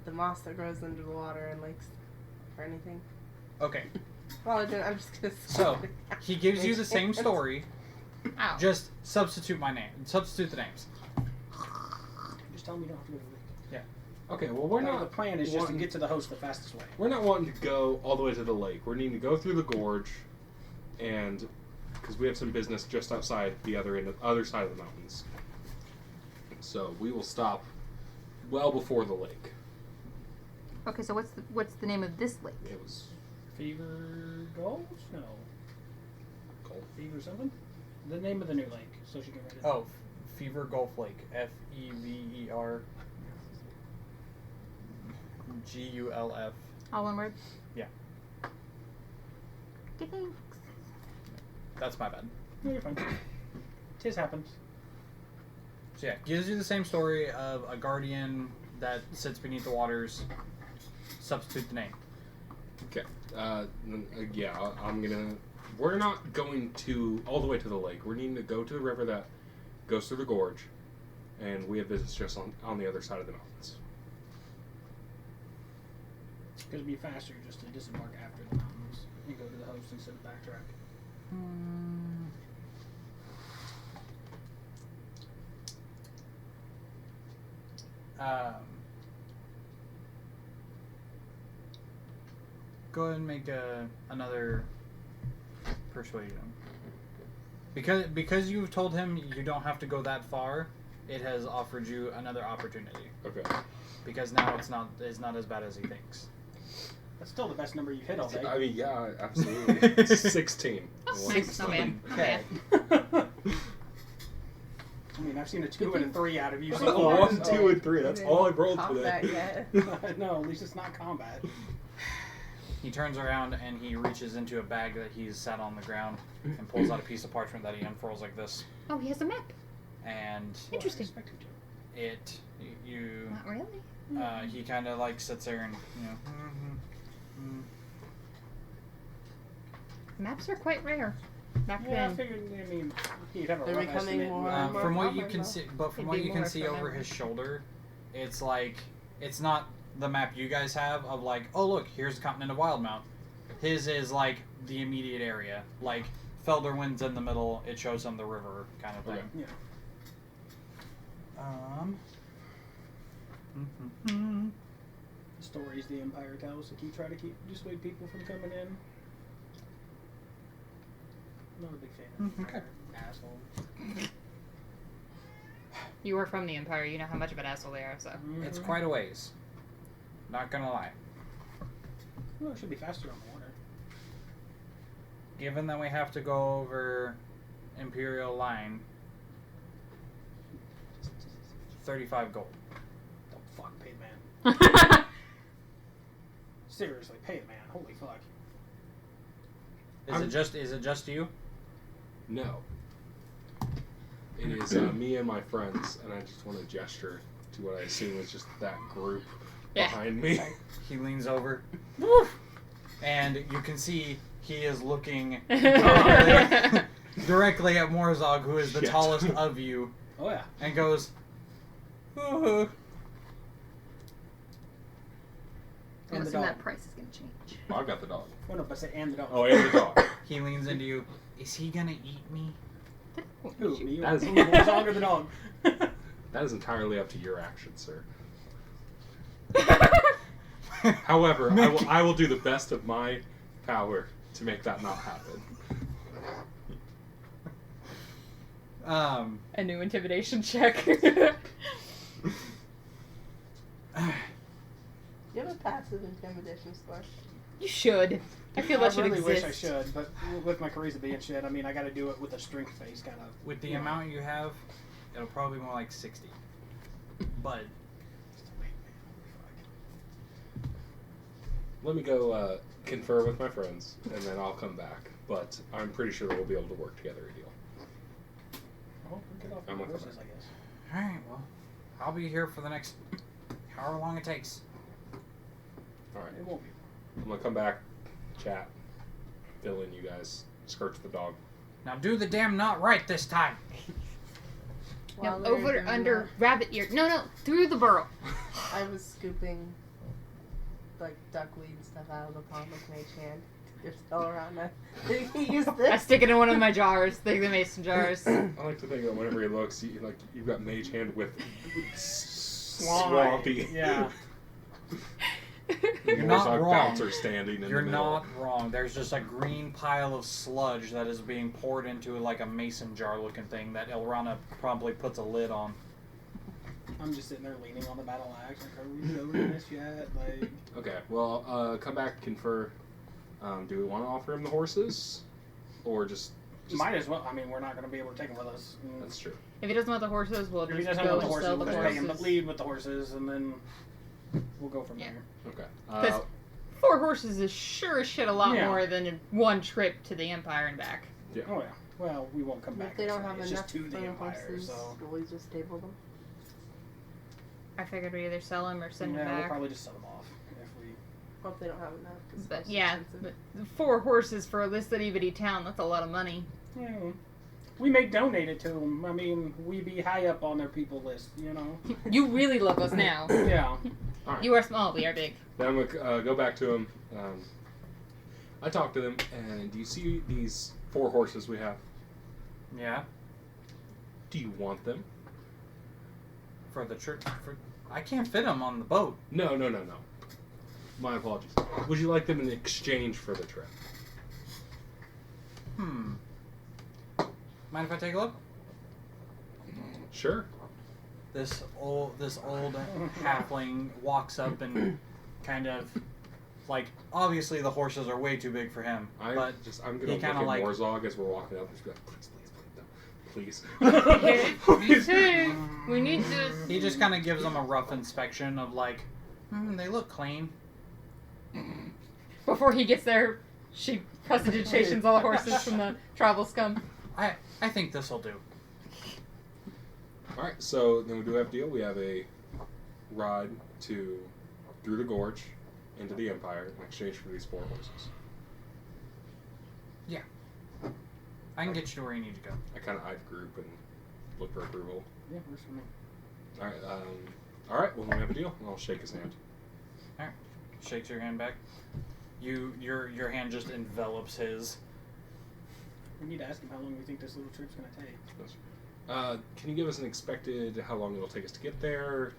Speaker 3: the moss that grows under the water in lakes for anything?
Speaker 4: Okay,
Speaker 3: Well, I'm just gonna.
Speaker 4: so he gives you the same story.
Speaker 2: Ow.
Speaker 4: Just substitute my name. Substitute the names.
Speaker 5: Just tell me you don't have to go to the lake.
Speaker 6: Okay. Well, we're
Speaker 5: The
Speaker 6: not.
Speaker 5: plan is just to
Speaker 6: wanting-
Speaker 5: get to the host the fastest way.
Speaker 6: We're not wanting to go all the way to the lake. We're needing to go through the gorge, and because we have some business just outside the other side of the mountains. So we will stop well before the lake.
Speaker 2: Okay, so what's the name of this lake?
Speaker 6: It was
Speaker 5: Fever Gulch? No.
Speaker 6: cold.
Speaker 5: Fever something? The name of the new lake, so she can write it.
Speaker 4: Oh, Fever Gulf Lake. Fever Gulf.
Speaker 2: All one word?
Speaker 4: Yeah.
Speaker 2: Okay, thanks.
Speaker 4: That's my bad.
Speaker 5: No, you're fine. Tis happens.
Speaker 4: So yeah, gives you the same story of a guardian that sits beneath the waters. Substitute the name.
Speaker 6: Okay. Yeah, I'm gonna. We're not going to all the way to the lake. We're needing to go to the river that goes through the gorge, and we have business just on the other side of the mountains.
Speaker 5: Because it'd be faster just to disembark after the mountains and go to the host instead of backtrack.
Speaker 4: Go ahead and make another persuasion. Because you've told him you don't have to go that far, it has offered you another opportunity.
Speaker 6: Okay.
Speaker 4: Because now it's not as bad as he thinks.
Speaker 5: That's still the best number you've hit all day.
Speaker 6: I mean, yeah, absolutely. 16.
Speaker 2: Nice, not bad. Not
Speaker 4: Okay.
Speaker 2: bad.
Speaker 5: I mean, I've seen a 2 and a 3 out of you so
Speaker 6: Oh,
Speaker 5: far.
Speaker 6: 1, 2, and 3. That's all I rolled
Speaker 3: Combat
Speaker 6: today.
Speaker 3: yet.
Speaker 5: No, at least it's not combat.
Speaker 4: He turns around and he reaches into a bag that he's sat on the ground and pulls out a piece of parchment that he unfurls like this.
Speaker 2: Oh, he has a map.
Speaker 4: And
Speaker 2: Interesting.
Speaker 4: you
Speaker 2: Not really.
Speaker 4: he kind of like sits there and
Speaker 2: Maps are quite rare back
Speaker 5: Yeah, I
Speaker 2: then.
Speaker 5: figured, I mean, you'd have a
Speaker 3: They're
Speaker 5: rough
Speaker 3: becoming
Speaker 5: estimate.
Speaker 3: more-
Speaker 5: but-
Speaker 4: from what
Speaker 3: common,
Speaker 4: you can
Speaker 3: though.
Speaker 4: see, but from
Speaker 2: It'd
Speaker 4: what
Speaker 2: be
Speaker 4: you can
Speaker 2: more
Speaker 4: see
Speaker 2: from
Speaker 4: over
Speaker 2: memory.
Speaker 4: his shoulder, it's like it's not the map you guys have of like, oh look, here's the continent of Wildmount. His is like the immediate area, like Felderwind's in the middle. It shows him the river kind of thing.
Speaker 6: Okay.
Speaker 5: Yeah. The stories the Empire tells to try to dissuade people from coming in. Not a big fan of
Speaker 4: Okay.
Speaker 5: asshole.
Speaker 2: You are from the Empire. You know how much of an asshole they are. So
Speaker 4: It's quite a ways. Not gonna lie.
Speaker 5: Well, it should be faster on the water.
Speaker 4: Given that we have to go over Imperial Line, 35 gold.
Speaker 5: Don't fuck pay the man. Seriously, pay the man. Holy fuck.
Speaker 4: Is it just you?
Speaker 6: No. It is me and my friends, and I just want to gesture to what I assume is just that group
Speaker 2: Yeah.
Speaker 6: behind me.
Speaker 4: He leans over, and you can see he is looking directly at Morzog, who is the
Speaker 6: Shit.
Speaker 4: tallest of you,
Speaker 5: Oh yeah.
Speaker 4: and goes, "Oh."
Speaker 2: I
Speaker 5: And the
Speaker 2: assume
Speaker 5: dog.
Speaker 2: that price is going to change.
Speaker 6: Oh, I've got the dog.
Speaker 5: Oh no, but say and the dog.
Speaker 6: Oh, and the dog.
Speaker 4: He leans into you. Is he gonna eat me?
Speaker 5: Who? Me
Speaker 6: That
Speaker 5: or
Speaker 6: is-
Speaker 5: the dog or the dog?
Speaker 6: That is entirely up to your actions, sir. However, I will do the best of my power to make that not happen.
Speaker 2: A new intimidation check.
Speaker 3: You have a passive intimidation score.
Speaker 2: You should. I feel that should
Speaker 5: really
Speaker 2: exist.
Speaker 5: wish I should, but with my charisma being shit, I mean, I got to do it with a strength face, kind of.
Speaker 4: With the amount you have, it'll probably be more like 60. But
Speaker 6: Let me go confer with my friends, and then I'll come back. But I'm pretty sure we'll be able to work together a deal.
Speaker 5: Oh, get off
Speaker 6: I'm
Speaker 5: the
Speaker 6: with
Speaker 5: horses, I guess.
Speaker 4: all right, well, I'll be here for the next however long it takes.
Speaker 6: All right.
Speaker 5: It won't be.
Speaker 6: I'm gonna come back, chat, fill in you guys, search the dog.
Speaker 4: Now do the damn knot right this time.
Speaker 2: No,
Speaker 3: While they're
Speaker 2: over
Speaker 3: doing
Speaker 2: under
Speaker 3: that,
Speaker 2: rabbit ear. No, through the burrow.
Speaker 3: I was scooping like duckweed and stuff out of the pond with Mage Hand. They're still around. Did he use
Speaker 2: I
Speaker 3: this?
Speaker 2: stick it in one of my jars, the mason jars.
Speaker 6: I like to think that whenever he looks, you've got Mage Hand with
Speaker 5: Slime.
Speaker 6: swampy.
Speaker 5: Yeah.
Speaker 4: You're not
Speaker 6: Morzok
Speaker 4: wrong.
Speaker 6: bouncer standing in
Speaker 4: You're
Speaker 6: the middle.
Speaker 4: not wrong. There's just a green pile of sludge that is being poured into like a mason jar looking thing that Elrana promptly puts a lid on.
Speaker 5: I'm just sitting there leaning on the battle axe, like, are we doing this yet? Like,
Speaker 6: Okay, well, come back, confer. Do we want to offer him the horses? Or just
Speaker 5: might as well. I mean, we're not going to be able to take them with us.
Speaker 6: That's true.
Speaker 2: If he doesn't want the horses, we'll
Speaker 5: If he
Speaker 2: just
Speaker 5: doesn't
Speaker 2: go
Speaker 5: want the
Speaker 2: and
Speaker 5: horses,
Speaker 2: sell
Speaker 5: we'll
Speaker 2: the
Speaker 5: just pay him, but
Speaker 2: horses.
Speaker 5: lead with the horses, and then we'll go from
Speaker 2: Yeah.
Speaker 5: there.
Speaker 6: Okay.
Speaker 2: 'Cause 4 horses is sure as shit a lot
Speaker 5: Yeah.
Speaker 2: more than in one trip to the Empire and back.
Speaker 5: Oh, yeah. Well, we won't come
Speaker 3: If
Speaker 5: back.
Speaker 3: they don't
Speaker 5: next
Speaker 3: have
Speaker 5: night. It's
Speaker 3: enough
Speaker 5: just to
Speaker 3: for
Speaker 5: the
Speaker 3: the
Speaker 5: Empire,
Speaker 3: horses,
Speaker 5: so.
Speaker 3: will we just stable them?
Speaker 2: I figured we either sell them or send them
Speaker 5: Yeah, we'll
Speaker 2: back.
Speaker 5: probably just sell them off. If we...
Speaker 3: Well, if they don't have enough. 'Cause
Speaker 2: But
Speaker 3: it's
Speaker 2: yeah,
Speaker 3: expensive.
Speaker 2: but 4 horses for a listed itty town, that's a lot of money.
Speaker 5: Yeah. We may donate it to them. I mean, we be high up on their people list, you know?
Speaker 2: You really love us now.
Speaker 5: Yeah.
Speaker 6: Alright.
Speaker 2: You are small, we are big.
Speaker 6: Then I'm gonna go back to him. I talked to them, and do you see these 4 horses we have?
Speaker 4: Yeah,
Speaker 6: Do you want them?
Speaker 4: for the trip. I can't fit them on the boat.
Speaker 6: No. My apologies. Would you like them in exchange for the trip?
Speaker 4: Mind if I take a look?
Speaker 6: Sure.
Speaker 4: This old halfling walks up and kind of like obviously the horses are way too big for him,
Speaker 6: I'm
Speaker 4: but
Speaker 6: gonna
Speaker 4: he
Speaker 6: look
Speaker 4: kinda
Speaker 6: at
Speaker 4: like-
Speaker 6: Morzog as we're walking up and just be like, please, no.
Speaker 2: Me too. We need to.
Speaker 4: he just kind of gives them a rough inspection of like, they look clean.
Speaker 2: Before he gets there, she prestidigitations all the horses from the travel scum.
Speaker 4: I think this will do.
Speaker 6: All right, so then we do have a deal. We have a ride through the gorge into the Empire in exchange for these 4 horses.
Speaker 4: I can get you to where you need to go.
Speaker 6: I kind of eyed the group and look for approval.
Speaker 5: Yeah, works for me.
Speaker 6: All right. Well, then we have a deal. I'll shake his hand.
Speaker 4: Shakes your hand back. Your hand just envelops his.
Speaker 5: We need to ask him how long we think this little trip's going to take.
Speaker 6: Can you give us an expected how long it'll take us to get there?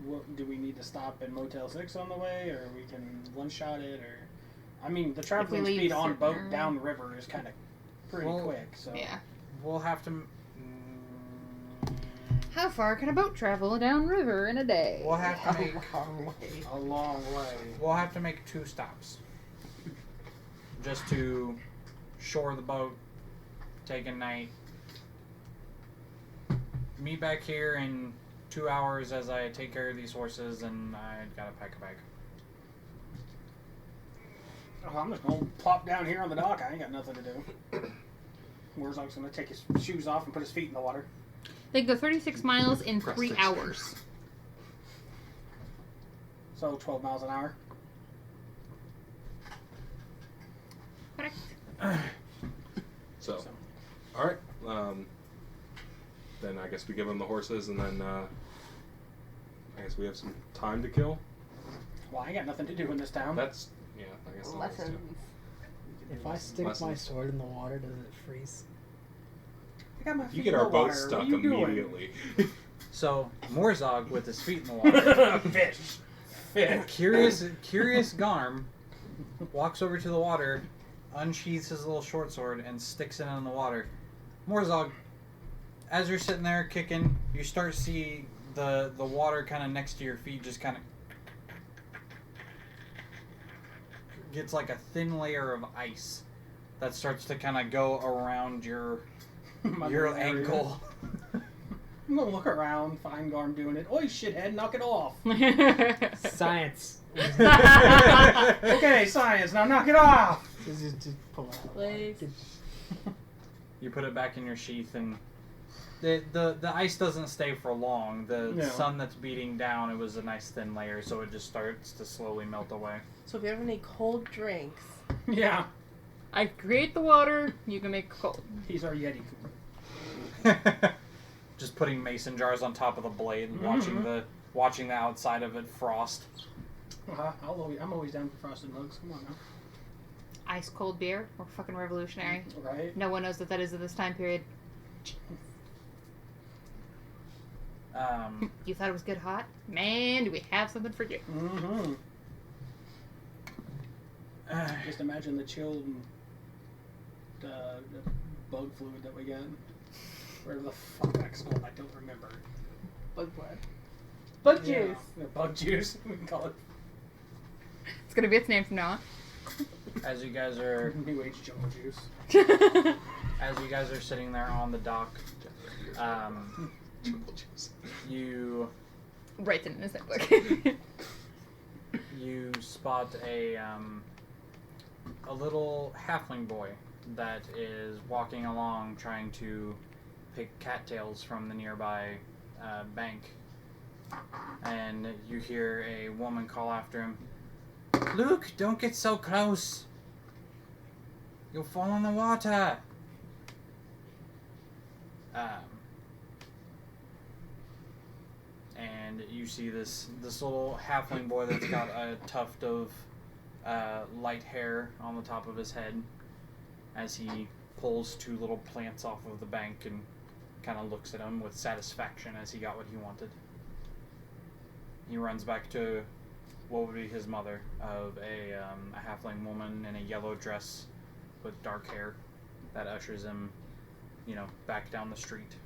Speaker 5: What, do we need to stop in Motel 6 on the way, or we can one-shot it, or... I mean, the traveling
Speaker 2: leave
Speaker 5: speed on boat
Speaker 2: certain-
Speaker 5: down the river is kind of pretty
Speaker 4: Well,
Speaker 5: quick, so...
Speaker 2: Yeah.
Speaker 4: We'll have to.
Speaker 2: How far can a boat travel downriver in a day?
Speaker 4: We'll have to make.
Speaker 5: A long way.
Speaker 4: We'll have to make 2 stops. Just to shore the boat, take a night. Meet back here in 2 hours as I take care of these horses, and I gotta pack a bag.
Speaker 5: Oh, I'm just going to plop down here on the dock. I ain't got nothing to do. Warzog's going to take his shoes off and put his feet in the water.
Speaker 2: They go 36 miles in 3
Speaker 6: Prestige.
Speaker 2: hours.
Speaker 5: So 12 miles an hour.
Speaker 2: Correct.
Speaker 6: So, all right. Then I guess we give him the horses, and then I guess we have some time to kill.
Speaker 5: Well, I ain't got nothing to do in this town.
Speaker 6: That's I guess that works too.
Speaker 3: Lessons.
Speaker 1: If I stick my
Speaker 6: Lessons.
Speaker 1: sword in the water, does it freeze?
Speaker 5: I got my feet
Speaker 6: You get
Speaker 5: in
Speaker 6: our
Speaker 5: the
Speaker 6: boat
Speaker 5: water.
Speaker 6: stuck
Speaker 5: What are you doing?
Speaker 6: immediately.
Speaker 4: So Morzog with his feet in the water.
Speaker 5: Fish. Fish.
Speaker 4: Curious Garm walks over to the water, unsheathes his little short sword, and sticks it in the water. Morzog, as you're sitting there kicking, you start to see the water kind of next to your feet just kind of gets like a thin layer of ice that starts to kind of go around your ankle.
Speaker 5: I'm gonna look around, find Garm doing it. Oi, shithead, knock it off.
Speaker 1: Science.
Speaker 5: Okay, science, now knock it off.
Speaker 1: Just pull it out.
Speaker 3: Please.
Speaker 4: You put it back in your sheath, and the ice doesn't stay for long. The
Speaker 5: No.
Speaker 4: sun that's beating down, it was a nice thin layer, so it just starts to slowly melt away.
Speaker 3: So if you ever need cold drinks,
Speaker 5: Yeah,
Speaker 2: I create the water, you can make cold.
Speaker 5: he's our Yeti.
Speaker 4: Just putting mason jars on top of the blade, and
Speaker 5: Mhm.
Speaker 4: watching the outside of it frost.
Speaker 5: I'm always down for frosted mugs. Come on now.
Speaker 2: Ice cold beer. We're fucking revolutionary.
Speaker 5: Right?
Speaker 2: No one knows what that is at this time period. You thought it was good hot? Man, do we have something for you.
Speaker 5: Mm-hmm. Just imagine the chilled the bug fluid that we get. Whatever the fuck that's called, I don't remember.
Speaker 3: bug blood. Bug
Speaker 5: Yeah,
Speaker 3: juice.
Speaker 5: yeah, bug juice, we can call it.
Speaker 2: It's gonna be its name from now
Speaker 4: As you guys are
Speaker 5: New Age jungle juice.
Speaker 2: on.
Speaker 4: as you guys are sitting there on the dock, you
Speaker 2: Writes it in his notebook.
Speaker 4: you spot a little halfling boy that is walking along trying to pick cattails from the nearby bank. And you hear a woman call after him, "Luke, don't get so close. You'll fall in the water." And you see this little halfling boy that's got a tuft of light hair on the top of his head as he pulls two little plants off of the bank and kind of looks at him with satisfaction as he got what he wanted. He runs back to what would be his mother, of a halfling woman in a yellow dress with dark hair that ushers him, back down the street.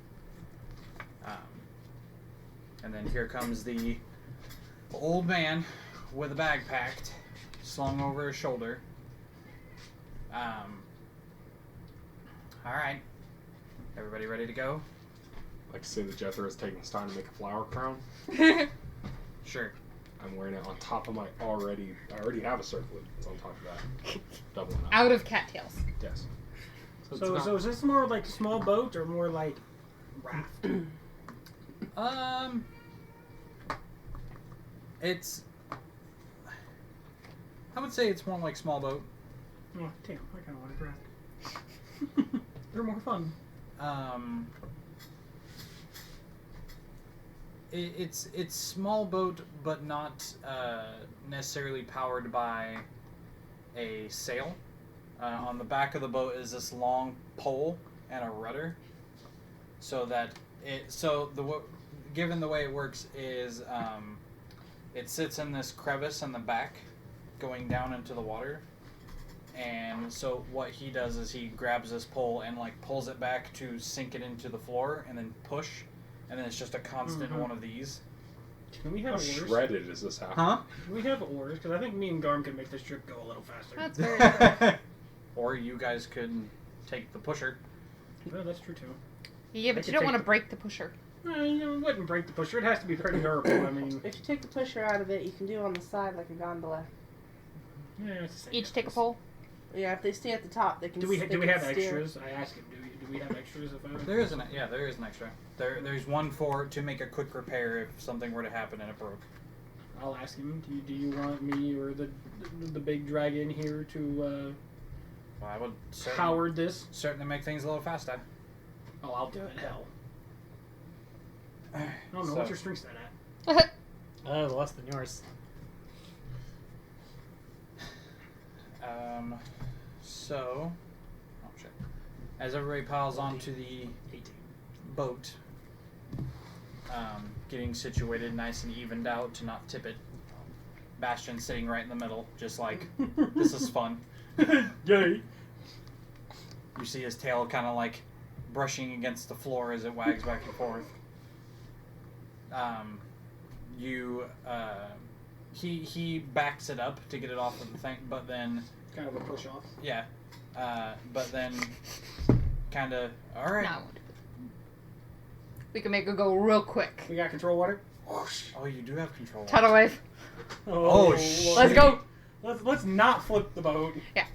Speaker 4: And then here comes the old man with a bag packed, slung over his shoulder. Alright. Everybody ready to go?
Speaker 6: Like to say that Jethro is taking his time to make a flower crown.
Speaker 4: Sure.
Speaker 6: I'm wearing it on top of I already have a circlet. It's on top of that. Doubling up.
Speaker 2: Out of cattails.
Speaker 6: Yes.
Speaker 5: So is this more like a small boat or more like raft?
Speaker 4: It's... I would say it's more like small boat.
Speaker 5: Oh, damn, I kind of want a raft. They're more fun.
Speaker 4: It's small boat, but not necessarily powered by a sail. On the back of the boat is this long pole and a rudder, so that given the way it works is it sits in this crevice in the back, going down into the water. And so what he does is he grabs this pole and pulls it back to sink it into the floor, and then push, and then it's just a constant one of these.
Speaker 5: Can we
Speaker 6: How
Speaker 5: have oars?
Speaker 6: shredded is this house?
Speaker 4: Huh?
Speaker 5: Can we have oars? Because I think me and Garm can make this trip go a little faster.
Speaker 2: That's very true.
Speaker 4: Or you guys could take the pusher.
Speaker 5: Well, that's true too.
Speaker 2: Yeah,
Speaker 5: I
Speaker 2: but
Speaker 5: could
Speaker 2: you don't
Speaker 5: take
Speaker 2: want to
Speaker 5: the-
Speaker 2: break the pusher.
Speaker 5: You wouldn't break the pusher. It has to be pretty durable. I mean,
Speaker 3: If you take the pusher out of it, you can do on the side like a gondola.
Speaker 5: yeah, it's the same
Speaker 2: Each take a
Speaker 5: difference.
Speaker 2: pole.
Speaker 3: Yeah, if they stay at the top, they can.
Speaker 5: Do we
Speaker 3: they
Speaker 5: have
Speaker 3: can steer.
Speaker 5: extras? I asked him. Do we have extras? If I
Speaker 4: There is an extra. There's one to make a quick repair if something were to happen and it broke.
Speaker 5: I'll ask him. Do you want me or the big dragon here to
Speaker 4: Well, I would
Speaker 5: howard this?
Speaker 4: certainly make things a little faster.
Speaker 5: Oh, I'll do it. Hell. I don't know. What's your strength stat at?
Speaker 1: Less than yours.
Speaker 4: So, oh shit. As everybody piles onto the
Speaker 5: 18.
Speaker 4: boat, getting situated nice and evened out to not tip it. Bastion sitting right in the middle, just like, this is fun.
Speaker 5: Yay!
Speaker 4: You see his tail kind of brushing against the floor as it wags back and forth. You he backs it up to get it off of the thing, but then
Speaker 5: Kind of a push off.
Speaker 4: yeah, but then kind of all right.
Speaker 2: Now, we can make it go real quick.
Speaker 5: We got control water.
Speaker 4: Oh, you do have control.
Speaker 2: Tidal wave.
Speaker 4: Oh, shit.
Speaker 2: Let's go.
Speaker 5: Let's not flip the boat.
Speaker 2: Yeah.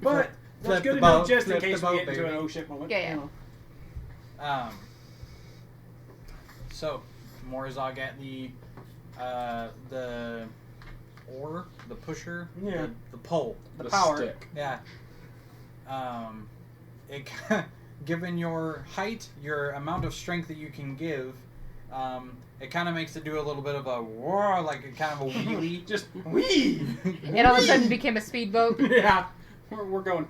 Speaker 5: But that's
Speaker 4: Flip
Speaker 5: good
Speaker 4: the
Speaker 5: enough
Speaker 4: boat,
Speaker 5: just in
Speaker 4: flip
Speaker 5: case
Speaker 4: the
Speaker 5: we
Speaker 4: boat,
Speaker 5: get into an
Speaker 4: baby.
Speaker 5: oh shit moment.
Speaker 2: Yeah, yeah.
Speaker 5: You know.
Speaker 4: So Morzog at the oar, the pusher,
Speaker 5: Yeah.
Speaker 4: the pole.
Speaker 5: The power.
Speaker 6: stick.
Speaker 4: Yeah. It given your height, your amount of strength that you can give, it kind of makes it do a little bit of a roar, like a kind of a wheelie.
Speaker 5: Just wee.
Speaker 2: It all of a sudden became a speedboat.
Speaker 5: Yeah. We're going.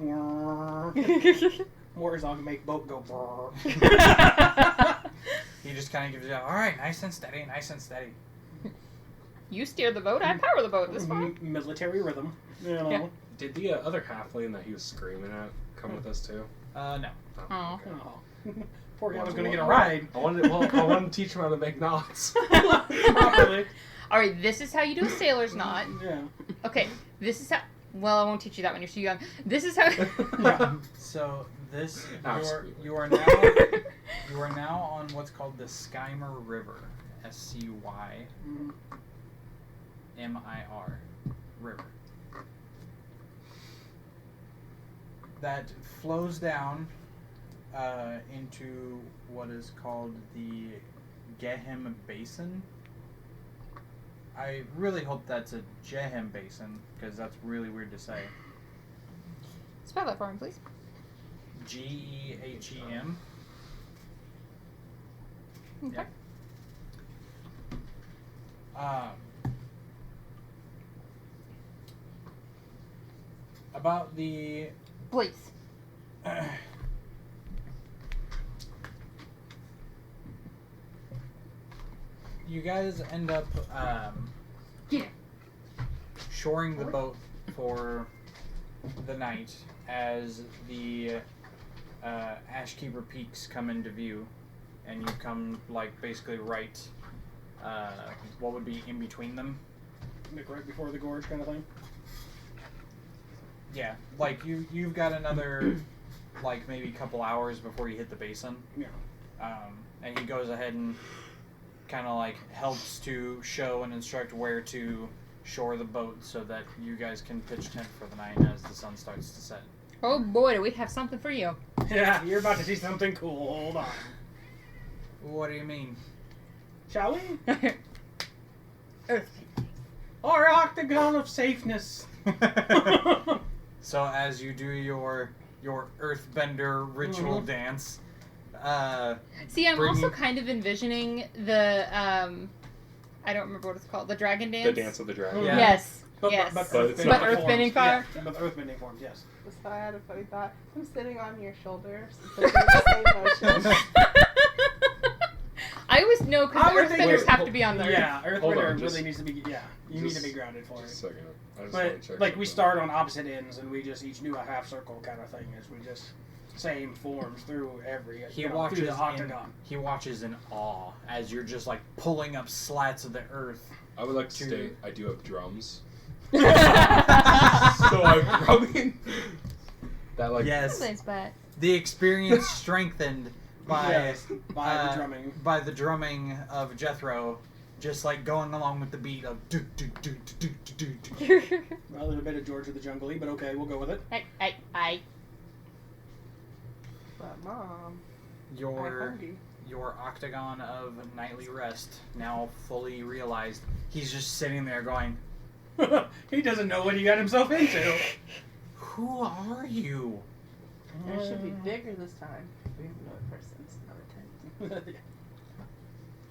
Speaker 5: Morzog can make boat go.
Speaker 4: He just kind of gives you, all right, nice and steady, nice and steady.
Speaker 2: You steer the boat, I power the boat. That's fine.
Speaker 5: Military rhythm. You know.
Speaker 2: Yeah.
Speaker 6: Did the other halfling that he was screaming at come with us too?
Speaker 4: No.
Speaker 2: Oh.
Speaker 6: okay.
Speaker 5: Oh. Poor guy was gonna get a ride.
Speaker 6: I wanted to teach him how to make knots.
Speaker 5: Properly.
Speaker 2: All right, this is how you do a sailor's knot.
Speaker 5: Yeah.
Speaker 2: Okay, this is how. Well, I won't teach you that when you're too young. This is how.
Speaker 5: Yeah.
Speaker 4: So this
Speaker 6: Absolutely.
Speaker 4: you are now on what's called the Skymer River, SCYMIR River. That flows down into what is called the Gehem Basin. I really hope that's a Gehem Basin because that's really weird to say.
Speaker 2: Spell that for me, please.
Speaker 4: Gehem.
Speaker 2: Okay.
Speaker 4: Yep. About the
Speaker 2: Please.
Speaker 4: you guys end up
Speaker 2: Yeah.
Speaker 4: shoring the boat for the night as the Ashkeeper Peaks come into view, and you come like basically right what would be in between them.
Speaker 5: Like right before the gorge kind of thing.
Speaker 4: Yeah, like you've got another like maybe couple hours before you hit the basin.
Speaker 5: Yeah.
Speaker 4: And he goes ahead and kind of like helps to show and instruct where to shore the boat so that you guys can pitch tent for the night as the sun starts to set.
Speaker 2: Oh boy, do we have something for you.
Speaker 5: Yeah, you're about to see something cool. Hold on.
Speaker 4: What do you mean?
Speaker 5: Shall we?
Speaker 2: Earth.
Speaker 5: Our octagon of safeness.
Speaker 4: So as you do your earthbender ritual dance,
Speaker 2: See, I'm
Speaker 4: bringing-
Speaker 2: also kind of envisioning the I don't remember what it's called. The dragon dance.
Speaker 6: The dance of the dragon.
Speaker 4: Yeah.
Speaker 2: Yes.
Speaker 5: But
Speaker 2: yes.
Speaker 6: But it's
Speaker 5: earthbending
Speaker 6: not-
Speaker 2: But earthbending
Speaker 5: forms.
Speaker 2: fire?
Speaker 5: Yeah, but earthbending forms, yes.
Speaker 3: So I had a funny thought. I'm sitting on your shoulder, so doing the same motion.
Speaker 2: I always know because
Speaker 5: I would think-
Speaker 2: earthbenders
Speaker 6: wait,
Speaker 2: have to be on the earth.
Speaker 5: Yeah,
Speaker 6: Hold on,
Speaker 5: earthbender
Speaker 6: just-
Speaker 5: really needs to be. Yeah, you need to
Speaker 6: just-
Speaker 5: be grounded for
Speaker 6: Just
Speaker 5: it.
Speaker 6: a second. I just want to
Speaker 5: But
Speaker 6: check
Speaker 5: like we
Speaker 6: something.
Speaker 5: start on opposite ends, and we just each do a half circle kind of thing. As we just same forms through every.
Speaker 4: he
Speaker 5: you know,
Speaker 4: watches
Speaker 5: through the
Speaker 4: in,
Speaker 5: octagon.
Speaker 4: he watches in awe as you're just like pulling up slats of the earth.
Speaker 6: I would like to
Speaker 4: to-
Speaker 6: state I do have drums. So I'm drumming. That like
Speaker 4: Yes,
Speaker 2: Thanks, but
Speaker 4: the experience strengthened by
Speaker 5: Yes, by the
Speaker 4: by the drumming of Jethro, just like going along with the beat of do do do do do do do.
Speaker 5: Well, there's a bit of George of the Jungle, but okay, we'll go with it.
Speaker 2: I.
Speaker 3: But Mom, I'm
Speaker 4: Your
Speaker 3: hungry.
Speaker 4: your octagon of nightly rest now fully realized. He's just sitting there going,
Speaker 5: He doesn't know what he got himself into.
Speaker 4: "Who are you?"
Speaker 3: It should be bigger this time. We have another person, it's another tent.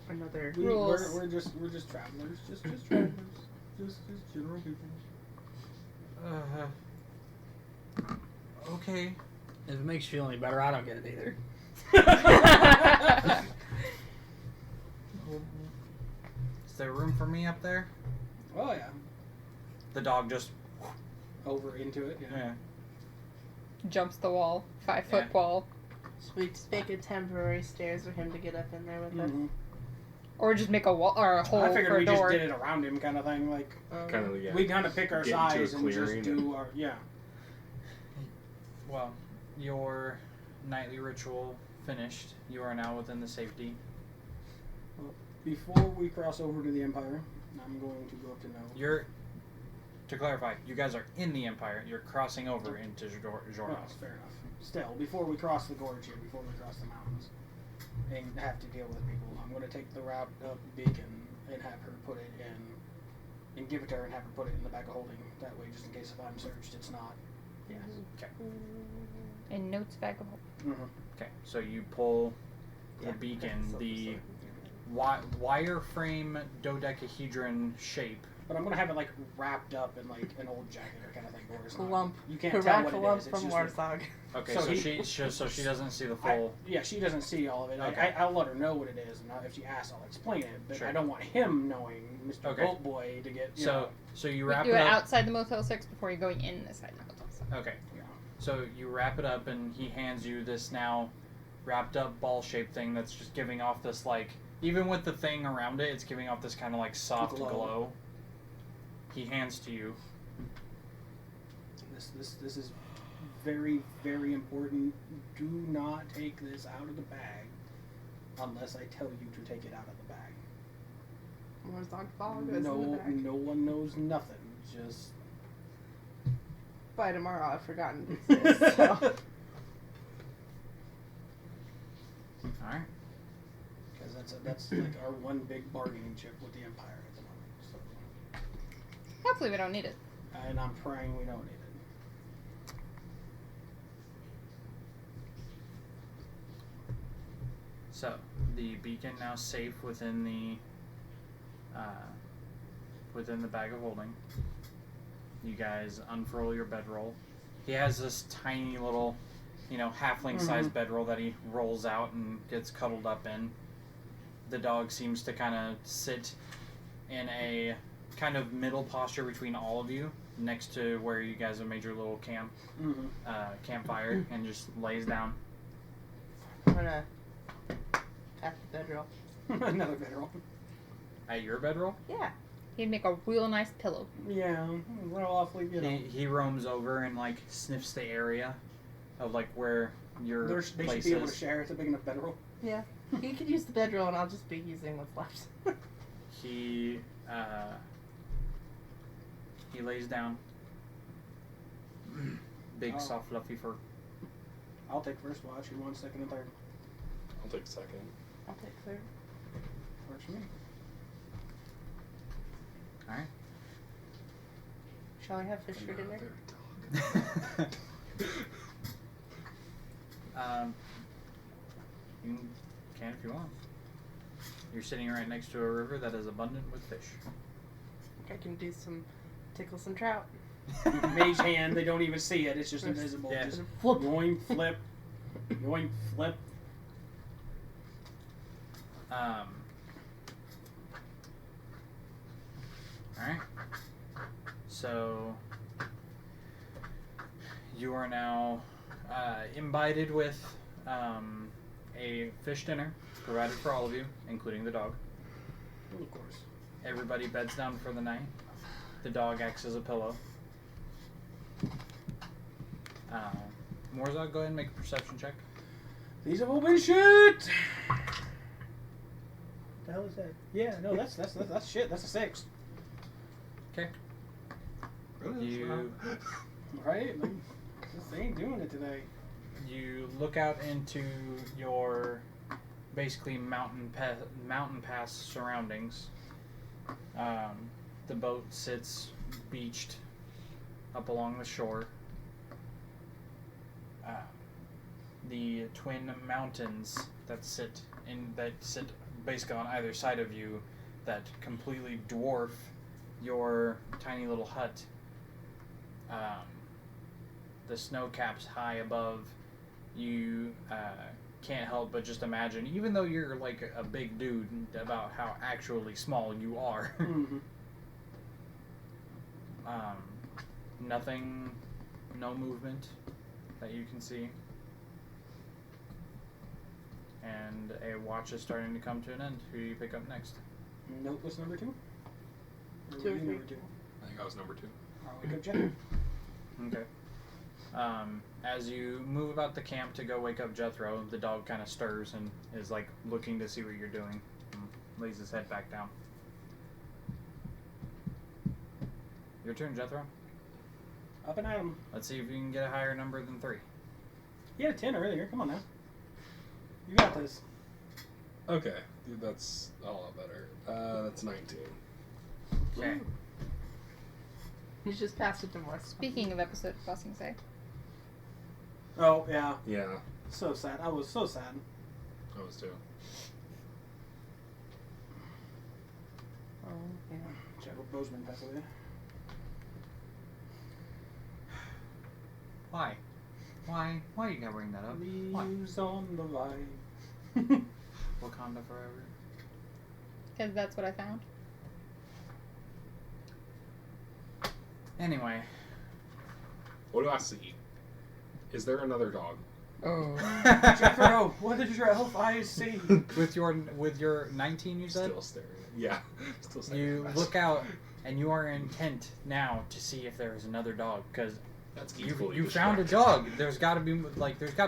Speaker 3: Another.
Speaker 2: Rules.
Speaker 5: We're just travelers, just travelers, just general people.
Speaker 4: Okay.
Speaker 1: If it makes you feel any better, I don't get it either.
Speaker 4: Is there room for me up there?
Speaker 5: Oh yeah,
Speaker 4: The dog just
Speaker 5: over into it. Yeah.
Speaker 2: Jumps the wall. 5-foot
Speaker 4: Yeah.
Speaker 2: wall.
Speaker 3: Should we just make a temporary stairs for him to get up in there with us?
Speaker 5: Mhm.
Speaker 2: Or just make a wall or a hole
Speaker 5: I figured
Speaker 2: for a
Speaker 5: we just
Speaker 2: door.
Speaker 5: did it around him, kind of thing. Like
Speaker 6: Kind of, yeah.
Speaker 5: we kind of pick our
Speaker 6: Get into a
Speaker 5: size and just
Speaker 6: clearing.
Speaker 5: do our
Speaker 4: Well, your nightly ritual finished. You are now within the safety.
Speaker 5: Before we cross over to the Empire, I'm going to go up to Nova.
Speaker 4: To clarify, you guys are in the Empire. You're crossing over into
Speaker 5: Oh,
Speaker 4: Jornos.
Speaker 5: fair enough. Still, before we cross the gorge here, before we cross the mountains, and have to deal with people, I'm going to take the route up Beacon and have her put it in, and give it to her and have her put it in the bag of holding. That way, just in case if I'm searched, it's not. Yeah.
Speaker 4: Okay.
Speaker 2: And notes back of
Speaker 5: Mm-hmm.
Speaker 4: Okay. So you pull the
Speaker 3: Yeah,
Speaker 4: beacon,
Speaker 3: that's
Speaker 4: the
Speaker 3: also-
Speaker 4: wireframe dodecahedron shape.
Speaker 5: But I'm going to have it like wrapped up in like an old jacket or kind of thing, where it's not.
Speaker 3: Lump.
Speaker 5: You can't tell what
Speaker 3: lump
Speaker 5: it is. It's
Speaker 3: from
Speaker 5: just
Speaker 3: Warsog.
Speaker 4: Okay.
Speaker 5: So
Speaker 4: So she doesn't see the
Speaker 5: I,
Speaker 4: full.
Speaker 5: yeah, she doesn't see all of it. Like,
Speaker 4: Okay.
Speaker 5: I'll let her know what it is, and if she asks, I'll explain it. But
Speaker 4: Sure.
Speaker 5: I don't want him knowing, Mr.
Speaker 4: Okay.
Speaker 5: Boat Boy, to get. You know,
Speaker 4: So you
Speaker 2: We
Speaker 4: wrap
Speaker 2: do
Speaker 4: it
Speaker 2: it
Speaker 4: up.
Speaker 2: outside the Motel 6 before you're going in inside the Motel 6.
Speaker 4: Okay.
Speaker 5: you know.
Speaker 4: So you wrap it up, and he hands you this now wrapped up ball-shaped thing that's just giving off this, like, even with the thing around it, it's giving off this kind of like soft glow. He hands to you.
Speaker 5: This is very, very important. Do not take this out of the bag unless I tell you to take it out of the bag.
Speaker 3: Warsog fog goes in the bag.
Speaker 5: No one knows nothing. Just
Speaker 3: By tomorrow, I've forgotten it exists. So.
Speaker 4: All right.
Speaker 5: because that's like our one big bargaining chip with the Empire at the moment. So,
Speaker 2: Hopefully we don't need it.
Speaker 5: and I'm praying we don't need it.
Speaker 4: So the beacon now safe within the bag of holding. You guys unfurl your bedroll. He has this tiny little, halfling-sized bedroll that he rolls out and gets cuddled up in. The dog seems to kind of sit in a kind of middle posture between all of you, next to where you guys have made your little campfire, and just lays down.
Speaker 3: I'm gonna tap the bedroll.
Speaker 5: Another bedroll.
Speaker 4: At your bedroll?
Speaker 3: Yeah.
Speaker 2: He'd make a real nice pillow.
Speaker 5: Yeah, real awfully,
Speaker 4: He roams over and like sniffs the area of like where your
Speaker 5: They should
Speaker 4: place
Speaker 5: be able to
Speaker 4: is.
Speaker 5: share. It's a big enough bedroll.
Speaker 3: Yeah. You could use the bedroll, and I'll just be using what's left.
Speaker 4: He lays down. Big
Speaker 5: Oh.
Speaker 4: soft fluffy fur.
Speaker 5: I'll take first watch. You want second and third?
Speaker 6: I'll take second.
Speaker 3: I'll take third.
Speaker 5: Works for me.
Speaker 4: All right.
Speaker 3: Shall I have fish for dinner?
Speaker 4: You can if you want. You're sitting right next to a river that is abundant with fish.
Speaker 3: I can do tickle some trout.
Speaker 5: Mage hand. They don't even see it. It's just invisible.
Speaker 4: Yeah.
Speaker 5: Just
Speaker 3: Flip.
Speaker 5: yoink, flip. Yoink, flip.
Speaker 4: Alright. So you are now imbibed with a fish dinner provided for all of you, including the dog.
Speaker 5: Of course.
Speaker 4: Everybody beds down for the night. The dog acts as a pillow. Morzog, go ahead and make a perception check.
Speaker 5: These have all been shit. The hell is that? Yeah, no, that's shit. That's a 6.
Speaker 4: Okay. You
Speaker 5: Right? Like, this ain't doing it today.
Speaker 4: you look out into your basically mountain pass surroundings. The boat sits beached up along the shore. The twin mountains that sit basically on either side of you, that completely dwarf your tiny little hut. The snow caps high above. You can't help but just imagine, even though you're like a big dude, about how actually small you are.
Speaker 5: Mm-hmm.
Speaker 4: Nothing, no movement that you can see. and a watch is starting to come to an end. Who do you pick up next?
Speaker 7: Note was number 2? Or
Speaker 3: Two or
Speaker 7: were you
Speaker 3: three.
Speaker 7: number 2?
Speaker 6: I think I was number 2.
Speaker 7: I'll wake up Jethro.
Speaker 4: Okay. As you move about the camp to go wake up Jethro, the dog kind of stirs and is like looking to see what you're doing. And lays his head back down. Your turn, Jethro.
Speaker 7: Up and at him.
Speaker 4: Let's see if you can get a higher number than 3.
Speaker 7: You had a 10 earlier. Come on now. You got this.
Speaker 6: Okay, dude, that's a lot better. That's 19.
Speaker 4: Okay.
Speaker 3: He's just passed it to Morse.
Speaker 2: Speaking of episode crossing, say.
Speaker 7: Oh, yeah.
Speaker 6: Yeah,
Speaker 7: So sad. I was so sad.
Speaker 6: I was too.
Speaker 3: Oh, yeah.
Speaker 7: Chadwick Boseman passed away.
Speaker 4: Why? Why you gotta bring that up? Why?
Speaker 7: Leaves on the vine.
Speaker 4: Wakanda forever.
Speaker 2: Because that's what I found.
Speaker 4: Anyway.
Speaker 6: What do I see? Is there another dog?
Speaker 2: Oh.
Speaker 7: Jethro, what did your elf eyes see?
Speaker 4: with your 19, you said?
Speaker 6: Still staring. Yeah, still staring.
Speaker 4: You
Speaker 6: at us.
Speaker 4: look out, and you are intent now to see if there is another dog, because
Speaker 6: That's
Speaker 4: you
Speaker 6: equally
Speaker 4: found a
Speaker 6: distracting.
Speaker 4: dog. There's got to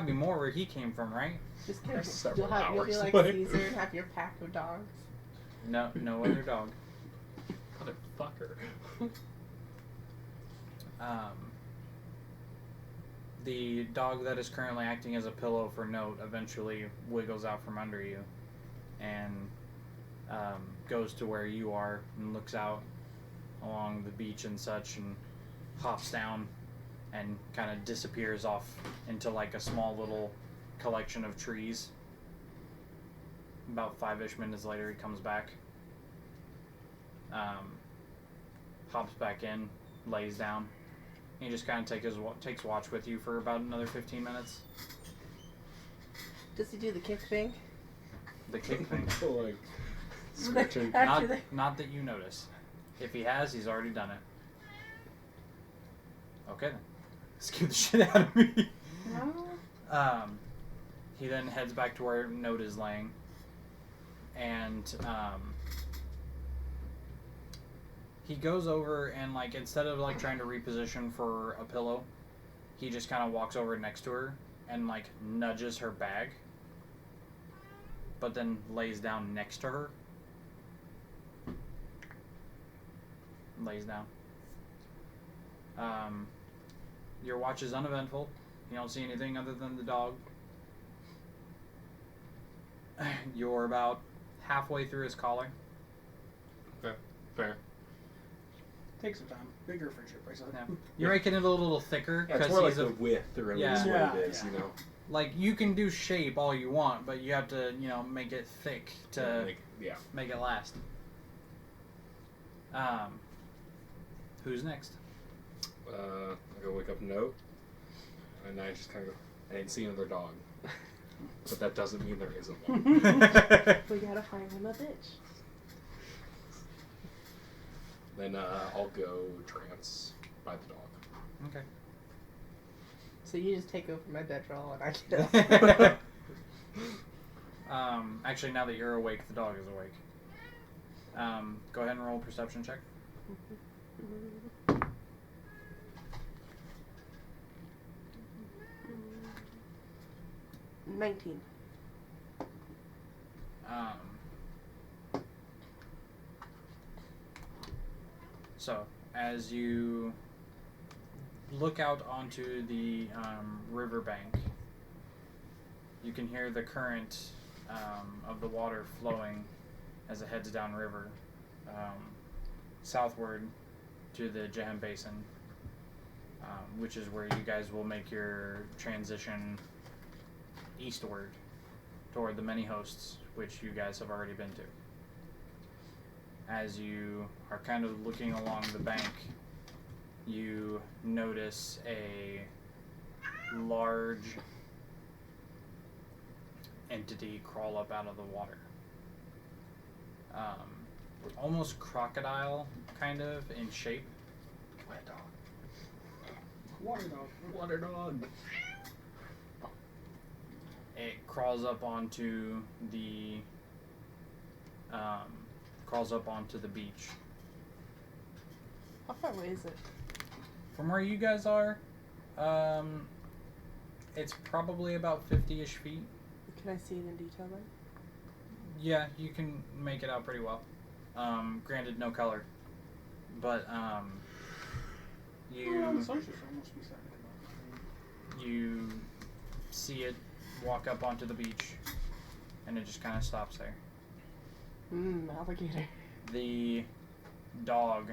Speaker 4: be more where he came from, right?
Speaker 3: Just
Speaker 6: There's
Speaker 3: kidding.
Speaker 6: several
Speaker 3: You'll be
Speaker 6: hours
Speaker 3: like
Speaker 6: away.
Speaker 3: Caesar and have your pack of dogs.
Speaker 4: No other dog.
Speaker 6: Motherfucker.
Speaker 4: The dog that is currently acting as a pillow for Note eventually wiggles out from under you, and goes to where you are and looks out along the beach and such, and hops down and kind of disappears off into like a small little collection of trees. About 5-ish minutes later, he comes back, hops back in, lays down. He just kind of takes watch with you for about another 15 minutes.
Speaker 3: Does he do the kick thing?
Speaker 4: The kick thing.
Speaker 6: So, like, scratching.
Speaker 4: Not that you notice. If he has, he's already done it. Okay then. Scared the shit out of me.
Speaker 3: No.
Speaker 4: He then heads back to where Note is laying. And he goes over and, like, instead of like trying to reposition for a pillow, he just kind of walks over next to her and like nudges her bag, but then lays down next to her. Lays down. Your watch is uneventful. You don't see anything other than the dog. You're about halfway through his collar.
Speaker 6: Okay, fair.
Speaker 7: Take some time. Bigger friendship bracelet.
Speaker 4: Yeah. You're making it a little thicker
Speaker 6: Yeah, it's
Speaker 4: because
Speaker 6: more like
Speaker 4: he's
Speaker 6: the width, or at least
Speaker 4: Yeah.
Speaker 6: what it is,
Speaker 7: Yeah.
Speaker 6: you know.
Speaker 4: like you can do shape all you want, but you have to make it thick to
Speaker 6: Like, yeah.
Speaker 4: make it last. Who's next?
Speaker 6: I go wake up Note, and I just kind of go, I didn't see another dog. But that doesn't mean there isn't one.
Speaker 3: We gotta find him a bitch.
Speaker 6: Then I'll go trance by the dog.
Speaker 4: Okay.
Speaker 3: So you just take over my bedroll and I get up.
Speaker 4: Actually, now that you're awake, the dog is awake. Go ahead and roll a perception check.
Speaker 3: Mm. 19.
Speaker 4: So, as you look out onto the riverbank, you can hear the current of the water flowing as it heads downriver, southward to the Jehem Basin, which is where you guys will make your transition eastward toward the many hosts, which you guys have already been to. As you are kind of looking along the bank, you notice a large entity crawl up out of the water. Almost crocodile kind of in shape.
Speaker 6: Wet dog.
Speaker 7: Water dog.
Speaker 6: Water dog.
Speaker 4: it crawls up onto the beach.
Speaker 3: How far away is it?
Speaker 4: From where you guys are, it's probably about 50-ish feet.
Speaker 3: Can I see it in detail then?
Speaker 4: Yeah, you can make it out pretty well. Granted, no color, but you see it walk up onto the beach, and it just kind of stops there.
Speaker 3: Alligator.
Speaker 4: The dog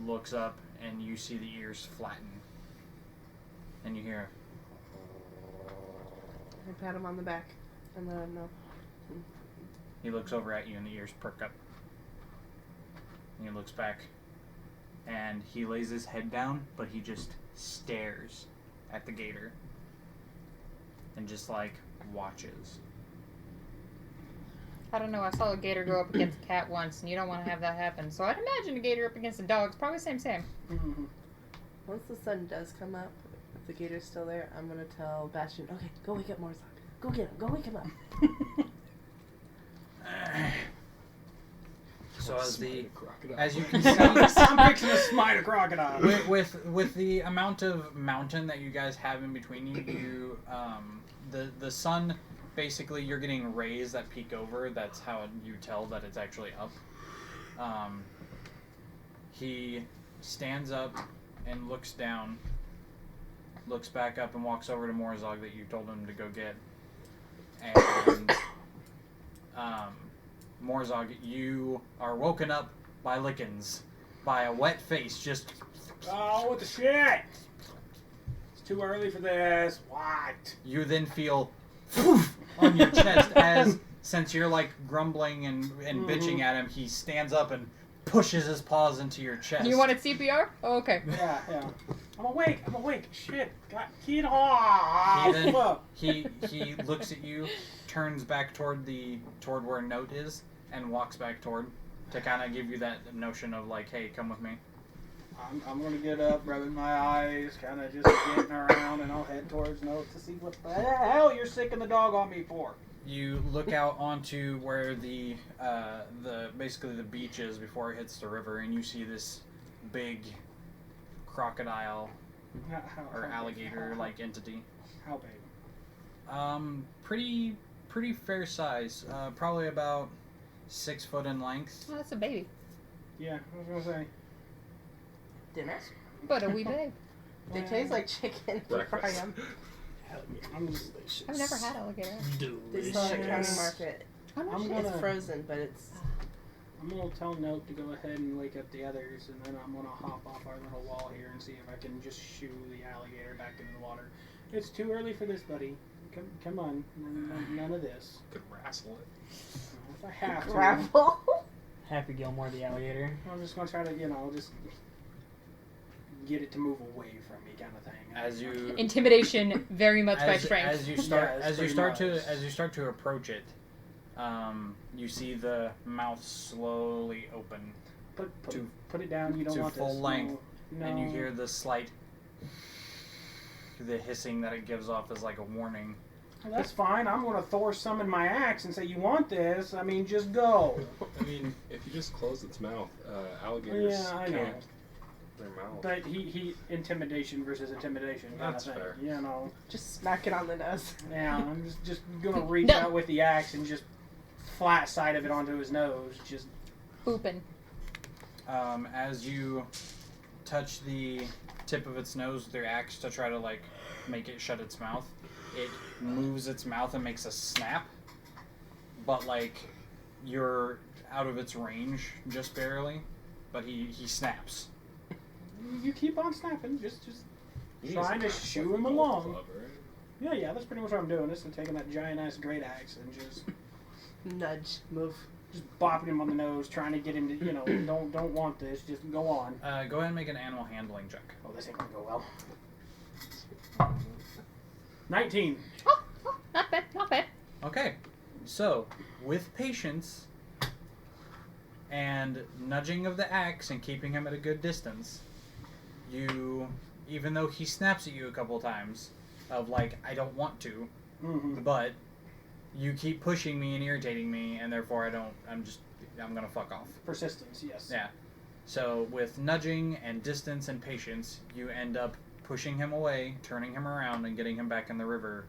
Speaker 4: looks up, and you see the ears flatten, and you hear.
Speaker 3: I pat him on the back and let him know.
Speaker 4: He looks over at you, and the ears perk up. And he looks back, and he lays his head down, but he just stares at the gator, and just like watches.
Speaker 2: I don't know. I saw a gator go up against a cat once, and you don't want to have that happen. So I'd imagine a gator up against a dog is probably same.
Speaker 5: Mm-hmm.
Speaker 3: Once the sun does come up, if the gator's still there, I'm gonna tell Bastion, okay, go wake up Morzok. Go get him. Go wake him up.
Speaker 4: So as you can
Speaker 5: I'm
Speaker 4: see,
Speaker 5: fixing to smite a crocodile.
Speaker 4: with the amount of mountain that you guys have in between you, the sun, basically you're getting rays that peek over. That's how you tell that it's actually up. He stands up and looks down, looks back up and walks over to Morzog that you told him to go get. And Morzog, you are woken up by lickens, by a wet face. Just
Speaker 5: Oh, what the shit! It's too early for this. What?
Speaker 4: you then feel on your chest as, since you're like grumbling and bitching at him, he stands up and pushes his paws into your chest.
Speaker 2: You wanted CPR? Oh, okay.
Speaker 5: Yeah. I'm awake. Shit. Get off.
Speaker 4: He looks at you, turns back toward where Note is, and walks back toward to kind of give you that notion of like, hey, come with me.
Speaker 5: I'm gonna get up, rubbing my eyes, kind of just getting around, and I'll head towards Note to see what the hell you're sicking the dog on me for.
Speaker 4: You look out onto where the basically the beach is before it hits the river, and you see this big crocodile or alligator-like entity.
Speaker 5: How big?
Speaker 4: Pretty fair size. Probably about 6 foot in length.
Speaker 2: Oh, that's a baby.
Speaker 5: Yeah, I was gonna say.
Speaker 3: Dinner?
Speaker 2: But a wee babe.
Speaker 3: They taste like chicken. Fry
Speaker 6: Breakfast.
Speaker 3: them.
Speaker 2: I've never had alligator.
Speaker 3: They sell it at County Market.
Speaker 2: Oh, no
Speaker 5: I'm
Speaker 2: shit.
Speaker 5: gonna-
Speaker 3: It's frozen, but it's...
Speaker 5: I'm gonna tell Note to go ahead and wake up the others, and then I'm gonna hop off our little wall here and see if I can just shoo the alligator back into the water. It's too early for this, buddy. Come on, none of this.
Speaker 6: Could wrestle it.
Speaker 5: If I have to,
Speaker 3: Gravel?
Speaker 1: Happy Gilmore the alligator.
Speaker 5: I'm just gonna try to, just get it to move away from me, kind of thing.
Speaker 4: As you
Speaker 2: Intimidation very much by strength.
Speaker 4: as you start
Speaker 5: Yes,
Speaker 4: as you
Speaker 5: pretty
Speaker 4: start to approach it, you see the mouth slowly open
Speaker 5: Put it down. You don't
Speaker 4: to
Speaker 5: want
Speaker 4: full
Speaker 5: this.
Speaker 4: length,
Speaker 5: No.
Speaker 4: and you hear the hissing that it gives off as like a warning.
Speaker 5: Well, that's fine. I'm gonna Thor summon my axe and say, "You want this? I mean, just go."
Speaker 6: I mean, if you just close its mouth, alligators
Speaker 5: Yeah, I know.
Speaker 6: can't. Their mouth.
Speaker 5: But he intimidation versus intimidation. Kind
Speaker 6: That's
Speaker 5: of thing,
Speaker 6: fair.
Speaker 3: Just smack it on the nose.
Speaker 5: Yeah, I'm just gonna reach
Speaker 2: No.
Speaker 5: out with the axe and just flat side of it onto his nose. Just
Speaker 2: Booping.
Speaker 4: As you touch the tip of its nose with your axe to try to like make it shut its mouth, it moves its mouth and makes a snap, but like you're out of its range just barely, but he snaps.
Speaker 5: you keep on snapping. Just
Speaker 6: You need
Speaker 5: trying to
Speaker 6: some
Speaker 5: shoo
Speaker 6: like
Speaker 5: him
Speaker 6: golf
Speaker 5: along.
Speaker 6: club, right?
Speaker 5: Yeah. That's pretty much what I'm doing. Just taking that giant ass great axe and just
Speaker 3: Nudge. Move.
Speaker 5: bopping him on the nose, trying to get him to don't want this. Just go on.
Speaker 4: Go ahead and make an animal handling check.
Speaker 5: Oh, this ain't gonna go well. 19.
Speaker 2: Oh, not bad.
Speaker 4: Okay, so with patience and nudging of the axe and keeping him at a good distance, you, even though he snaps at you a couple times, of like, I don't want to,
Speaker 5: Mm-hmm.
Speaker 4: but you keep pushing me and irritating me, and therefore I'm gonna fuck off.
Speaker 7: Persistence, yes.
Speaker 4: Yeah. So with nudging and distance and patience, you end up pushing him away, turning him around, and getting him back in the river,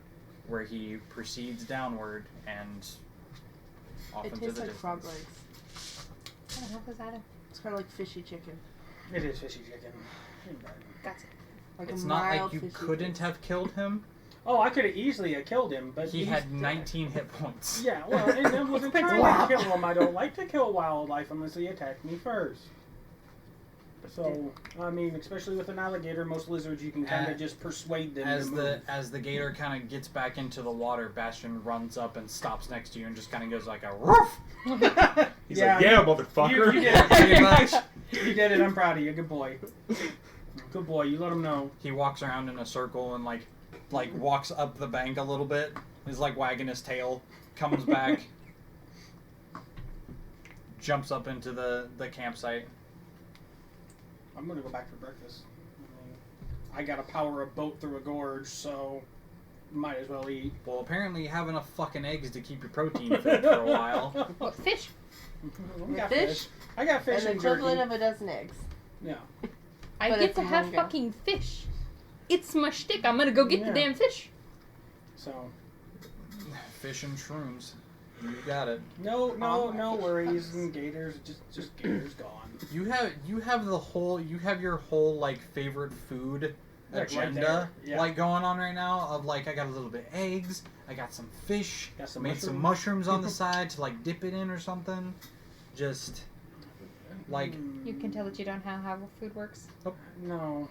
Speaker 4: where he proceeds downward and off
Speaker 3: It
Speaker 4: into
Speaker 3: tastes
Speaker 4: the
Speaker 3: like frog
Speaker 4: distance.
Speaker 3: legs.
Speaker 2: What the hell was that?
Speaker 3: It's kind of like fishy chicken.
Speaker 7: It is fishy chicken.
Speaker 2: Gotcha.
Speaker 3: Like
Speaker 4: It's
Speaker 3: a
Speaker 4: not
Speaker 3: mild
Speaker 4: like you
Speaker 3: fishy
Speaker 4: couldn't
Speaker 3: taste.
Speaker 4: have killed him.
Speaker 7: Oh, I could have easily killed him, but
Speaker 4: He
Speaker 7: he's
Speaker 4: had
Speaker 7: dead.
Speaker 4: 19 hit points.
Speaker 7: Yeah, well, and I wasn't
Speaker 3: It's
Speaker 7: trying
Speaker 3: wow.
Speaker 7: to kill him. I don't like to kill wildlife unless they attack me first. So, I mean, especially with an alligator, most lizards you can kind of just persuade them to move.
Speaker 4: As the gator kind of gets back into the water, Bastion runs up and stops next to you and just kind of goes like a woof.
Speaker 6: He's like, yeah, motherfucker.
Speaker 7: You did it.
Speaker 4: Pretty much.
Speaker 7: You did it. I'm proud of you. Good boy. Good boy. You let him know.
Speaker 4: He walks around in a circle and like walks up the bank a little bit. He's like wagging his tail, comes back, jumps up into the campsite.
Speaker 7: I'm gonna go back for breakfast. I mean, I gotta power a boat through a gorge, so might as well eat.
Speaker 4: Well, apparently you have enough fucking eggs to keep your protein fit for a while.
Speaker 2: What, fish?
Speaker 7: We got
Speaker 3: Fish?
Speaker 7: I got fish
Speaker 3: And the
Speaker 7: and jerky.
Speaker 3: equivalent of a dozen eggs.
Speaker 7: Yeah.
Speaker 2: I
Speaker 3: But
Speaker 2: get
Speaker 3: it's
Speaker 2: to have
Speaker 3: manga.
Speaker 2: fucking fish. It's my shtick. I'm gonna go get
Speaker 7: Yeah.
Speaker 2: the damn fish.
Speaker 7: So
Speaker 4: Fish and shrooms. You got it.
Speaker 7: no
Speaker 3: my fish
Speaker 7: worries.
Speaker 3: pucks.
Speaker 7: And gators, just gators gone.
Speaker 4: You have your whole like favorite food
Speaker 7: Like, right
Speaker 4: agenda
Speaker 7: there, yeah.
Speaker 4: like going on right now of like I got a little bit of eggs, I got some fish,
Speaker 7: Got some
Speaker 4: made some
Speaker 7: mushrooms.
Speaker 4: mushrooms on the side to like dip it in or something. Just like
Speaker 2: You can tell that you don't know how food works.
Speaker 7: No.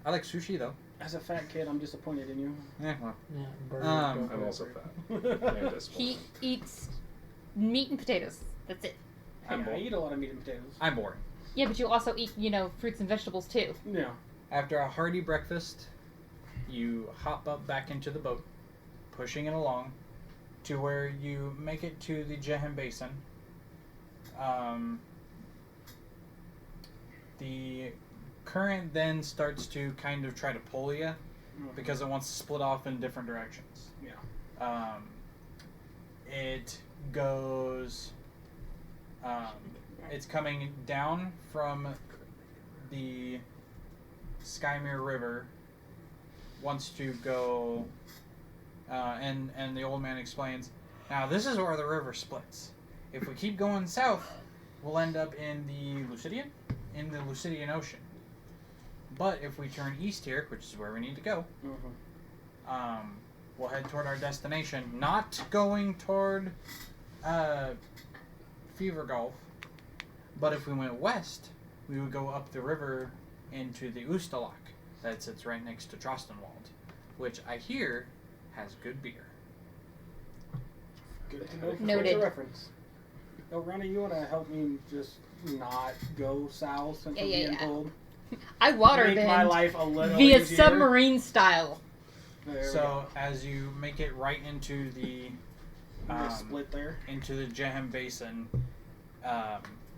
Speaker 4: I like sushi though.
Speaker 7: As a fat kid, I'm disappointed in you.
Speaker 4: Yeah, well,
Speaker 1: Yeah, burger,
Speaker 4: Um,
Speaker 1: go for
Speaker 6: I'm
Speaker 1: it.
Speaker 6: also fat. And this
Speaker 2: He
Speaker 6: one.
Speaker 2: eats meat and potatoes. That's it.
Speaker 4: I'm
Speaker 7: I
Speaker 4: bored.
Speaker 7: eat a lot of meat and potatoes.
Speaker 4: I'm bored.
Speaker 2: Yeah, but you also eat, fruits and vegetables too.
Speaker 7: Yeah.
Speaker 4: After a hearty breakfast, you hop up back into the boat, pushing it along to where you make it to the Jehem Basin. The current then starts to kind of try to pull you because it wants to split off in different directions.
Speaker 7: Yeah.
Speaker 4: It goes. It's coming down from the Skymere River. Wants to go, and the old man explains. Now this is where the river splits. If we keep going south, we'll end up in the Lucidian Ocean. But if we turn east here, which is where we need to go, we'll head toward our destination. Not going toward Fever Gulf, but if we went west, we would go up the river into the Ustalak that sits right next to Trostenwald, which I hear has good beer.
Speaker 7: Good to know for
Speaker 2: Noted.
Speaker 7: future reference. Oh, Ronnie, you want to help me just not go south since I'm being
Speaker 2: Yeah.
Speaker 7: told?
Speaker 2: I water
Speaker 7: Make my
Speaker 2: bend
Speaker 7: life a little
Speaker 2: via
Speaker 7: easier.
Speaker 2: submarine style.
Speaker 7: There we
Speaker 4: So
Speaker 7: go.
Speaker 4: as you make it right into the
Speaker 7: The split there.
Speaker 4: into the Jehem Basin,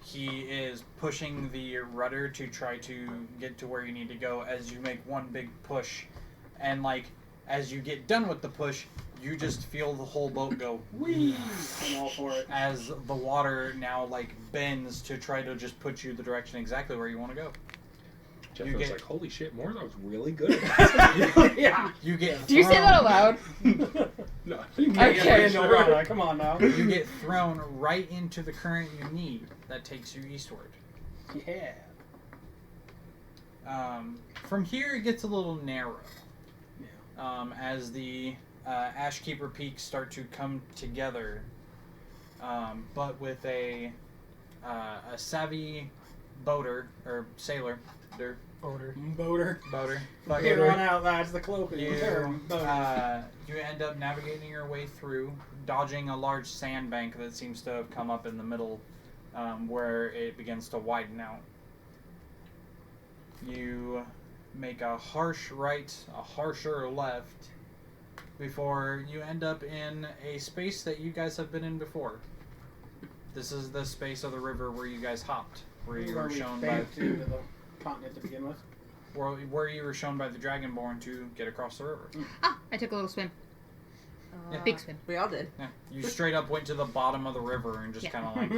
Speaker 4: he is pushing the rudder to try to get to where you need to go as you make one big push. And like as you get done with the push, you just feel the whole boat go
Speaker 7: Whee! I'm all for it.
Speaker 4: as the water now like bends to try to just put you the direction exactly where you want to go.
Speaker 6: Jeff
Speaker 4: You
Speaker 6: was
Speaker 4: get-
Speaker 6: like, holy shit, Morse, I was really good at that.
Speaker 7: Yeah.
Speaker 4: You get
Speaker 2: Do you say that out loud?
Speaker 6: No.
Speaker 2: Okay.
Speaker 7: No, Rana, come on now.
Speaker 4: You get thrown right into the current you need that takes you eastward.
Speaker 7: Yeah.
Speaker 4: From here, it gets a little narrow. As the Ashkeeper Peaks start to come together, but with a savvy boater or sailor,
Speaker 1: Odor.
Speaker 7: Boater.
Speaker 4: fuck
Speaker 7: Here
Speaker 4: it.
Speaker 7: on out, that's the cloaking term. Boater.
Speaker 4: You end up navigating your way through, dodging a large sandbank that seems to have come up in the middle, where it begins to widen out. You make a harsh right, a harsher left, before you end up in a space that you guys have been in before. This is the space of the river where you guys hopped, where you were
Speaker 7: we
Speaker 4: shown by
Speaker 7: banked into the continent to begin with.
Speaker 4: where you were shown by the Dragonborn to get across the river.
Speaker 2: Ah, I took a little swim. Big spin.
Speaker 3: We all did.
Speaker 4: Yeah, you straight up went to the bottom of the river and just
Speaker 2: Yeah.
Speaker 4: kind of like.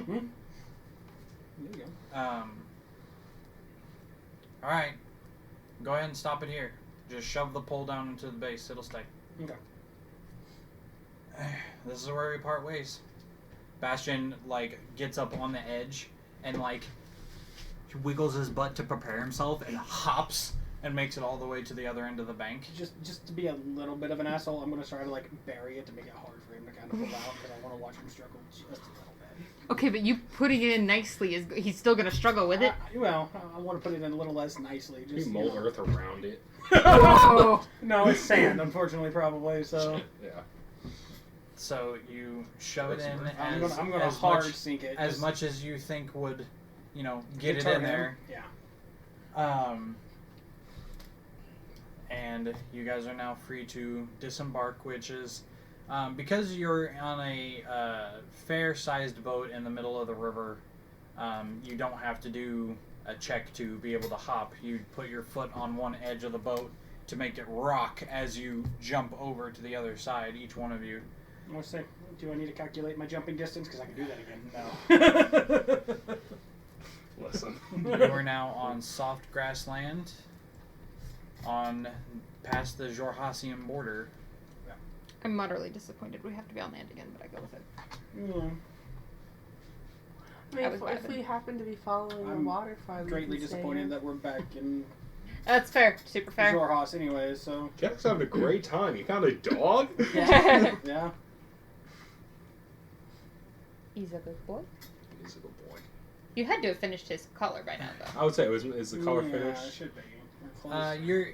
Speaker 5: There you go.
Speaker 4: All right, go ahead and stop it here. Just shove the pole down into the base. It'll stay.
Speaker 5: Okay.
Speaker 4: This is where we part ways. Bastion like gets up on the edge and like wiggles his butt to prepare himself and hops and makes it all the way to the other end of the bank.
Speaker 5: Just to be a little bit of an asshole, I'm gonna try to like bury it to make it hard for him to kind of pull out because I want to watch him struggle just a little bit.
Speaker 2: Okay, but you putting it in nicely is he's still gonna struggle with it.
Speaker 5: Well, I want to put it in a little less nicely. Just
Speaker 6: You mold earth around it.
Speaker 2: Whoa.
Speaker 5: No, it's sand, unfortunately, probably. So
Speaker 6: Yeah.
Speaker 4: So you shove it in
Speaker 5: I'm gonna
Speaker 4: as
Speaker 5: hard
Speaker 4: much,
Speaker 5: sink it
Speaker 4: as
Speaker 5: just
Speaker 4: much as you think would, get it
Speaker 5: deter
Speaker 4: in
Speaker 5: him.
Speaker 4: there.
Speaker 5: Yeah.
Speaker 4: And you guys are now free to disembark, which is because you're on a fair-sized boat in the middle of the river. You don't have to do a check to be able to hop. You put your foot on one edge of the boat to make it rock as you jump over to the other side. Each one of you.
Speaker 5: I want to say, do I need to calculate my jumping distance? Because I can do that again. No.
Speaker 6: Listen.
Speaker 4: You are now on soft grassland, on past the Jorhasian border.
Speaker 2: I'm utterly disappointed. We have to be on land again, but I go with it.
Speaker 5: Yeah.
Speaker 3: I mean,
Speaker 2: I was
Speaker 3: if we happen to be following the water farther,
Speaker 5: Greatly disappointed that we're back in
Speaker 2: That's fair. Super fair.
Speaker 5: Jorhas anyways, so.
Speaker 6: Jack's having a great time. You found a dog?
Speaker 5: Yeah.
Speaker 2: He's a good boy.
Speaker 6: He's a good boy.
Speaker 2: You had to have finished his collar by now, though.
Speaker 6: I would say is the color
Speaker 5: Yeah, it
Speaker 6: finished?
Speaker 5: should be. We're close.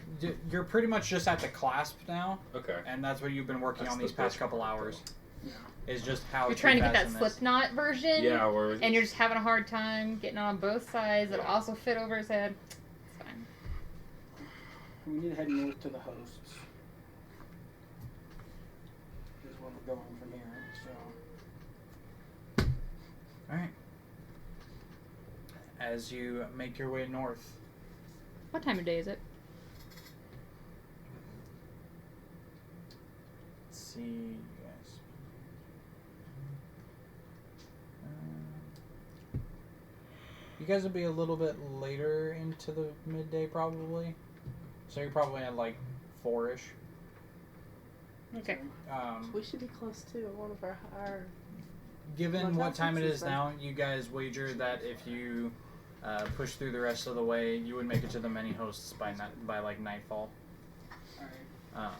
Speaker 4: You're pretty much just at the clasp now,
Speaker 6: Okay.
Speaker 4: and that's what you've been working
Speaker 6: That's
Speaker 4: on
Speaker 6: the
Speaker 4: these past
Speaker 6: first
Speaker 4: couple
Speaker 6: part.
Speaker 4: hours.
Speaker 5: Yeah.
Speaker 4: Is just how
Speaker 2: You're trying to get that
Speaker 4: fasten this.
Speaker 2: slip knot version.
Speaker 6: Yeah, we're
Speaker 2: And you're just having a hard time getting it on both sides. It'll
Speaker 6: Yeah.
Speaker 2: also fit over his head. It's fine.
Speaker 5: We need to head north to the hosts. Is where we're going from here, so.
Speaker 4: Alright. As you make your way north,
Speaker 2: What time of day is it?
Speaker 4: let's see, you guys. You guys will be a little bit later into the midday, probably. So you're probably at like 4-ish.
Speaker 2: Okay.
Speaker 3: we should be close to one of our
Speaker 4: Given what time it is
Speaker 3: then.
Speaker 4: now, you guys wager that if you push through the rest of the way, you would make it to the many hosts by like nightfall.
Speaker 5: Alright.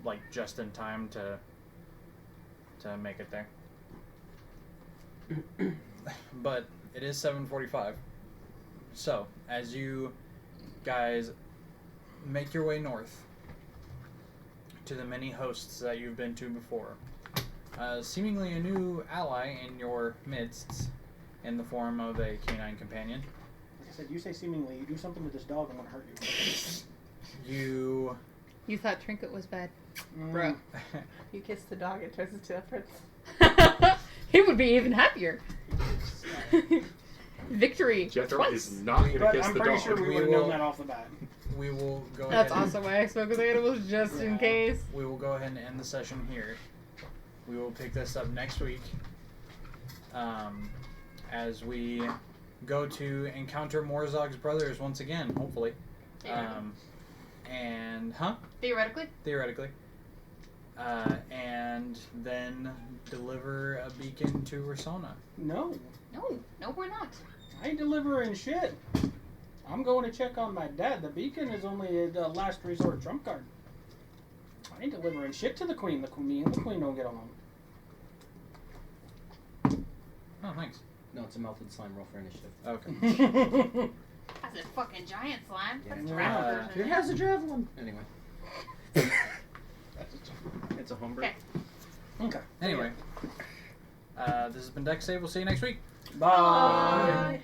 Speaker 4: Like just in time to make it there. But it is 7:45. So as you guys make your way north to the many hosts that you've been to before, seemingly a new ally in your midst, in the form of a canine companion.
Speaker 5: Like I said, you say seemingly, you do something to this dog, I'm gonna hurt you.
Speaker 2: You thought Trinket was bad.
Speaker 5: Mm.
Speaker 2: Bro.
Speaker 3: You kiss the dog, it turns into a prince.
Speaker 2: He would be even happier. Victory.
Speaker 6: Jethro
Speaker 2: twice.
Speaker 6: is not going to
Speaker 5: But
Speaker 6: kiss
Speaker 5: I'm
Speaker 6: the
Speaker 5: pretty
Speaker 6: dog.
Speaker 5: sure we
Speaker 4: We
Speaker 5: would have known
Speaker 4: will-
Speaker 5: that off the bat.
Speaker 4: We will go
Speaker 2: That's
Speaker 4: ahead.
Speaker 2: also why I spoke with animals, just in
Speaker 5: Yeah.
Speaker 2: case.
Speaker 4: We will go ahead and end the session here. We will pick this up next week, as we go to encounter Morzog's brothers once again, hopefully. And
Speaker 2: Theoretically?
Speaker 4: theoretically, and then deliver a beacon to Rasona.
Speaker 5: No,
Speaker 2: No, we're not.
Speaker 5: I ain't delivering shit. I'm going to check on my dad. The beacon is only a last resort trump card. I ain't delivering shit to the queen. Me and the queen don't get along.
Speaker 4: Oh, thanks.
Speaker 7: No, it's a melted slime roll for initiative.
Speaker 4: Okay.
Speaker 2: That's a fucking giant slime. That's
Speaker 7: Yeah.
Speaker 2: dragon
Speaker 4: Uh,
Speaker 2: version.
Speaker 7: It has a javelin. Anyway. It's a homebrew.
Speaker 2: Okay.
Speaker 5: Okay.
Speaker 4: Anyway, this has been Dex Save. We'll see you next week.
Speaker 5: Bye.
Speaker 3: Bye.